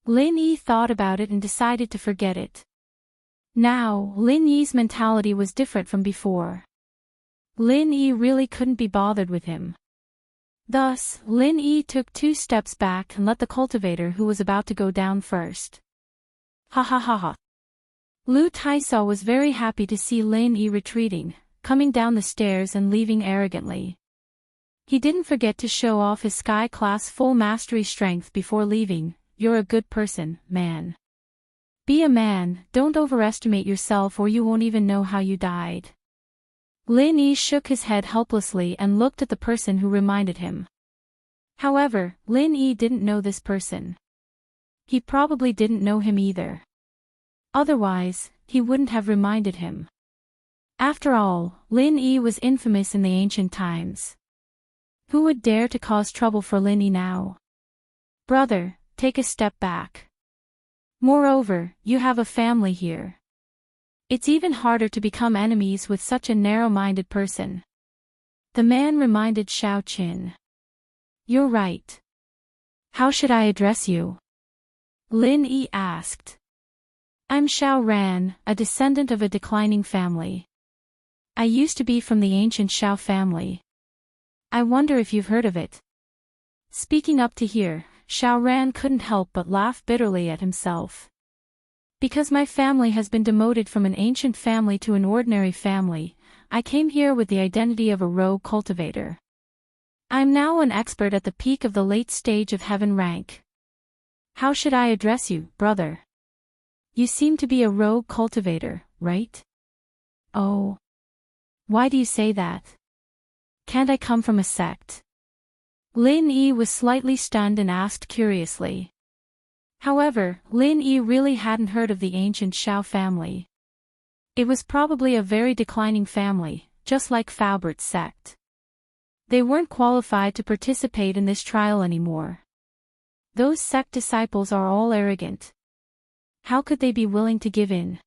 Lin Yi thought about it and decided to forget it. Now, Lin Yi's mentality was different from before. Lin Yi really couldn't be bothered with him. Thus, Lin Yi took 2 steps back and let the cultivator who was about to go down first. Ha ha ha ha. Lu Taisao was very happy to see Lin Yi retreating, coming down the stairs and leaving arrogantly. He didn't forget to show off his sky-class full mastery strength before leaving. You're a good person, man. Be a man, don't overestimate yourself or you won't even know how you died. Lin Yi shook his head helplessly and looked at the person who reminded him. However, Lin Yi didn't know this person. He probably didn't know him either. Otherwise, he wouldn't have reminded him. After all, Lin Yi was infamous in the ancient times. Who would dare to cause trouble for Lin Yi now? Brother, take a step back. Moreover, you have a family here. It's even harder to become enemies with such a narrow-minded person. The man reminded Xiao Qin. You're right. How should I address you? Lin Yi asked. I'm Xiao Ran, a descendant of a declining family. I used to be from the ancient Xiao family. I wonder if you've heard of it. Speaking up to here, Xiao Ran couldn't help but laugh bitterly at himself. Because my family has been demoted from an ancient family to an ordinary family, I came here with the identity of a rogue cultivator. I'm now an expert at the peak of the late stage of heaven rank. How should I address you, brother? You seem to be a rogue cultivator, right? Oh. Why do you say that? Can't I come from a sect? Lin Yi was slightly stunned and asked curiously. However, Lin Yi really hadn't heard of the ancient Xiao family. It was probably a very declining family, just like Faubert's sect. They weren't qualified to participate in this trial anymore. Those sect disciples are all arrogant. How could they be willing to give in?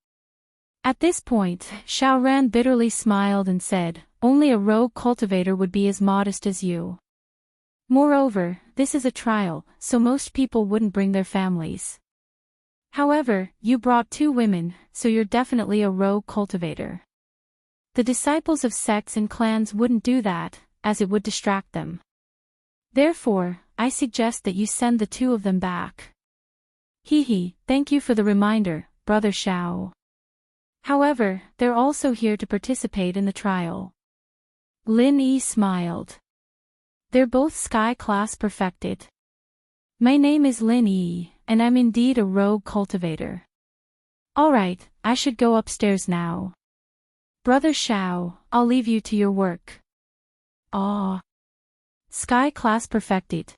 At this point, Xiao Ran bitterly smiled and said, only a rogue cultivator would be as modest as you. Moreover, this is a trial, so most people wouldn't bring their families. However, you brought 2 women, so you're definitely a rogue cultivator. The disciples of sects and clans wouldn't do that, as it would distract them. Therefore, I suggest that you send the 2 of them back. Thank you for the reminder, Brother Xiao. However, they're also here to participate in the trial. Lin Yi smiled. They're both sky class perfected. My name is Lin Yi, and I'm indeed a rogue cultivator. Alright, I should go upstairs now. Brother Xiao, I'll leave you to your work. Ah. Sky class perfected.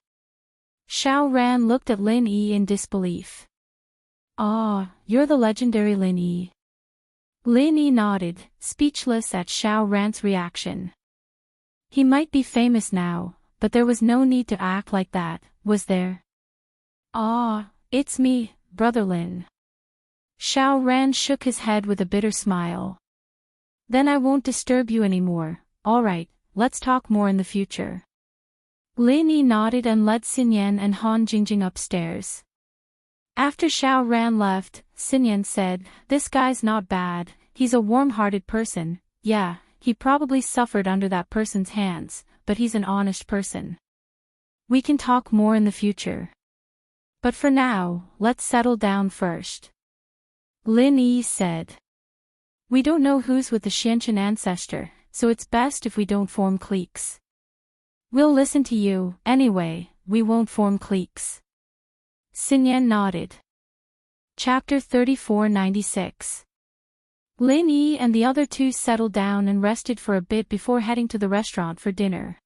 Xiao Ran looked at Lin Yi in disbelief. Ah, you're the legendary Lin Yi. Lin Yi nodded, speechless at Xiao Ran's reaction. He might be famous now, but there was no need to act like that, was there? Ah, it's me, Brother Lin. Xiao Ran shook his head with a bitter smile. Then I won't disturb you anymore. Alright, let's talk more in the future. Lin Yi nodded and led Xinyan and Han Jingjing upstairs. After Xiao Ran left, Xinyan said, this guy's not bad, he's a warm-hearted person, yeah, he probably suffered under that person's hands, but he's an honest person. We can talk more in the future. But for now, let's settle down first. Lin Yi said. We don't know who's with the Xianqian ancestor, so it's best if we don't form cliques. We'll listen to you, anyway, we won't form cliques. Xinyan nodded. Chapter 3496. Lin Yi and the other 2 settled down and rested for a bit before heading to the restaurant for dinner.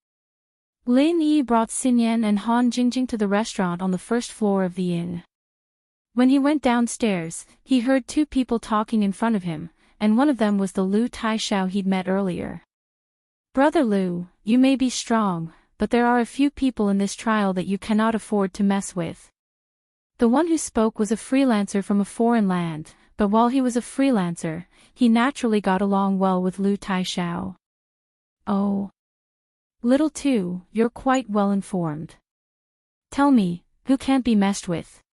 Lin Yi brought Xinyan and Han Jingjing to the restaurant on the first floor of the inn. When he went downstairs, he heard two people talking in front of him, and one of them was the Lu Taishao he'd met earlier. Brother Lu, you may be strong, but there are a few people in this trial that you cannot afford to mess with. The one who spoke was a freelancer from a foreign land, but while he was a freelancer, he naturally got along well with Lu Taishao. Oh. Little two, you're quite well informed. Tell me, who can't be messed with?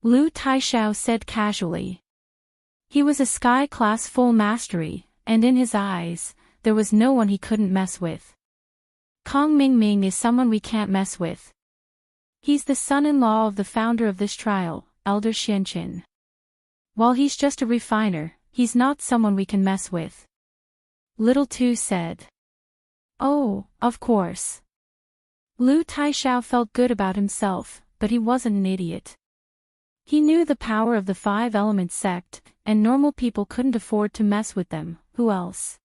Lu Taishao said casually. He was a sky-class full mastery, and in his eyes, there was no one he couldn't mess with. Kong Mingming is someone we can't mess with. He's the son-in-law of the founder of this trial, Elder Xianqin. While he's just a refiner, he's not someone we can mess with. Little two said. Oh, of course. Lu Taishao felt good about himself, but he wasn't an idiot. He knew the power of the Five Elements sect, and normal people couldn't afford to mess with them. Who else?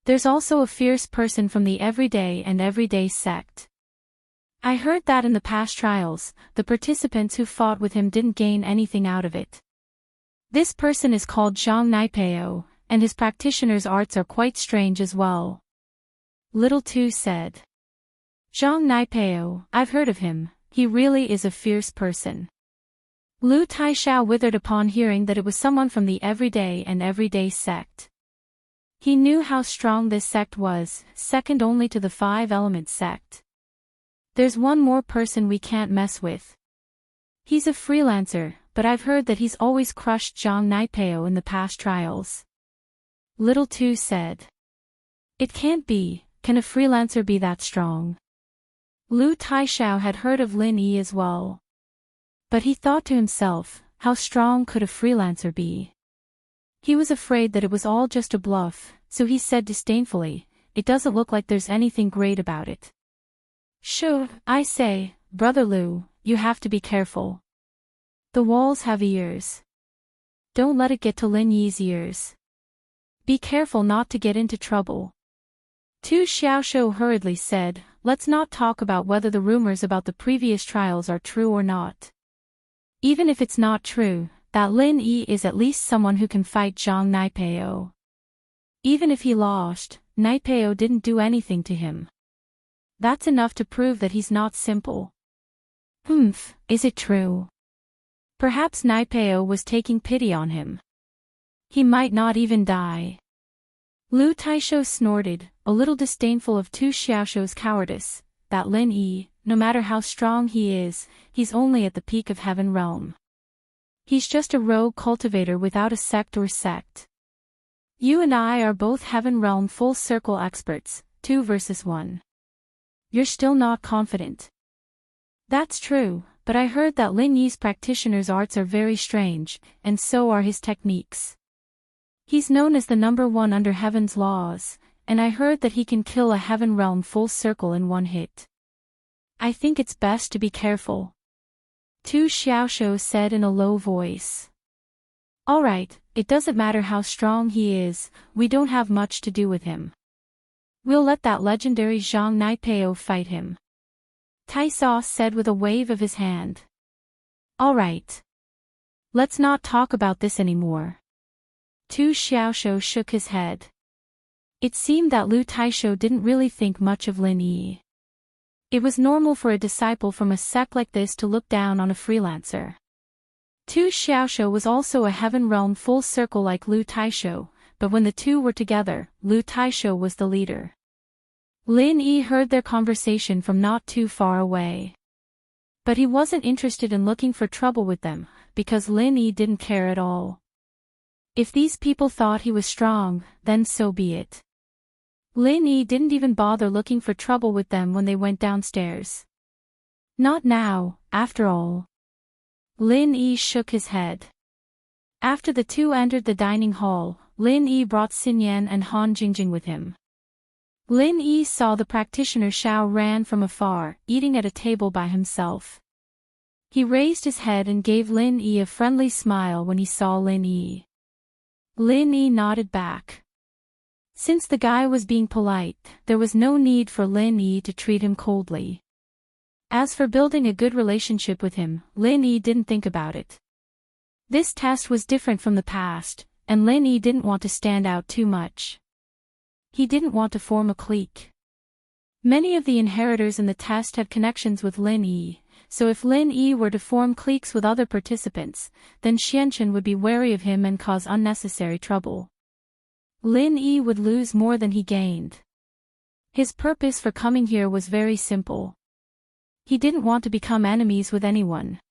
There's also a fierce person from the Everyday sect. I heard that in the past trials, the participants who fought with him didn't gain anything out of it. This person is called Zhang Naipeo, and his practitioner's arts are quite strange as well. Little two said. Zhang Naipeo, I've heard of him, he really is a fierce person. Lu Taishao withered upon hearing that it was someone from the Everyday sect. He knew how strong this sect was, second only to the Five Elements sect. There's one more person we can't mess with. He's a freelancer, but I've heard that he's always crushed Zhang Naipeo in the past trials. Little two said. It can't be, can a freelancer be that strong? Lu Taishao had heard of Lin Yi as well. But he thought to himself, how strong could a freelancer be? He was afraid that it was all just a bluff, so he said disdainfully, it doesn't look like there's anything great about it. Sure, I say, Brother Lu, you have to be careful. The walls have ears. Don't let it get to Lin Yi's ears. Be careful not to get into trouble. Tu Xiaoshu hurriedly said, let's not talk about whether the rumors about the previous trials are true or not. Even if it's not true, that Lin Yi is at least someone who can fight Zhang Naipeo. Even if he lost, Naipeo didn't do anything to him. That's enough to prove that he's not simple. Is it true? Perhaps Naipeo was taking pity on him. He might not even die. Lu Taishou snorted, a little disdainful of Tu Xiaoshu's cowardice, that Lin Yi, no matter how strong he is, he's only at the peak of heaven realm. He's just a rogue cultivator without a sect or sect. You and I are both heaven realm full circle experts, 2 versus 1. You're still not confident. That's true, but I heard that Lin Yi's practitioner's arts are very strange, and so are his techniques. He's known as the number 1 under heaven's laws, and I heard that he can kill a heaven realm full circle in one hit. I think it's best to be careful. Tu Xiaoshu said in a low voice. Alright, it doesn't matter how strong he is, we don't have much to do with him. We'll let that legendary Zhang Naipeo fight him. Tai Sa said with a wave of his hand. Alright. Let's not talk about this anymore. Tu Xiaoshu shook his head. It seemed that Lu Taishou didn't really think much of Lin Yi. It was normal for a disciple from a sect like this to look down on a freelancer. Tu Xiaoshu was also a heaven realm full circle like Lu Taishou, but when the two were together, Lu Taishou was the leader. Lin Yi heard their conversation from not too far away. But he wasn't interested in looking for trouble with them, because Lin Yi didn't care at all. If these people thought he was strong, then so be it. Lin Yi didn't even bother looking for trouble with them when they went downstairs. Not now, after all. Lin Yi shook his head. After the two entered the dining hall, Lin Yi brought Xin Yan and Han Jingjing with him. Lin Yi saw the practitioner Xiao Ran from afar, eating at a table by himself. He raised his head and gave Lin Yi a friendly smile when he saw Lin Yi. Lin Yi nodded back. Since the guy was being polite, there was no need for Lin Yi to treat him coldly. As for building a good relationship with him, Lin Yi didn't think about it. This test was different from the past, and Lin Yi didn't want to stand out too much. He didn't want to form a clique. Many of the inheritors in the test had connections with Lin Yi, so if Lin Yi were to form cliques with other participants, then Xianchen would be wary of him and cause unnecessary trouble. Lin Yi would lose more than he gained. His purpose for coming here was very simple. He didn't want to become enemies with anyone.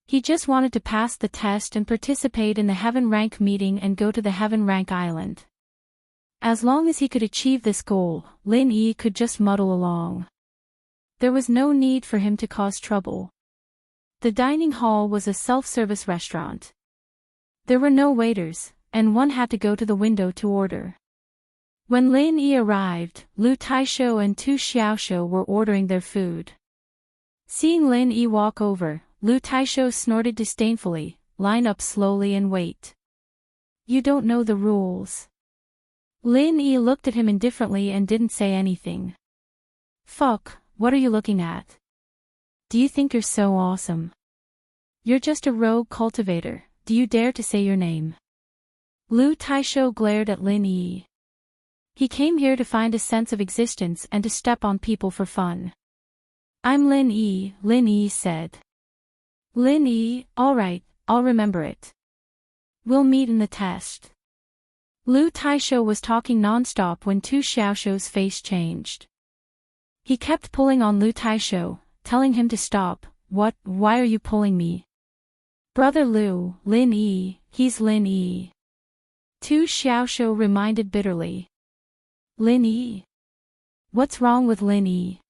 He just wanted to pass the test and participate in the Heaven Rank meeting and go to the Heaven Rank Island. As long as he could achieve this goal, Lin Yi could just muddle along. There was no need for him to cause trouble. The dining hall was a self-service restaurant. There were no waiters, and one had to go to the window to order. When Lin Yi arrived, Lu Taishou and Tu Xiaoshou were ordering their food. Seeing Lin Yi walk over, Lu Taishou snorted disdainfully, "Line up slowly and wait. You don't know the rules." Lin Yi looked at him indifferently and didn't say anything. "Fuck, what are you looking at? Do you think you're so awesome? You're just a rogue cultivator, do you dare to say your name?" Lu Taishou glared at Lin Yi. He came here to find a sense of existence and to step on people for fun. "I'm Lin Yi said. "Lin Yi, alright, I'll remember it. We'll meet in the test." Lu Taishou was talking non-stop when Tu Xiaoshou's face changed. He kept pulling on Lu Taishou, telling him to stop. "What, why are you pulling me?" "Brother Lu, Lin Yi, he's Lin Yi." Tu Xiaoshou reminded bitterly. "Lin Yi? What's wrong with Lin Yi?"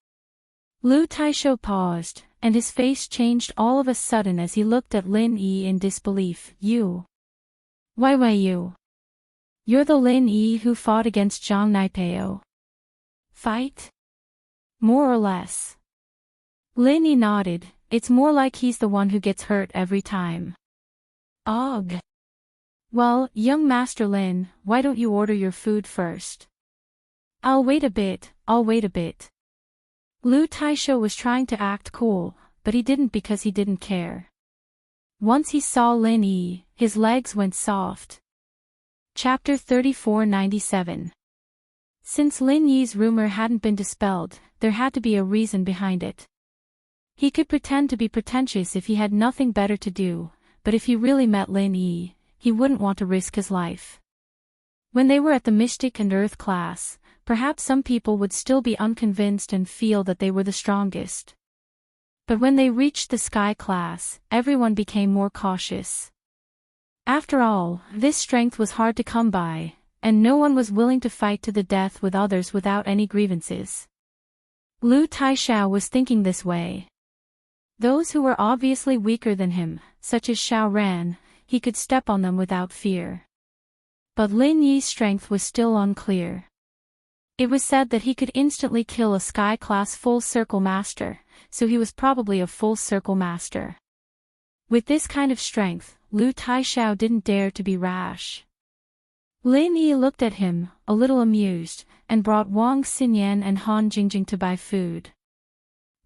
Lu Taishou paused, and his face changed all of a sudden as he looked at Lin Yi in disbelief. "You? Why you? You're the Lin Yi who fought against Zhang Naipeo." "Fight? More or less." Lin Yi nodded. "It's more like he's the one who gets hurt every time." "Ugh. Well, young Master Lin, why don't you order your food first?" I'll wait a bit. Lu Taishou was trying to act cool, but he didn't because he didn't care. Once he saw Lin Yi, his legs went soft. Chapter 3497. Since Lin Yi's rumor hadn't been dispelled, there had to be a reason behind it. He could pretend to be pretentious if he had nothing better to do, but if he really met Lin Yi, he wouldn't want to risk his life. When they were at the Mystic and Earth class, perhaps some people would still be unconvinced and feel that they were the strongest. But when they reached the Sky class, everyone became more cautious. After all, this strength was hard to come by, and no one was willing to fight to the death with others without any grievances. Lu Taishou was thinking this way. Those who were obviously weaker than him, such as Xiao Ran, he could step on them without fear. But Lin Yi's strength was still unclear. It was said that he could instantly kill a Sky-class Full Circle Master, so he was probably a Full Circle Master. With this kind of strength, Lu Taishou didn't dare to be rash. Lin Yi looked at him, a little amused, and brought Wang Xinyan and Han Jingjing to buy food.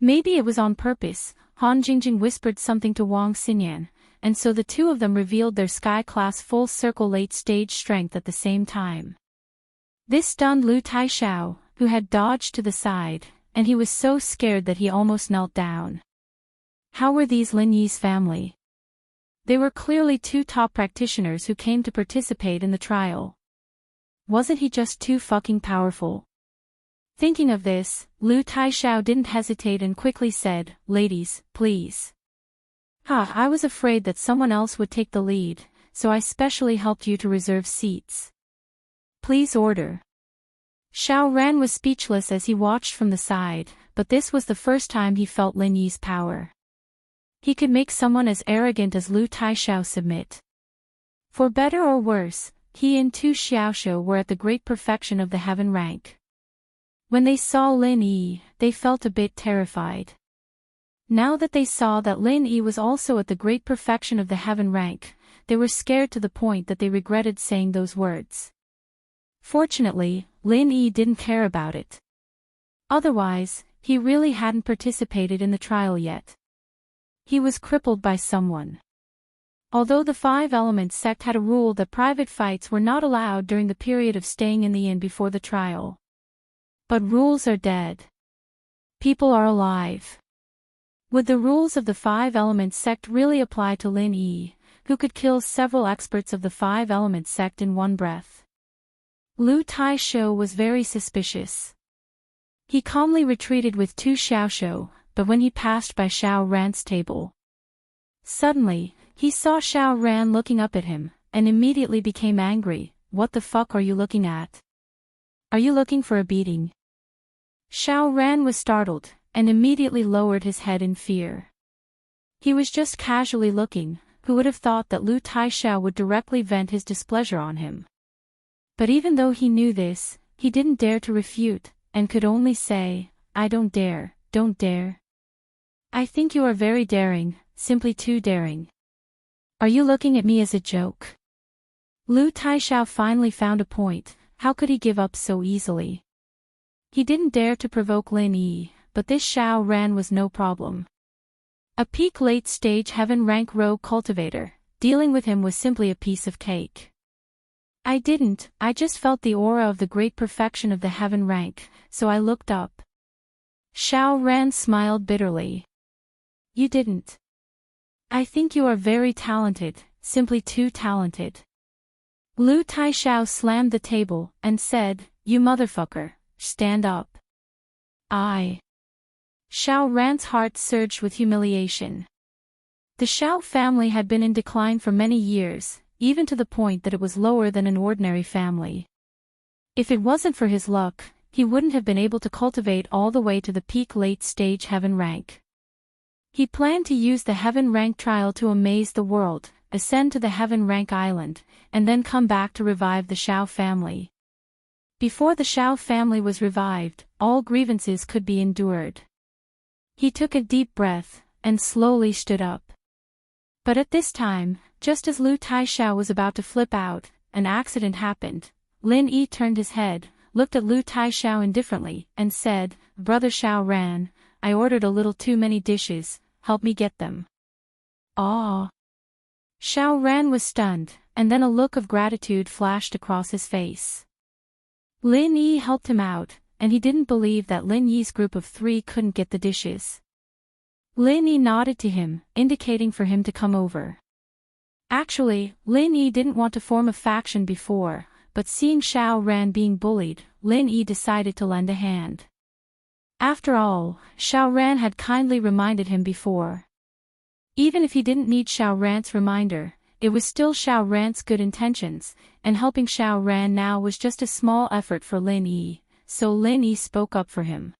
Maybe it was on purpose. Han Jingjing whispered something to Wang Xinyan, and so the two of them revealed their Sky-class Full Circle late-stage strength at the same time. This stunned Lu Taishou, who had dodged to the side, and he was so scared that he almost knelt down. How were these Lin Yi's family? They were clearly two top practitioners who came to participate in the trial. Wasn't he just too fucking powerful? Thinking of this, Lu Taishou didn't hesitate and quickly said, "Ladies, please." I was afraid that someone else would take the lead, so I specially helped you to reserve seats. Please order. Xiao Ran was speechless as he watched from the side, but this was the first time he felt Lin Yi's power. He could make someone as arrogant as Lu Taishou submit. For better or worse, he and Tu Xiaoshou were at the great perfection of the Heaven rank. When they saw Lin Yi, they felt a bit terrified. Now that they saw that Lin Yi was also at the great perfection of the Heaven rank, they were scared to the point that they regretted saying those words. Fortunately, Lin Yi didn't care about it. Otherwise, he really hadn't participated in the trial yet. He was crippled by someone. Although the Five Elements sect had a rule that private fights were not allowed during the period of staying in the inn before the trial. But rules are dead. People are alive. Would the rules of the Five Elements sect really apply to Lin Yi, who could kill several experts of the Five Elements sect in one breath? Lu Taisho was very suspicious. He calmly retreated with Tu Xiaoshou, but when he passed by Xiao Ran's table, suddenly, he saw Xiao Ran looking up at him, and immediately became angry. What the fuck are you looking at? Are you looking for a beating? Xiao Ran was startled, and immediately lowered his head in fear. He was just casually looking. Who would have thought that Lu Taisho would directly vent his displeasure on him? But even though he knew this, he didn't dare to refute, and could only say, I don't dare, don't dare. I think you are very daring, simply too daring. Are you looking at me as a joke? Lu Taisho finally found a point. How could he give up so easily? He didn't dare to provoke Lin Yi, but this Xiao Ran was no problem. A peak late-stage heaven rank rogue cultivator, dealing with him was simply a piece of cake. I just felt the aura of the great perfection of the heaven rank, so I looked up. Xiao Ran smiled bitterly. You didn't. I think you are very talented, simply too talented. Lu Taisho slammed the table, and said, You motherfucker, stand up. Xiao Ran's heart surged with humiliation. The Xiao family had been in decline for many years, even to the point that it was lower than an ordinary family. If it wasn't for his luck, he wouldn't have been able to cultivate all the way to the peak late-stage heaven rank. He planned to use the heaven rank trial to amaze the world, ascend to the heaven rank island, and then come back to revive the Xiao family. Before the Xiao family was revived, all grievances could be endured. He took a deep breath, and slowly stood up. But at this time, just as Lu Taisho was about to flip out, an accident happened. Lin Yi turned his head, looked at Lu Taisho indifferently, and said, Brother Xiao Ran, I ordered a little too many dishes, help me get them. Ah! Xiao Ran was stunned, and then a look of gratitude flashed across his face. Lin Yi helped him out, and he didn't believe that Lin Yi's group of 3 couldn't get the dishes. Lin Yi nodded to him, indicating for him to come over. Actually, Lin Yi didn't want to form a faction before, but seeing Xiao Ran being bullied, Lin Yi decided to lend a hand. After all, Xiao Ran had kindly reminded him before. Even if he didn't need Xiao Ran's reminder, it was still Xiao Ran's good intentions, and helping Xiao Ran now was just a small effort for Lin Yi, so Lin Yi spoke up for him.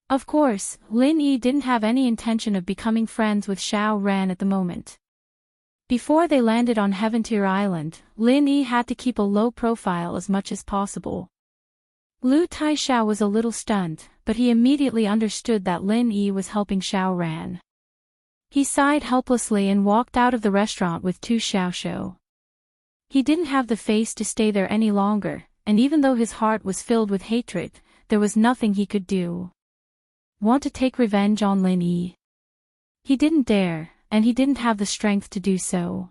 Of course, Lin Yi didn't have any intention of becoming friends with Xiao Ran at the moment. Before they landed on Heaventier Island, Lin Yi had to keep a low profile as much as possible. Lu Taisho was a little stunned, but he immediately understood that Lin Yi was helping Xiao Ran. He sighed helplessly and walked out of the restaurant with Tu Xiaoshou. He didn't have the face to stay there any longer, and even though his heart was filled with hatred, there was nothing he could do. Want to take revenge on Lin Yi? He didn't dare, and he didn't have the strength to do so.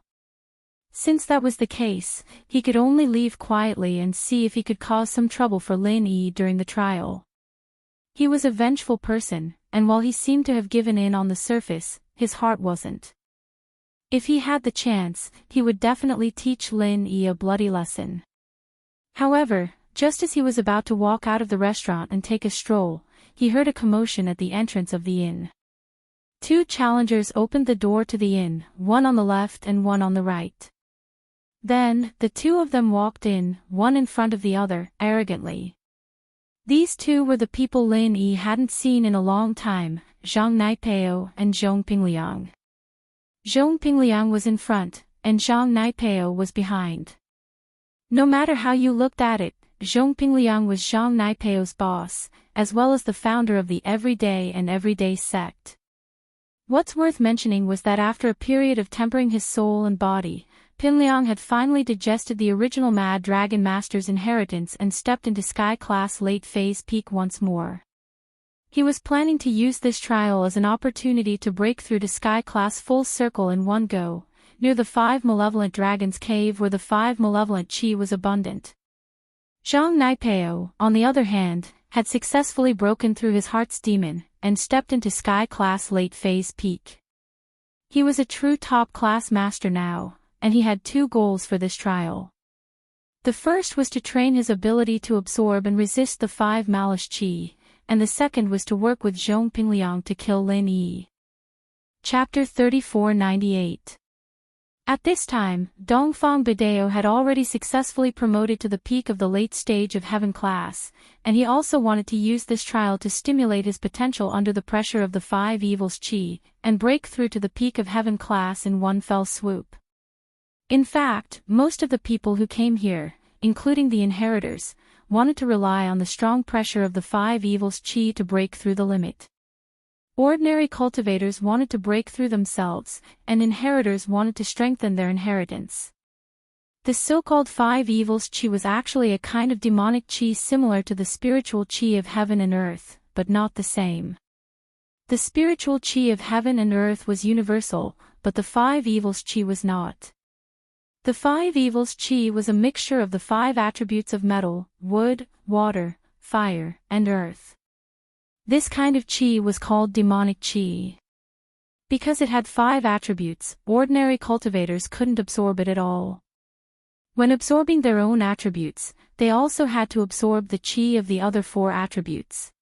Since that was the case, he could only leave quietly and see if he could cause some trouble for Lin Yi during the trial. He was a vengeful person, and while he seemed to have given in on the surface, his heart wasn't. If he had the chance, he would definitely teach Lin Yi a bloody lesson. However, just as he was about to walk out of the restaurant and take a stroll, he heard a commotion at the entrance of the inn. 2 challengers opened the door to the inn, one on the left and one on the right. Then, the 2 of them walked in, one in front of the other, arrogantly. These 2 were the people Lin Yi hadn't seen in a long time, Zhang Naipeo and Zhong Pingliang. Zhong Pingliang was in front, and Zhang Naipeo was behind. No matter how you looked at it, Zhong Pingliang was Zhang Naipeo's boss, as well as the founder of the Everyday and Everyday sect. What's worth mentioning was that after a period of tempering his soul and body, Pingliang had finally digested the original Mad Dragon Master's inheritance and stepped into Sky-class late-phase peak once more. He was planning to use this trial as an opportunity to break through to Sky-class full circle in one go, near the 5 malevolent dragons' cave where the 5 malevolent chi was abundant. Zhang Naipeo, on the other hand, had successfully broken through his heart's demon, and stepped into Sky-class late-phase peak. He was a true top-class master now, and he had 2 goals for this trial. The first was to train his ability to absorb and resist the 5 malice chi, and the second was to work with Zhong Pingliang to kill Lin Yi. Chapter 3498. At this time, Dongfang Bidao had already successfully promoted to the peak of the late stage of heaven class, and he also wanted to use this trial to stimulate his potential under the pressure of the 5 evils chi, and break through to the peak of heaven class in one fell swoop. In fact, most of the people who came here, including the inheritors, wanted to rely on the strong pressure of the 5 evils chi to break through the limit. Ordinary cultivators wanted to break through themselves, and inheritors wanted to strengthen their inheritance. The so-called 5 evils chi was actually a kind of demonic chi similar to the spiritual chi of heaven and earth, but not the same. The spiritual chi of heaven and earth was universal, but the 5 evils chi was not. The 5 evils chi was a mixture of the 5 attributes of metal, wood, water, fire, and earth. This kind of chi was called demonic chi. Because it had 5 attributes, ordinary cultivators couldn't absorb it at all. When absorbing their own attributes, they also had to absorb the chi of the other 4 attributes.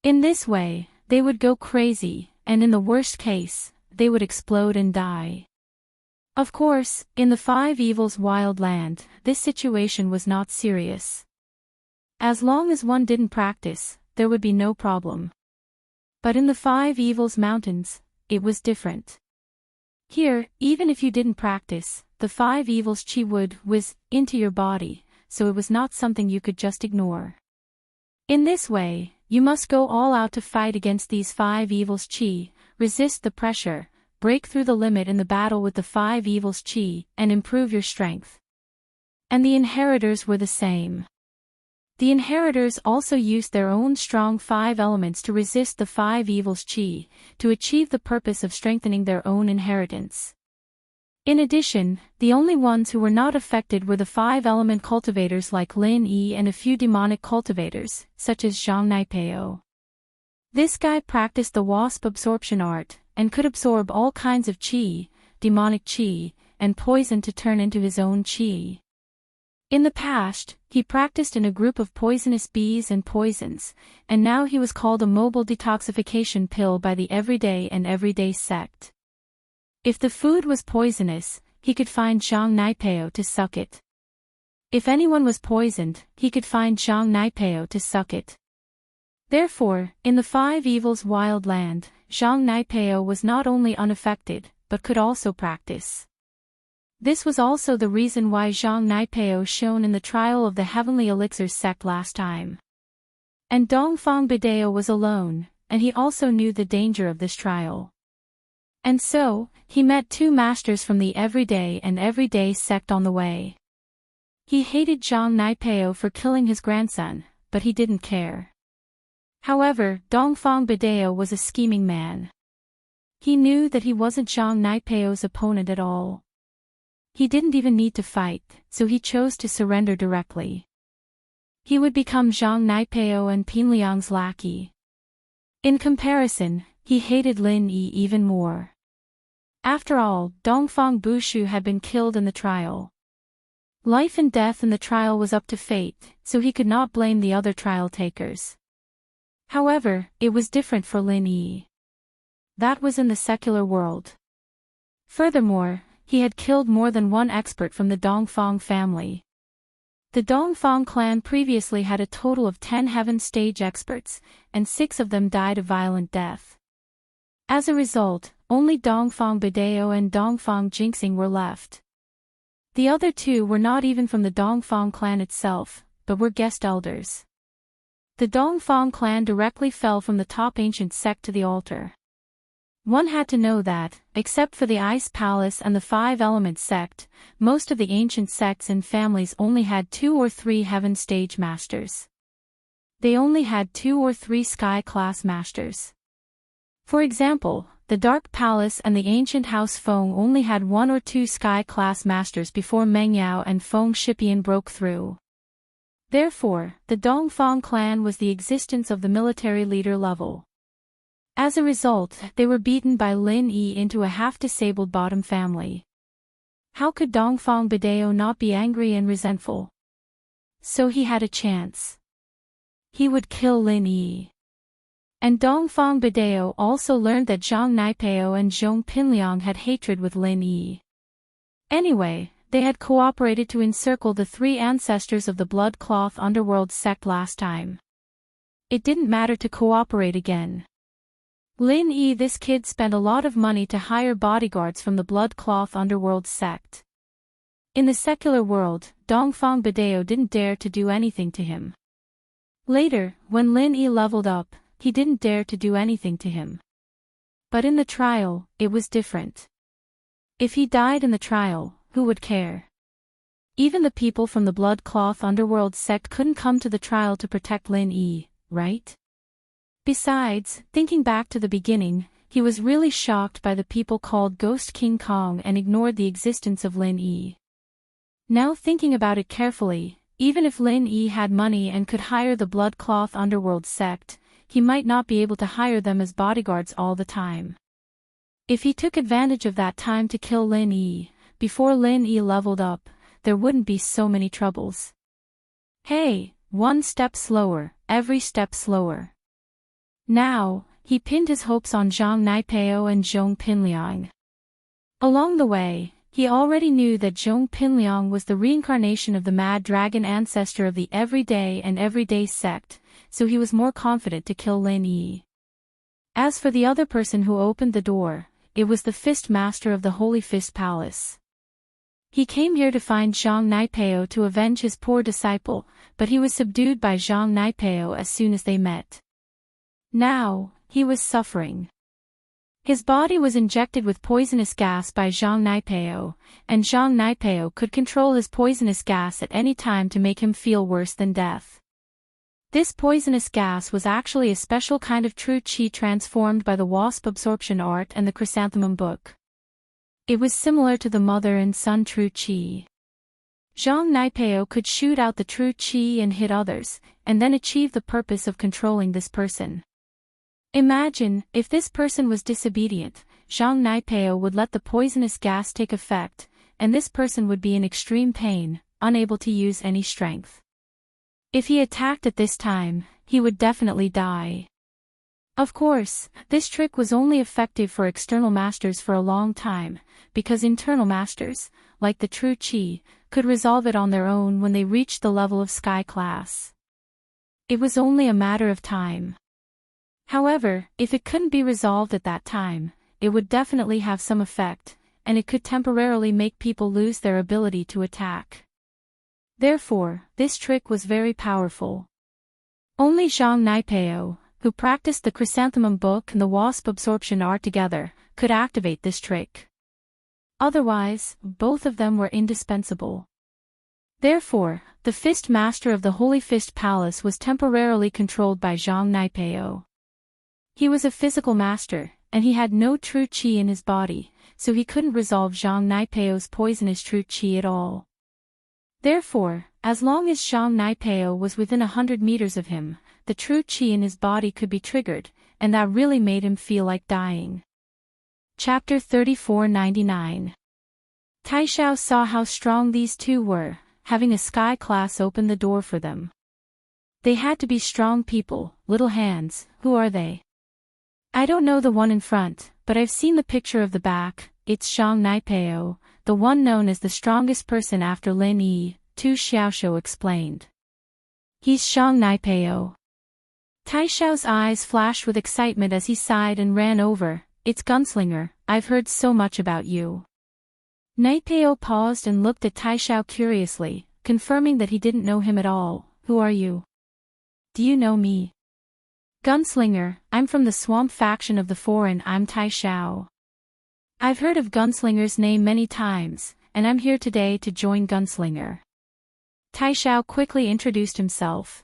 In this way, they would go crazy, and in the worst case, they would explode and die. Of course, in the 5 evils wild land, this situation was not serious. As long as one didn't practice, there would be no problem. But in the 5 evils mountains, it was different. Here, even if you didn't practice, the 5 evils chi would whiz into your body, so it was not something you could just ignore. In this way, you must go all out to fight against these 5 evils chi, resist the pressure, break through the limit in the battle with the 5 evils chi, and improve your strength. And the inheritors were the same. The inheritors also used their own strong 5 elements to resist the 5 evils chi, to achieve the purpose of strengthening their own inheritance. In addition, the only ones who were not affected were the 5-element cultivators like Lin Yi and a few demonic cultivators, such as Zhang Naipeo. This guy practiced the wasp absorption art, and could absorb all kinds of chi, demonic chi, and poison to turn into his own chi. In the past, he practiced in a group of poisonous bees and poisons, and now he was called a mobile detoxification pill by the everyday and everyday sect. If the food was poisonous, he could find Zhang Naipeo to suck it. If anyone was poisoned, he could find Zhang Naipeo to suck it. Therefore, in the 5 evils wild land, Zhang Naipeo was not only unaffected, but could also practice. This was also the reason why Zhang Naipeo shone in the trial of the Heavenly Elixirs sect last time. And Dongfang Bidao was alone, and he also knew the danger of this trial. And so, he met 2 masters from the everyday and everyday sect on the way. He hated Zhang Naipeo for killing his grandson, but he didn't care. However, Dongfang Bidao was a scheming man. He knew that he wasn't Zhang Naipeo's opponent at all. He didn't even need to fight, so he chose to surrender directly. He would become Zhang Naipeo and Pingliang's lackey. In comparison, he hated Lin Yi even more. After all, Dongfang Bushu had been killed in the trial. Life and death in the trial was up to fate, so he could not blame the other trial takers. However, it was different for Lin Yi. That was in the secular world. Furthermore, he had killed more than one expert from the Dongfang family. The Dongfang clan previously had a total of 10 heaven stage experts, and 6 of them died a violent death. As a result, only Dongfang Bidao and Dongfang Jinxing were left. The other 2 were not even from the Dongfang clan itself, but were guest elders. The Dongfang clan directly fell from the top ancient sect to the altar. One had to know that, except for the Ice Palace and the 5-element sect, most of the ancient sects and families only had 2 or 3 heaven stage masters. They only had 2 or 3 sky class masters. For example, the Dark Palace and the ancient House Feng only had 1 or 2 sky-class masters before Meng Yao and Feng Shipian broke through. Therefore, the Dongfang clan was the existence of the military leader level. As a result, they were beaten by Lin Yi into a half-disabled bottom family. How could Dongfang Bidao not be angry and resentful? So he had a chance. He would kill Lin Yi. And Dongfang Bidao also learned that Zhang Naipao and Zhong Pinliang had hatred with Lin Yi. Anyway, they had cooperated to encircle the 3 ancestors of the Blood Cloth Underworld sect last time. It didn't matter to cooperate again. Lin Yi, this kid, spent a lot of money to hire bodyguards from the Blood Cloth Underworld sect. In the secular world, Dongfang Bidao didn't dare to do anything to him. Later, when Lin Yi leveled up, he didn't dare to do anything to him. But in the trial, it was different. If he died in the trial, who would care? Even the people from the Blood Cloth Underworld sect couldn't come to the trial to protect Lin Yi, right? Besides, thinking back to the beginning, he was really shocked by the people called Ghost King Kong and ignored the existence of Lin Yi. Now thinking about it carefully, even if Lin Yi had money and could hire the Blood Cloth Underworld sect, he might not be able to hire them as bodyguards all the time. If he took advantage of that time to kill Lin Yi, before Lin Yi leveled up, there wouldn't be so many troubles. Hey, 1 step slower, every step slower. Now, he pinned his hopes on Zhang Naipao and Zhong Pinliang. Along the way, he already knew that Zhong Pinliang was the reincarnation of the Mad Dragon ancestor of the Everyday and Everyday sect, so he was more confident to kill Lin Yi. As for the other person who opened the door, it was the Fist Master of the Holy Fist Palace. He came here to find Zhang Naipao to avenge his poor disciple, but he was subdued by Zhang Naipao as soon as they met. Now, he was suffering. His body was injected with poisonous gas by Zhang Naipao, and Zhang Naipao could control his poisonous gas at any time to make him feel worse than death. This poisonous gas was actually a special kind of true qi transformed by the wasp absorption art and the chrysanthemum book. It was similar to the mother and son true qi. Zhang Naipao could shoot out the true qi and hit others, and then achieve the purpose of controlling this person. Imagine, if this person was disobedient, Zhang Naipao would let the poisonous gas take effect, and this person would be in extreme pain, unable to use any strength. If he attacked at this time, he would definitely die. Of course, this trick was only effective for external masters for a long time, because internal masters, like the true qi, could resolve it on their own when they reached the level of sky class. It was only a matter of time. However, if it couldn't be resolved at that time, it would definitely have some effect, and it could temporarily make people lose their ability to attack. Therefore, this trick was very powerful. Only Zhang Naipao, who practiced the chrysanthemum book and the wasp absorption art together, could activate this trick. Otherwise, both of them were indispensable. Therefore, the Fist Master of the Holy Fist Palace was temporarily controlled by Zhang Naipao. He was a physical master, and he had no true qi in his body, so he couldn't resolve Zhang Naipao's poisonous true qi at all. Therefore, as long as Zhang Naipao was within 100 meters of him, the true qi in his body could be triggered, and that really made him feel like dying. Chapter 3499. Taishao saw how strong these two were, having a sky class open the door for them. They had to be strong people, little hands. Who are they? I don't know the one in front, but I've seen the picture of the back. It's Zhang Naipao, the one known as the strongest person after Lin Yi, Tu Xiaoshuo explained. He's Zhang Naipao. Taishao's eyes flashed with excitement as he sighed and ran over. It's Gunslinger, I've heard so much about you. Naipao paused and looked at Taishao curiously, confirming that he didn't know him at all. Who are you? Do you know me? Gunslinger, I'm from the Swamp faction of the Foreign. I'm Taishao. I've heard of Gunslinger's name many times, and I'm here today to join Gunslinger. Taishao quickly introduced himself.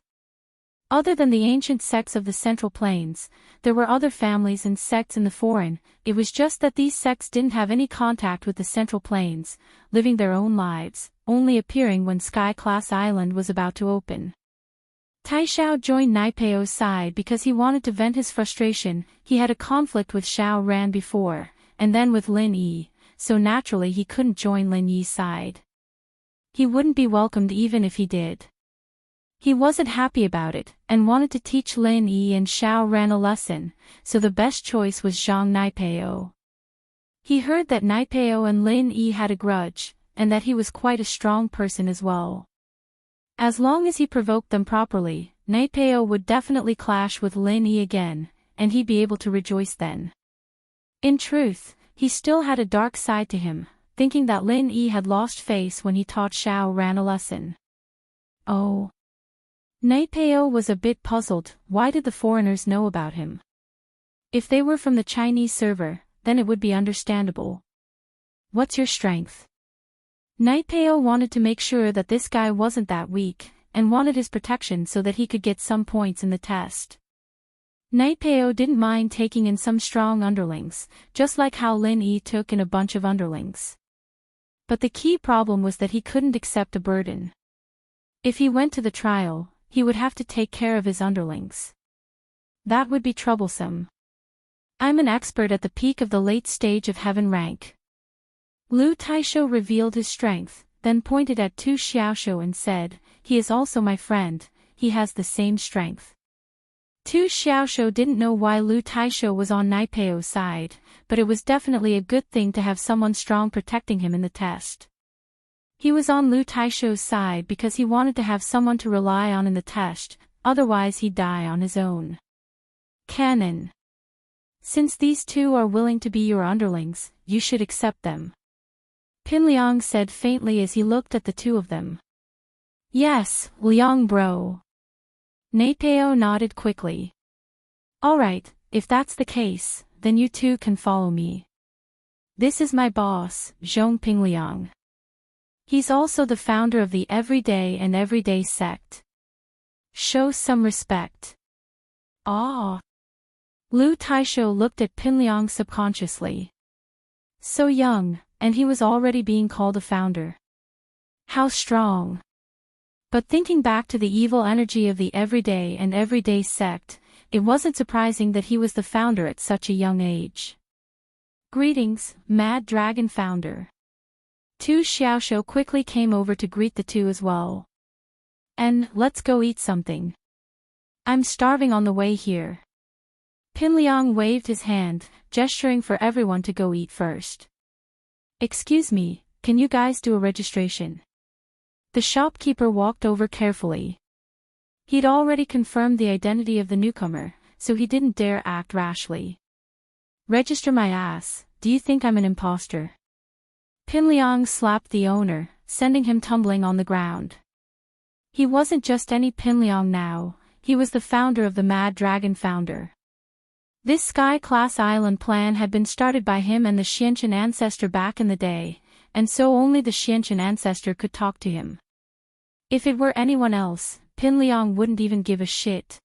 Other than the ancient sects of the Central Plains, there were other families and sects in the foreign. It was just that these sects didn't have any contact with the Central Plains, living their own lives, only appearing when Sky Class Island was about to open. Taishao joined Naipeo's side because he wanted to vent his frustration. He had a conflict with Xiao Ran before, and then with Lin Yi, so naturally he couldn't join Lin Yi's side. He wouldn't be welcomed even if he did. He wasn't happy about it, and wanted to teach Lin Yi and Xiao Ran a lesson, so the best choice was Zhang Naipeo. He heard that Naipeo and Lin Yi had a grudge, and that he was quite a strong person as well. As long as he provoked them properly, Naipeo would definitely clash with Lin Yi again, and he'd be able to rejoice then. In truth, he still had a dark side to him, thinking that Lin Yi had lost face when he taught Xiao Ran a lesson. Oh. Naipeo was a bit puzzled. Why did the foreigners know about him? If they were from the Chinese server, then it would be understandable. What's your strength? Naipeo wanted to make sure that this guy wasn't that weak, and wanted his protection so that he could get some points in the test. Naipeo didn't mind taking in some strong underlings, just like how Lin Yi took in a bunch of underlings. But the key problem was that he couldn't accept a burden. If he went to the trial, he would have to take care of his underlings. That would be troublesome. I'm an expert at the peak of the late stage of heaven rank. Lu Taisho revealed his strength, then pointed at Tu Xiaoshu and said, he is also my friend, he has the same strength. Tu Xiaoshu didn't know why Lu Taisho was on Naipeo's side, but it was definitely a good thing to have someone strong protecting him in the test. He was on Lu Taisho's side because he wanted to have someone to rely on in the test, otherwise he'd die on his own. Canon. Since these two are willing to be your underlings, you should accept them. Pinliang said faintly as he looked at the two of them. Yes, Liang bro. Naipeo nodded quickly. Alright, if that's the case, then you two can follow me. This is my boss, Zhong Pingliang. He's also the founder of the Everyday and Everyday sect. Show some respect. Ah. Lu Taisho looked at Pinliang subconsciously. So young, and he was already being called a founder. How strong. But thinking back to the evil energy of the Everyday and Everyday sect, it wasn't surprising that he was the founder at such a young age. Greetings, Mad Dragon founder. Tu Xiaoshu quickly came over to greet the two as well. And, let's go eat something. I'm starving on the way here. Pinliang waved his hand, gesturing for everyone to go eat first. Excuse me, can you guys do a registration? The shopkeeper walked over carefully. He'd already confirmed the identity of the newcomer, so he didn't dare act rashly. Register my ass, do you think I'm an imposter? Pinliang slapped the owner, sending him tumbling on the ground. He wasn't just any Pinliang now, he was the founder of the Mad Dragon founder. This Sky Class Island plan had been started by him and the Xianqian ancestor back in the day, and so only the Xianqian ancestor could talk to him. If it were anyone else, Pinliang wouldn't even give a shit.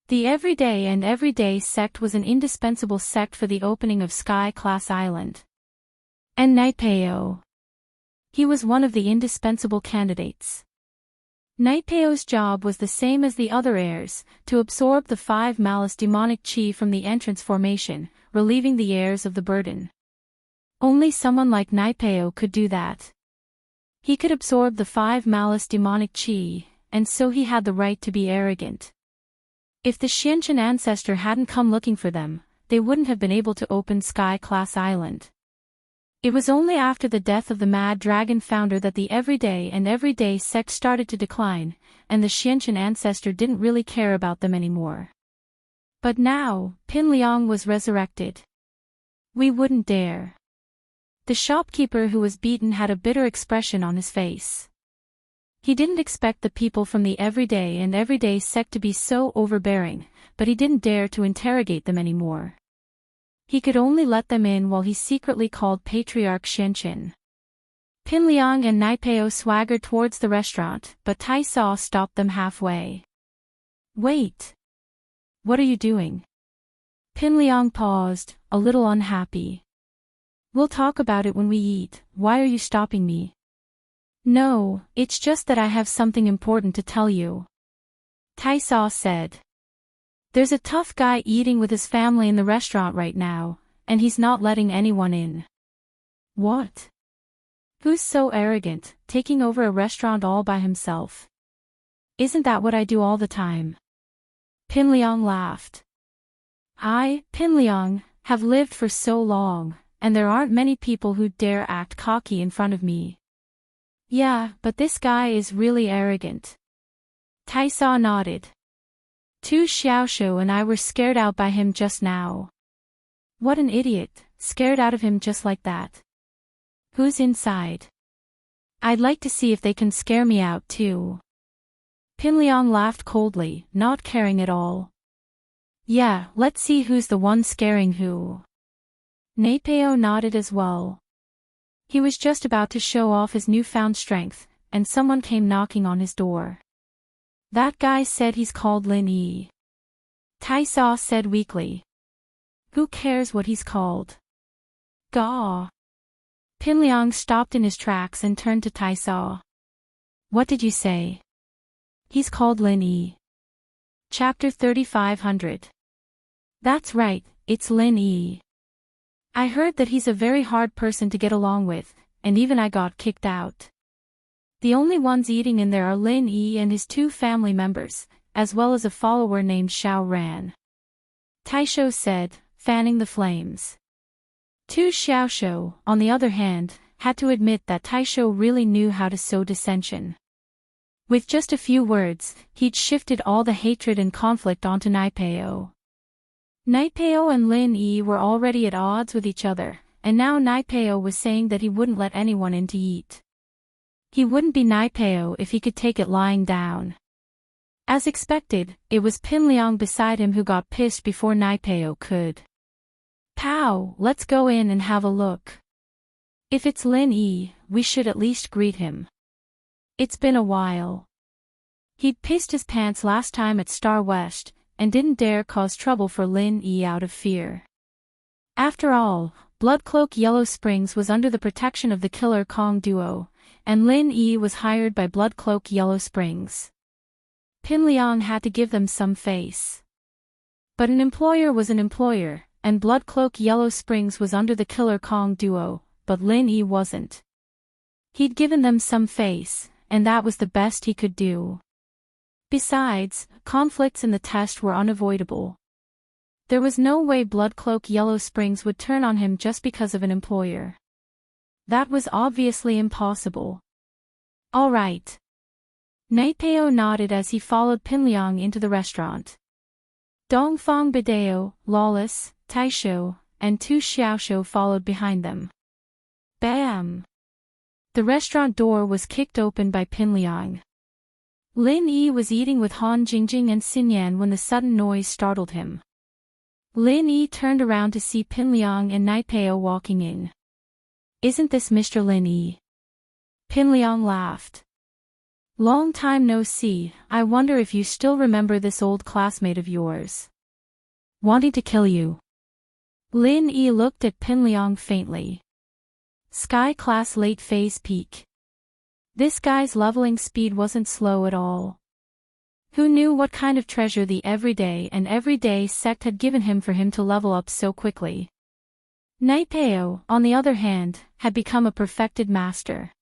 The Everyday and Everyday sect was an indispensable sect for the opening of Sky Class Island. And Naipeo. He was one of the indispensable candidates. Naipeo's job was the same as the other heirs, to absorb the 5 malice demonic chi from the entrance formation, relieving the heirs of the burden. Only someone like Naipeo could do that. He could absorb the 5 malice demonic chi, and so he had the right to be arrogant. If the Xianqian ancestor hadn't come looking for them, they wouldn't have been able to open Sky Class Island. It was only after the death of the Mad Dragon founder that the Everyday and Everyday sect started to decline, and the Xianqian ancestor didn't really care about them anymore. But now, Pinliang was resurrected. We wouldn't dare. The shopkeeper who was beaten had a bitter expression on his face. He didn't expect the people from the Everyday and Everyday sect to be so overbearing, but he didn't dare to interrogate them anymore. He could only let them in while he secretly called Patriarch Xianqian. Pinliang and Naipeo swaggered towards the restaurant, but Tai Saw stopped them halfway. Wait. What are you doing? Pinliang paused, a little unhappy. We'll talk about it when we eat. Why are you stopping me? No, it's just that I have something important to tell you. Taisa said. There's a tough guy eating with his family in the restaurant right now, and he's not letting anyone in. What? Who's so arrogant, taking over a restaurant all by himself? Isn't that what I do all the time? Pinliang laughed. I, Pinliang, have lived for so long, and there aren't many people who dare act cocky in front of me. Yeah, but this guy is really arrogant. Taisa nodded. Tu Xiaoshu and I were scared out by him just now. What an idiot, scared out of him just like that. Who's inside? I'd like to see if they can scare me out too. Pinliang laughed coldly, not caring at all. Yeah, let's see who's the one scaring who. Naipeo nodded as well. He was just about to show off his newfound strength, and someone came knocking on his door. That guy said he's called Lin Yi. Taisa said weakly. Who cares what he's called? Gaw. Pinliang stopped in his tracks and turned to Taisa. What did you say? He's called Lin Yi. Chapter 3500. That's right, it's Lin Yi. I heard that he's a very hard person to get along with, and even I got kicked out. The only ones eating in there are Lin Yi and his 2 family members, as well as a follower named Xiao Ran. Taisho said, fanning the flames. Tu Xiaoshu, on the other hand, had to admit that Taisho really knew how to sow dissension. With just a few words, he'd shifted all the hatred and conflict onto Naipeo. Naipeo and Lin Yi were already at odds with each other, and now Naipeo was saying that he wouldn't let anyone in to eat. He wouldn't be Naipeo if he could take it lying down. As expected, it was Pinliang beside him who got pissed before Naipeo could. Pow, let's go in and have a look. If it's Lin Yi, we should at least greet him. It's been a while. He'd pissed his pants last time at Star West, and didn't dare cause trouble for Lin Yi out of fear. After all, Bloodcloak Yellow Springs was under the protection of the Killer Kong duo, and Lin Yi was hired by Bloodcloak Yellow Springs. Pinliang had to give them some face. But an employer was an employer, and Bloodcloak Yellow Springs was under the Killer Kong duo, but Lin Yi wasn't. He'd given them some face, and that was the best he could do. Besides, conflicts in the test were unavoidable. There was no way Bloodcloak Yellow Springs would turn on him just because of an employer. That was obviously impossible. All right. Naipeo nodded as he followed Pinliang into the restaurant. Dongfang Bideo, Lawless, Taisho, and Tu Xiaoshu followed behind them. Bam! The restaurant door was kicked open by Pinliang. Lin Yi was eating with Han Jingjing and Xinyan when the sudden noise startled him. Lin Yi turned around to see Pinliang and Naipeo walking in. Isn't this Mr. Lin Yi? Pinliang laughed. Long time no see, I wonder if you still remember this old classmate of yours. Wanting to kill you. Lin Yi looked at Pinliang faintly. Sky class late phase peak. This guy's leveling speed wasn't slow at all. Who knew what kind of treasure the everyday sect had given him for him to level up so quickly? Naipeo, on the other hand, had become a perfected master.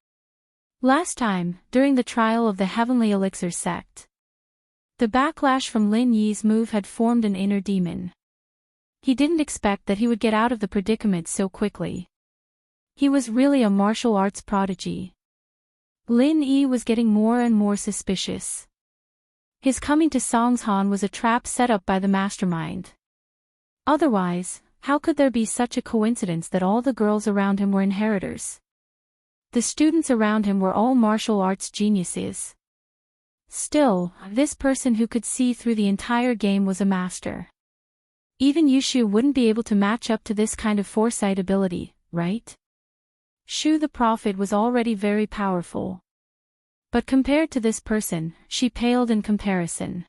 Last time, during the trial of the Heavenly Elixir sect, the backlash from Lin Yi's move had formed an inner demon. He didn't expect that he would get out of the predicament so quickly. He was really a martial arts prodigy. Lin Yi was getting more and more suspicious. His coming to Songshan was a trap set up by the mastermind. Otherwise, how could there be such a coincidence that all the girls around him were inheritors? The students around him were all martial arts geniuses. Still, this person who could see through the entire game was a master. Even Yushu wouldn't be able to match up to this kind of foresight ability, right? Shu the Prophet was already very powerful. But compared to this person, she paled in comparison.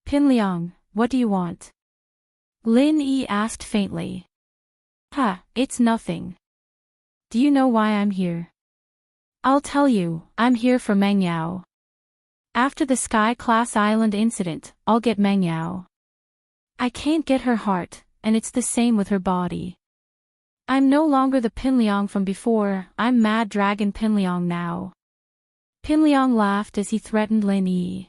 Pinliang, what do you want? Lin Yi asked faintly. It's nothing. Do you know why I'm here? I'll tell you, I'm here for Meng Yao. After the Sky-class island incident, I'll get Meng Yao. I can't get her heart, and it's the same with her body. I'm no longer the Pinliang from before, I'm Mad Dragon Pinliang now. Pinliang laughed as he threatened Lin Yi.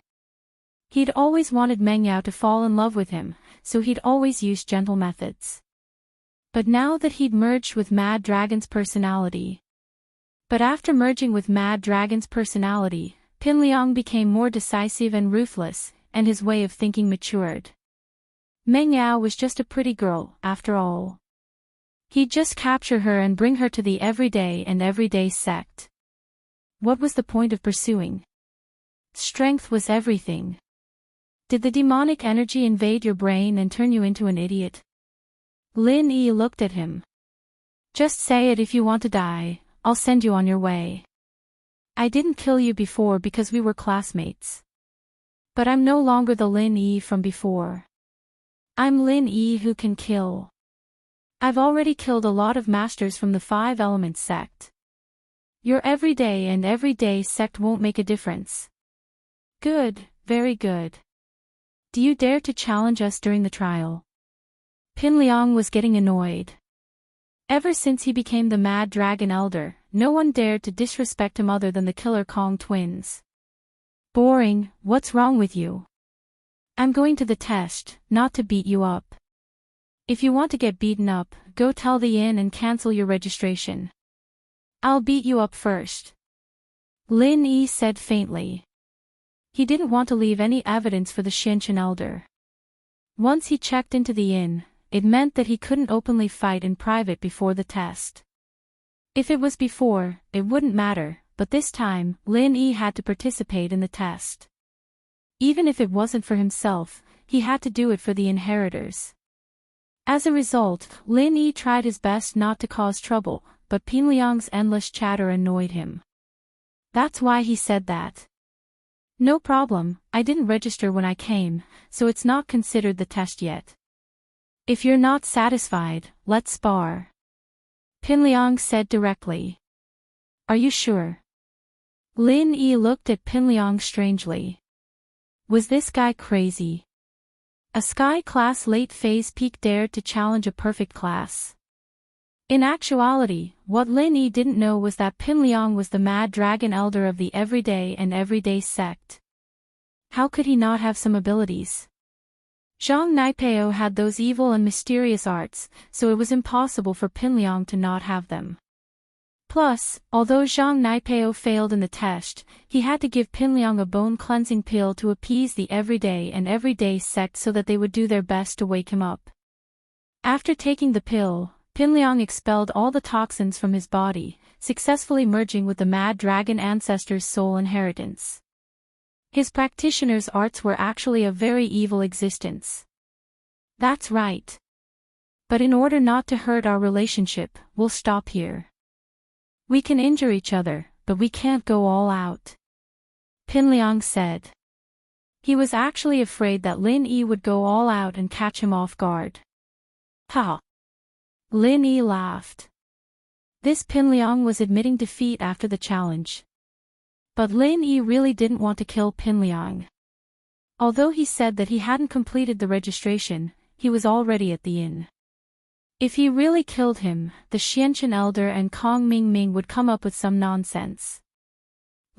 He'd always wanted Meng Yao to fall in love with him, so he'd always used gentle methods. But now that he'd merged with Mad Dragon's personality. But after merging with Mad Dragon's personality, Pinliang became more decisive and ruthless, and his way of thinking matured. Meng Yao was just a pretty girl, after all. He'd just capture her and bring her to the everyday sect. What was the point of pursuing? Strength was everything. Did the demonic energy invade your brain and turn you into an idiot? Lin Yi looked at him. Just say it if you want to die, I'll send you on your way. I didn't kill you before because we were classmates. But I'm no longer the Lin Yi from before. I'm Lin Yi who can kill. I've already killed a lot of masters from the 5 Elements sect. Your everyday sect won't make a difference. Good, very good. Do you dare to challenge us during the trial? Pinliang was getting annoyed. Ever since he became the Mad Dragon Elder, no one dared to disrespect him other than the Killer Kong twins. Boring, what's wrong with you? I'm going to the test, not to beat you up. If you want to get beaten up, go tell the inn and cancel your registration. I'll beat you up first. Lin Yi said faintly. He didn't want to leave any evidence for the Xianqian elder. Once he checked into the inn, it meant that he couldn't openly fight in private before the test. If it was before, it wouldn't matter, but this time, Lin Yi had to participate in the test. Even if it wasn't for himself, he had to do it for the inheritors. As a result, Lin Yi tried his best not to cause trouble, but Pinliang's endless chatter annoyed him. That's why he said that. No problem, I didn't register when I came, so it's not considered the test yet. If you're not satisfied, let's spar. Pinliang said directly. Are you sure? Lin Yi looked at Pinliang strangely. Was this guy crazy? A Sky-class late-phase peak dared to challenge a perfect class. In actuality, what Lin Yi didn't know was that Pinliang was the Mad Dragon Elder of the everyday sect. How could he not have some abilities? Zhang Naipeo had those evil and mysterious arts, so it was impossible for Pinliang to not have them. Plus, although Zhang Naipeo failed in the test, he had to give Pinliang a bone-cleansing pill to appease the everyday sect so that they would do their best to wake him up. After taking the pill, Pinliang expelled all the toxins from his body, successfully merging with the Mad Dragon ancestor's soul inheritance. His practitioner's arts were actually a very evil existence. That's right. But in order not to hurt our relationship, we'll stop here. We can injure each other, but we can't go all out. Pinliang said. He was actually afraid that Lin Yi would go all out and catch him off guard. Ha! Lin Yi laughed. This Pinliang was admitting defeat after the challenge. But Lin Yi really didn't want to kill Pinliang. Although he said that he hadn't completed the registration, he was already at the inn. If he really killed him, the Xianqian elder and Kong Mingming would come up with some nonsense.